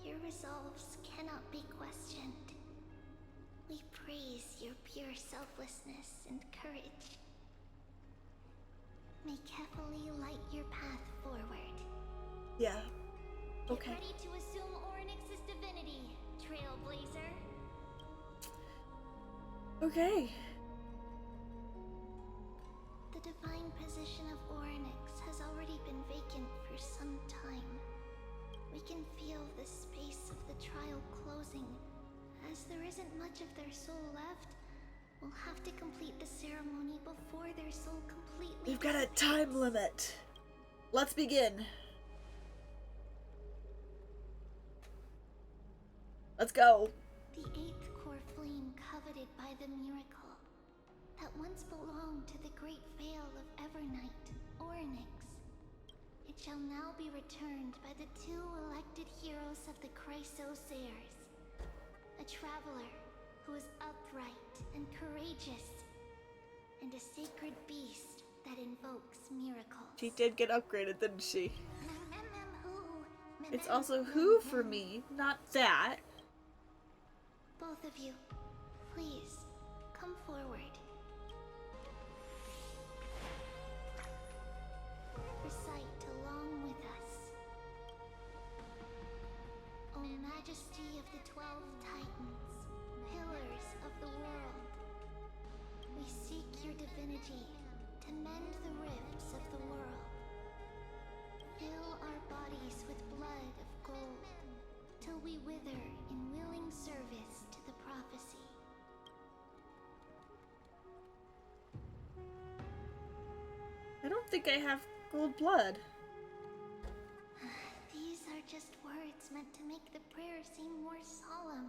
Your resolves cannot be questioned. We praise your pure selflessness and courage. May Kefali light your path forward. Yeah. Get Okay. ready to assume Orynyx's divinity, Trailblazer. Okay. The divine position of Orynyx has already been vacant for some time. We can feel the space of the trial closing. As there isn't much of their soul left, we'll have to complete the ceremony before their soul completely We've got a time limit. Let's begin. Let's go. The eighth core flame coveted by the miracle that once belonged to the great veil of Evernight, Orynyx. It shall now be returned by the two elected heroes of the Chrysos heirs. A traveler who is upright and courageous, and a sacred beast that invokes miracles. She did get upgraded, didn't she? It's also who for me, not that. Both of you, please, come forward. Recite along with us. O Majesty of the 12 Titans, pillars of the world, we seek your divinity to mend the rifts of the world. Fill our bodies with blood of gold, till we wither in willing service to the prophecy. I don't think I have gold blood. These are just words meant to make the prayer seem more solemn.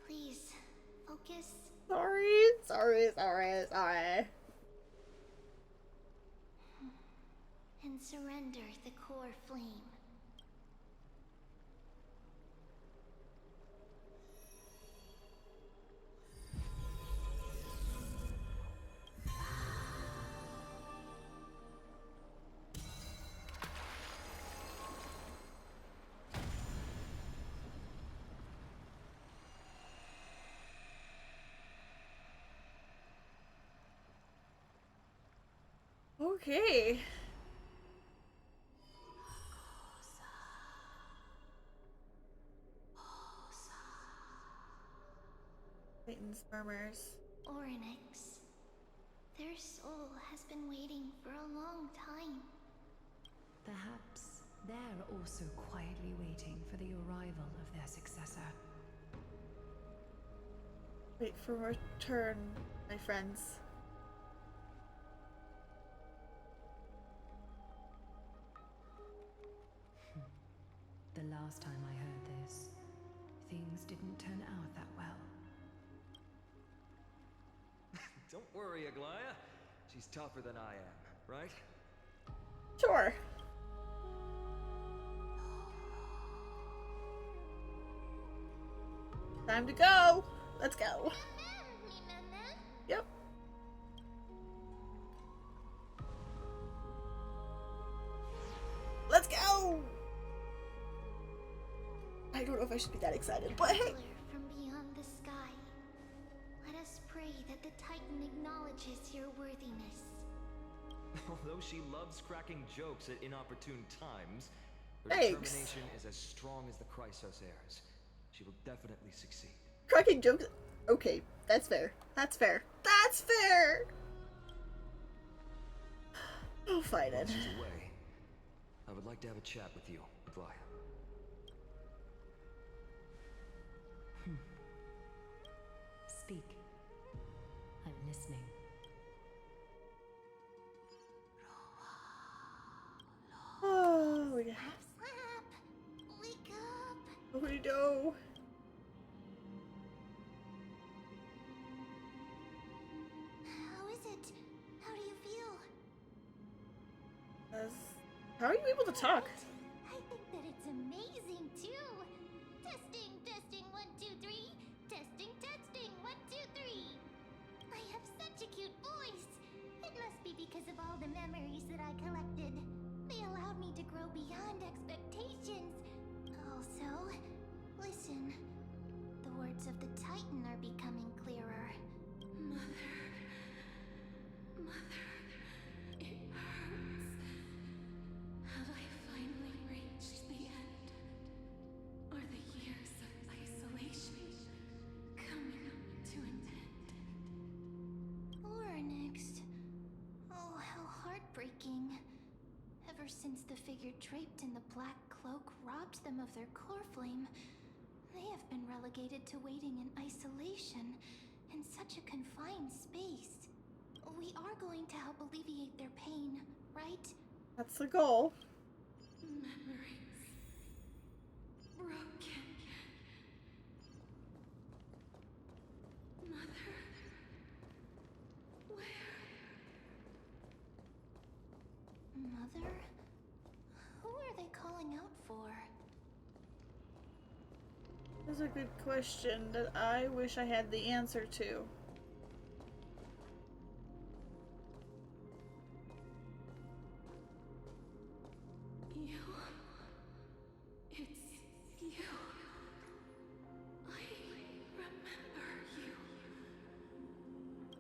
Please, focus. Sorry. And surrender the core flame. Okay. Satan's murmurs. Orynyx. Their soul has been waiting for a long time. Perhaps they're also quietly waiting for the arrival of their successor. Wait for return, my friends. The last time I heard this, things didn't turn out that well. Don't worry, Aglaya. She's tougher than I am, right? Sure. Time to go. Let's go. Yep. Let's go. I don't know if I should be that excited, but hey. From beyond the sky, let us pray that the Titan acknowledges your worthiness. Although she loves cracking jokes at inopportune times, her Thanks. determination is as strong as the Chrysos heirs. She will definitely succeed. Cracking jokes. Okay, that's fair. That's fair. That's fair. I'll fight While it. she's away, I would like to have a chat with you, Aglaya. Speak. I'm listening. Oh, yeah. Slap! Wake up! What do we do? How is it? How do you feel? Because how are you able to talk? I think that it's amazing too. Testing, testing, 1, 2, 3. Testing, testing, 1, 2, 3. I have such a cute voice. It must be because of all the memories that I collected. They allowed me to grow beyond expectations. Also, listen. The words of the Titan are becoming clearer. Mother, it hurts. Have I finally reached the end? Are the years of isolation coming to an end? Onyx. Oh, how heartbreaking. Ever since the figure draped in the black cloak robbed them of their core flame, they have been relegated to waiting in isolation in such a confined space. We are going to help alleviate their pain, right? That's the goal. Memories broken. Mother, where? Mother? Who are they calling out for? That's a good question that I wish I had the answer to. You. It's you. I remember you.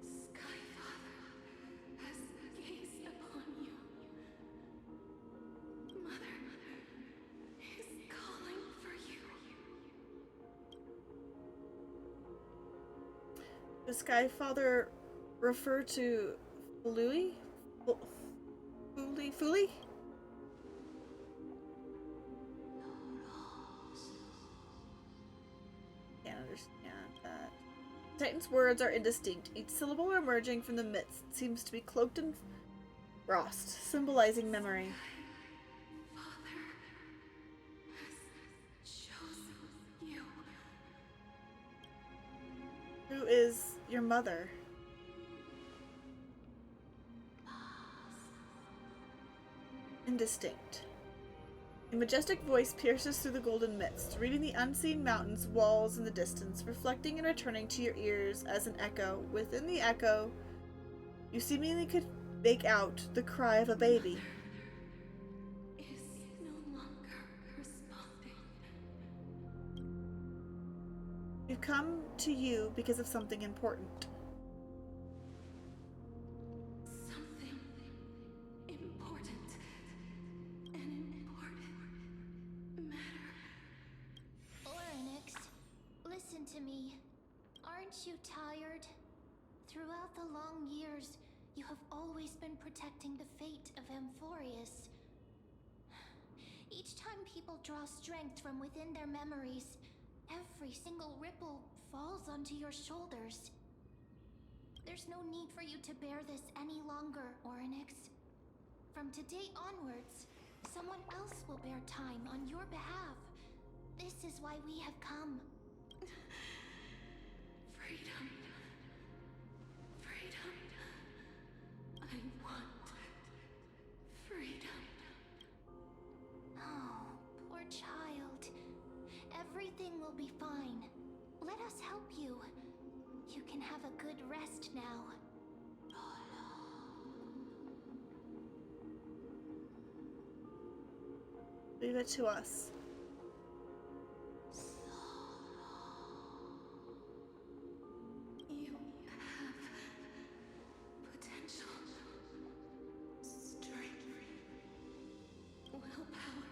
Skyfather has gazed upon you. Mother is calling for you. Does Skyfather refer to Fuli? Fuli? Can't understand that. Titan's words are indistinct. Each syllable emerging from the midst seems to be cloaked in frost, symbolizing memory. Father has chosen you. Who is your mother? Indistinct. A majestic voice pierces through the golden midst, reading the unseen mountains, walls in the distance, reflecting and returning to your ears as an echo. Within the echo, you seemingly could make out the cry of a baby. Is no longer responding. We've come to you because of something important. Something important. An important matter. Onyx, listen to me. Aren't you tired? Throughout the long years, you have always been protecting the fate of Amphorius. Each time people draw strength from within their memories, every single ripple falls onto your shoulders. There's no need for you to bear this any longer, Onyx. From today onwards, someone else will bear time on your behalf. This is why we have come. Freedom. Freedom. I want freedom. Oh, poor child. Everything will be fine. Let us help you. You can have a good rest now. Leave it to us. You have potential, strength, willpower,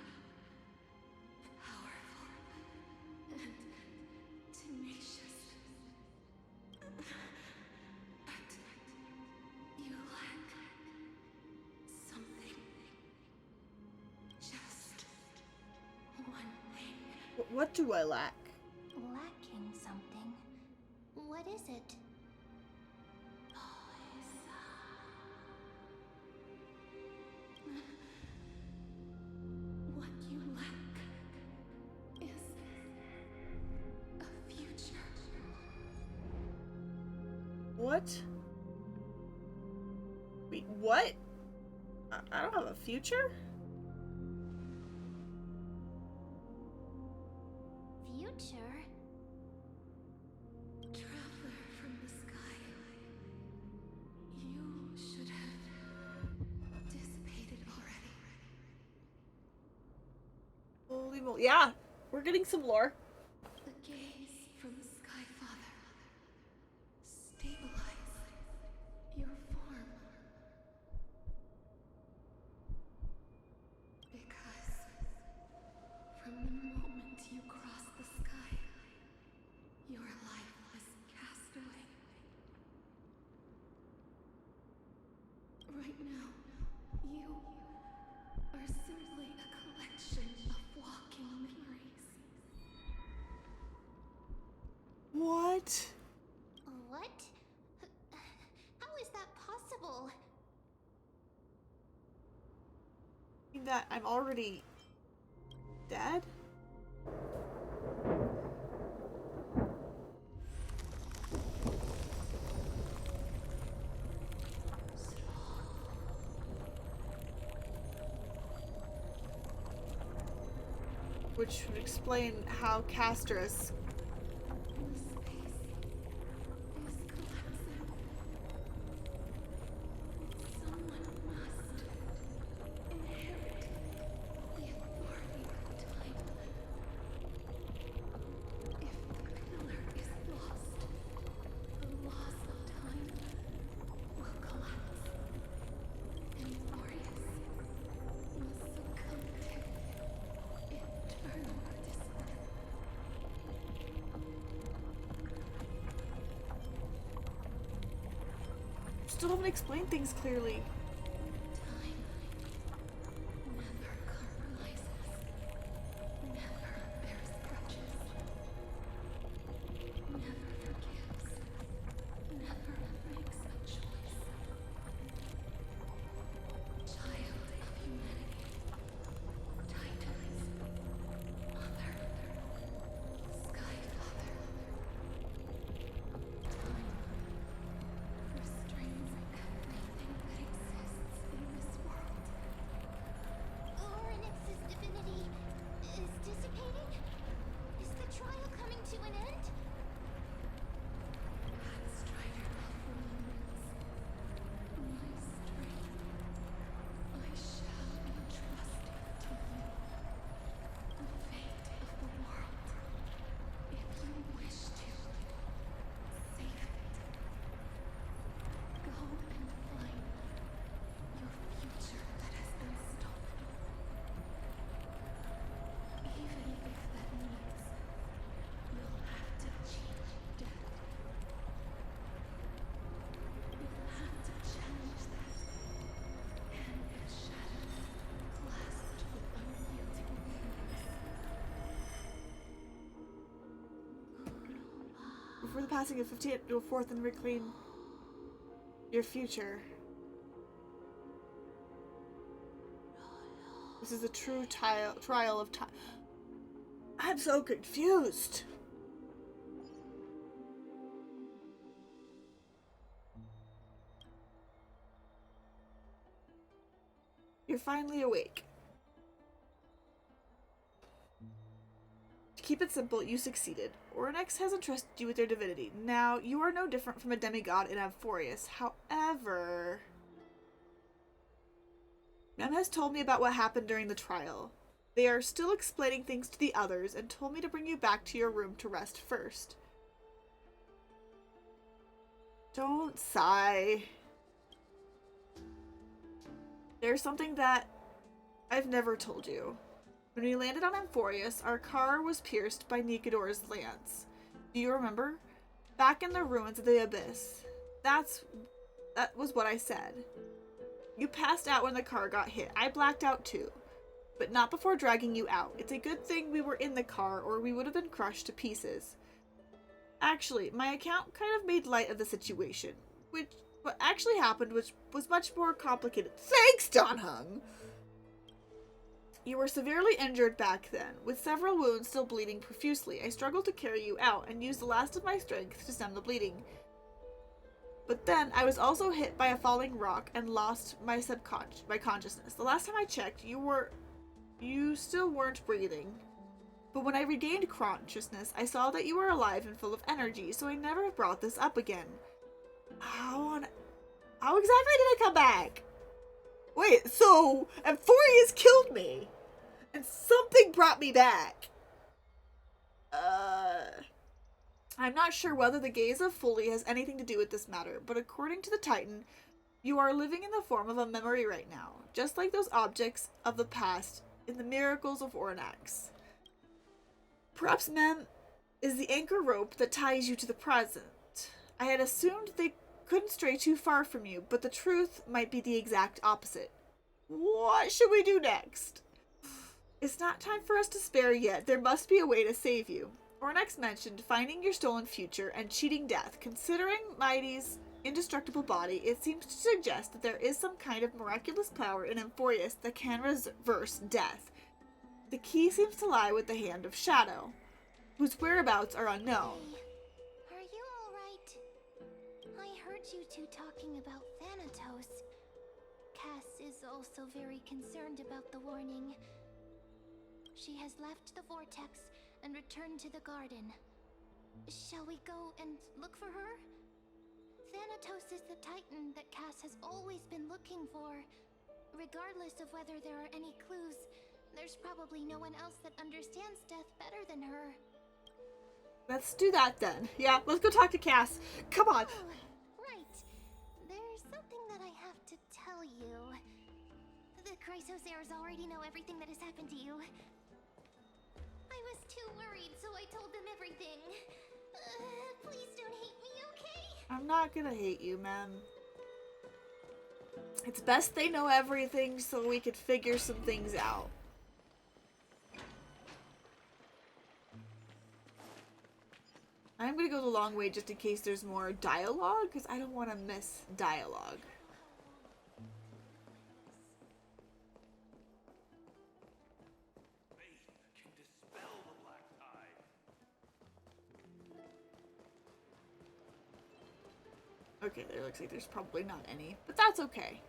powerful, and tenacious. But you lack something. Just one thing. What do I lack? Lacking something. What is it? What you lack is a future. What? Wait, what? I don't have a future? Future? Traveler from the sky. You should have dissipated already. Holy moly. Yeah, we're getting some lore. The gaze from the Sky Father. Stabilize your form. Because from the moment you cross the sky, your life was cast away. Right now, you are simply a collection of walking memories. What? What? How is that possible? Mean that I'm already dead? Which would explain how Castrus still haven't explained things clearly. Orynyx's divinity is dissipating? Is the trial coming to an end? I shall be trusted to you. The fate of the world. If you wish to save it, go and find your future that has been stolen. Even if that means you'll have to cheat death. You'll have to challenge that. And its shadow clasped with unyielding fingers. Before the passing of 15th, go forth and reclaim your future. This is a true trial of time. I'm so confused. You're finally awake. To keep it simple, you succeeded. Orynyx has entrusted you with their divinity. Now, you are no different from a demigod in Amphorius. However, Mem has told me about what happened during the trial. They are still explaining things to the others and told me to bring you back to your room to rest first. Don't sigh. There's something that I've never told you. When we landed on Amphorius, our car was pierced by Nikador's lance. Do you remember? Back in the ruins of the Abyss. That was what I said. You passed out when the car got hit. I blacked out too. But not before dragging you out. It's a good thing we were in the car or we would have been crushed to pieces. Actually, my account kind of made light of the situation. What actually happened was much more complicated. Thanks, Don Hung! You were severely injured back then, with several wounds still bleeding profusely. I struggled to carry you out and used the last of my strength to stem the bleeding. But then I was also hit by a falling rock and lost my consciousness. The last time I checked, you still weren't breathing. But when I regained consciousness, I saw that you were alive and full of energy, so I never brought this up again. How exactly did I come back? Wait, so Amphorius killed me, and something brought me back. I'm not sure whether the gaze of Foley has anything to do with this matter, but according to the Titan, you are living in the form of a memory right now, just like those objects of the past in the miracles of Ornax. Perhaps Mem is the anchor rope that ties you to the present. I had assumed they couldn't stray too far from you, but the truth might be the exact opposite. What should we do next? It's not time for us to spare yet. There must be a way to save you. Ornax mentioned finding your stolen future and cheating death. Considering Mighty's indestructible body, it seems to suggest that there is some kind of miraculous power in Amphorius that can reverse death. The key seems to lie with the Hand of Shadow, whose whereabouts are unknown. Are you alright? I heard you two talking about Thanatos. Cass is also very concerned about the warning. She has left the vortex and returned to the garden. Shall we go and look for her? Thanatos is the Titan that Cass has always been looking for. Regardless of whether there are any clues, there's probably no one else that understands death better than her. Let's do that then. Yeah, let's go talk to Cass. Come on. Oh, right. There's something that I have to tell you. The Chrysos heirs already know everything that has happened to you. I was too worried, so I told them everything. Please don't hate me, okay? I'm not gonna hate you, man. It's best they know everything so we could figure some things out. I'm gonna go the long way just in case there's more dialogue, because I don't want to miss dialogue. Okay, there looks like there's probably not any, but that's okay.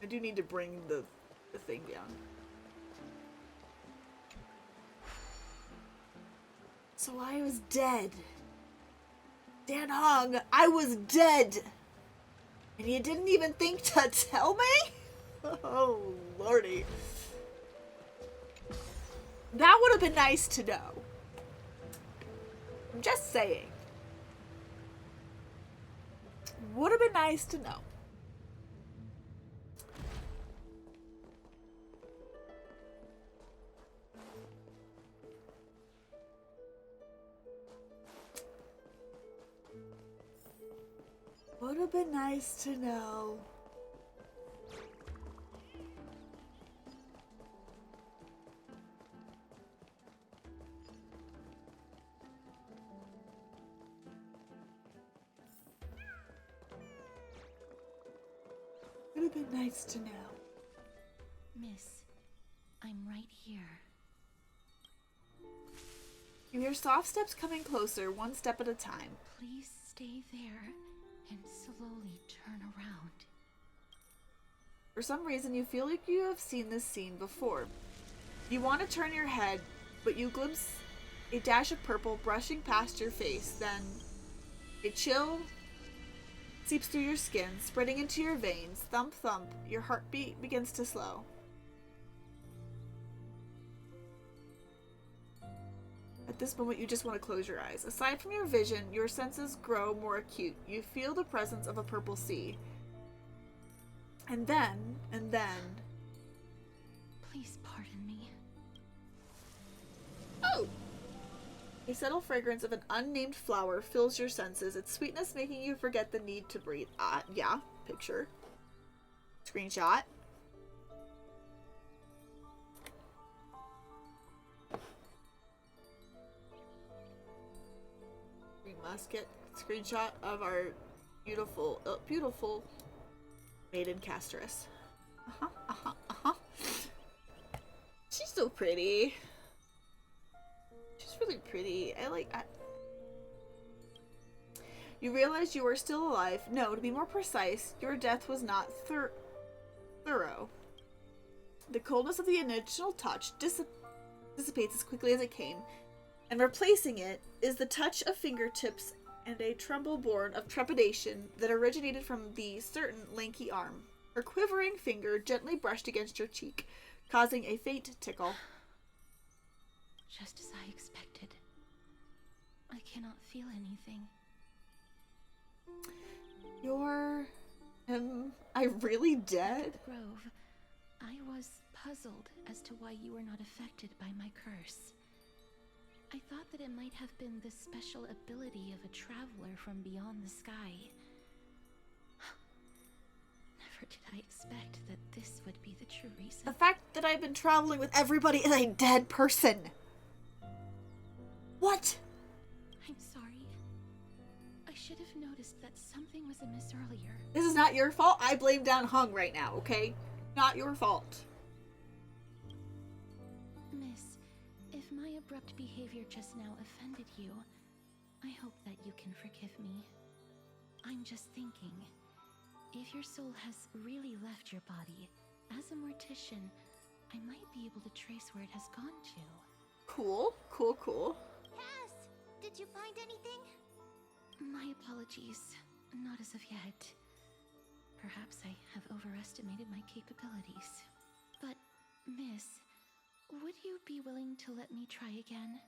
I do need to bring the thing down. So I was dead. Dan Hong, I was dead. And you didn't even think to tell me? Oh, lordy. That would have been nice to know. I'm just saying. Would have been nice to know. Would have been nice to know. Would have been nice to know. Miss, I'm right here. You hear soft steps coming closer, one step at a time. Please stay there and slowly turn around. For some reason, you feel like you have seen this scene before. You want to turn your head, but you glimpse a dash of purple brushing past your face. Then, a chill seeps through your skin, spreading into your veins. Thump, thump, your heartbeat begins to slow. At this moment, you just want to close your eyes. Aside from your vision, your senses grow more acute. You feel the presence of a purple sea. And then... Please pardon me. Oh! A subtle fragrance of an unnamed flower fills your senses, its sweetness making you forget the need to breathe. Yeah, picture. Screenshot. We must get a screenshot of our beautiful, beautiful maiden castress. She's so pretty. pretty. You realize you are still alive. No, to be more precise, your death was not thorough. The coldness of the initial touch dissipates as quickly as it came, and replacing it is the touch of fingertips and a tremble born of trepidation that originated from the certain lanky arm. Her quivering finger gently brushed against your cheek, causing a faint tickle. Just as I expected. I cannot feel anything. Am I really dead? At the Grove, I was puzzled as to why you were not affected by my curse. I thought that it might have been the special ability of a traveler from beyond the sky. Never did I expect that this would be the true reason. The fact that I've been traveling with everybody is a dead person. What? I'm sorry. I should have noticed that something was amiss earlier. This is not your fault. I blame down Hung right now, okay? Not your fault. Miss, if my abrupt behavior just now offended you, I hope that you can forgive me. I'm just thinking, if your soul has really left your body, as a mortician, I might be able to trace where it has gone to. Cool. Cass, did you find anything? My apologies. Not as of yet. Perhaps I have overestimated my capabilities. But, miss, would you be willing to let me try again?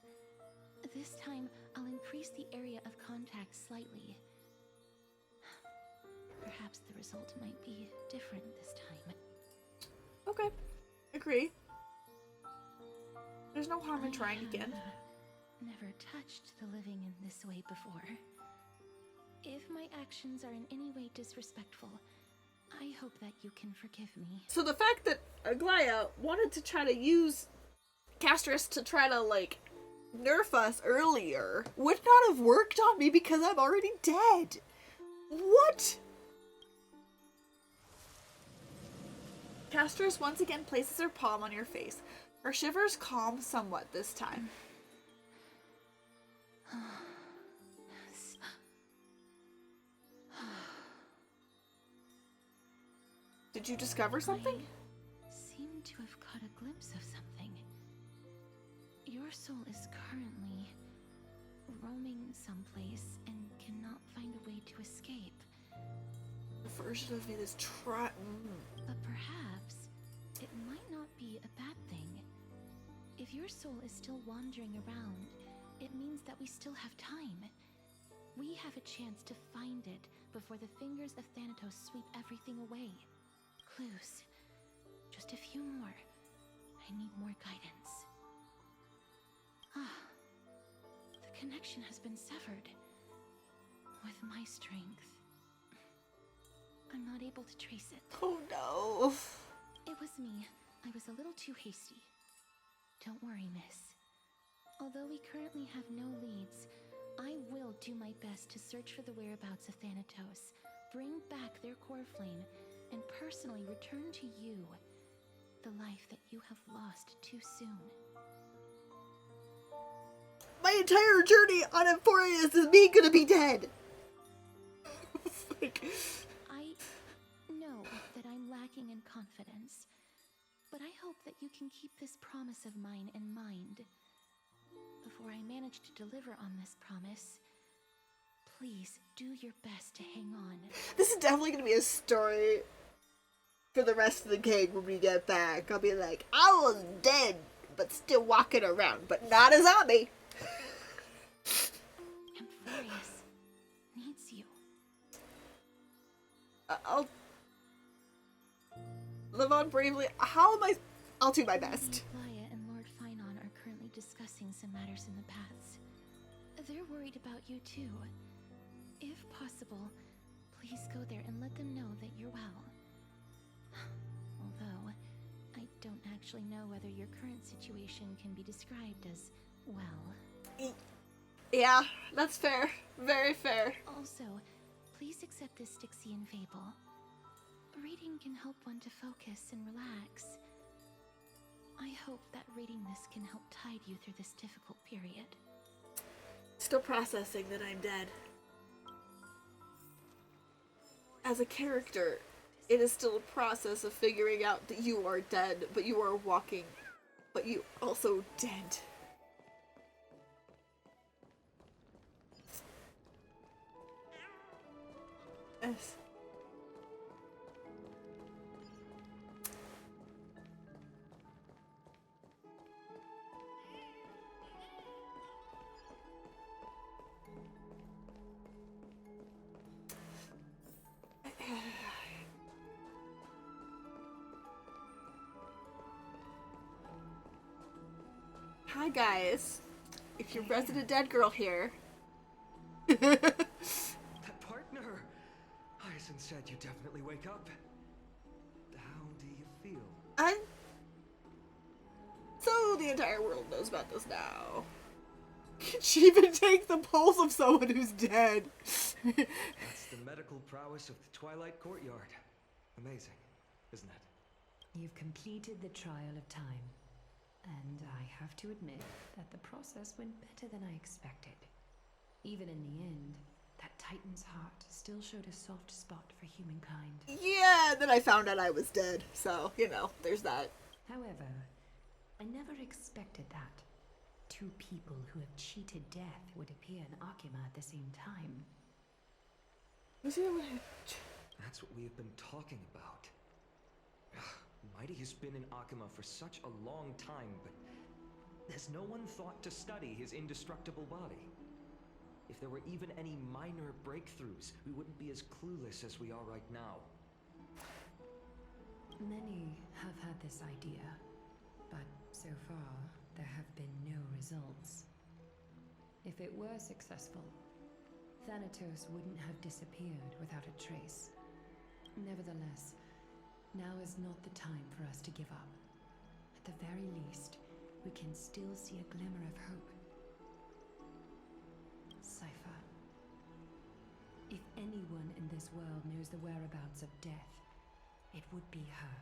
This time, I'll increase the area of contact slightly. Perhaps the result might be different this time. Okay. Agree. There's no harm in trying again. Never touched the living in this way before. If my actions are in any way disrespectful, I hope that you can forgive me. So the fact that Aglaya wanted to try to use Castris to try to, nerf us earlier would not have worked on me because I'm already dead. What? Castris once again places her palm on your face. Her shivers calm somewhat this time. Did you discover something? I seem to have caught a glimpse of something. Your soul is currently roaming someplace and cannot find a way to escape. The version of me that's But perhaps it might not be a bad thing. If your soul is still wandering around, it means that we still have time. We have a chance to find it before the fingers of Thanatos sweep everything away. Clues. Just a few more. I need more guidance. The connection has been severed. With my strength, I'm not able to trace it. Oh no. It was me. I was a little too hasty. Don't worry, miss. Although we currently have no leads, I will do my best to search for the whereabouts of Thanatos, bring back their core flame, and personally return to you the life that you have lost too soon. My entire journey on Emphorius is me gonna be dead. I know that I'm lacking in confidence, but I hope that you can keep this promise of mine in mind. Before I manage to deliver on this promise, please do your best to hang on. This is definitely gonna be a story for the rest of the gang when we get back. I'll be like, I was dead, but still walking around, but not a zombie. Emphorius needs you. I'll live on bravely. How am I? I'll do my best. Laya and Lord Finon are currently discussing some matters in the paths. They're worried about you too. If possible, please go there and let them know that you're well. Although, I don't actually know whether your current situation can be described as well. Yeah, that's fair. Very fair. Also, please accept this Styxian fable. Reading can help one to focus and relax. I hope that reading this can help tide you through this difficult period. Still processing that I'm dead. As a character, it is still a process of figuring out that you are dead, but you are walking, but you also dead. Yes. Hi guys, it's your resident dead girl here. That partner! Hyacinth said you definitely wake up. How do you feel? So the entire world knows about this now. Can she even take the pulse of someone who's dead? That's the medical prowess of the Twilight Courtyard. Amazing, isn't it? You've completed the trial of time. And I have to admit that the process went better than I expected. Even in the end, that Titan's heart still showed a soft spot for humankind. Yeah, then I found out I was dead, so, you know, there's that. However, I never expected that. Two people who have cheated death would appear in Akima at the same time. That's what we have been talking about. Mighty has been in Akima for such a long time, but has no one thought to study his indestructible body? If there were even any minor breakthroughs, we wouldn't be as clueless as we are right now. Many have had this idea, but so far there have been no results. If it were successful, Thanatos wouldn't have disappeared without a trace. Nevertheless, now is not the time for us to give up. At the very least, we can still see a glimmer of hope. Cypher. If anyone in this world knows the whereabouts of death, it would be her.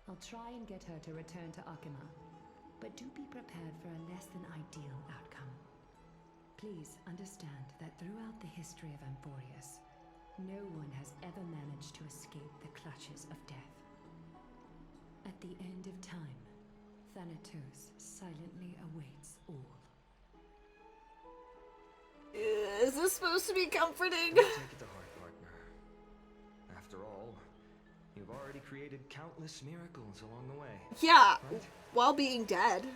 I'll try and get her to return to Akima, but do be prepared for a less than ideal outcome. Please understand that throughout the history of Amphorius, no one has ever managed to escape the clutches of death. At the end of time, Thanatos silently awaits all. Is this supposed to be comforting? Don't take it to heart, partner. After all, you've already created countless miracles along the way. Yeah, right? While being dead.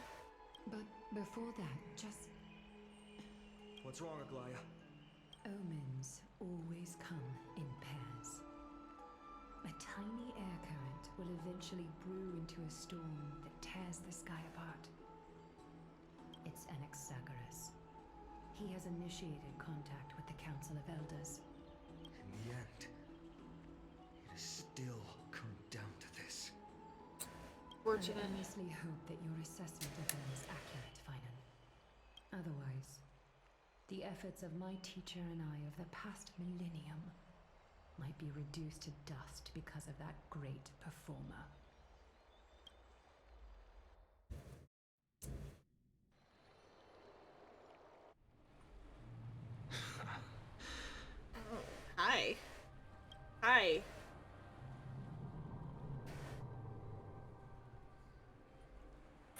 But before that, just... What's wrong, Aglaya? Omens always come in pairs. A tiny air current will eventually brew into a storm that tears the sky apart. It's Anaxagoras. He has initiated contact with the Council of Elders. In the end, it has still come down to this. Fortunate. I earnestly hope that your assessment of them is accurate, Finan. Otherwise, the efforts of my teacher and I of the past millennium might be reduced to dust because of that great performer. Hi. Hi.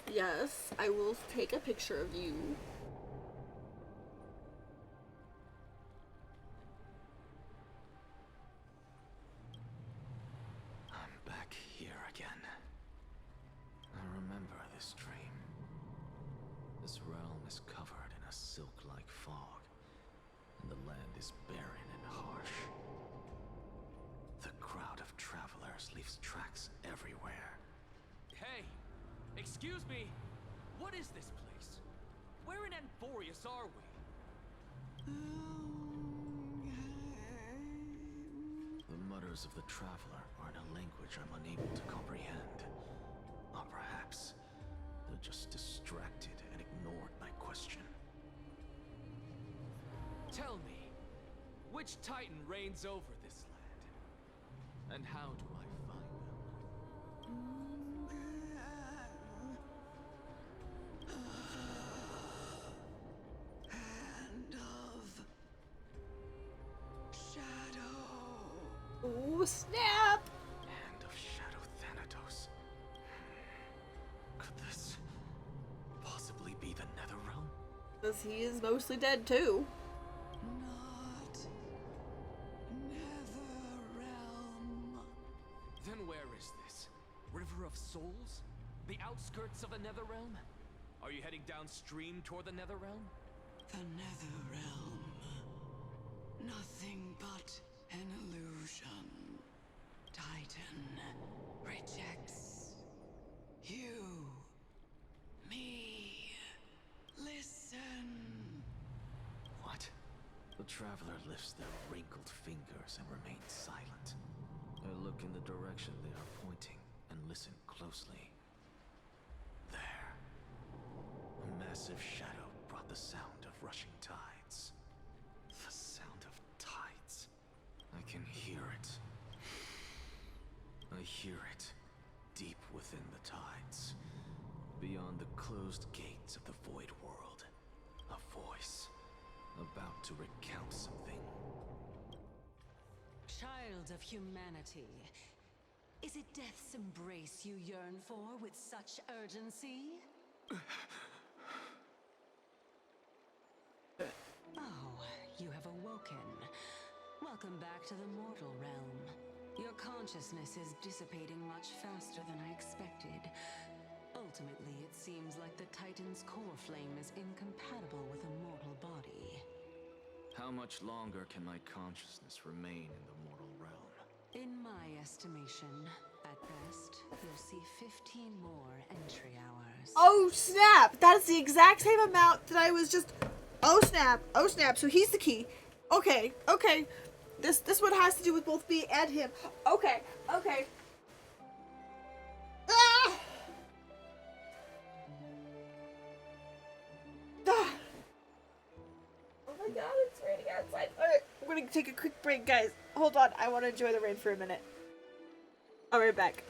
Yes, I will take a picture of you. I'm back here again. I remember this dream. This realm is covered in a silk-like fog, and the land is barren and harsh. The crowd of travelers leaves tracks everywhere. Hey! Excuse me! What is this place? Where in Amphorius are we? The mutters of the traveler are in a language I'm unable to comprehend. Or perhaps they're just distracted and ignored my question. Tell me, which Titan reigns over this land? And how do I find them? And Oh, snap! Hand of Shadow Thanatos. Could this possibly be the Netherrealm? Because he is mostly dead too. Not Netherrealm. Then where is this? River of Souls? The outskirts of the Netherrealm? Are you heading downstream toward the Netherrealm? The Netherrealm. Nothing but an illusion. Titan rejects you. Me. Listen. What? The traveler lifts their wrinkled fingers and remains silent. I look in the direction they are pointing and listen closely. There. A massive shadow brought the sound of rushing tides. The sound of tides. I can hear it. I hear it. Deep within the tides. Beyond the closed gates of the void world. A voice. About to recount something. Child of humanity, is it death's embrace you yearn for with such urgency? Oh, you have awoken. Welcome back to the mortal realm. Your consciousness is dissipating much faster than I expected. Ultimately, it seems like the Titan's core flame is incompatible with a mortal body. How much longer can my consciousness remain in the mortal realm? In my estimation, at best, you'll see 15 more entry hours. Oh snap! That's the exact same amount that I was just. Oh snap! Oh snap! So he's the key. Okay, okay. This one has to do with both me and him. Okay, okay. Ah! Ah! Oh my god, it's raining outside. Alright, we're gonna take a quick break, guys. Hold on, I want to enjoy the rain for a minute. I'll be right back.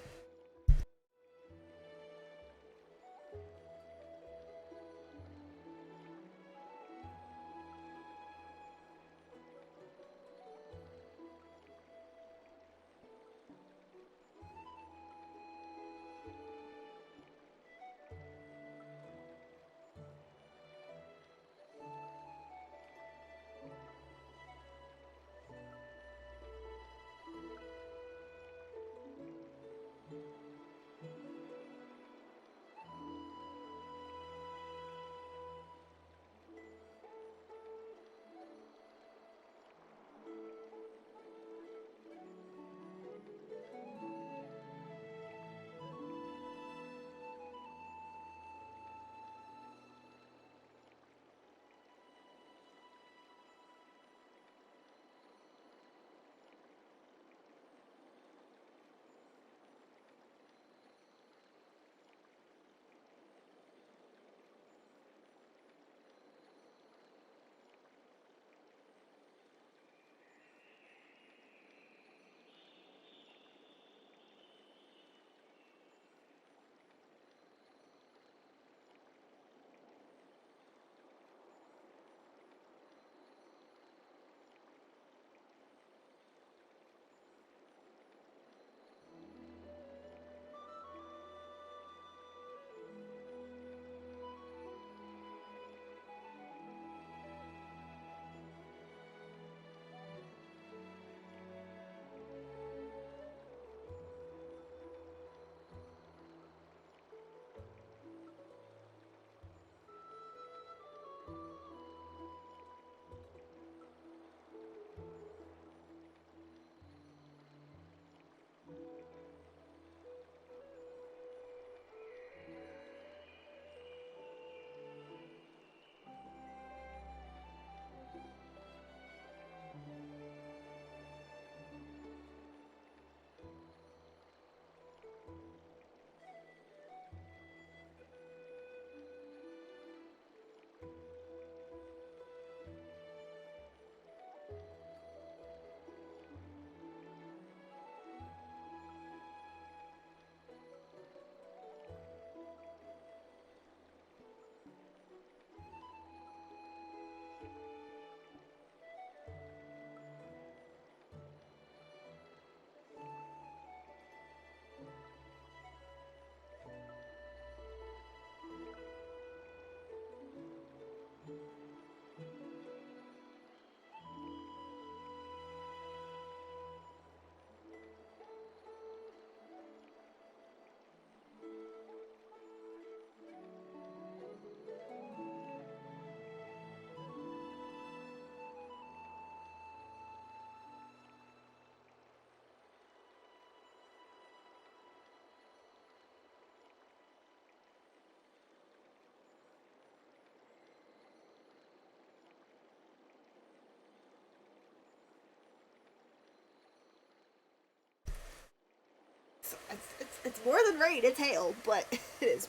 It's more than rain, it's hail, but it is.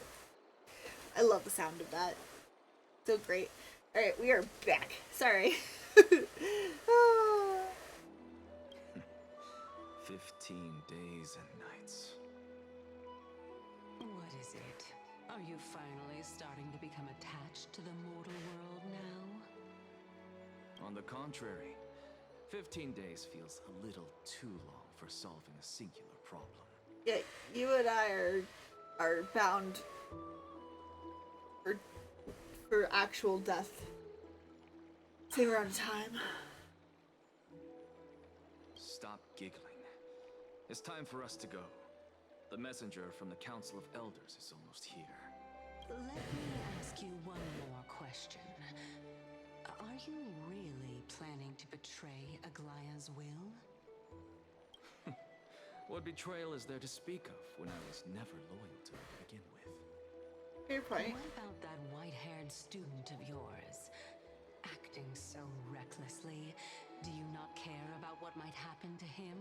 I love the sound of that. So great. Alright, we are back. Sorry. 15 days and nights. What is it? Are you finally starting to become attached to the mortal world now? On the contrary, 15 days feels a little too long for solving a singular problem. Yeah, you and I are bound for actual death. Same amount of time. Stop giggling. It's time for us to go. The messenger from the Council of Elders is almost here. Let me ask you one more question. Are you really planning to betray Aglaya's will? What betrayal is there to speak of when I was never loyal to her to begin with? Fair point. What about that white-haired student of yours? Acting so recklessly, do you not care about what might happen to him?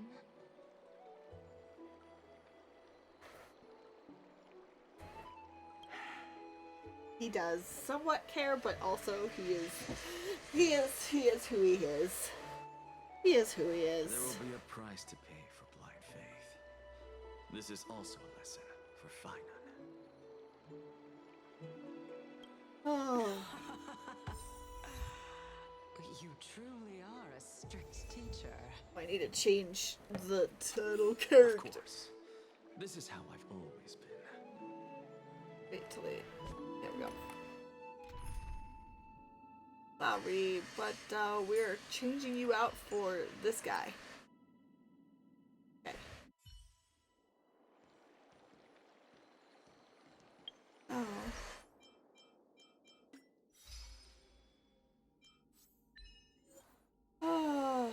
He does somewhat care, but also he is who he is. He is who he is. There will be a price to pay for blind faith. This is also a lesson for Finan. Oh. You truly are a strict teacher. I need to change the title character. Of course. This is how I've always been. Wait till it. There we go. Sorry, but we're changing you out for this guy. Okay. Oh. Oh.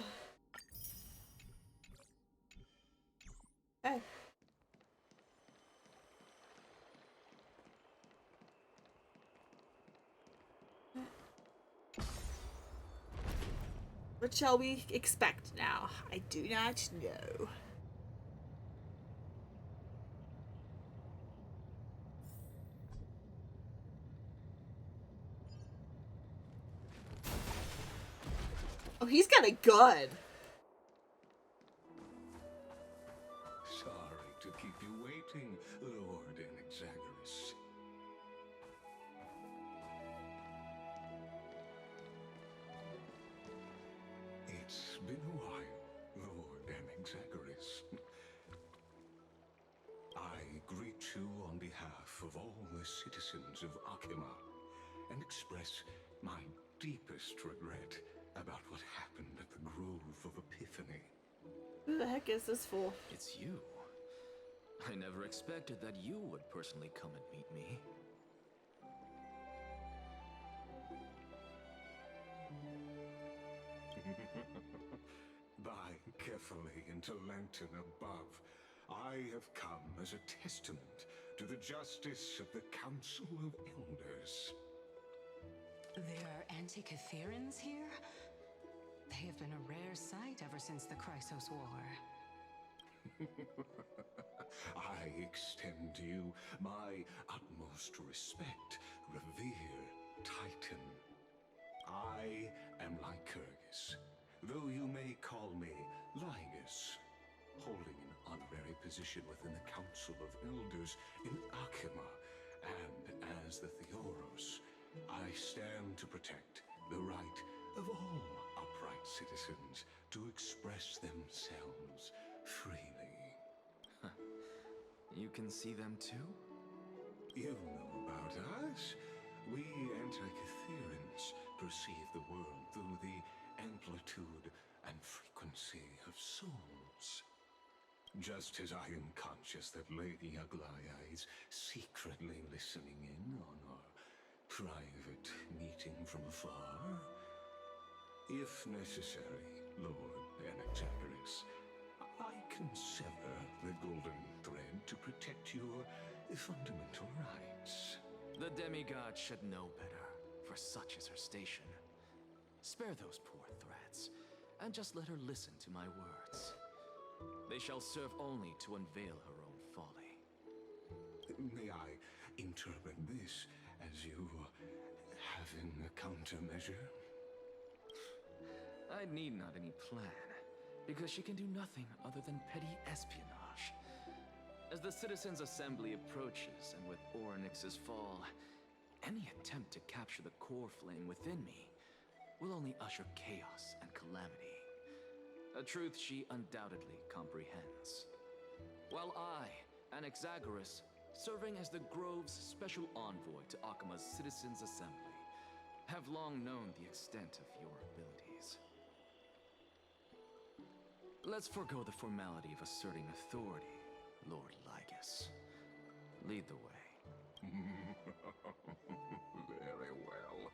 Okay. What shall we expect now? I do not know. Oh, he's got a gun. Sorry to keep you waiting, Lord Enexagorus. It's been a while, Lord Enexagorus. I greet you on behalf of all the citizens of Akima and express my deepest regret about what happened at the Grove of Epiphany. Who the heck is this fool? It's you. I never expected that you would personally come and meet me. By carefully into Lantern above, I have come as a testament to the justice of the Council of Elders. There are Antikytherans here? They have been a rare sight ever since the Chrysos War. I extend to you my utmost respect, revered Titan. I am Lycurgus, though you may call me Lygus, holding an honorary position within the Council of Elders in Akima, and as the Theoros, I stand to protect the right of all upright citizens to express themselves freely. You can see them too? You know about us. We Antikytherans perceive the world through the amplitude and frequency of souls. Just as I am conscious that Lady Aglaya is secretly listening in on our private meeting from afar. If necessary, Lord Enexagorus, I can sever the golden thread to protect your fundamental rights. The demigod should know better, for such is her station. Spare those poor threats, and just let her listen to my words. They shall serve only to unveil her own folly. May I interpret this as you having a countermeasure? I need not any plan, because she can do nothing other than petty espionage. As the Citizens' Assembly approaches, and with Orynyx's fall, any attempt to capture the core flame within me will only usher chaos and calamity. A truth she undoubtedly comprehends. While I, Anaxagoras, serving as the Grove's special envoy to Akima's Citizens' Assembly, have long known the extent of your abilities. Let's forego the formality of asserting authority, Lord Lygus. Lead the way. Very well.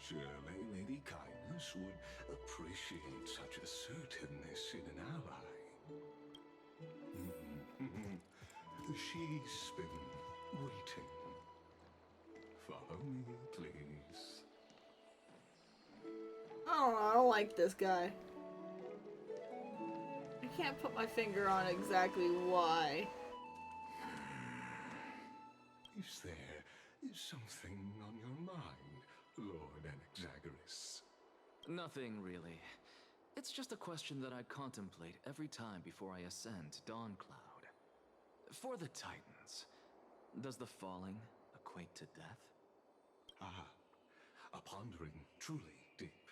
Surely Lady Kindness would appreciate such assertiveness in an ally. She's been waiting. Follow me, please. I don't like this guy. I can't put my finger on exactly why. Is there something on your mind, Lord Anaxagoras? Nothing, really. It's just a question that I contemplate every time before I ascend to Dawncloud. For the Titans, does the falling equate to death? Ah, a pondering truly deep.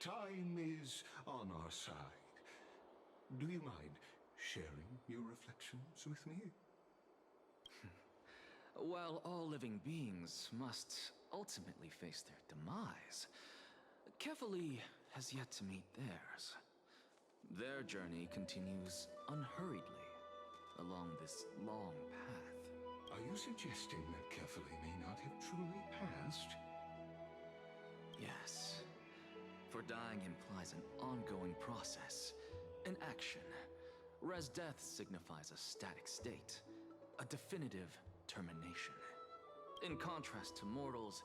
Time is on our side. Do you mind sharing your reflections with me? While all living beings must ultimately face their demise, Kefali has yet to meet theirs. Their journey continues unhurriedly along this long path. Are you suggesting that Kefali may not have truly passed? Yes. For dying implies an ongoing process, an action, whereas death signifies a static state, a definitive termination. In contrast to mortals,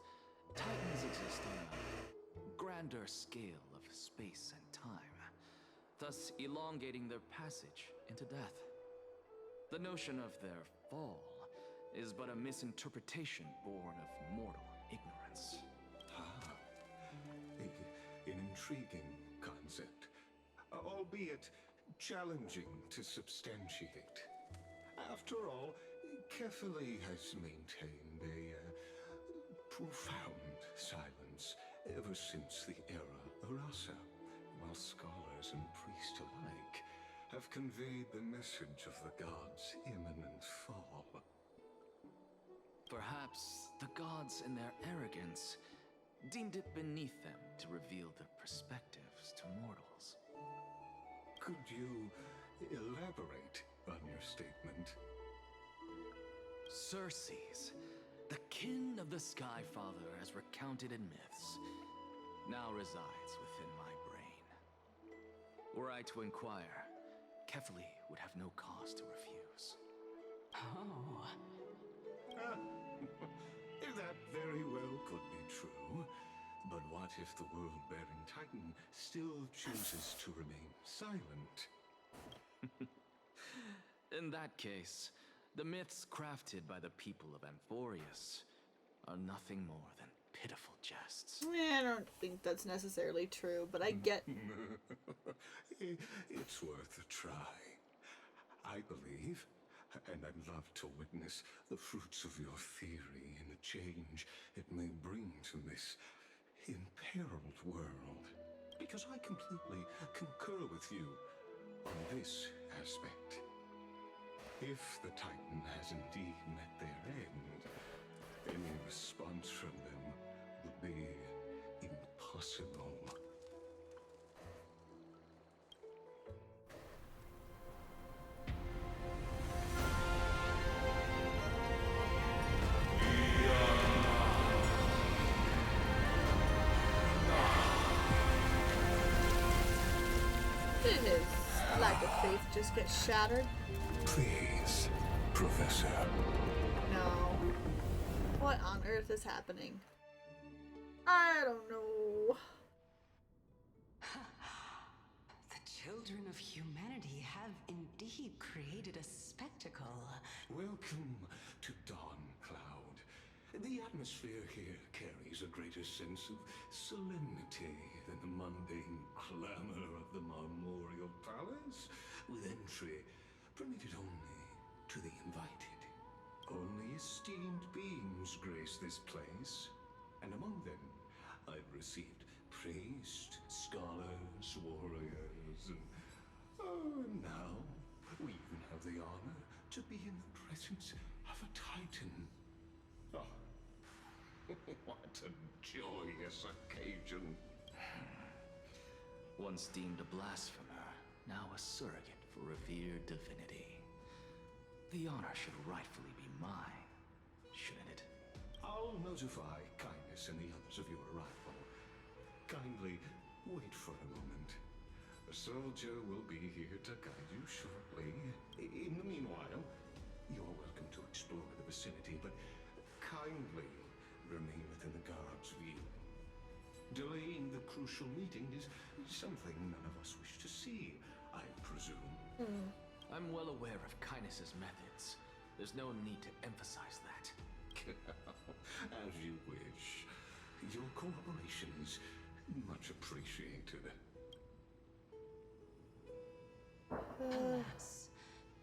Titans exist on a grander scale of space and time, thus elongating their passage into death. The notion of their fall is but a misinterpretation born of mortal ignorance. Ah, an intriguing concept, albeit challenging to substantiate. After all, Kefali has maintained a profound silence ever since the era Arasa, while scholars and priests alike have conveyed the message of the gods' imminent fall. Perhaps the gods, in their arrogance, deemed it beneath them to reveal their perspectives to mortals. Could you elaborate on your statement? Circes, the kin of the Sky Father as recounted in myths, now resides within my brain. Were I to inquire, Kefali would have no cause to refuse. Oh. That very well could be true. But what if the world-bearing Titan still chooses to remain silent? In that case, the myths crafted by the people of Amphorius are nothing more than pitiful jests. I don't think that's necessarily true, but I get... It's worth a try. I believe, and I'd love to witness the fruits of your theory and the change it may bring to this imperiled world. Because I completely concur with you on this aspect. If the Titan has indeed met their end, any response from them would be impossible. Did his lack of faith just get shattered? Please, Professor. No. What on earth is happening? I don't know. The children of humanity have indeed created a spectacle. Welcome to Dawn Cloud. The atmosphere here carries a greater sense of solemnity than the mundane clamor of the Marmorial Palace, with entry permitted only to the invited. Only esteemed beings grace this place, and among them I've received priests, scholars, warriors, and now we even have the honor to be in the presence of a Titan. Oh, what a joyous occasion. Once deemed a blasphemer, now a surrogate for revered divinity. The honor should rightfully be mine, shouldn't it? I'll notify Kindness and the others of your arrival. Kindly wait for a moment. A soldier will be here to guide you shortly. In the meanwhile, you're welcome to explore the vicinity, but kindly remain within the guard's view. Delaying the crucial meeting is something none of us wish to see, I presume. I'm well aware of Kindness's methods. There's no need to emphasize that. As you wish. Your cooperation is much appreciated. Alas,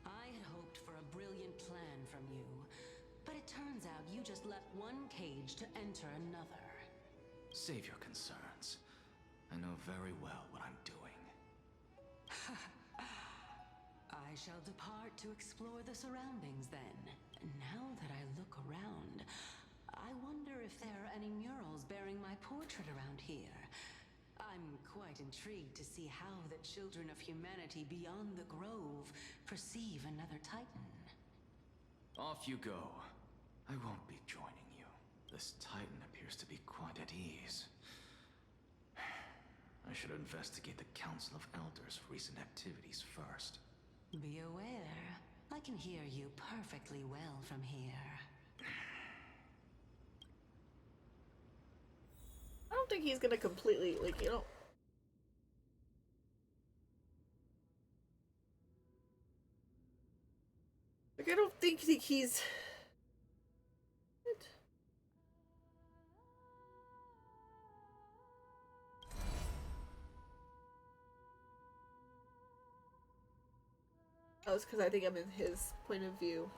I had hoped for a brilliant plan from you, but it turns out you just left one cage to enter another. Save your concerns. I know very well what I'm doing. I shall depart to explore the surroundings then. Now that I look around, I wonder if there are any murals bearing my portrait around here. I'm quite intrigued to see how the children of humanity beyond the grove perceive another Titan. Off you go. I won't be joining you. This Titan appears to be quite at ease. I should investigate the Council of Elders' recent activities first. Be aware, I can hear you perfectly well from here. I don't think he's gonna completely, like, you know. Like, I don't think he's. What? Oh, it's because I think I'm in his point of view.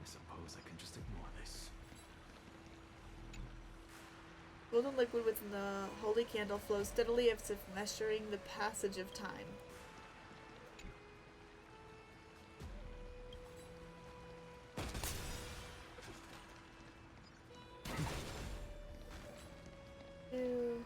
I suppose I can just ignore this. Golden liquid within the holy candle flows steadily as if measuring the passage of time. Ew.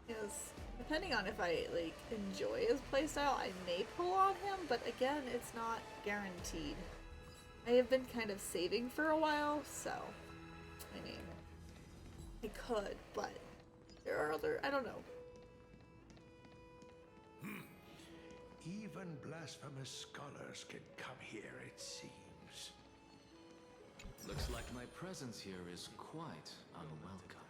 Yes. Depending on if I, like, enjoy his playstyle, I may pull on him, but again, it's not guaranteed. I have been kind of saving for a while, so, I mean, I could, but there are other, I don't know. Even blasphemous scholars can come here, it seems. Looks like my presence here is quite unwelcome.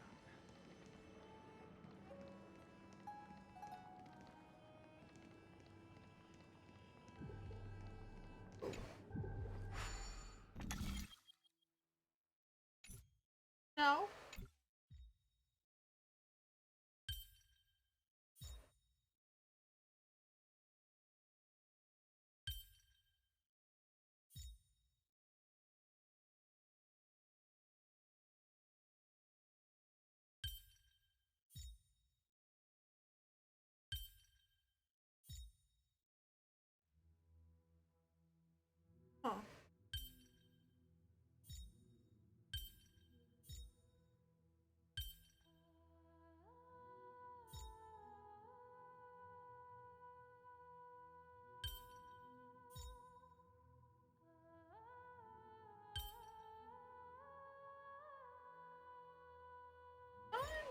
No?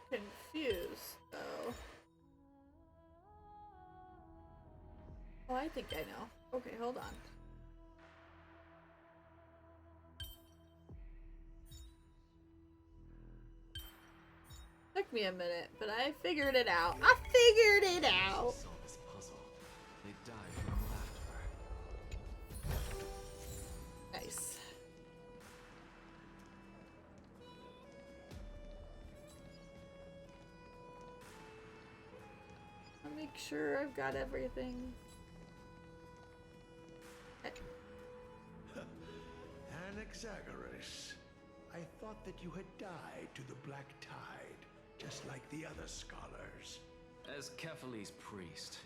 confused, though. Oh, I think I know. Okay, hold on. Took me a minute, but I figured it out. I figured it out! Solve this puzzle. They die from laughter. Nice. I'll make sure I've got everything. Anaxagoras, I thought that you had died to the Black Tide, just like the other scholars. As Kephale's priest,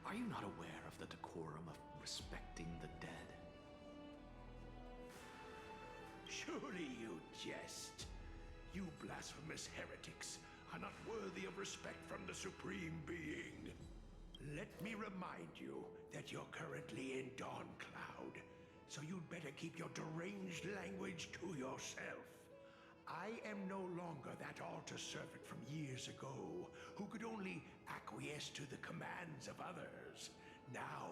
are you not aware of the decorum of respecting the dead? Surely you jest. You blasphemous heretics are not worthy of respect from the Supreme Being. Let me remind you that you're currently in Dawn Cloud, so you'd better keep your deranged language to yourself. I am no longer that altar servant from years ago who could only acquiesce to the commands of others. Now,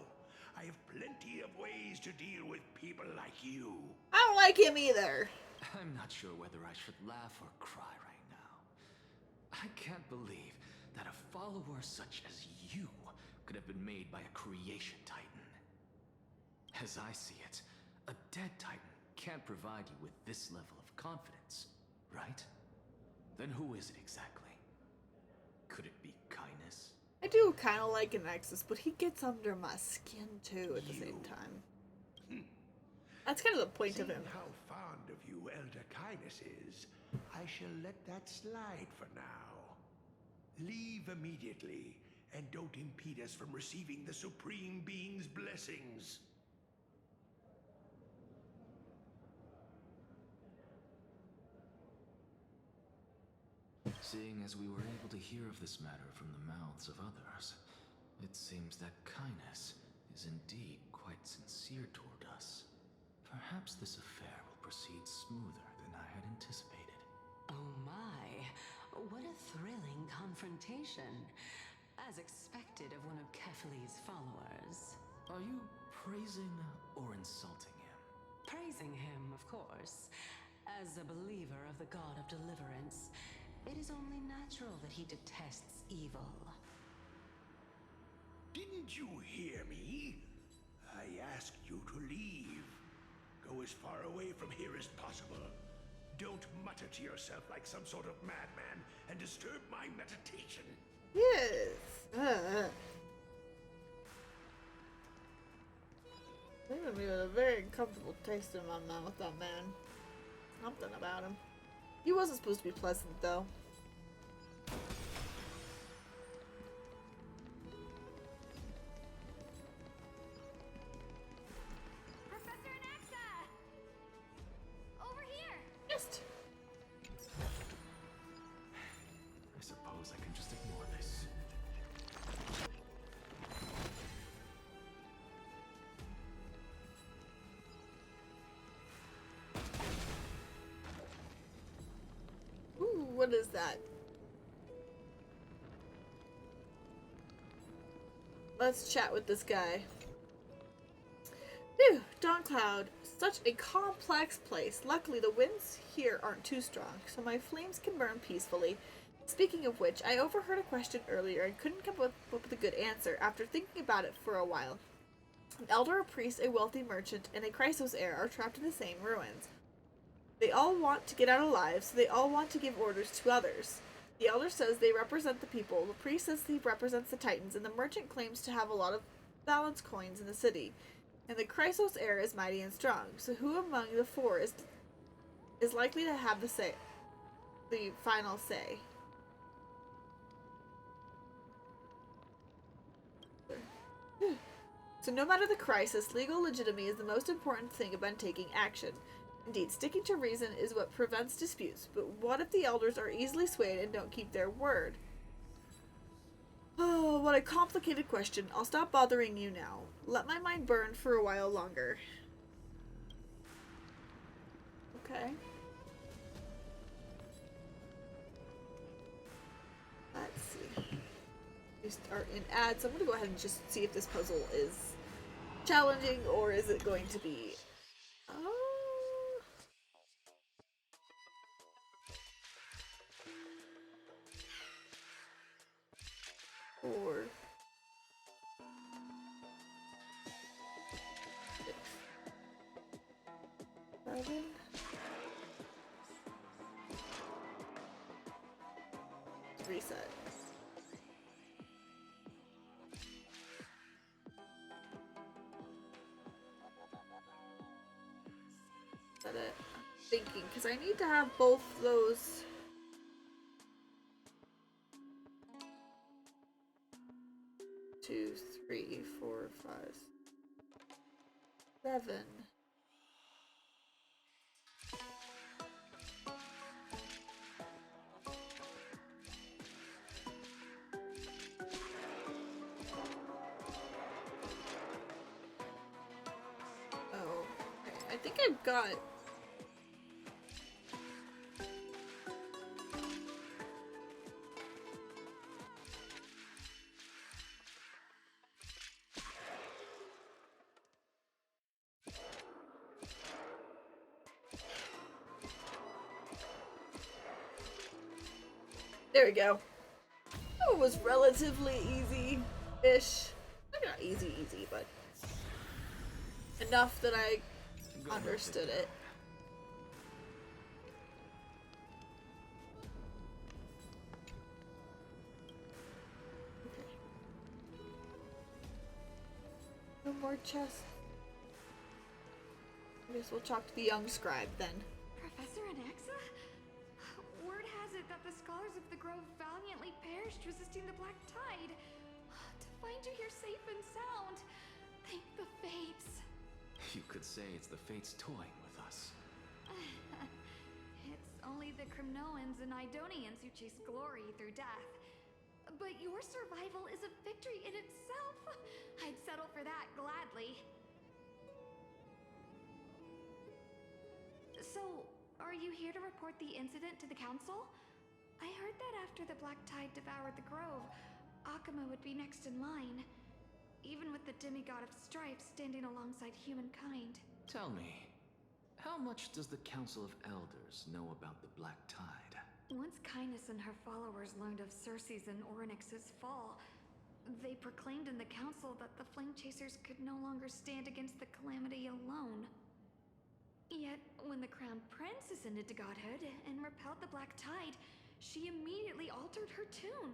I have plenty of ways to deal with people like you. I don't like him either. I'm not sure whether I should laugh or cry right now. I can't believe that a follower such as you could have been made by a creation titan. As I see it, a dead titan can't provide you with this level of confidence, right? Then who is it exactly? Could it be kindness? I do kind of like an Nexus, but he gets under my skin too at the same time. That's kind of the point of him. How fond of you Elder Kindness is, I shall let that slide for now. Leave immediately, and don't impede us from receiving the Supreme Being's blessings. Seeing as we were able to hear of this matter from the mouths of others, it seems that kindness is indeed quite sincere toward us. Perhaps this affair will proceed smoother than I had anticipated. Oh my, what a thrilling confrontation. As expected of one of Kephale's followers. Are you praising or insulting him? Praising him, of course. As a believer of the God of Deliverance, it is only natural that he detests evil. Didn't you hear me? I asked you to leave. Go as far away from here as possible. Don't mutter to yourself like some sort of madman and disturb my meditation. Yes. Leaving me with a very uncomfortable taste in my mouth, that man. Something about him. He wasn't supposed to be pleasant, though. Professor Anaxa! Over here! Just. I suppose I can just ignore this. Ooh, what is that? Let's chat with this guy. Phew, Dawn Cloud. Such a complex place. Luckily, the winds here aren't too strong, so my flames can burn peacefully. Speaking of which, I overheard a question earlier and couldn't come up with a good answer after thinking about it for a while. An elder, a priest, a wealthy merchant, and a Chrysos heir are trapped in the same ruins. They all want to get out alive, so they all want to give orders to others. The elder says they represent the people, the priest says he represents the titans, and the merchant claims to have a lot of balance coins in the city. And the Chrysos heir is mighty and strong, so who among the four is likely to have the final say? So no matter the crisis, legal legitimacy is the most important thing about taking action. Indeed, sticking to reason is what prevents disputes, but what if the elders are easily swayed and don't keep their word? Oh, what a complicated question. I'll stop bothering you now. Let my mind burn for a while longer. Okay. start an ad, so I'm gonna go ahead and just see if this puzzle is challenging or is it going to be. Four. 6. 7. Reset. Is that it? I'm thinking, because I need to have both those. Two, 3, 4, 5, 7. Oh, okay. I think I've got. There we go. That was relatively easy-ish. Not easy, but enough that I understood it. Okay. No more chests. I guess we'll talk to the young scribe then. Professor Anaxa? Word has it that the scholars of the Grove valiantly perished resisting the Black Tide. To find you here safe and sound, thank the Fates. You could say it's the Fates toying with us. It's only the Kremnoans and Idonians who chase glory through death. But your survival is a victory in itself. I'd settle for that gladly. So, are you here to report the incident to the council? I heard that after the Black Tide devoured the Grove, Akuma would be next in line, even with the demigod of strife standing alongside humankind. Tell me, how much does the Council of Elders know about the Black Tide? Once Kindness and her followers learned of Circe's and Orynyx's fall, they proclaimed in the council that the Flame Chasers could no longer stand against the calamity alone. Yet, when the Crown Prince ascended to godhood and repelled the Black Tide, she immediately altered her tune,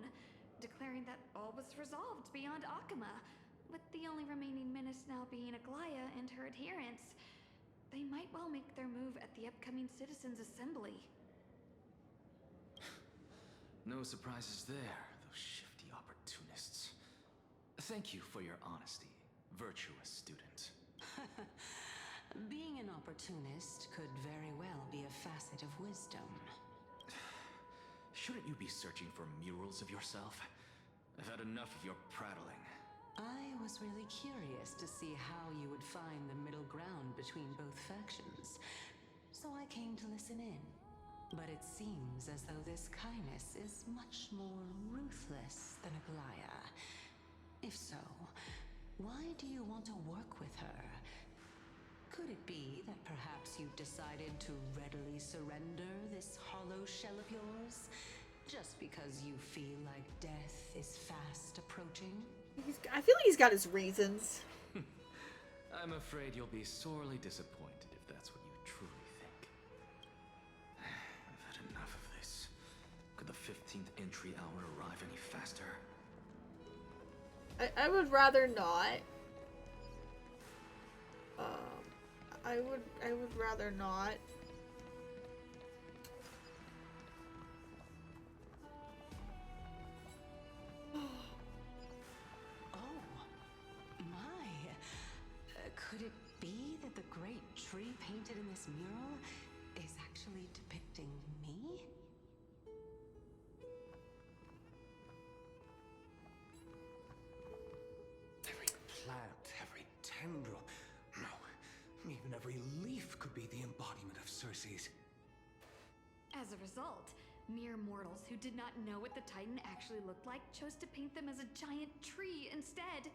declaring that all was resolved beyond Akuma, with the only remaining menace now being Aglaya and her adherents. They might well make their move at the upcoming Citizens' Assembly. No surprises there, those shifty opportunists. Thank you for your honesty, virtuous student. Being an opportunist could very well be a facet of wisdom. Shouldn't you be searching for murals of yourself? I've had enough of your prattling. I was really curious to see how you would find the middle ground between both factions, so I came to listen in. But it seems as though this Kindness is much more ruthless than Aglaya. If so, why do you want to work with her? Could it be that perhaps you've decided to readily surrender this hollow shell of yours? Just because you feel like death is fast approaching? I feel like he's got his reasons. I'm afraid you'll be sorely disappointed if that's what you truly think. I've had enough of this. Could the 15th entry hour arrive any faster? I would rather not. I would rather not. Oh, my. Could it be that the great tree painted in this mural is actually depicting me? Every plant, every tendril, no, even every leaf could be the embodiment of Circe's. As a result, Mere mortals who did not know what the Titan actually looked like chose to paint them as a giant tree instead.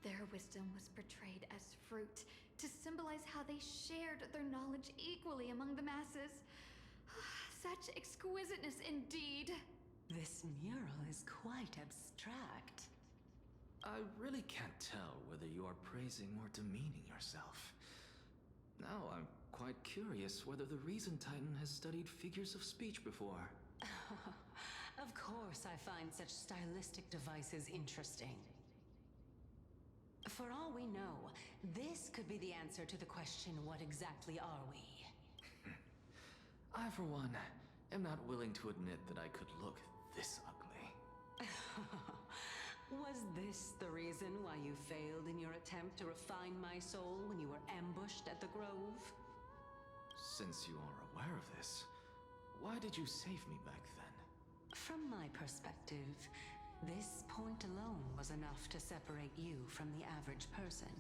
Their wisdom was portrayed as fruit, to symbolize how they shared their knowledge equally among the masses. Such exquisiteness indeed. This mural is quite abstract. I really can't tell whether you are praising or demeaning yourself. Now I'm quite curious whether the Reason Titan has studied figures of speech before. Of course I find such stylistic devices interesting. For all we know, this could be the answer to the question, what exactly are we? I, for one, am not willing to admit that I could look this ugly. Was this the reason why you failed in your attempt to refine my soul when you were ambushed at the Grove? Since you are aware of this, why did you save me back then? From my perspective, this point alone was enough to separate you from the average person.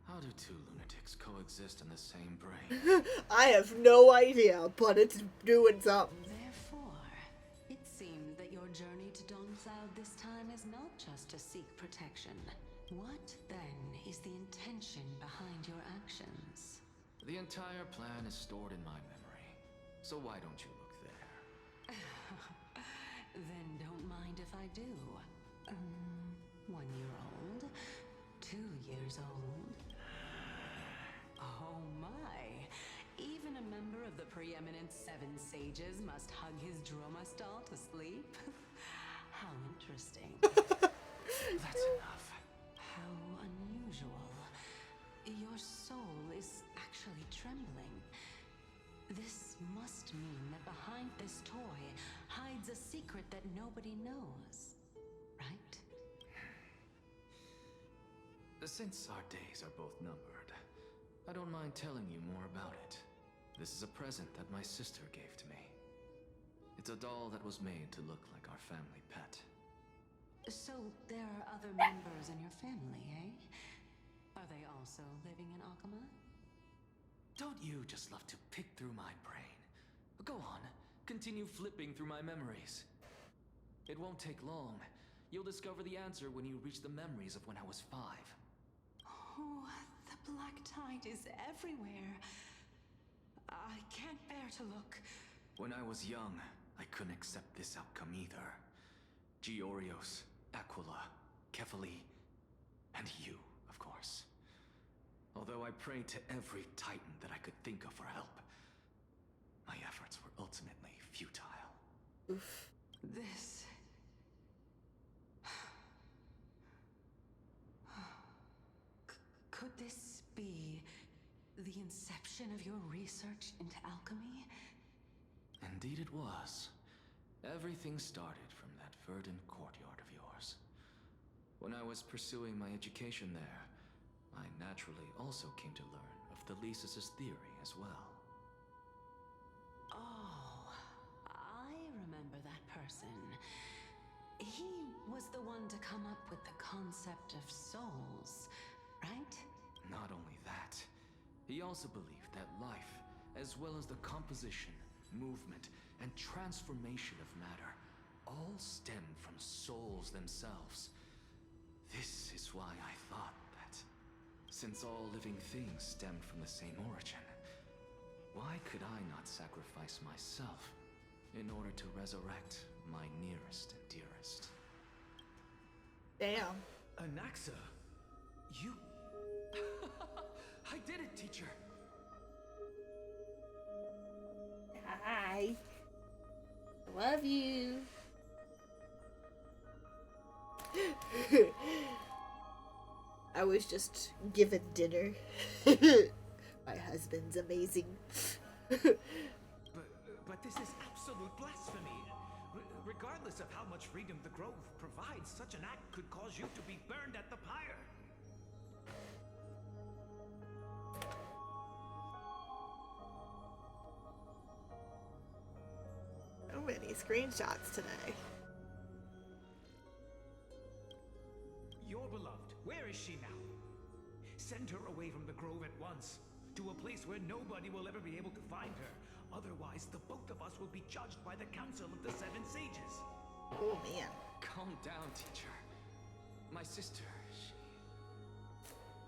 How do two lunatics coexist in the same brain? I have no idea, but it's doing something. Therefore, it seems that your journey to Dongcloud this time is not just to seek protection. What, then, is the intention behind your actions? The entire plan is stored in my memory, so why don't you look there? Then don't mind if I do. 1 year old? 2 years old? Oh my! Even a member of the preeminent 7 sages must hug his Dromastal to sleep? How interesting. That's enough. How unusual. Your soul is actually trembling. This must mean that behind this toy hides a secret that nobody knows, right? Since our days are both numbered, I don't mind telling you more about it. This is a present that my sister gave to me. It's a doll that was made to look like our family pet. So there are other members in your family, eh? Are they also living in Akama? Don't you just love to pick through my brain? Go on, continue flipping through my memories. It won't take long. You'll discover the answer when you reach the memories of when I was 5. Oh, the black tide is everywhere. I can't bear to look. When I was young, I couldn't accept this outcome either. Georios, Aquila, Kefali, and you, of course. Although I prayed to every titan that I could think of for help, my efforts were ultimately futile. Oof. This... Could this be the inception of your research into alchemy? Indeed it was. Everything started from that verdant courtyard of yours. When I was pursuing my education there, I naturally also came to learn of the Thesis' theory as well. Oh, I remember that person. He was the one to come up with the concept of souls, right? Not only that, he also believed that life, as well as the composition, movement, and transformation of matter, all stem from souls themselves. This is why I thought that, since all living things stemmed from the same origin, why could I not sacrifice myself in order to resurrect my nearest and dearest? Damn. Anaxa, you... I did it, teacher! Hi. I love you. I was just given dinner. My husband's amazing. But this is absolute blasphemy. Regardless of how much freedom the Grove provides, such an act could cause you to be burned at the pyre. So many screenshots today. Your beloved, where is she now? Send her away from the Grove at once, to a place where nobody will ever be able to find her. Otherwise, the both of us will be judged by the Council of the Seven Sages. Oh, man. Calm down, teacher. My sister,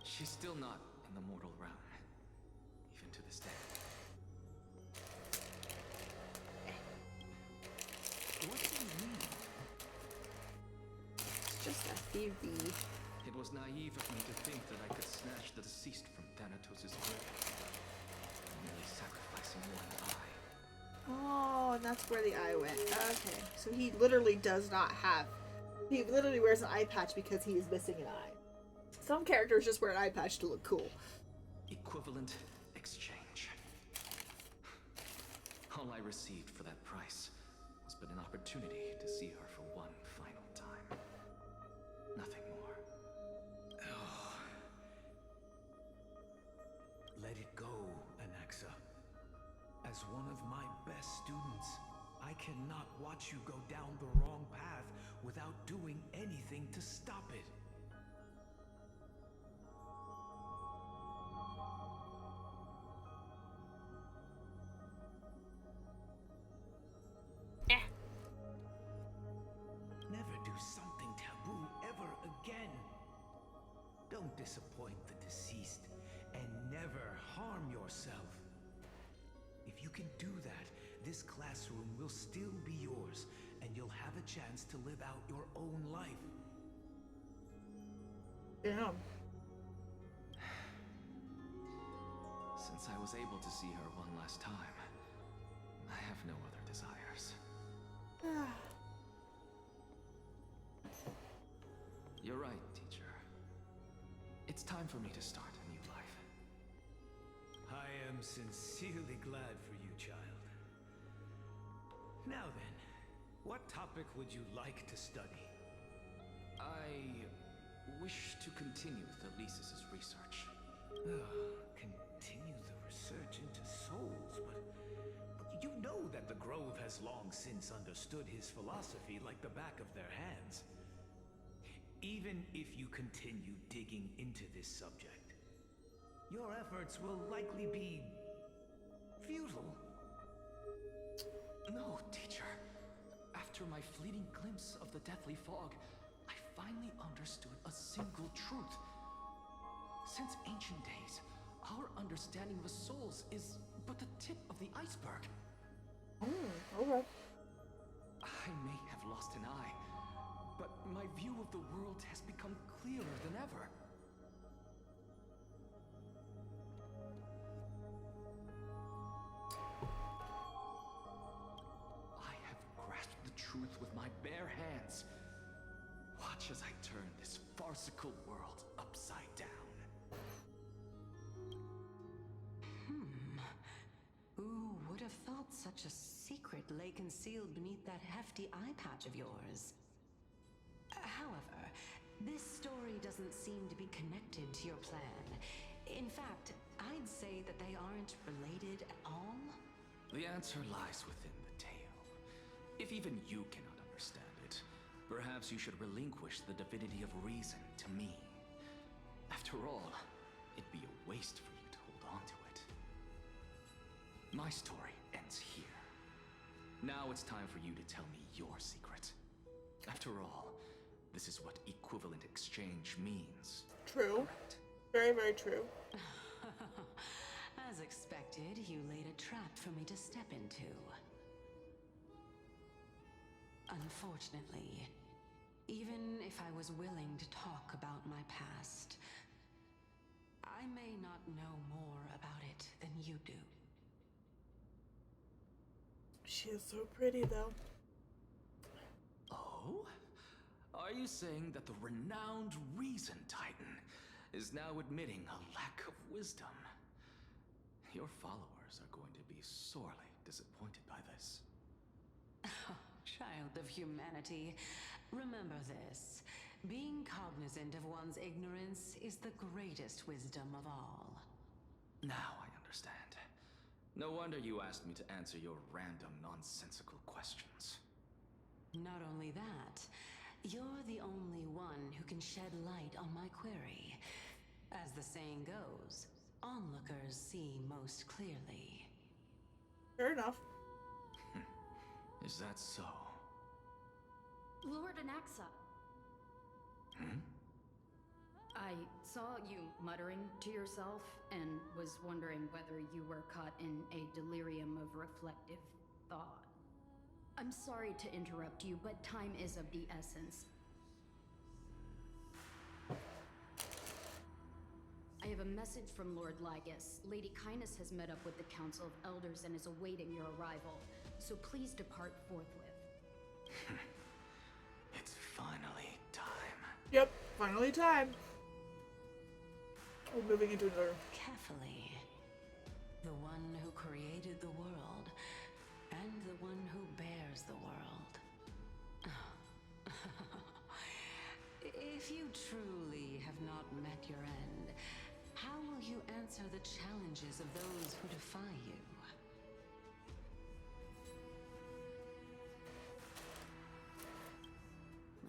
she's still not in the mortal realm. Even to this day. What do you mean? It's just a theory. It was naive of me to think that I could snatch the deceased from Thanatos' grave. Only sacrificing one eye. Oh, and that's where the eye went. Okay, so he literally does not have... He literally wears an eye patch because he is missing an eye. Some characters just wear an eye patch to look cool. Equivalent exchange. All I received for that price was but an opportunity to see her for one final time. Nothing more. Oh. Let it go, Anaxa. As one of my best students, I cannot watch you go down the wrong path without doing anything to stop it. Never do something taboo ever again. Don't disappoint the deceased, and never harm yourself. If you can do that, this classroom will still be yours, and you'll have a chance to live out your own life. Damn. Since I was able to see her one last time, I have no other desires. You're right, teacher. It's time for me to start a new life. I am sincerely glad for you, child. Now then, what topic would you like to study? I wish to continue Thalesis' research. Continue the research into souls, but you know that the Grove has long since understood his philosophy like the back of their hands. Even if you continue digging into this subject, your efforts will likely be futile. No, teacher. After my fleeting glimpse of the deathly fog, I finally understood a single truth. Since ancient days, our understanding of the souls is but the tip of the iceberg. Okay. I may have lost an eye, but my view of the world has become clearer than ever. I have grasped the truth with my bare hands. Watch as I turn this farcical world upside down. Who would have thought such a secret lay concealed beneath that hefty eye patch of yours? However, this story doesn't seem to be connected to your plan. In fact, I'd say that they aren't related at all. The answer lies within the tale. If even you cannot understand it, perhaps you should relinquish the divinity of reason to me. After all, it'd be a waste for you to hold on to it. My story ends here. Now it's time for you to tell me your secret. After all, this is what equivalent exchange means. True. Correct. Very, very true. As expected, you laid a trap for me to step into. Unfortunately, even if I was willing to talk about my past, I may not know more about it than you do. She is so pretty, though. Oh? Are you saying that the renowned Reason Titan is now admitting a lack of wisdom? Your followers are going to be sorely disappointed by this. Child of humanity, remember this. Being cognizant of one's ignorance is the greatest wisdom of all. Now I understand. No wonder you asked me to answer your random, nonsensical questions. Not only that, you're the only one who can shed light on my query. As the saying goes, onlookers see most clearly. Fair enough. Is that so? Lord Anaxa, Hmm? I saw you muttering to yourself and was wondering whether you were caught in a delirium of reflective thought. I'm sorry to interrupt you, but time is of the essence. I have a message from Lord Lygus. Lady Kindness has met up with the Council of Elders and is awaiting your arrival, so please depart forthwith. It's finally time. Yep, finally time. We're moving into another. Carefully. The one who created the world, and the one who bears the world. If you truly have not met your end, how will you answer the challenges of those who defy you?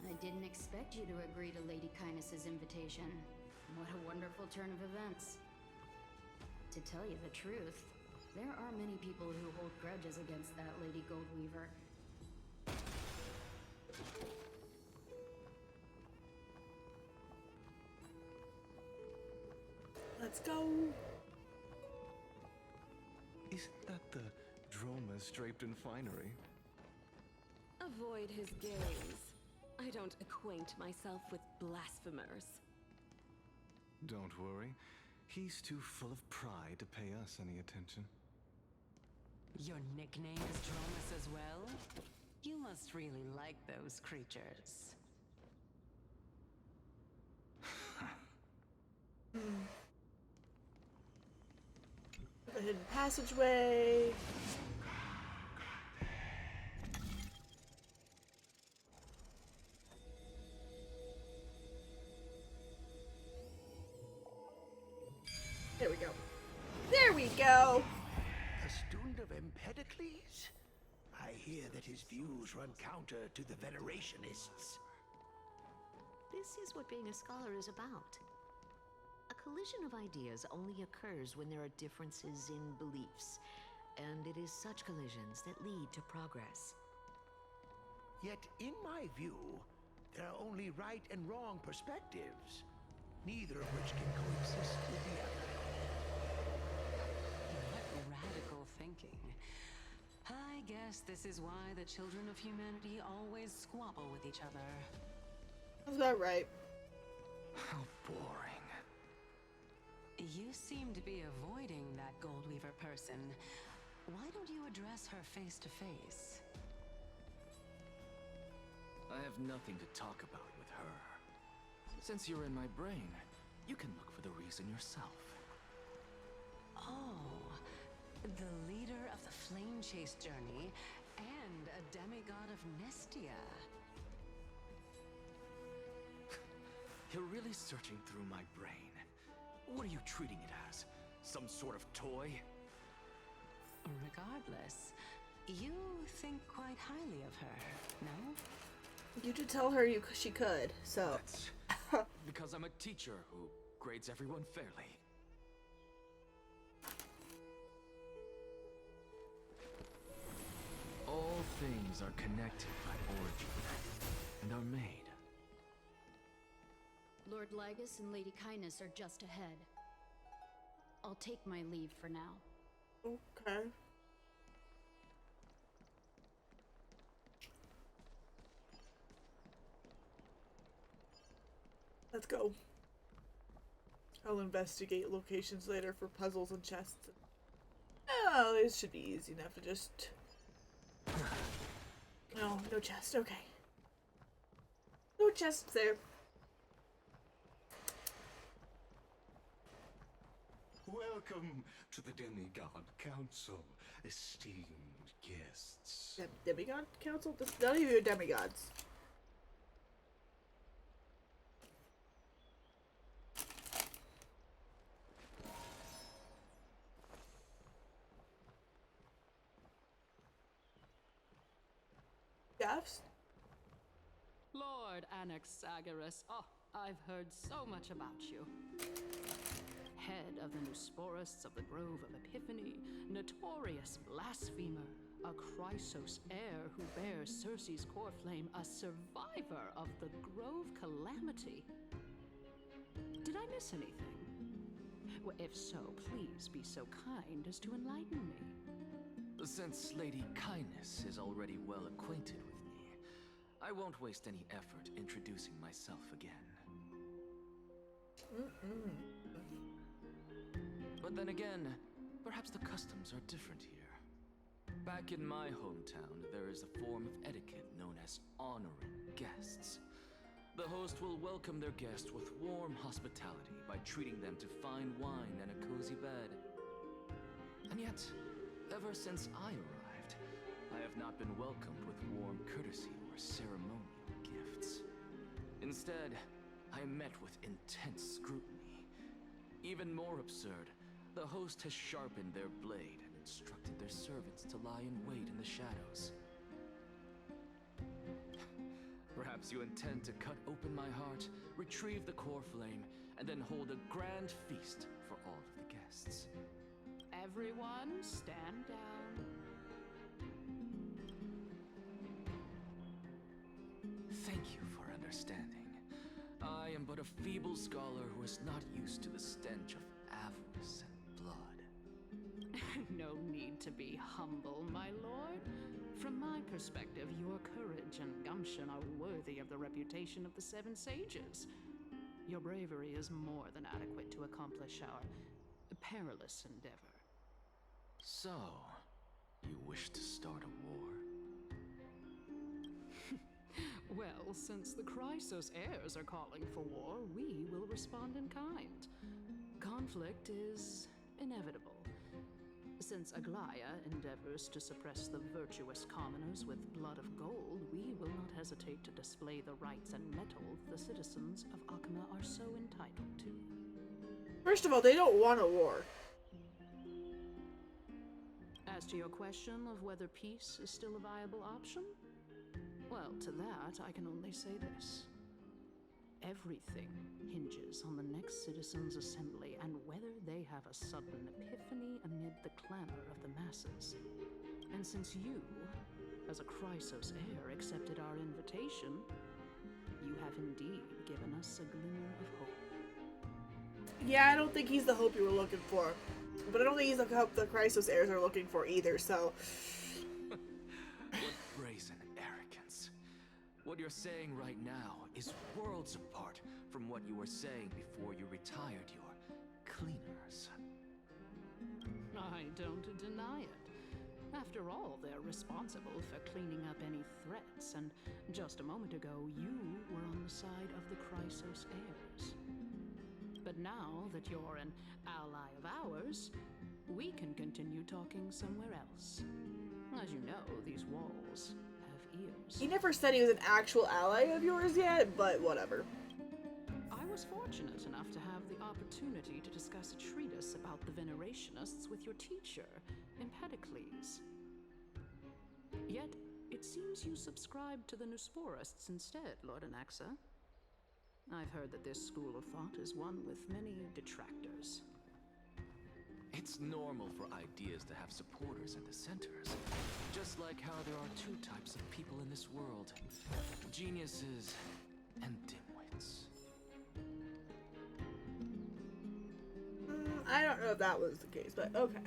I didn't expect you to agree to Lady Kindness's invitation. What a wonderful turn of events. To tell you the truth, there are many people who hold grudges against that Lady Goldweaver. Let's go. Isn't that the Dromas draped in finery? Avoid his gaze. I don't acquaint myself with blasphemers. Don't worry. He's too full of pride to pay us any attention. Your nickname is Dromas as well? You must really like those creatures. The hidden passageway. There we go. There we go. A student of Empedocles? I hear that his views run counter to the Venerationists. This is what being a scholar is about. A collision of ideas only occurs when there are differences in beliefs, and it is such collisions that lead to progress. Yet, in my view, there are only right and wrong perspectives, neither of which can coexist with the other. What radical thinking. I guess this is why the children of humanity always squabble with each other. That's about right. How boring. You seem to be avoiding that Goldweaver person. Why don't you address her face to face? I have nothing to talk about with her. Since you're in my brain, you can look for the reason yourself. Oh, the leader of the Flame Chase journey and a demigod of Nestia. You're really searching through my brain. What are you treating it as? Some sort of toy? Regardless, you think quite highly of her, no? You did tell her she could, so. That's because I'm a teacher who grades everyone fairly. All things are connected by origin and are made. Lord Lygus and Lady Kindness are just ahead. I'll take my leave for now. Okay. Let's go. I'll investigate locations later for puzzles and chests. Oh, this should be easy enough to just... No, no chest, okay. No chests there. Welcome to the Demigod Council, esteemed guests. Demigod Council? None of you are demigods. Gaffs? Lord Anaxagoras, oh, I've heard so much about you. head of the Nusporists of the Grove of Epiphany, notorious blasphemer, a Chrysos heir who bears Circe's core flame, a survivor of the Grove calamity. Did I miss anything? Well, if so, please be so kind as to enlighten me. Since Lady Kindness is already well acquainted with me, I won't waste any effort introducing myself again. But then again, perhaps the customs are different here. Back in my hometown, there is a form of etiquette known as honoring guests. The host will welcome their guest with warm hospitality by treating them to fine wine and a cozy bed. And yet, ever since I arrived, I have not been welcomed with warm courtesy or ceremonial gifts. Instead, I am met with intense scrutiny. Even more absurd, the host has sharpened their blade and instructed their servants to lie in wait in the shadows. Perhaps you intend to cut open my heart, retrieve the core flame, and then hold a grand feast for all of the guests. Everyone, stand down. Thank you for understanding. I am but a feeble scholar who is not used to the stench of avarice and blood. No need to be humble, my lord. From my perspective, your courage and gumption are worthy of the reputation of the Seven Sages. Your bravery is more than adequate to accomplish our perilous endeavor. So, you wish to start a war? Well, since the Chrysos heirs are calling for war, we will respond in kind. Conflict is inevitable. Since Aglaya endeavors to suppress the virtuous commoners with blood of gold, we will not hesitate to display the rights and mettle the citizens of Akama are so entitled to. First of all, they don't want a war. As to your question of whether peace is still a viable option, well, to that I can only say this. Everything hinges on the next citizens' assembly and whether they have a sudden epiphany amid the clamor of the masses. And since you, as a Chrysos heir, accepted our invitation, you have indeed given us a glimmer of hope. Yeah, I don't think he's the hope you were looking for. But I don't think he's the hope the Chrysos heirs are looking for either, so... What brazen arrogance. What you're saying right now is worlds apart from what you were saying before you retired your cleaners. I don't deny it. After all, they're responsible for cleaning up any threats, and just a moment ago, you were on the side of the Chrysos heirs. But now that you're an ally of ours, we can continue talking somewhere else. As you know, these walls have ears. He never said he was an actual ally of yours yet, but whatever. I was fortunate enough to have the opportunity to discuss a treatise about the Venerationists with your teacher, Empedocles. Yet, it seems you subscribe to the Nusporists instead, Lord Anaxa. I've heard that this school of thought is one with many detractors. It's normal for ideas to have supporters and dissenters. Just like how there are two types of people in this world. Geniuses and dimwits. I don't know if that was the case, but okay.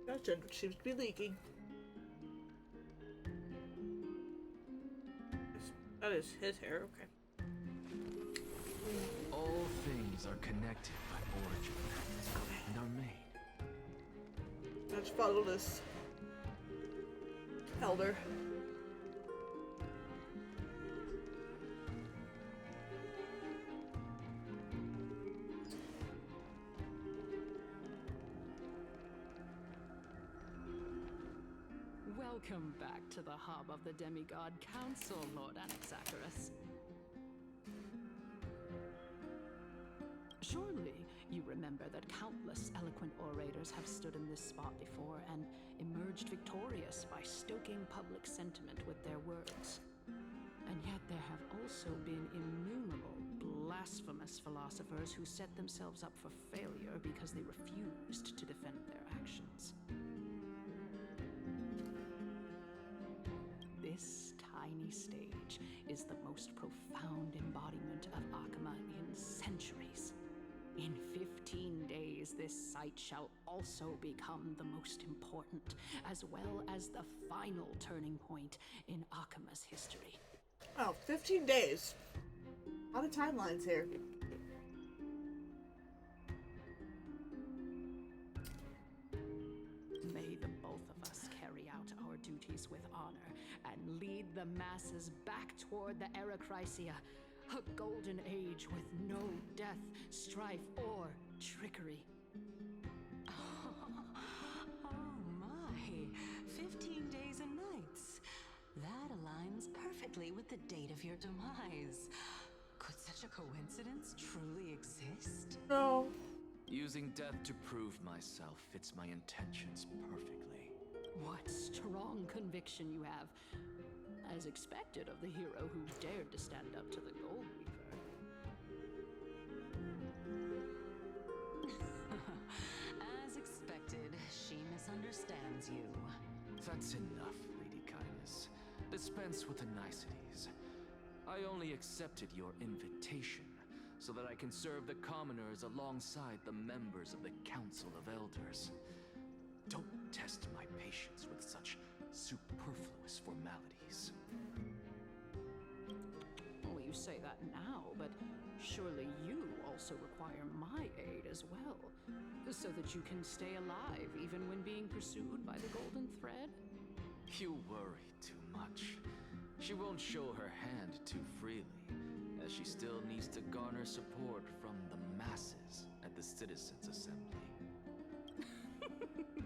Gotcha, seems to be leaking. That is his hair, okay. All things are connected by origin and are made. Let's follow this elder. Welcome back to the hub of the Demigod Council, Lord Anaxagoras. Surely you remember that countless eloquent orators have stood in this spot before and emerged victorious by stoking public sentiment with their words. And yet there have also been innumerable blasphemous philosophers who set themselves up for failure because they refused to defend their actions. This tiny stage is the most profound embodiment of Akama in centuries. In 15 days, this site shall also become the most important, as well as the final turning point in Akama's history. Oh, 15 days. A lot of timelines here. May the both of us carry out our duties with honor and lead the masses back toward the Erechrysia, a golden age with no death, strife, or trickery. Oh my, 15 days and nights. That aligns perfectly with the date of your demise. Could such a coincidence truly exist? No. Using death to prove myself fits my intentions perfectly. What strong conviction you have, as expected of the hero who dared to stand up to the Gold Weaver. As expected, she misunderstands you. That's enough, Lady Kindness. Dispense with the niceties. I only accepted your invitation so that I can serve the commoners alongside the members of the Council of Elders. Don't test my patience with such superfluous formalities. Well, you say that now, but surely you also require my aid as well, so that you can stay alive even when being pursued by the Golden Thread? You worry too much. She won't show her hand too freely, as she still needs to garner support from the masses at the Citizens' Assembly.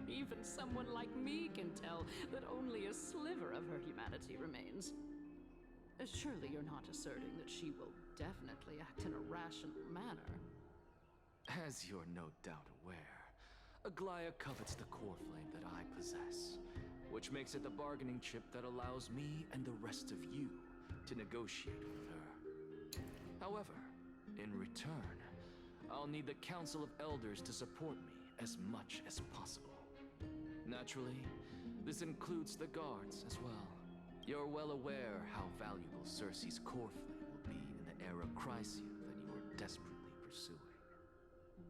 Even someone like me can tell that only a sliver of her humanity remains. Surely you're not asserting that she will definitely act in a rational manner. As you're no doubt aware, Aglaya covets the core flame that I possess, which makes it the bargaining chip that allows me and the rest of you to negotiate with her. However, in return, I'll need the Council of Elders to support me as much as possible. Naturally, this includes the guards as well. You're well aware how valuable Cersei's core flame will be in the Erechrysia that you are desperately pursuing.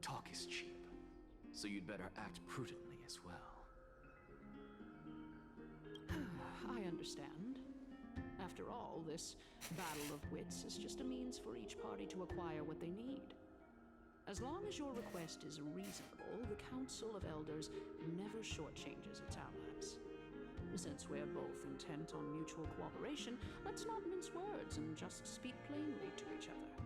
Talk is cheap, so you'd better act prudently as well. I understand. After all, this battle of wits is just a means for each party to acquire what they need. As long as your request is reasonable, the Council of Elders never shortchanges its allies. Since we're both intent on mutual cooperation, let's not mince words and just speak plainly to each other.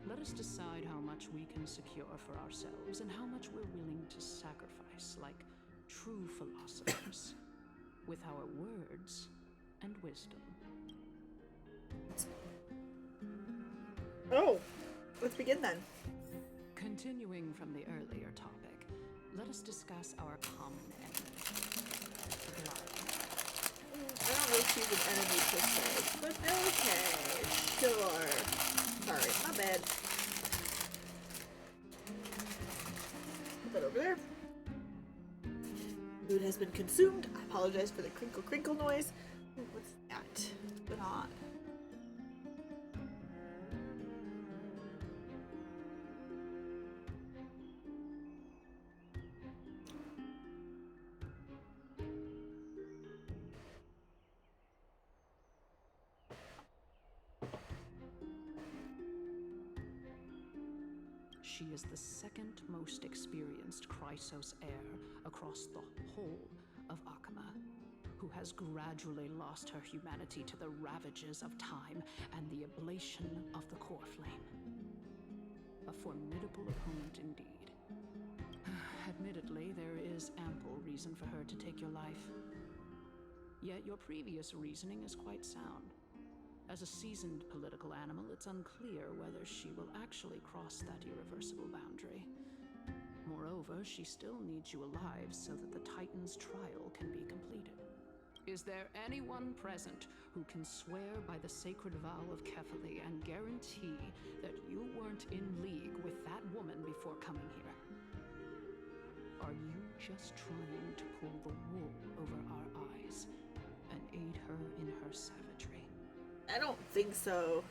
Let us decide how much we can secure for ourselves and how much we're willing to sacrifice, like true philosophers, with our words and wisdom. Oh, let's begin then. Continuing from the earlier topic, let us discuss our common enemy, Goliath. I don't know if she's an enemy per se, but okay, sure. Sorry, my bad. Put that over there. Food has been consumed. I apologize for the crinkle crinkle noise. What's that? What's going on? She is the second most experienced Chrysos heir across the whole of Akama, who has gradually lost her humanity to the ravages of time and the ablation of the core flame. A formidable opponent indeed. Admittedly, there is ample reason for her to take your life. Yet your previous reasoning is quite sound. As a seasoned political animal, it's unclear whether she will actually cross that irreversible boundary. Moreover, she still needs you alive so that the Titan's trial can be completed. Is there anyone present who can swear by the sacred vow of Kefali and guarantee that you weren't in league with that woman before coming here? Are you just trying to pull the wool over our eyes and aid her in her savagery? I don't think so.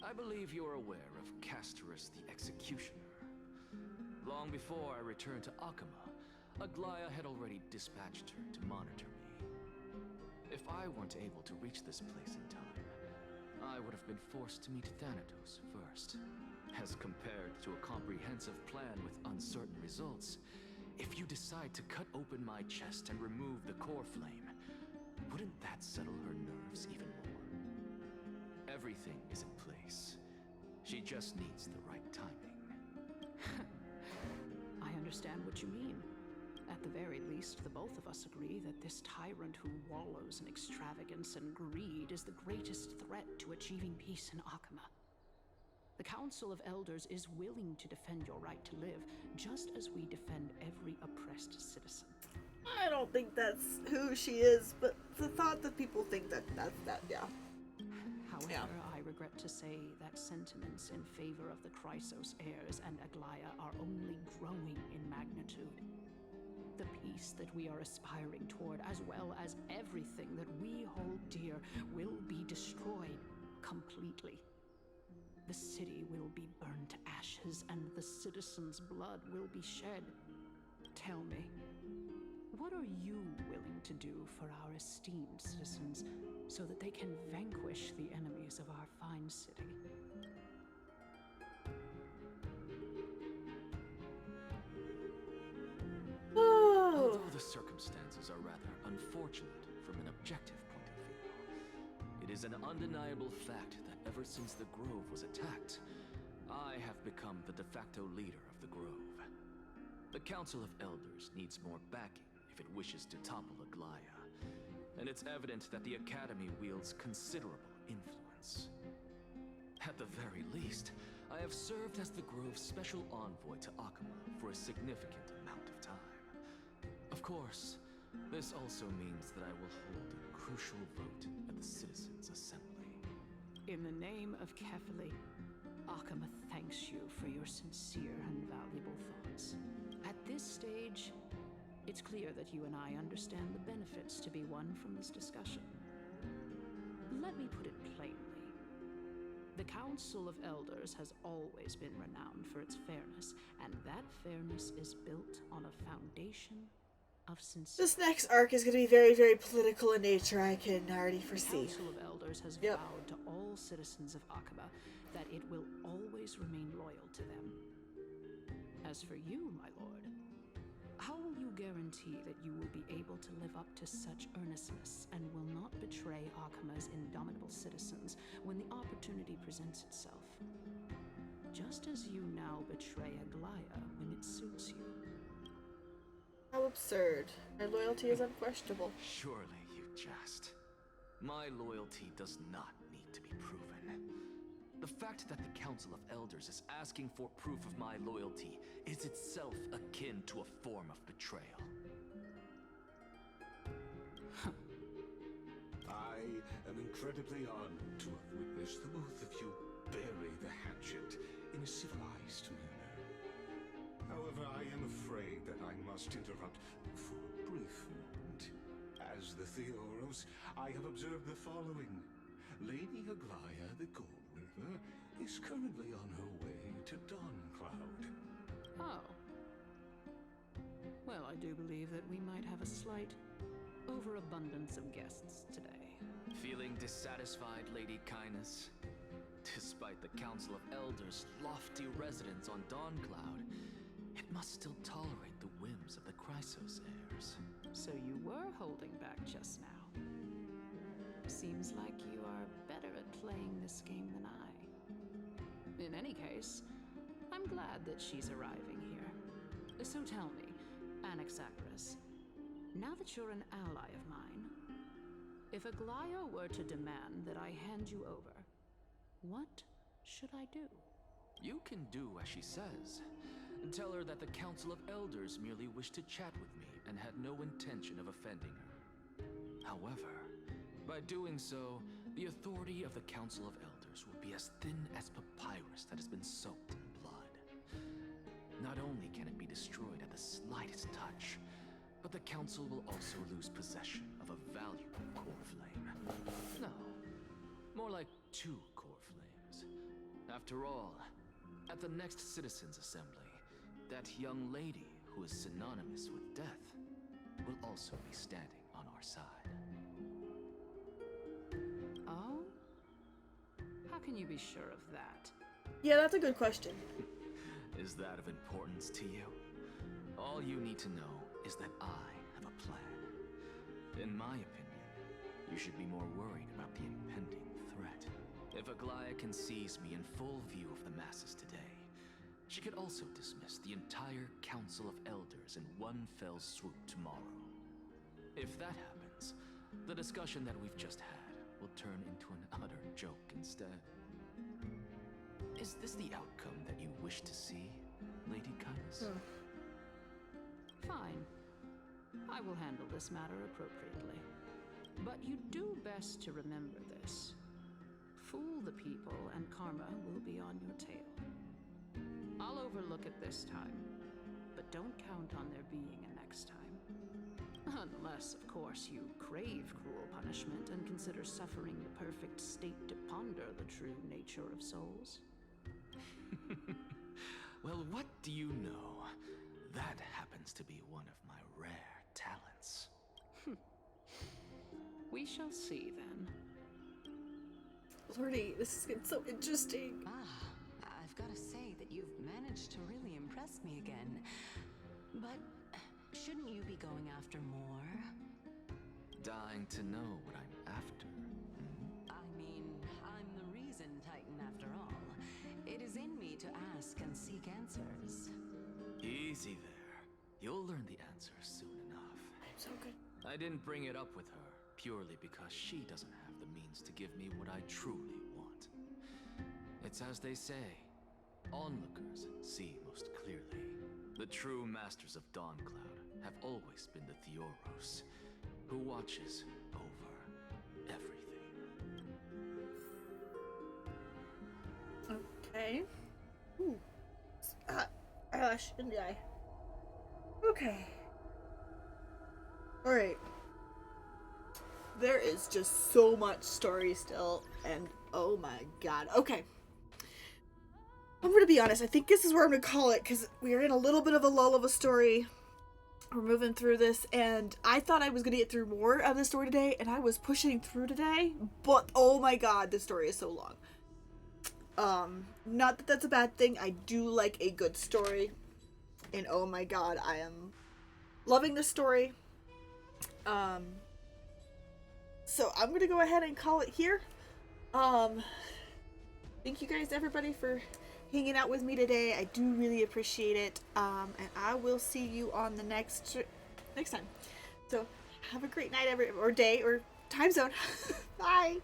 I believe you're aware of Castorus the Executioner. Long before I returned to Akama, Aglaya had already dispatched her to monitor me. If I weren't able to reach this place in time, I would have been forced to meet Thanatos first. As compared to a comprehensive plan with uncertain results, if you decide to cut open my chest and remove the core flame, wouldn't that settle her nerves even more? Everything is in place. She just needs the right timing. I understand what you mean. At the very least, the both of us agree that this tyrant who wallows in extravagance and greed is the greatest threat to achieving peace in Akama. The Council of Elders is willing to defend your right to live, just as we defend every oppressed citizen. I don't think that's who she is, but the thought that people think that, yeah. However, I regret to say that sentiments in favor of the Chrysos heirs and Aglaya are only growing in magnitude. The peace that we are aspiring toward, as well as everything that we hold dear, will be destroyed completely. The city will be burned to ashes, and the citizens' blood will be shed. Tell me, what are you willing to do for our esteemed citizens so that they can vanquish the enemies of our fine city? Although the circumstances are rather unfortunate from an objective point of view, it is an undeniable fact that ever since the Grove was attacked, I have become the de facto leader of the Grove. The Council of Elders needs more backing if it wishes to topple Aglaya, and it's evident that the Academy wields considerable influence. At the very least, I have served as the Grove's special envoy to Akama for a significant amount of time. Of course, this also means that I will hold a crucial vote at the Citizens' Assembly. In the name of Kefali, Akama thanks you for your sincere and valuable thoughts. At this stage, it's clear that you and I understand the benefits to be won from this discussion. Let me put it plainly. The Council of Elders has always been renowned for its fairness, and that fairness is built on a foundation of sincerity. This next arc is going to be very, very political in nature, I can already foresee. The Council of Elders has vowed to all citizens of Akaba that it will always remain loyal to them. As for you, my lord, how will you guarantee that you will be able to live up to such earnestness and will not betray Akama's indomitable citizens when the opportunity presents itself? Just as you now betray Aglaya when it suits you. How absurd. My loyalty is unquestionable. Surely you jest. My loyalty does not need to be proven. The fact that the Council of Elders is asking for proof of my loyalty is itself akin to a form of betrayal. I am incredibly honored to have witnessed the both of you bury the hatchet in a civilized manner. However, I am afraid that I must interrupt for a brief moment. As the Theoros, I have observed the following. Lady Aglaya, the Gold River, is currently on her way to Dawncloud. Oh. Well, I do believe that we might have a slight overabundance of guests today. Feeling dissatisfied, Lady Kindness? Despite the Council of Elders' lofty residence on Dawncloud, it must still tolerate the whims of the Chrysos heirs. So you were holding back just now. Seems like you are better at playing this game than I. In any case, I'm glad that she's arriving here. So tell me, Anaxagoras, now that you're an ally of mine, if Aglaya were to demand that I hand you over, what should I do? You can do as she says. Tell her that the Council of Elders merely wished to chat with me and had no intention of offending her. However, by doing so, the authority of the Council of Elders will be as thin as papyrus that has been soaked in blood. Not only can it be destroyed at the slightest touch, but the Council will also lose possession of a valuable core flame. No, more like 2 core flames. After all, at the next Citizens' Assembly, that young lady who is synonymous with death will also be standing on our side. Oh? How can you be sure of that? Yeah, that's a good question. Is that of importance to you? All you need to know is that I have a plan. In my opinion, you should be more worried about the impending threat. If Aglaya can seize me in full view of the masses today, she could also dismiss the entire Council of Elders in one fell swoop tomorrow. If that happens, the discussion that we've just had will turn into an utter joke instead. Is this the outcome that you wish to see, Lady Kindness? Fine. I will handle this matter appropriately. But you do best to remember this. Fool the people and karma will be on your tail. I'll overlook it this time, but don't count on there being a next time. Unless, of course, you crave cruel punishment and consider suffering the perfect state to ponder the true nature of souls. Well, what do you know? That happens to be one of my rare talents. We shall see, then. Lordy, this is getting so interesting. I've got to say that you've managed to really impress me again. But shouldn't you be going after more? Dying to know what I'm after. I mean, I'm the reason Titan after all. It is in me to ask and seek answers. Easy there. You'll learn the answers soon enough. I'm so good. I didn't bring it up with her purely because she doesn't have the means to give me what I truly want. It's as they say, onlookers see most clearly. The true masters of Dawncloud have always been the Theoros, who watches over everything. Okay. Ooh. Ash in the eye. Okay. Alright. There is just so much story still, and oh my god. Okay. I'm gonna be honest, I think this is where I'm gonna call it, because we are in a little bit of a lull of a story. We're moving through this, and I thought I was gonna get through more of the story today, and I was pushing through today, but oh my god, this story is so long. Not that that's a bad thing. I do like a good story, and oh my god, I am loving this story. So I'm gonna go ahead and call it here. Thank you guys, everybody, for hanging out with me today. I do really appreciate it. And I will see you on the next time. So have a great night, or day, or time zone. Bye.